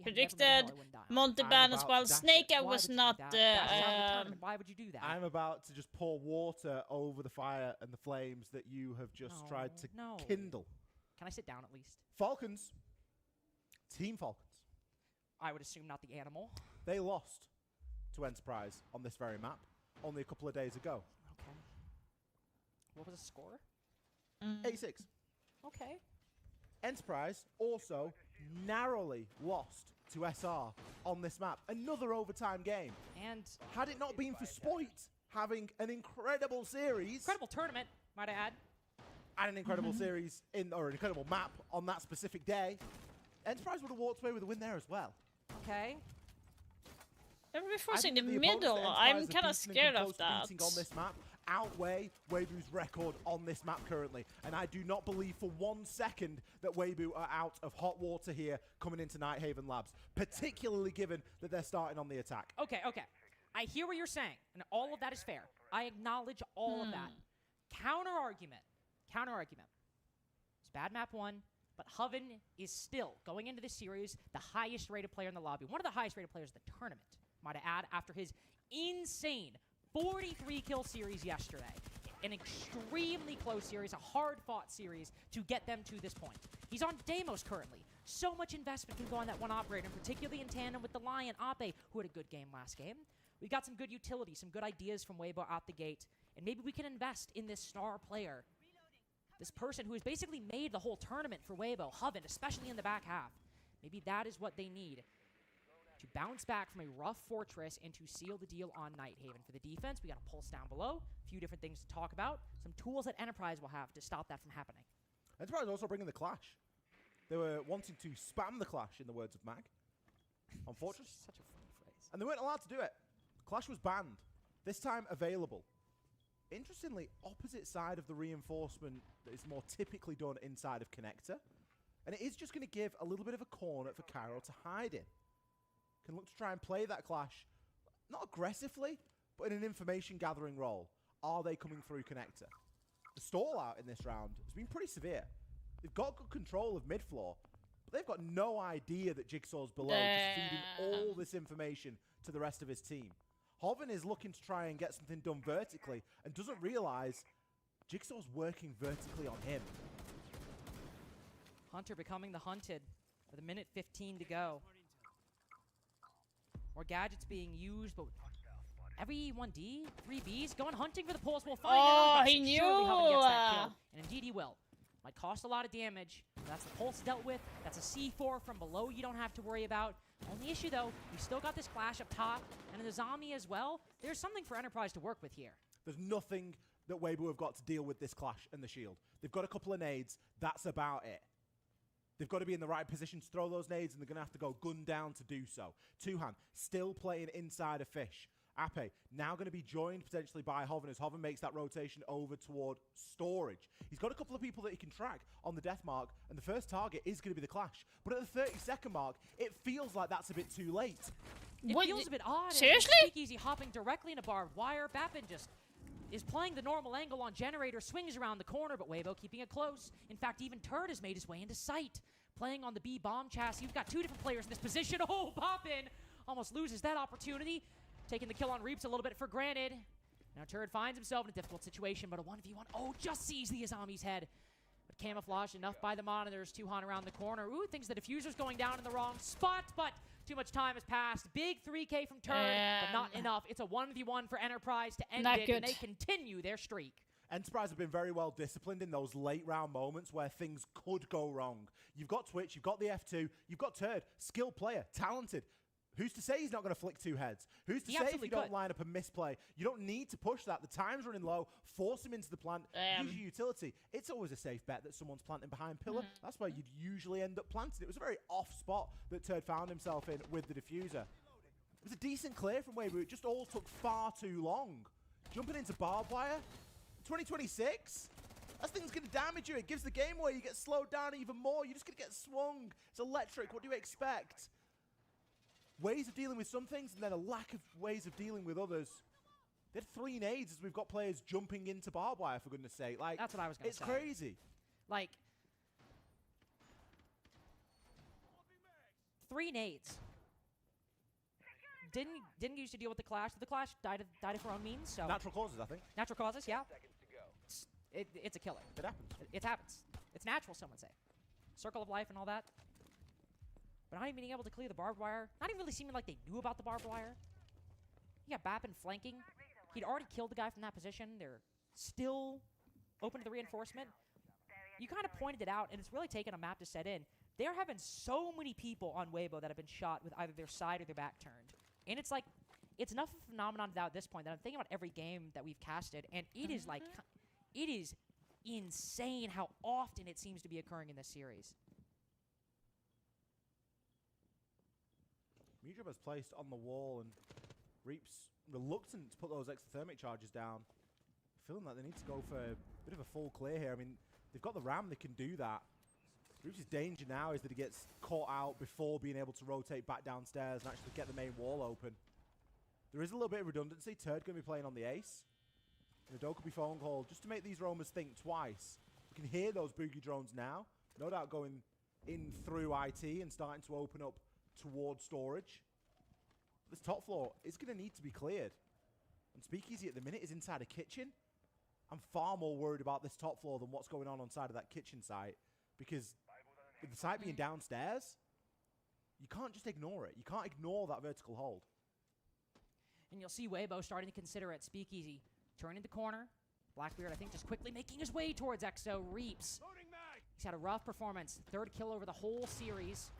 predicted. Monteban as well. Snake I was not. Why would you do that? I'm about to just pour water over the fire and the flames that you have just tried to kindle. Can I sit down at least? Falcons. Team Falcons. I would assume not the animal. They lost to Enterprise on this very map only a couple of days ago. Okay. What was the score? 8-6. Okay. Enterprise also narrowly lost to SR on this map. Another overtime game. And had it not been for Spoit having an incredible series. Incredible tournament, might I add. And an incredible series or an incredible map on that specific day. Enterprise would have walked away with a win there as well. Okay. They're forcing the middle. I'm kind of scared of that. On this map outweigh Weibo's record on this map currently. And I do not believe for 1 second that Weibo are out of hot water here coming into Nighthaven Labs, particularly given that they're starting on the attack. Okay. I hear what you're saying, and all of that is fair. I acknowledge all of that. Counter argument. It's bad map 1, but Hoven is still, going into this series, the highest rated player in the lobby. One of the highest rated players in the tournament, might I add, after his insane 43 kill series yesterday. An extremely close series, a hard-fought series to get them to this point. He's on Deimos currently. So much investment can go on that one operator, and particularly in tandem with the Lion, Ape, who had a good game last game. We've got some good utility, some good ideas from Weibo out the gate, and maybe we can invest in this star player. This person who has basically made the whole tournament for Weibo, Hoven, especially in the back half. Maybe that is what they need to bounce back from a rough Fortress and to seal the deal on Nighthaven. For the defense, we got a pulse down below, a few different things to talk about, some tools that Enterprise will have to stop that from happening. Enterprise also bringing the Clash. They were wanting to spam the Clash, in the words of Mag, on Fortress. Such a funny phrase. And they weren't allowed to do it. Clash was banned. This time available. Interestingly, opposite side of the reinforcement that is more typically done inside of Connector. And it is just going to give a little bit of a corner for Cairo to hide in. Can look to try and play that clash, not aggressively, but in an information gathering role. Are they coming through connector? The stall out in this round has been pretty severe. They've got good control of mid-floor, but they've got no idea that Jigsaw's below, just feeding all this information to the rest of his team. Hoven is looking to try and get something done vertically and doesn't realize Jigsaw's working vertically on him. Hunter becoming the hunted with a minute 15 to go. More gadgets being used, but every 1D, 3Bs, going hunting for the pulse. We'll find out. he knew. Surely Hoven gets that kill. And indeed he will. Might cost a lot of damage. That's the pulse dealt with. That's a C4 from below you don't have to worry about. Only issue though, we still got this flash up top. And in the zombie as well. There's something for Enterprise to work with here. There's nothing that Weibo have got to deal with this clash and the shield. They've got a couple of nades. That's about it. They've got to be in the right position to throw those nades, and they're going to have to go gun down to do so. Tuhan still playing inside a fish. Ape now going to be joined potentially by Hoven as Hoven makes that rotation over toward storage. He's got a couple of people that he can track on the death mark, and the first target is going to be the clash. But at the 30-second mark, it feels like that's a bit too late. It feels a bit odd. Seriously? Speakeasy hopping directly into barbed wire. Bappin just is playing the normal angle on Generator, swings around the corner, but Weibo keeping it close. In fact, even Turd has made his way into sight. Playing on the B bomb chassis. You've got two different players in this position. Oh, Poppin almost loses that opportunity. Taking the kill on Reaps a little bit for granted. Now Turd finds himself in a difficult situation, but a 1v1. Oh, just sees the Azami's head. But camouflaged enough by the monitors. Tuhan around the corner. Ooh, thinks the diffuser's going down in the wrong spot, but too much time has passed. Big 3K from Turd, but not enough. It's a 1v1 for Enterprise to end it, and they continue their streak. Enterprise have been very well disciplined in those late round moments where things could go wrong. You've got Twitch, you've got the F2, you've got Turd, skilled player, talented. Who's to say he's not going to flick two heads? Who's to say if you don't line up a misplay? You don't need to push that. The time's running low. Force him into the plant. Use your utility. It's always a safe bet that someone's planting behind pillar. That's where you'd usually end up planting. It was a very off spot that Turd found himself in with the diffuser. It was a decent clear from Weibo. It just all took far too long. Jumping into barbed wire. 2026? That thing's going to damage you. It gives the game away. You get slowed down even more. You're just going to get swung. It's electric. What do you expect? Ways of dealing with some things and then a lack of ways of dealing with others. They had 3 nades as we've got players jumping into barbed wire, for goodness sake. Like, that's what I was going to say. It's crazy. Like, 3 nades. Didn't used to deal with the clash. The clash died of her own means. So natural causes, I think. Natural causes, yeah. It's a killer. It happens. It happens. It's natural, some would say. Circle of life and all that. But not even being able to clear the barbed wire. Not even really seeming like they knew about the barbed wire. You got Bappin flanking. He'd already killed the guy from that position. They're still open to the reinforcement. You kind of pointed it out, and it's really taken a map to set in. There have been so many people on Weibo that have been shot with either their side or their back turned. And it's like, it's enough of a phenomenon now at this point that I'm thinking about every game that we've casted, and it is like, it is insane how often it seems to be occurring in this series. Mudrib has placed on the wall, and Reaps reluctant to put those exothermic charges down. Feeling like they need to go for a bit of a full clear here. I mean, they've got the ram, they can do that. Reaps' danger now is that he gets caught out before being able to rotate back downstairs and actually get the main wall open. There is a little bit of redundancy. Turd going to be playing on the ace. And a Dokubi phone call just to make these roamers think twice. You can hear those boogie drones now. No doubt going in through IT and starting to open up towards storage. This top floor is going to need to be cleared. And Speakeasy at the minute is inside a kitchen. I'm far more worried about this top floor than what's going on inside of that kitchen site. Because with the site being downstairs, you can't just ignore it. You can't ignore that vertical hold. And you'll see Weibo starting to consider it. Speakeasy turning the corner. Blackbeard, I think, just quickly making his way towards EXO. Reaps. He's had a rough performance. 3rd kill over the whole series.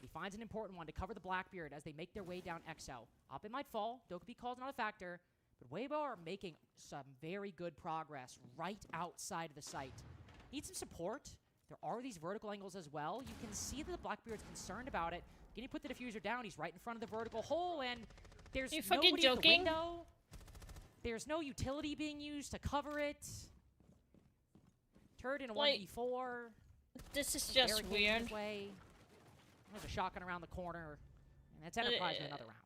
He finds an important one to cover the Blackbeard as they make their way down EXO. Up it might fall. Dokubi calls not a factor. But Weibo are making some very good progress right outside of the site. Need some support. There are these vertical angles as well. You can see that the Blackbeard's concerned about it. Can he put the diffuser down? He's right in front of the vertical hole, and there's nobody at the window. There's no utility being used to cover it. Turd in a 1v4. This is Very just good weird. his way. There's a shotgun around the corner, and it's Enterprise in another round.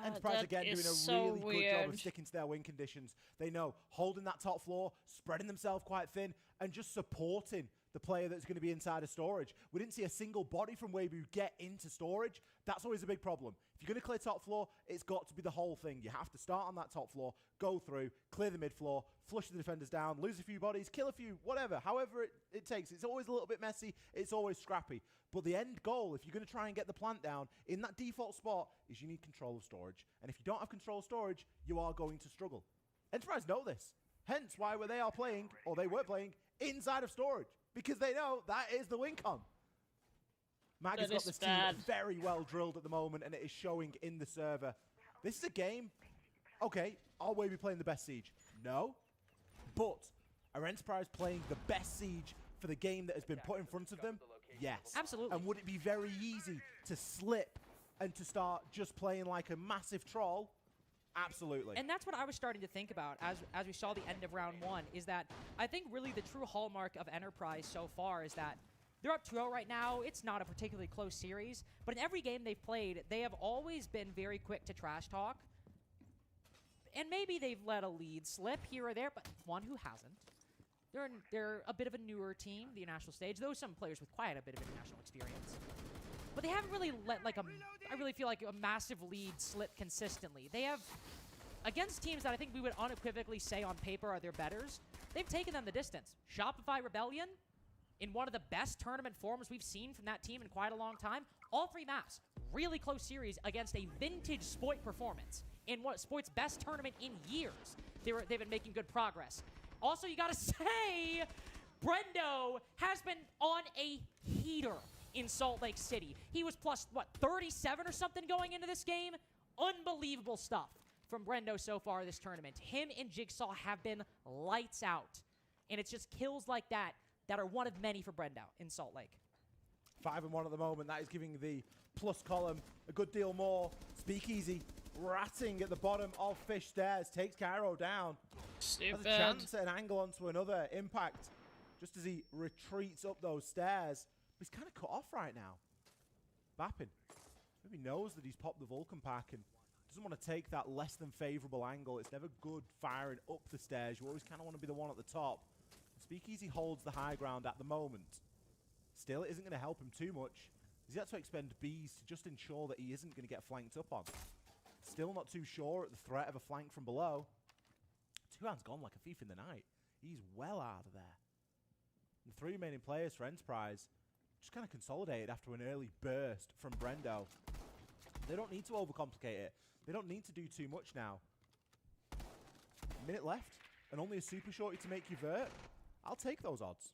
Enterprise that again doing is a so really good job of weird. sticking to their win conditions. They know holding that top floor, spreading themselves quite thin, and just supporting the player that's going to be inside of storage. We didn't see a single body from Weibo get into storage. That's always a big problem. If you're going to clear top floor, it's got to be the whole thing. You have to start on that top floor, go through, clear the mid floor, flush the defenders down, lose a few bodies, kill a few, whatever. However it takes. It's always a little bit messy. It's always scrappy. But the end goal, if you're going to try and get the plant down in that default spot, is you need control of storage. And if you don't have control of storage, you are going to struggle. Enterprise know this. Hence why they are playing, or they were playing, inside of storage. Because they know that is the win con. Mag has got this team very well drilled at the moment, and it is showing in the server. This is a game. Okay, are Weibo playing the best Siege? No. But are Enterprise playing the best Siege for the game that has been put in front of them? Yes. Absolutely. And would it be very easy to slip and to start just playing like a massive troll? Absolutely. And that's what I was starting to think about as we saw the end of round 1, is that I think really the true hallmark of Enterprise so far is that they're up 2-0 right now. It's not a particularly close series, but in every game they've played, they have always been very quick to trash talk. And maybe they've let a lead slip here or there, but one who hasn't. They're a bit of a newer team, the international stage, though some players with quite a bit of international experience. But they haven't really let like I really feel like a massive lead slip consistently. They have, against teams that I think we would unequivocally say on paper are their betters, they've taken them the distance. Shopify Rebellion, in one of the best tournament forms we've seen from that team in quite a long time, all 3 maps, really close series against a vintage Spoit performance in what Spoit's best tournament in years. They've been making good progress. Also, you gotta say, Brendo has been on a heater in Salt Lake City. He was plus, what, 37 or something going into this game? Unbelievable stuff from Brendo so far this tournament. Him and Jigsaw have been lights out. And it's just kills like that that are one of many for Brendo in Salt Lake. 5-1 at the moment. That is giving the plus column a good deal more. Speakeasy ratting at the bottom of Fish Stairs. Takes Cairo down. Stupid. Has a chance at an angle onto another. Impact just as he retreats up those stairs. But he's kind of cut off right now. Bappin maybe knows that he's popped the Vulcan pack and doesn't want to take that less than favourable angle. It's never good firing up the stairs. You always kind of want to be the one at the top. Speakeasy holds the high ground at the moment. Still, it isn't going to help him too much. He's had to expend Bs to just ensure that he isn't going to get flanked up on. Still not too sure at the threat of a flank from below. Two Hands gone like a thief in the night. He's well out of there. And the 3 remaining players for Enterprise just kind of consolidated after an early burst from Brendo. They don't need to overcomplicate it. They don't need to do too much now. Minute left, and only a super shorty to make you vert. I'll take those odds.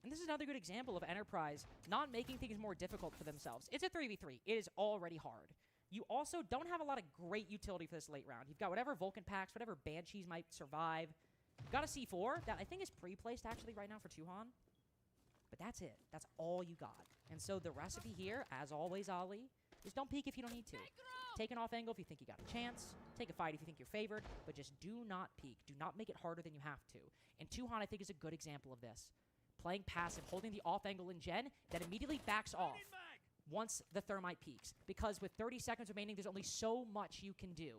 And this is another good example of Enterprise not making things more difficult for themselves. It's a 3v3. It is already hard. You also don't have a lot of great utility for this late round. You've got whatever Vulcan packs, whatever Banshees might survive. You've got a C4 that I think is pre-placed actually right now for Tuhan. But that's it. That's all you got. And so the recipe here, as always, Ali, is don't peek if you don't need to. Take an off angle if you think you got a chance. Take a fight if you think you're favored. But just do not peek. Do not make it harder than you have to. And Tuhan, I think, is a good example of this. Playing passive, holding the off angle in Gen, that immediately backs off once the Thermite peaks. Because with 30 seconds remaining, there's only so much you can do.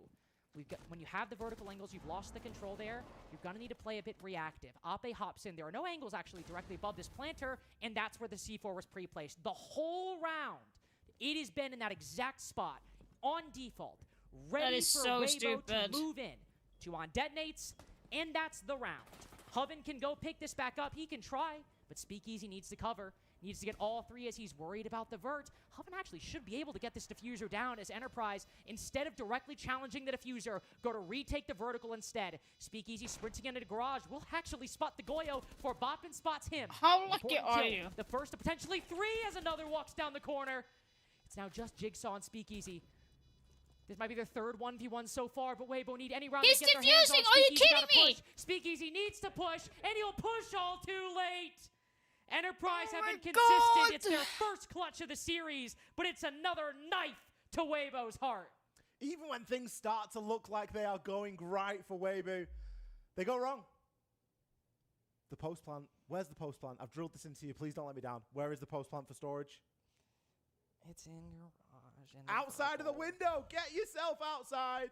When you have the vertical angles, you've lost the control there. You're going to need to play a bit reactive. Ape hops in. There are no angles actually directly above this planter, and that's where the C4 was pre-placed. The whole round, it has been in that exact spot, on default, ready for Weibo to move in. Tuhan detonates, and that's the round. Hoven can go pick this back up. He can try, but Speakeasy needs to cover. Needs to get all 3 as he's worried about the vert. Hoven actually should be able to get this diffuser down as Enterprise, instead of directly challenging the diffuser, go to retake the vertical instead. Speakeasy sprinting into the garage will actually spot the Goyo for Boppin spots him. How lucky are you? The first of potentially 3 as another walks down the corner. It's now just Jigsaw and Speakeasy. This might be their 3rd 1v1 so far, but Weibo need any round He's to get their hands on. diffusing! Are you Speakeasy gotta kidding me? push. Speakeasy needs to push, and he'll push all too late. Enterprise have been consistent. It's their first clutch of the series, but it's another knife to Weibo's heart. Even when things start to look like they are going right for Weibo, they go wrong. The post plant. Where's the post plant? I've drilled this into you. Please don't let me down. Where is the post plant for storage? It's in garage. Outside of the window. Get yourself outside.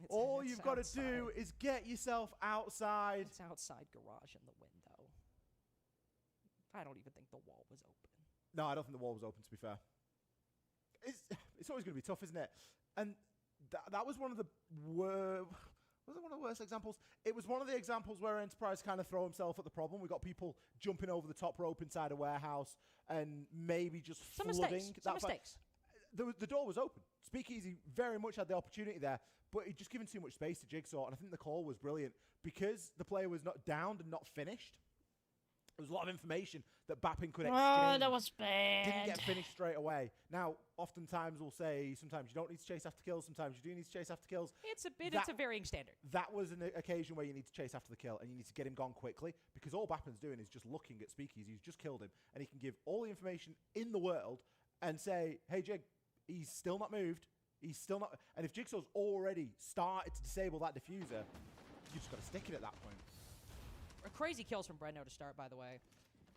All you've got to do is get yourself outside. It's outside garage in the window. I don't even think the wall was open. No, I don't think the wall was open, to be fair. It's always going to be tough, isn't it? And that was one of the worst... Was it one of the worst examples? It was one of the examples where Enterprise kind of throw himself at the problem. We got people jumping over the top rope inside a warehouse and maybe just flooding. Some mistakes. The door was open. Speakeasy very much had the opportunity there, but he'd just given too much space to Jigsaw, and I think the call was brilliant. Because the player was not downed and not finished, there was a lot of information that Bappin could exchange. Oh, that was bad. Didn't get finished straight away. Now, oftentimes we'll say sometimes you don't need to chase after kills, sometimes you do need to chase after kills. It's a varying standard. That was an occasion where you need to chase after the kill, and you need to get him gone quickly, because all Bappin's doing is just looking at Speakeasy. He's just killed him, and he can give all the information in the world and say, hey, Jig, he's still not moved. He's still not... And if Jigsaw's already started to disable that diffuser, you just got to stick it at that point. Crazy kills from Brendo to start, by the way.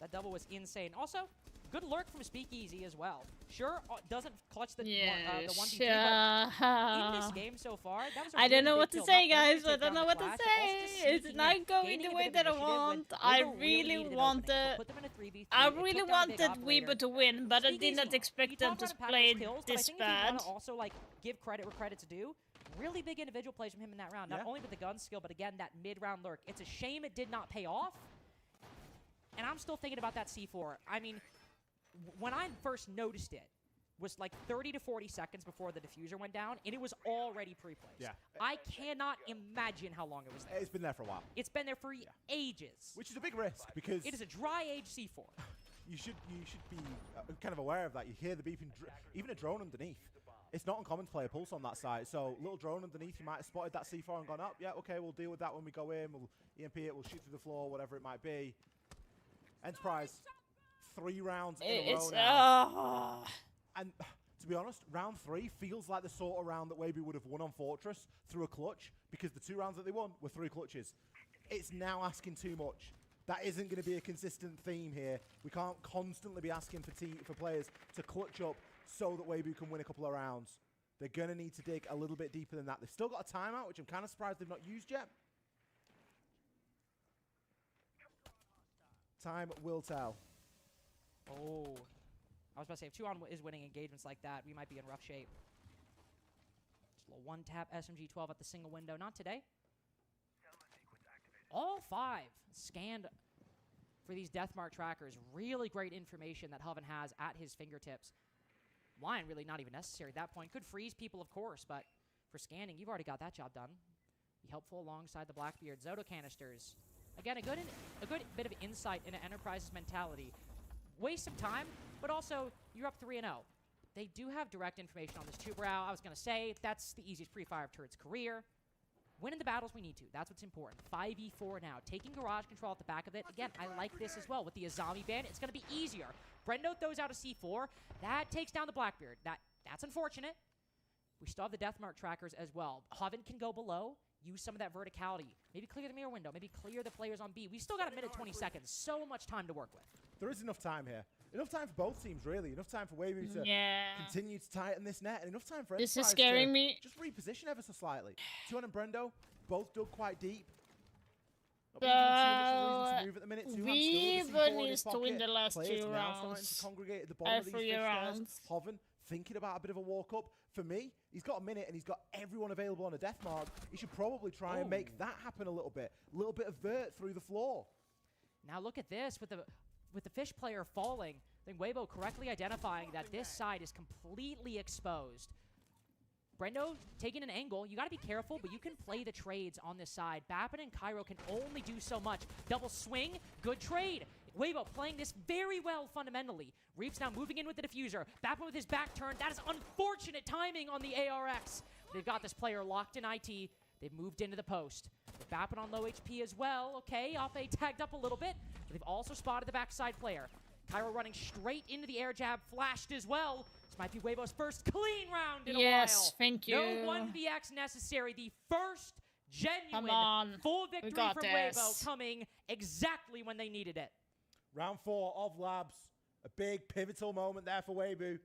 That double was insane. Also, good lurk from Speakeasy as well. Sure, doesn't clutch the 1v2, but in this game so far, that was a I don't know really what big to kill. say, Not only guys. to I take don't down know the what to Clash, but say. also It's sneaking not in, going gaining the a way bit of that I initiative when want. Weibo I really really needed an wanted... opening. So put them in a 3v3. I It really took down Big wanted Operator. Weibo to win, but I did Speakeasy, not expect them to play this I bad. think if you want to also like give credit where credit's due, really big individual plays from him in that round. Not only with the gun skill, but again that mid-round lurk. It's a shame it did not pay off. And I'm still thinking about that C4. I mean, when I first noticed it, was like 30 to 40 seconds before the diffuser went down, and it was already pre-placed. Yeah. I cannot imagine how long it was there. It's been there for a while. It's been there for ages. Which is a big risk, because... It is a dry-age C4. You should be kind of aware of that. You hear the beeping, even a drone underneath. It's not uncommon to play a pulse on that side. So, little drone underneath, you might have spotted that C4 and gone up. Yeah, okay, we'll deal with that when we go in. We'll EMP it, we'll shoot through the floor, whatever it might be. Enterprise, 3 rounds in a row now. And to be honest, round 3 feels like the sort of round that Weibo would have won on Fortress through a clutch, because the 2 rounds that they won were 3 clutches. It's now asking too much. That isn't going to be a consistent theme here. We can't constantly be asking for players to clutch up so that Weibo can win a couple of rounds. They're going to need to dig a little bit deeper than that. They've still got a timeout, which I'm kind of surprised they've not used yet. Time will tell. Oh. I was about to say, if 2-on is winning engagements like that, we might be in rough shape. Just a little one-tap SMG-12 at the single window. Not today. All 5 scanned for these Deathmark trackers. Really great information that Hoven has at his fingertips. Line really not even necessary at that point. Could freeze people, of course, but for scanning, you've already got that job done. Be helpful alongside the Blackbeard. Zoto canisters. Again, a good bit of insight into Enterprise's mentality. Waste some time, but also you're up 3-0. They do have direct information on this Two-Brow. I was going to say, that's the easiest pre-fire of Turret's career. Winning the battles we need to. That's what's important. 5v4 now. Taking garage control at the back of it. Again, I like this as well. With the Azami ban, it's going to be easier. Brendo throws out a C4. That takes down the Blackbeard. That's unfortunate. We still have the Deathmark trackers as well. Hoven can go below. Use some of that verticality. Maybe clear the mirror window. Maybe clear the players on B. We've still got a minute 20 seconds. So much time to work with. There is enough time here. Enough time for both teams, really. Enough time for Weibo to continue to tighten this net, and enough time for Enterprise This is scaring me. Just reposition ever so slightly. 2-on and Brendo both dug quite deep. Weibo needs to win the last 2 rounds. To congregate at the bottom of these fish stairs. Hoven thinking about a bit of a walk-up. For me, he's got a minute and he's got everyone available on a Deathmark. He should probably try and make that happen a little bit. A little bit of vert through the floor. Now look at this with the fish player falling. I think Weibo correctly identifying that this side is completely exposed. Brendo taking an angle. You got to be careful, but you can play the trades on this side. Bappin and Cairo can only do so much. Double swing, good trade. Weibo playing this very well fundamentally. Reaps now moving in with the diffuser. Bappin with his back turned. That is unfortunate timing on the ARX. They've got this player locked in IT. They've moved into the post. Bappin on low HP as well. Okay, off A tagged up a little bit. But they've also spotted the backside player. Cairo running straight into the air jab, flashed as well. This might be Weibo's first clean round in a while. Yes, thank you. No 1vx necessary. The first Genuine, on. full We victory got from this. Weibo coming exactly when they needed it. Round 4 of Labs. A big pivotal moment there for Weibo.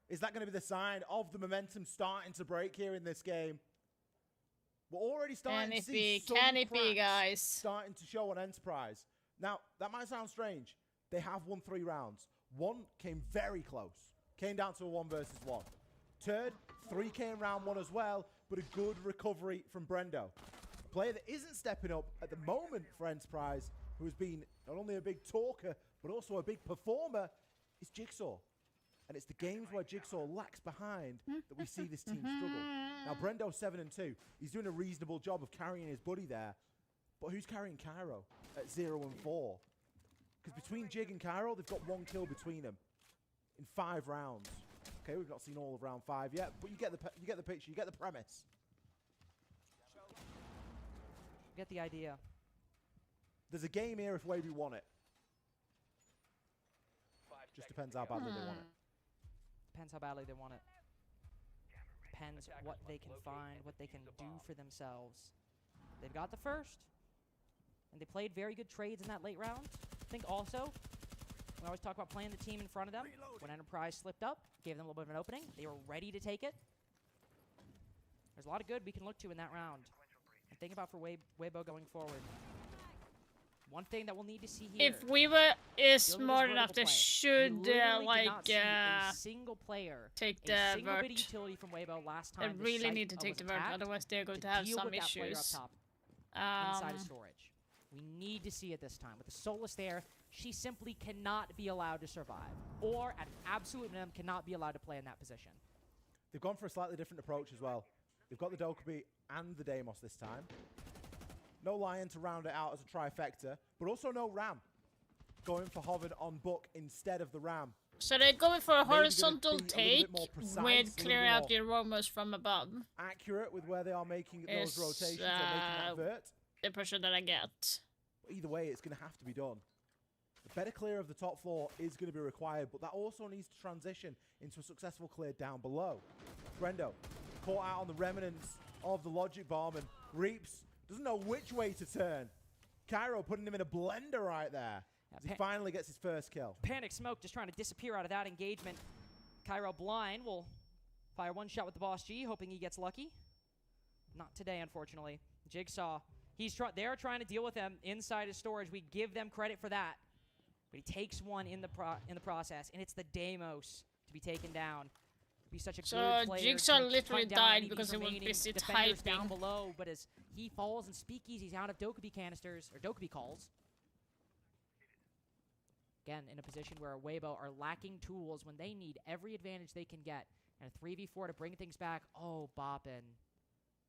Is that going to be the sign of the momentum starting to break here in this game? We're already starting to see some Can it be, cracks guys? starting to show on Enterprise. Now, that might sound strange. They have won 3 rounds. 1 came very close. Came down to a 1 versus 1. Turd, 3 came round 1 as well, but a good recovery from Brendo. A player that isn't stepping up at the moment for Enterprise, who has been not only a big talker, but also a big performer, is Jigsaw. And it's the games where Jigsaw lacks behind that we see this team struggle. Now, Brendo's 7-2. He's doing a reasonable job of carrying his buddy there. But who's carrying Cairo at 0-4? Because between Jig and Cairo, they've got 1 kill between them in 5 rounds. Okay, we've not seen all of round 5 yet, but you get the picture, you get the premise. Get the idea. There's a game here if Weibo won it. Just depends how badly they want it. Depends how badly they want it. Depends what they can find, what they can do for themselves. They've got the first, and they played very good trades in that late round. I think also, we always talk about playing the team in front of them. When Enterprise slipped up, gave them a little bit of an opening. They were ready to take it. There's a lot of good we can look to in that round. And think about for Weibo going forward. One thing that we'll need to see here. If Weaver is Build smart his enough, vertical they play. should We literally did like not see a single player, take a the single bit of vert. utility from Weibo last They time. this really site need to take was the vert, attacked otherwise they're going to have deal some with that player up issues. top, inside of storage. We need to see it this time. With the Solus there, she simply cannot be allowed to survive. Or, at an absolute minimum, cannot be allowed to play in that position. They've gone for a slightly different approach as well. They've got the Dokkaebi and the Deimos this time. No Lion to round it out as a trifecta, but also no Ram. Going for Hoven on Book instead of the Ram. So they're going for a Maybe gonna horizontal be a little take bit more precise, a with little clearing bit out more the aromas from above. Accurate with where they are making those Is, rotations or making that vert. the impression that I get. But either way, it's going to have to be done. The better clear of the top floor is going to be required, but that also needs to transition into a successful clear down below. Brendo caught out on the remnants of the Logic Bomb, and Reaps doesn't know which way to turn. Cairo putting him in a blender right there as he finally gets his first kill. Panic Smoke just trying to disappear out of that engagement. Cairo blind will fire 1 shot with the Boss G, hoping he gets lucky. Not today, unfortunately. Jigsaw, they're trying to deal with him inside his storage. We give them credit for that. But he takes 1 in the process, and it's the Deimos to be taken down. Be such a good player. Jigsaw to literally hunt down any died of because these he was remaining busy defenders down typing. below, but as he falls and Speakeasy's out of Dokkaebi canisters, or Dokkaebi calls. Again, in a position where Weibo are lacking tools when they need every advantage they can get. And a 3v4 to bring things back. Oh, Boppin.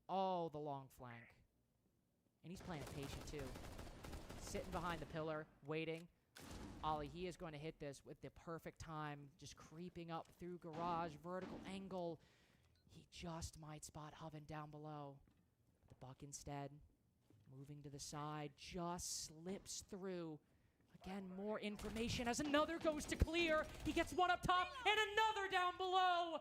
Oh, the long flank. And he's playing it patient, too. Sitting behind the pillar, waiting. Ollie, he is going to hit this with the perfect time. Just creeping up through garage, vertical angle. He just might spot Hoven down below. The Buck instead, moving to the side, just slips through. Again, more information as another goes to clear. He gets 1 up top and another down below.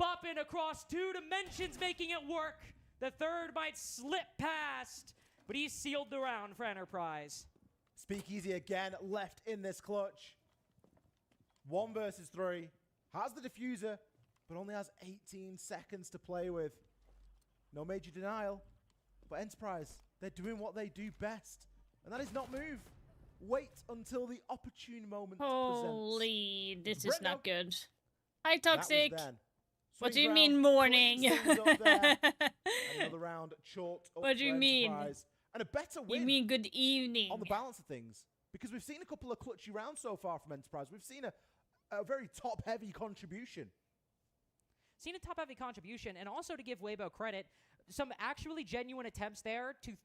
Boppin across 2 dimensions, making it work. The third might slip past, but he's sealed the round for Enterprise. Speakeasy again left in this clutch. 1 versus 3. Has the diffuser, but only has 18 seconds to play with. No major denial. But Enterprise, they're doing what they do best. And that is not move. Wait until the opportune moment Holy, presents. this is not good. Hi, That was Toxic. then. What Swings do you round, mean morning? cleans things up there. Another round chalked up What do you for mean? Enterprise. And a better win. You mean good evening? On the balance of things. Because we've seen a couple of clutchy rounds so far from Enterprise. We've seen a very top-heavy contribution. Seen a top-heavy contribution, and also to give Weibo credit, some actually genuine attempts there to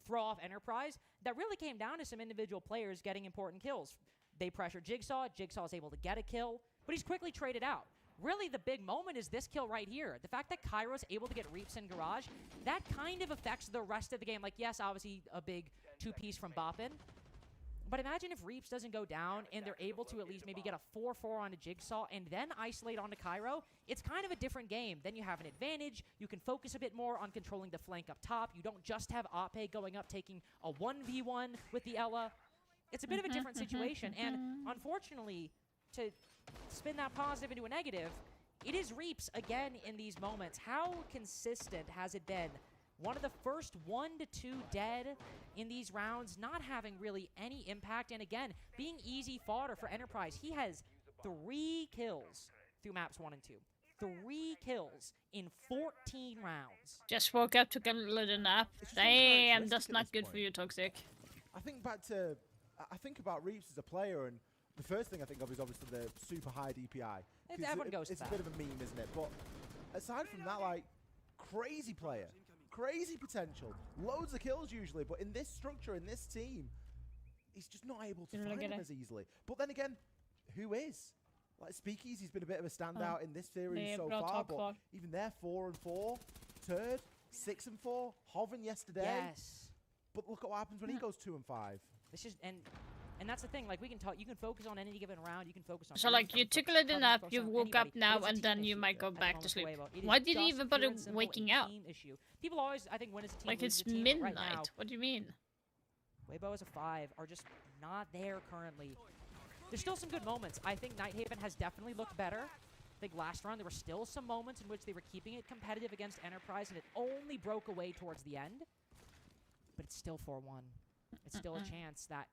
throw off Enterprise that really came down to some individual players getting important kills. They pressured Jigsaw. Jigsaw is able to get a kill, but he's quickly traded out. Really, the big moment is this kill right here. The fact that Cairo's able to get Reaps in Garage, that kind of affects the rest of the game. Like, yes, obviously a big 2-piece from Boppin, But imagine if Reaps doesn't go down and they're able to at least maybe get a 4-4 on a Jigsaw and then isolate onto Cairo. It's kind of a different game. Then you have an advantage. You can focus a bit more on controlling the flank up top. You don't just have Ape going up taking a 1v1 with the Ela. It's a bit of a different situation. And unfortunately, to spin that positive into a negative, it is Reaps again in these moments. How consistent has it been? One of the first 1 to 2 dead in these rounds, not having really any impact, and again, being easy fodder for Enterprise. He has 3 kills through maps 1 and 2. 3 kills in 14 rounds. Just woke up, took a little nap. Damn, that's not good for you, Toxic. I think about Reaps as a player, and the first thing I think of is obviously the super high DPI. Everyone goes to It's a that. bit of a meme, isn't it? But aside from that, like, crazy player. Crazy potential. Loads of kills usually, but in this structure, in this team, he's just not able to find them as easily. But then again, who is? Like, Speakeasy's been a bit of a standout in this series so far, but even they're 4-4. Turd, 6-4. Hoven yesterday. Yes. But look at what happens when he goes 2-5. It's just, and that's the thing, like, we can talk, you can focus on any given round, you can focus on... So, like, you took a little nap, you woke up now, and then you might go back to sleep. Why did you even bother waking up? People always, I think, when it's a team, like, lose it's a team, but right now, midnight. What do you mean? Weibo as a 5 are just not there currently. There's still some good moments. I think Nighthaven has definitely looked better. I think last round there were still some moments in which they were keeping it competitive against Enterprise, and it only broke away towards the end. But it's still 4-1. It's still a chance that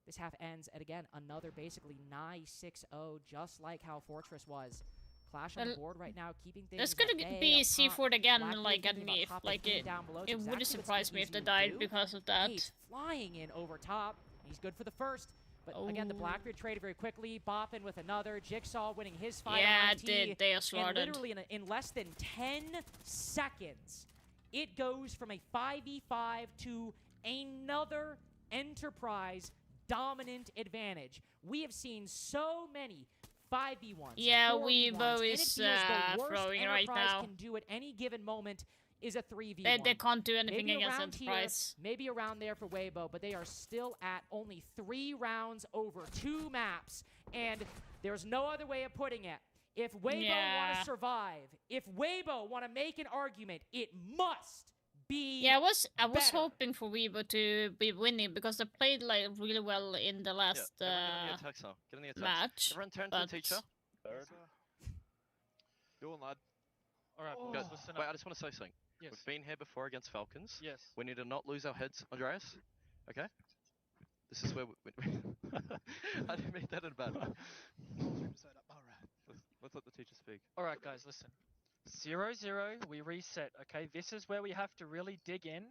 this half ends at, again, another basically nice 6-0, just like how Fortress was. Clash on the board right now, keeping things It's gonna at bay be up top. C4 again, Blackbeard like, at thinking me. about Like, popping down below. It's it exactly wouldn't what surprise me if Speakeasy they would died do. because of that. He's flying in over top. He's good for the first. But again, the Blackbeard traded very quickly. Boppin with another. Jigsaw winning his fight Yeah, on IT. they are And slaughtered. literally in less than 10 seconds, it goes from a 5v5 to another Enterprise dominant advantage. We have seen so many 5v1s. Yeah, 4v1s, Weibo and it is, feels the worst throwing right Enterprise now. can do at any given moment is a 3v1. They can't do anything Maybe against around here, Enterprise. maybe around there for Weibo, but they are still at only 3 rounds over 2 maps, and there's no other way of putting it. If Weibo want Yeah. to survive, if Weibo want to make an argument, it must be Yeah, I was better. hoping for Weibo to be winning because they played like really well in the last Everyone get on the attacks now. Get on the attacks. match. Everyone turn to the but teacher. Go on, lad. Alright, Good. boys, listen Wait, up. I just want to say something. Yes. We've been here before against Falcons. Yes. We need to not lose our heads, Andreas. Okay? This is where we I didn't mean that in bad. Let's let the teacher speak. Alright, guys, listen. 0-0, we reset, okay? This is where we have to really dig in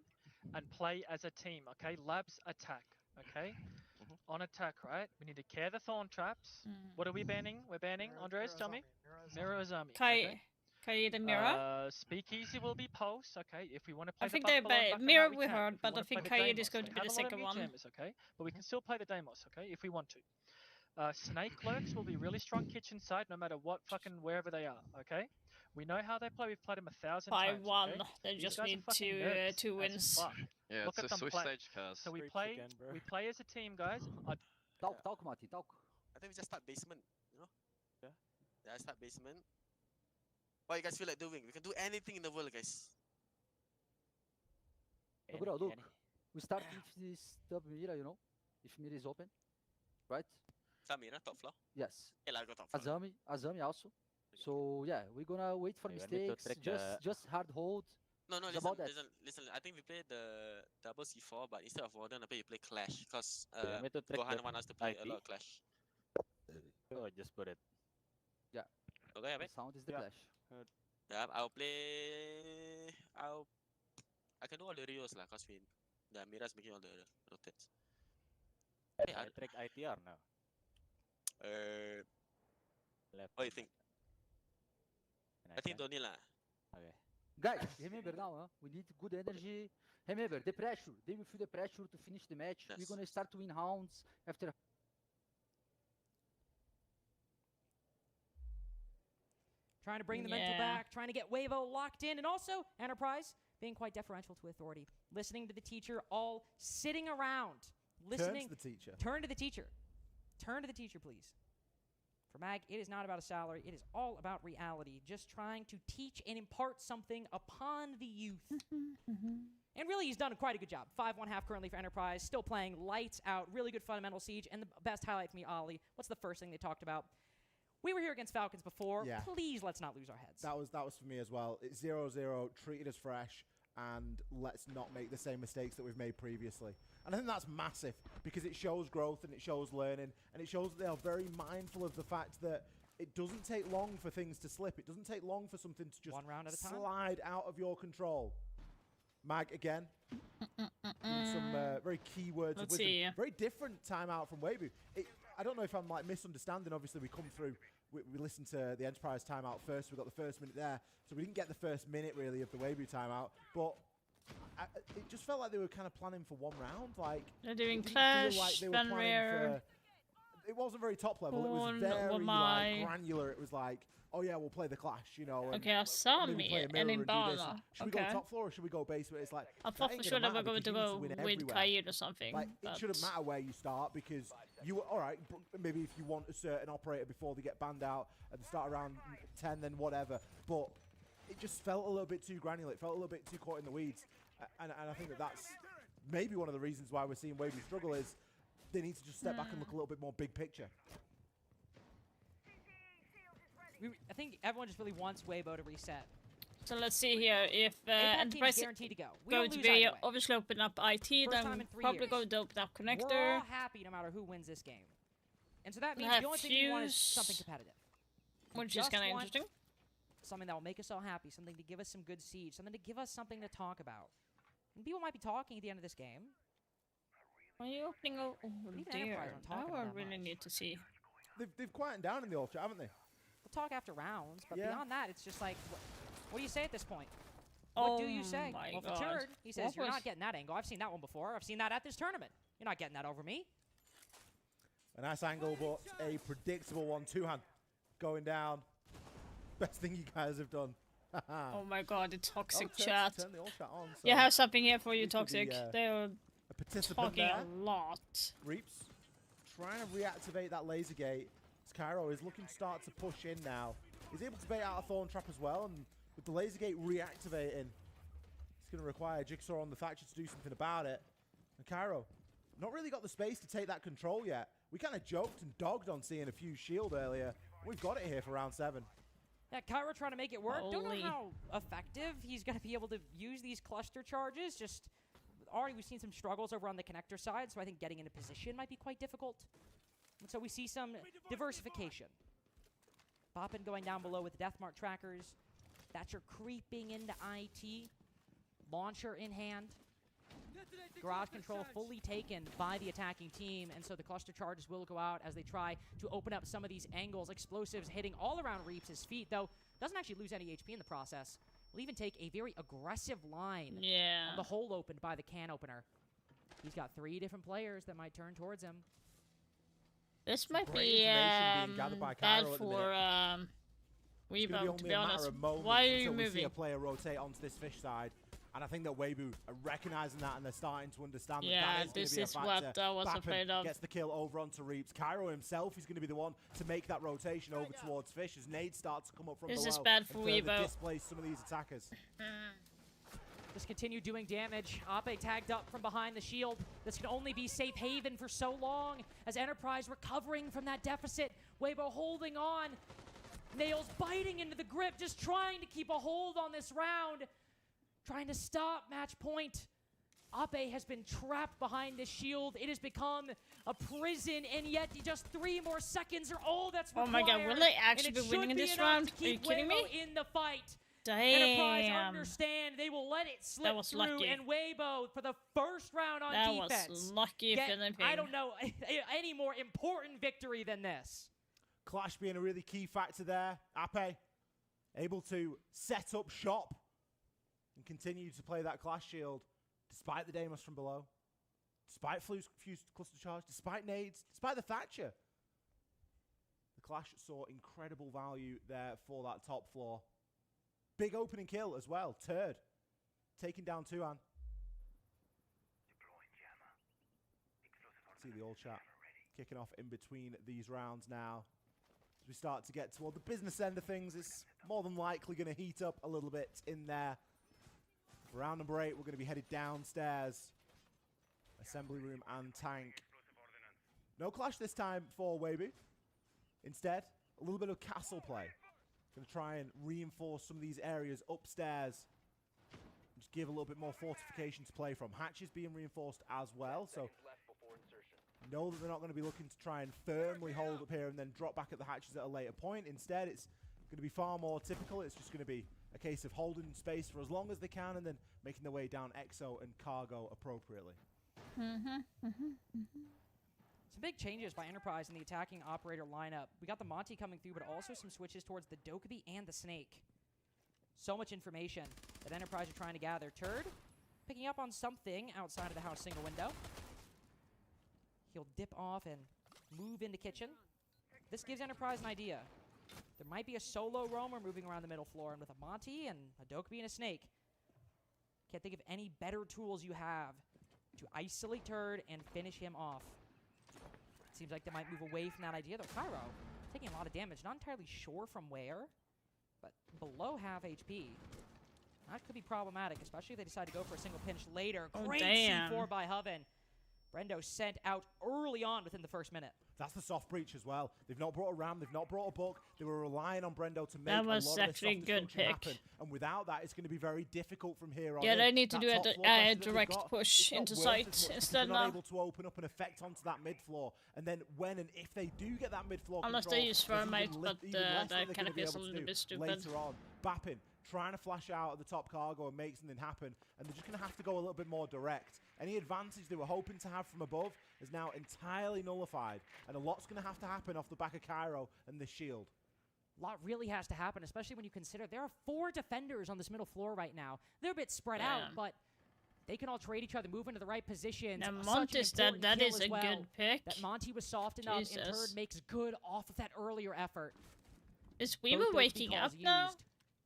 and play as a team, okay? Labs attack, okay? On attack, right? We need to care the thorn traps. What are we banning? We're banning, Andres, tell me? Mirror's-Army. Kai the Mirror. Speakeasy will be Pulse, okay? If we want to play I think the they Buffalo and Buck Mirror we we can. heard, If we but I wanna think play the Kaid is Deimos, going they to be have the a lot of second one. mid-jammers, okay? But we can still play the Deimos, okay? If we want to. Snake Clerks will be really strong kitchen side no matter what fucking wherever they are, okay? We know how they play. We've played them 1,000 times. 5-1. Okay? They These just guys are need fucking two nerds two as wins. fuck. Yeah, Look it's at a them Swiss play. stage, Kaz. So we play as a team, guys. Talk, Mati, talk. I think we just start basement, you know? Yeah, start basement. What you guys feel like doing? We can do anything in the world, guys. Bro, look, we start with this top Mira, you know? If Mira is open, right? Samira, top floor. Yes. Yeah, I'll go top floor. Azami also. So yeah, we're gonna wait for mistakes. Just hard hold. No, It's about that. listen. I think we play the double C4, but instead of Warden, I think we play Clash, because me to trick Gohan the want us to play a IP. lot of Clash. Oh, just put it. Yeah. Okay, The mate? sound is the clash. Yeah, I'll play... I can do all the Rios lah, cause the Mira's making all the rotates. Hey, I trick ITR now. Left. What do you think? I think don't need lah. Okay. Guys, remember now, huh? We need good energy. Remember, the pressure. They will feel the pressure to finish the match. We're gonna start to win rounds after. Trying to bring the mental back, trying to get Weibo locked in, and also Enterprise being quite deferential to authority. Listening to the teacher, all sitting around listening. Turn to the teacher. Turn to the teacher. Turn to the teacher, please. For Mag, it is not about a salary. It is all about reality. Just trying to teach and impart something upon the youth. And really, he's done quite a good job. 5-1 half currently for Enterprise. Still playing lights out. Really good fundamental siege. And the best highlight for me, Ollie. What's the first thing they talked about? We were here against Falcons before. Yeah. Please, let's not lose our heads. That was for me as well. It's 0-0, treated as fresh, and let's not make the same mistakes that we've made previously. And I think that's massive because it shows growth and it shows learning and it shows that they are very mindful of the fact that it doesn't take long for things to slip. It doesn't take long for something to just one round at a time. Slide out of your control. Mag again. Some very key words of wisdom. Very different timeout from Weibo. I don't know if I'm like misunderstanding. Obviously, we come through. We listened to the Enterprise timeout first. We got the first minute there, so we didn't get the first minute really of the Weibo timeout. But it just felt like they were kind of planning for one round. Like they're doing Clash, Fenrir. It wasn't very top level. It was very like, granular. It was like, oh yeah, we'll play the Clash, you know. Okay, Asami and Imbala. Should we go top floor or should we go base? But it's like I thought for sure they were going to go with Kaid or something. Like it shouldn't matter where you start because you were all right. Maybe if you want a certain operator before they get banned out at the start around 10, then whatever. But it just felt a little bit too granular. It felt a little bit too caught in the weeds. And I think that's maybe one of the reasons why we're seeing Weibo struggle is they need to just step back and look a little bit more big picture. I think everyone just really wants Weibo to reset. So let's see here if Enterprise is guaranteed to go. going to be obviously open up IT, then probably go to open up connector. We're all happy no matter who wins this game. And so that means the only thing we want is something competitive. Which is kind of interesting. Something that will make us all happy, something to give us some good siege, something to give us something to talk about. And people might be talking at the end of this game. Are you opening a... Oh dear, now I really need to see. They've quietened down in the Ultra, haven't they? We'll talk after rounds, but beyond that, it's just like, what do you say at this point? What do you say? Well, for Turd, he says, you're not getting that angle. I've seen that one before. I've seen that at this tournament. You're not getting that over me. A nice angle, but a predictable one. Two-hand going down. Best thing you guys have done. Oh my god, the toxic chat. Turn the all chat on, so you have something here for you, toxic. They're talking there. a lot. Reaps trying to reactivate that laser gate. Cairo is looking to start to push in now. He's able to bait out a Thorn Trap as well, and with the laser gate reactivating, it's going to require Jigsaw on the Thatcher to do something about it. And Cairo, not really got the space to take that control yet. We kind of joked and dogged on seeing a few shield earlier. We've got it here for round 7. Yeah, Cairo trying to make it work. Don't know how effective he's going to be able to use these cluster charges. Just already we've seen some struggles over on the connector side, so I think getting into position might be quite difficult. And so we see some diversification. Boppin going down below with Deathmark trackers. Thatcher creeping into IT. Launcher in hand. Garage control fully taken by the attacking team, and so the cluster charges will go out as they try to open up some of these angles. Explosives hitting all around Reaps' feet, though doesn't actually lose any HP in the process. Will even take a very aggressive line on the hole opened by the can opener. He's got 3 different players that might turn towards him. This might be bad for Weibo, to be honest. Why are you moving? We see a player rotate onto this fish side. And I think that Weibo are recognizing that and they're starting to understand that this is what I was Bappin afraid of. Gets the kill over onto Reaps. Cairo himself is going to be the one to make that rotation over towards Fish as nades start to come up from below. This is bad for Weibo. Displace some of these attackers. Just continue doing damage. Ape tagged up from behind the shield. This can only be safe haven for so long as Enterprise recovering from that deficit. Weibo holding on. Nails biting into the grip, just trying to keep a hold on this round. Trying to stop match point. Ape has been trapped behind the shield. It has become a prison, and yet just 3 more seconds are all that's required. Oh my god, will they actually be winning in this round? Are you kidding me? In the fight. Damn. Enterprise understand they will let it slip through, lucky. and Weibo for the first round on defense. That was lucky, Philippine. I don't know any more important victory than this. Clash being a really key factor there. Ape able to set up shop and continue to play that Clash shield despite the Deimos from below, despite fused cluster charge, despite nades, despite the Thatcher. The Clash saw incredible value there for that top floor. Big opening kill as well. Turd taking down Tuan. See the all chat kicking off in between these rounds now. As we start to get toward the business end of things, it's more than likely going to heat up a little bit in there. For round number 8, we're going to be headed downstairs. Assembly room and tank. No clash this time for Weibo. Instead, a little bit of castle play. Going to try and reinforce some of these areas upstairs. Just give a little bit more fortification to play from. Hatches being reinforced as well, so know that they're not going to be looking to try and firmly hold up here and then drop back at the hatches at a later point. Instead, it's going to be far more typical. It's just going to be a case of holding space for as long as they can and then making their way down Exo and Cargo appropriately. Some big changes by Enterprise in the attacking operator lineup. We got the Monty coming through, but also some switches towards the Dokkaebi and the Snake. So much information that Enterprise are trying to gather. Turd picking up on something outside of the house single window. He'll dip off and move into kitchen. This gives Enterprise an idea. There might be a solo roamer moving around the middle floor, and with a Monty and a Dokkaebi and a Snake, can't think of any better tools you have to isolate Turd and finish him off. Seems like they might move away from that idea, though. Cairo taking a lot of damage. Not entirely sure from where, but below half HP. That could be problematic, especially if they decide to go for a single pinch later. Oh, Great damn. C4 by Hoven. Brendo sent out early on within the first minute. That's the soft breach as well. They've not brought a ram, they've not brought a book. They were relying on Brendo to make That was a lot actually of a this good soft pick. happen. And without that, it's going to be very difficult from here on. Yeah, in. they need to That do top a floor pressure that they've direct got, push it's not into worth sight as much because instead they're not now. able to open up an effect onto that mid floor. And then when and if they do get that mid floor Unless control, they use there's Thermite, even but even less that they're kind gonna of be feels able a to little do bit stupid. later on. Bappin trying to flash out of the top cargo and make something happen, and they're just going to have to go a little bit more direct. Any advantage they were hoping to have from above is now entirely nullified, and a lot's going to have to happen off the back of Cairo and the shield. A lot really has to happen, especially when you consider there are 4 defenders on this middle floor right now. They're a bit spread out, but they can all trade each other, move into the right positions. Now, Such an Monty's dead. important That kill is as a well. good pick. That Monty was soft enough, and Jesus. Turd makes good off of that earlier effort. Is Both Weaver those waking calls up now? used.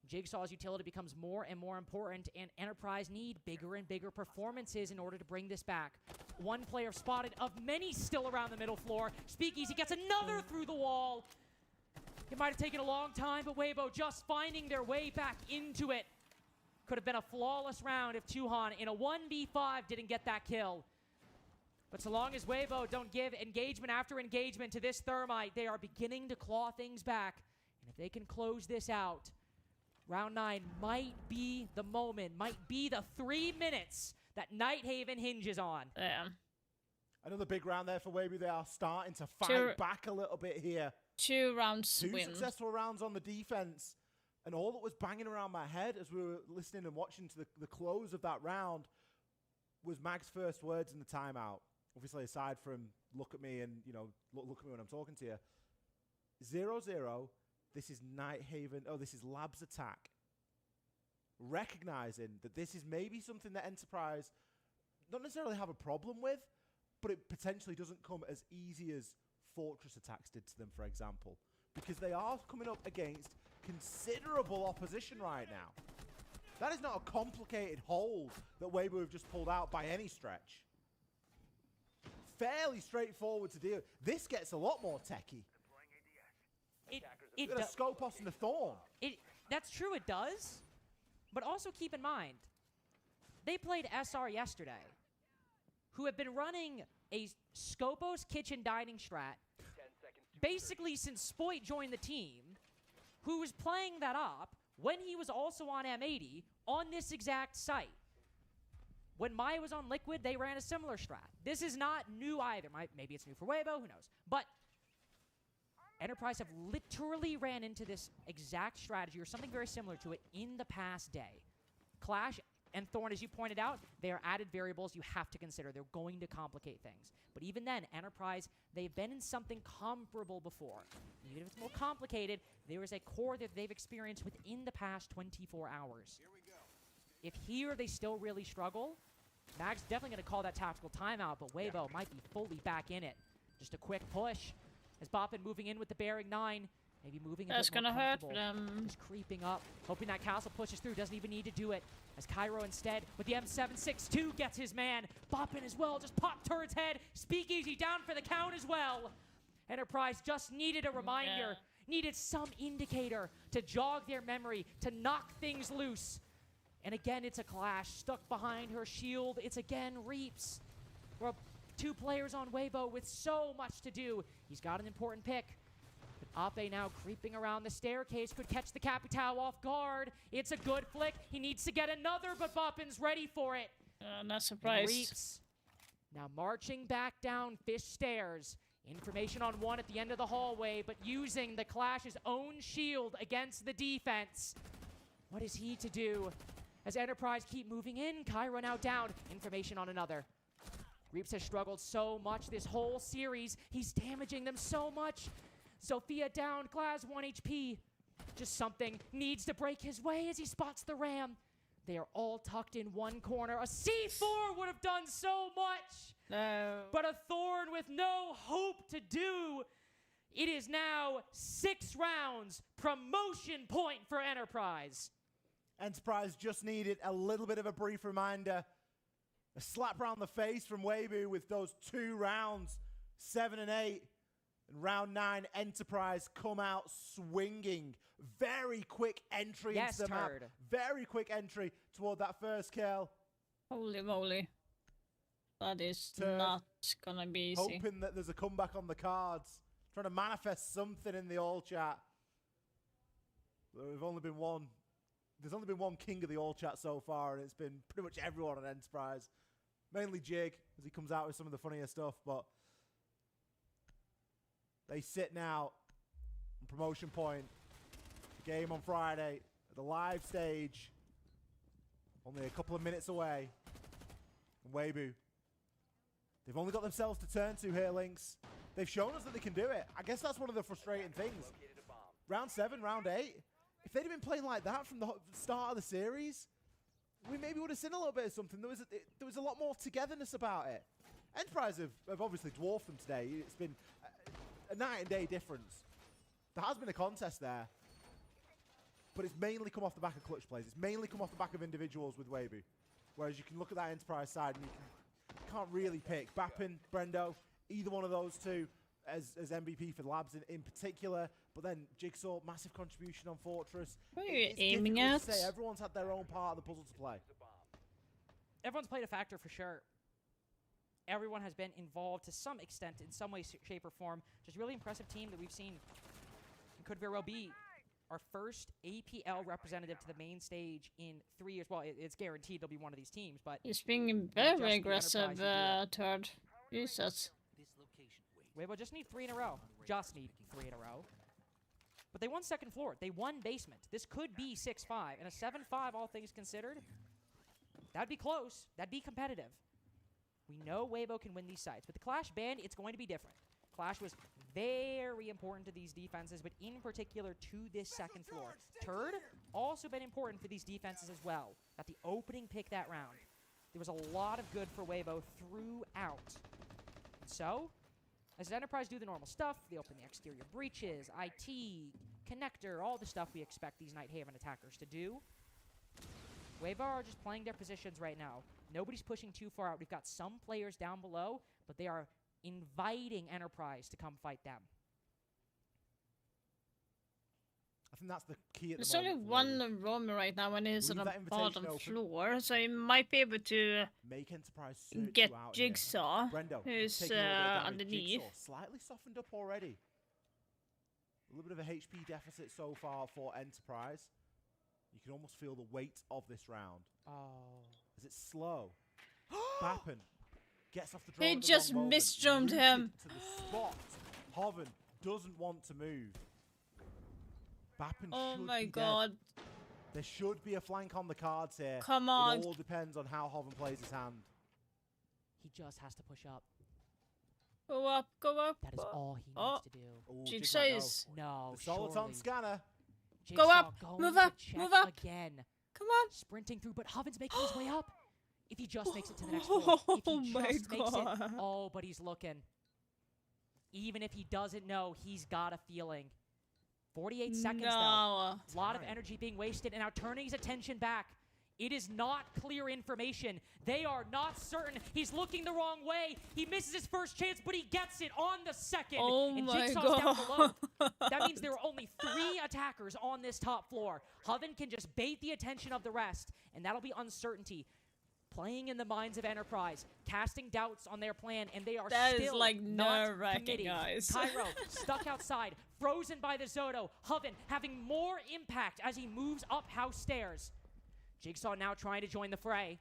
Jigsaw's utility becomes more and more important, and Enterprise need bigger and bigger performances in order to bring this back. One player spotted of many still around the middle floor. Speakeasy gets another through the wall. It might have taken a long time, but Weibo just finding their way back into it. Could have been a flawless round if Tuhan in a 1v5 didn't get that kill. But so long as Weibo don't give engagement after engagement to this Thermite, they are beginning to claw things back. And if they can close this out, round 9 might be the moment, might be the 3 minutes that Nighthaven hinges on. Yeah. Another big round there for Weibo. They are starting to fight Two- back a little bit here. 2 rounds Two win. successful rounds on the defense. And all that was banging around my head as we were listening and watching to the close of that round was Mag's first words in the timeout. Obviously, aside from look at me and, you know, look at me when I'm talking to you. 0-0. This is Nighthaven. Oh, this is Labs attack. Recognizing that this is maybe something that Enterprise don't necessarily have a problem with, but it potentially doesn't come as easy as Fortress attacks did to them, for example. Because they are coming up against considerable opposition right now. That is not a complicated hold that Weibo have just pulled out by any stretch. Fairly straightforward to deal with. This gets a lot more techie. It got a Scopos and a Thorn. That's true, it does. But also keep in mind, they played SR yesterday, who have been running a Scopos kitchen dining strat basically since Spoit joined the team, who was playing that up when he was also on M80 on this exact site. When Maya was on Liquid, they ran a similar strat. This is not new either. Maybe it's new for Weibo, who knows. But Enterprise have literally ran into this exact strategy or something very similar to it in the past day. Clash and Thorn, as you pointed out, they are added variables you have to consider. They're going to complicate things. But even then, Enterprise, they've been in something comparable before. Even if it's more complicated, there is a core that they've experienced within the past 24 hours. If here they still really struggle, Mag's definitely going to call that tactical timeout, but Weibo might be fully back in it. Just a quick push as Boppin moving in with the Bearing 9, Maybe moving a That's bit more gonna hurt comfortable. them. Just creeping up, hoping that castle pushes through. Doesn't even need to do it. As Cairo instead, with the M762, gets his man. Boppin as well, just pop Turret's head. Speakeasy down for the count as well. Enterprise just needed a reminder, needed some indicator to jog their memory, to knock things loose. And again, it's a clash. Stuck behind her shield, it's again Reaps. We're 2 players on Weibo with so much to do. He's got an important pick. But Ape now creeping around the staircase could catch the Capitao off guard. It's a good flick. He needs to get another, but Boppin's ready for it. Not surprised. Reaps now marching back down Fish Stairs. Information on one at the end of the hallway, but using the Clash's own shield against the defense. What is he to do? As Enterprise keep moving in, Cairo now down. Information on another. Reaps has struggled so much this whole series. He's damaging them so much. Sophia down, Glass 1 HP. Just something needs to break his way as he spots the Ram. They are all tucked in one corner. A C4 would have done so much. No. But a Thorn with no hope to do. It is now 6 rounds. Promotion point for Enterprise. Enterprise just needed a little bit of a brief reminder. A slap around the face from Weibo with those 2 rounds, 7 and 8. And round 9, Enterprise come out swinging. Very quick entry into the map. Very quick entry toward that first kill. Holy moly. That is not gonna be easy. Hoping that there's a comeback on the cards. Trying to manifest something in the all chat. There's only been one king of the all chat so far, and it's been pretty much everyone on Enterprise. Mainly Jig, as he comes out with some of the funnier stuff, but they sit now on promotion point. Game on Friday at the live stage. Only a couple of minutes away. And Weibo, they've only got themselves to turn to here, Lynx. They've shown us that they can do it. I guess that's one of the frustrating things. Round 7, round 8. If they'd have been playing like that from the start of the series, we maybe would have seen a little bit of something. There was a lot more togetherness about it. Enterprise have obviously dwarfed them today. It's been a night and day difference. There has been a contest there, but it's mainly come off the back of clutch plays. It's mainly come off the back of individuals with Weibo. Whereas you can look at that Enterprise side and you can't really pick. Bappin, Brendo, either one of those two as MVP for the Labs in particular. But then Jigsaw, massive contribution on Fortress. What are you It's aiming difficult at? to say. Everyone's had their own part of the puzzle to play. Everyone's played a factor for sure. Everyone has been involved to some extent in some way, shape, or form. Just really impressive team that we've seen. It could very well be our first APL representative to the main stage in 3 years. Well, it's guaranteed they'll be one of these teams, but He's being very aggressive, Third. Jesus. Weibo just need 3 in a row. Just need 3 in a row. But they won second floor. They won basement. This could be 6-5. And a 7-5, all things considered, that'd be close. That'd be competitive. We know Weibo can win these sites. With the Clash ban, it's going to be different. Clash was very important to these defenses, but in particular to this second floor. Turd, also been important for these defenses as well. Got the opening pick that round. There was a lot of good for Weibo throughout. So, as Enterprise do the normal stuff, they open the exterior breaches, IT, connector, all the stuff we expect these Night Haven attackers to do. Weibo are just playing their positions right now. Nobody's pushing too far out. We've got some players down below, but they are inviting Enterprise to come fight them. I think that's the key at the There's moment. only one room right now and he's on Leave the that invitation bottom open. floor, so he might be able to Make Enterprise search get you out here. Jigsaw, Brendo, who's taking a little bit of damage. underneath. Jigsaw slightly softened up already. A little bit of a HP deficit so far for Enterprise. You can almost feel the weight of this round. Oh. As it's slow. Bappin gets off the drone. He at the just wrong moment, misjummed rooted him. To the spot. Hoven doesn't want to move. Bappin Oh should my be god. dead. There should be a flank on the cards here. Come on. It all depends on how Hoven plays his hand. He just has to push up. Go up, go up. That is all he Oh. needs to do. Ooh, Jigsaw Jig might is... No, The Soliton scanner. Go up, going move to up, check move up. Again. Come on. Sprinting through, but Hoven's making his way up. If he just makes it to the next floor. If Oh he my just makes it. God. Oh, but he's looking. Even if he doesn't know, he's got a feeling. 48 seconds though. A lot of energy being wasted, and now turning his attention back. It is not clear information. They are not certain. He's looking the wrong way. He misses his first chance, but he gets it on the second. Oh and my Jigsaw's down below. God. That means there are only 3 attackers on this top floor. Hoven can just bait the attention of the rest, and that'll be uncertainty. Playing in the minds of Enterprise, casting doubts on their plan, and they are That still is, like, not nerve-wracking, committing. guys. Cairo stuck outside, frozen by the Zoto. Hoven having more impact as he moves up house stairs. Jigsaw now trying to join the fray.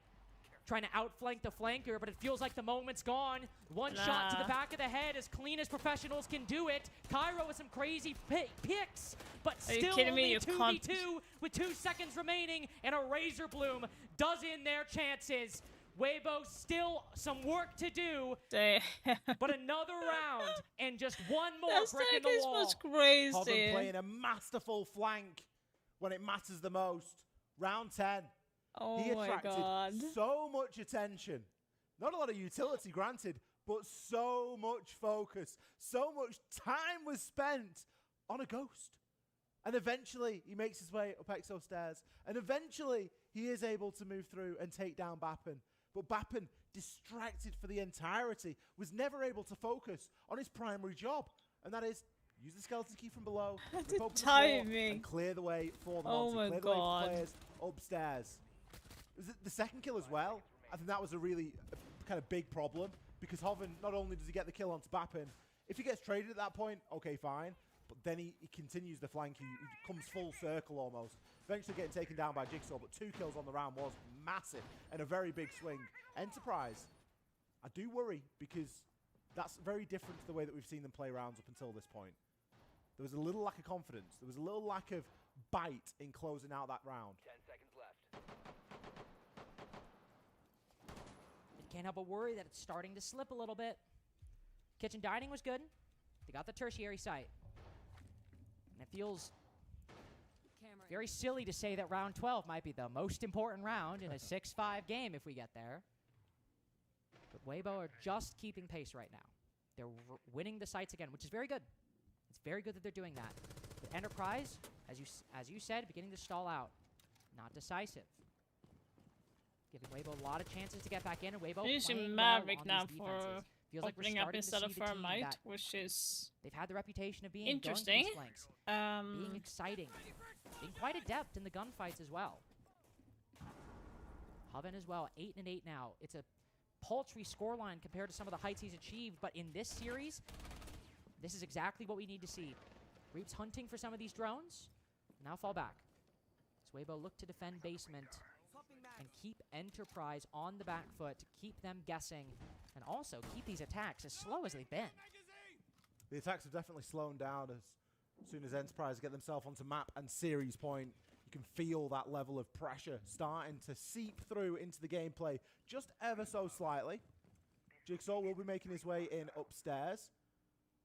Trying to outflank the flanker, but it feels like the moment's gone. One shot to the back of the head, as clean as professionals can do it. Cairo with some crazy picks, but Are you still kidding me? only a You 2v2 can't- with 2 seconds remaining, and a Razor Bloom does in their chances. Weibo still some work to do, but another round and just one more That brick in the staircase wall. was crazy. Hoven playing a masterful flank when it matters the most. Round 10. Oh He my attracted God. so much attention. Not a lot of utility, granted, but so much focus. So much time was spent on a ghost. And eventually, he makes his way up Exo stairs. And eventually, he is able to move through and take down Bappen. But Bappen, distracted for the entirety, was never able to focus on his primary job. And that is, use the skeleton key from below, rip open the floor, timing. and clear the way for the Oh Monty. my Clear the way God. for players upstairs. Was it the second kill as well? I think that was a really kind of big problem, because Hoven, not only does he get the kill onto Bappen, if he gets traded at that point, okay, fine. But then he continues the flank. He comes full circle almost. Eventually getting taken down by Jigsaw, but 2 kills on the round was massive and a very big swing. Enterprise, I do worry, because that's very different to the way that we've seen them play rounds up until this point. There was a little lack of confidence. There was a little lack of bite in closing out that round. 10 seconds left. You can't help but worry that it's starting to slip a little bit. Kitchen dining was good. They got the tertiary site. And it feels very silly to say that round 12 might be the most important round in a 6-5 game if we get there. But Weibo are just keeping pace right now. They're winning the sites again, which is very good. It's very good that they're doing that. But Enterprise, as you said, beginning to stall out. Not decisive. Giving Weibo a lot of chances to get back in, and Weibo Using playing Maverick well now on these for defenses. Feels like we're opening up starting to instead see of the for team Might, that which is they've had the reputation of being interesting. going through these flanks, being exciting, being quite adept in the gunfights as well. Hoven as well, 8-8 now. It's a paltry scoreline compared to some of the heights he's achieved, but in this series, this is exactly what we need to see. Reaps hunting for some of these drones, now fall back. Weibo look to defend basement and keep Enterprise on the back foot, to keep them guessing, and also keep these attacks as slow as they've been. The attacks have definitely slowed down as soon as Enterprise get themselves onto map and series point. You can feel that level of pressure starting to seep through into the gameplay just ever so slightly. Jigsaw will be making his way in upstairs.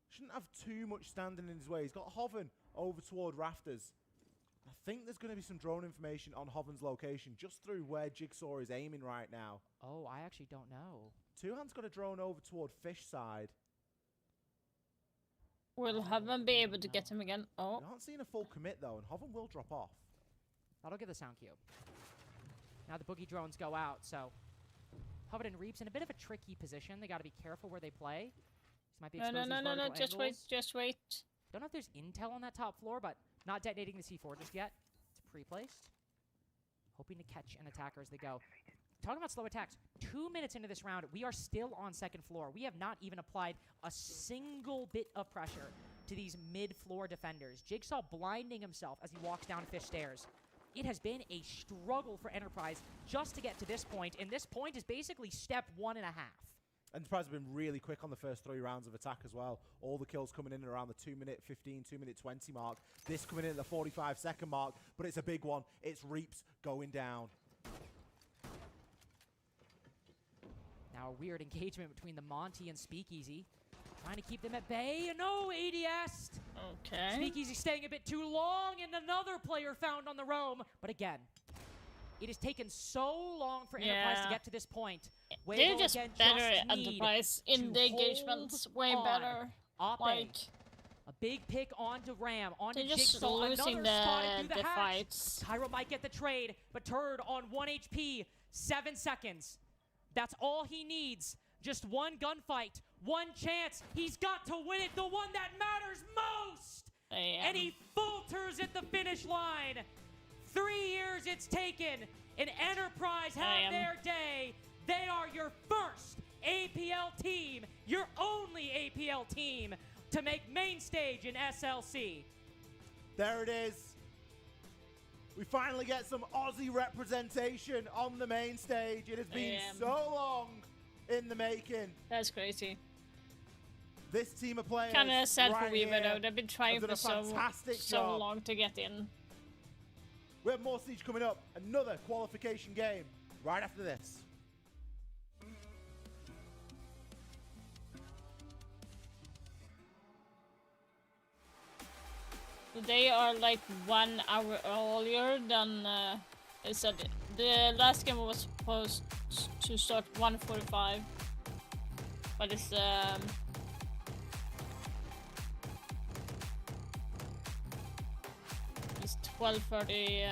Shouldn't have too much standing in his way. He's got Hoven over toward rafters. I think there's going to be some drone information on Hoven's location just through where Jigsaw is aiming right now. Oh, I actually don't know. Two Hands got a drone over toward Fish side. Will Hoven be able to get him again? Oh. I haven't seen a full commit though, and Hoven will drop off. That'll give the sound cue. Now the boogie drones go out, so Hoven and Reaps in a bit of a tricky position. They got to be careful where they play. This might be No, exposed no, these no, no, vertical just wait, angles. just wait. Don't know if there's intel on that top floor, but not detonating the C4 just yet. It's pre-placed. Hoping to catch an attacker as they go. Talking about slow attacks, 2 minutes into this round, we are still on second floor. We have not even applied a single bit of pressure to these mid-floor defenders. Jigsaw blinding himself as he walks down Fish stairs. It has been a struggle for Enterprise just to get to this point, and this point is basically step 1.5. Enterprise have been really quick on the first 3 rounds of attack as well. All the kills coming in around the 2-minute 15, 2-minute 20 mark. This coming in at the 45-second mark, but it's a big one. It's Reaps going down. Now a weird engagement between the Monty and Speakeasy. Trying to keep them at bay. No ADS! Okay. Speakeasy staying a bit too long, and another player found on the roam. But again, it has taken so long for Enterprise to get to this point. They're Weibo just again better just at need Enterprise to in the engagements. hold Way on. better. Oppe, Like, a Big pick onto Ram, onto They're just Jigsaw, losing another spotted through the the hatch. fights. Cairo might get the trade, but Turd on 1 HP, 7 seconds. That's all he needs. Just one gunfight, one chance. He's got to win it, the one that matters most. And he falters at the finish line. 3 years it's taken. An Enterprise have their day. They are your first APL team, your only APL team to make main stage in SLC. There it is. We finally get some Aussie representation on the main stage. It has been so long in the making. That's crazy. This team of players Kind of sad for right Weaver here though. They've been trying have done for a fantastic so job. long to get in. We have more Siege coming up. Another qualification game right after this. They are like 1 hour earlier than they said. The last game was supposed to start 1:45, but it's 12:30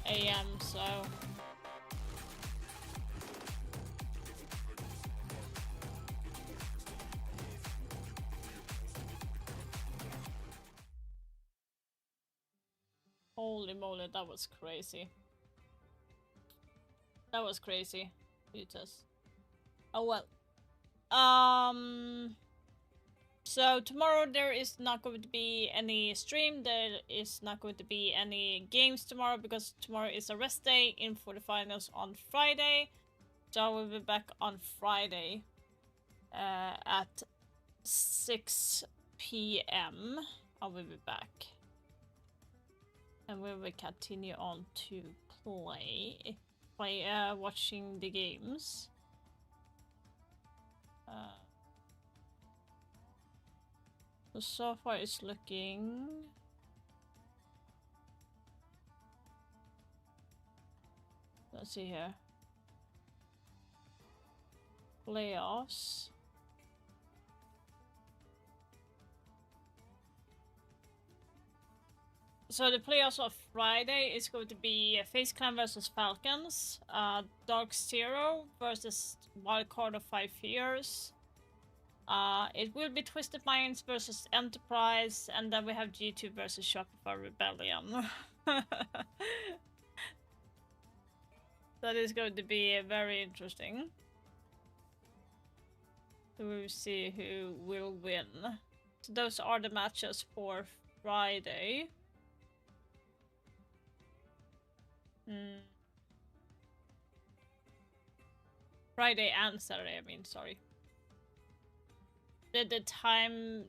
a.m. So. Holy moly, that was crazy. That was crazy. Vitas. Oh well. So tomorrow there is not going to be any stream. There is not going to be any games tomorrow because tomorrow is a rest day in for the finals on Friday. So I will be back on Friday at 6 p.m. I will be back. And we will continue on to play watching the games. So far it's looking... Let's see here. Playoffs. So the playoffs of Friday is going to be FaZe Clan versus Falcons, Dark Zero versus Wildcard of 5 Fears. It will be Twisted Minds versus Enterprise, and then we have G2 versus Shopify Rebellion. That is going to be very interesting. So we will see who will win. So those are the matches for Friday. Friday and Saturday, I mean, sorry. The time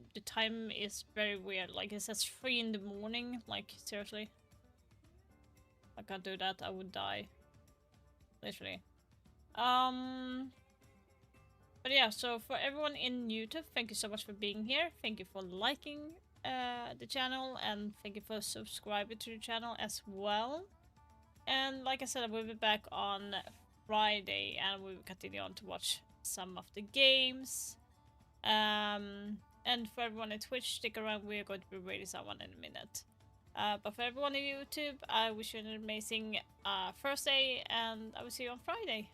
is very weird. Like it says 3 in the morning. Like seriously, I can't do that. I would die. Literally. But yeah. So for everyone in YouTube, thank you so much for being here. Thank you for liking the channel, and thank you for subscribing to the channel as well. And like I said, I will be back on Friday, and we will continue on to watch some of the games. And for everyone on Twitch, stick around, we're going to be raiding someone in a minute. But for everyone on YouTube, I wish you an amazing Thursday, and I will see you on Friday.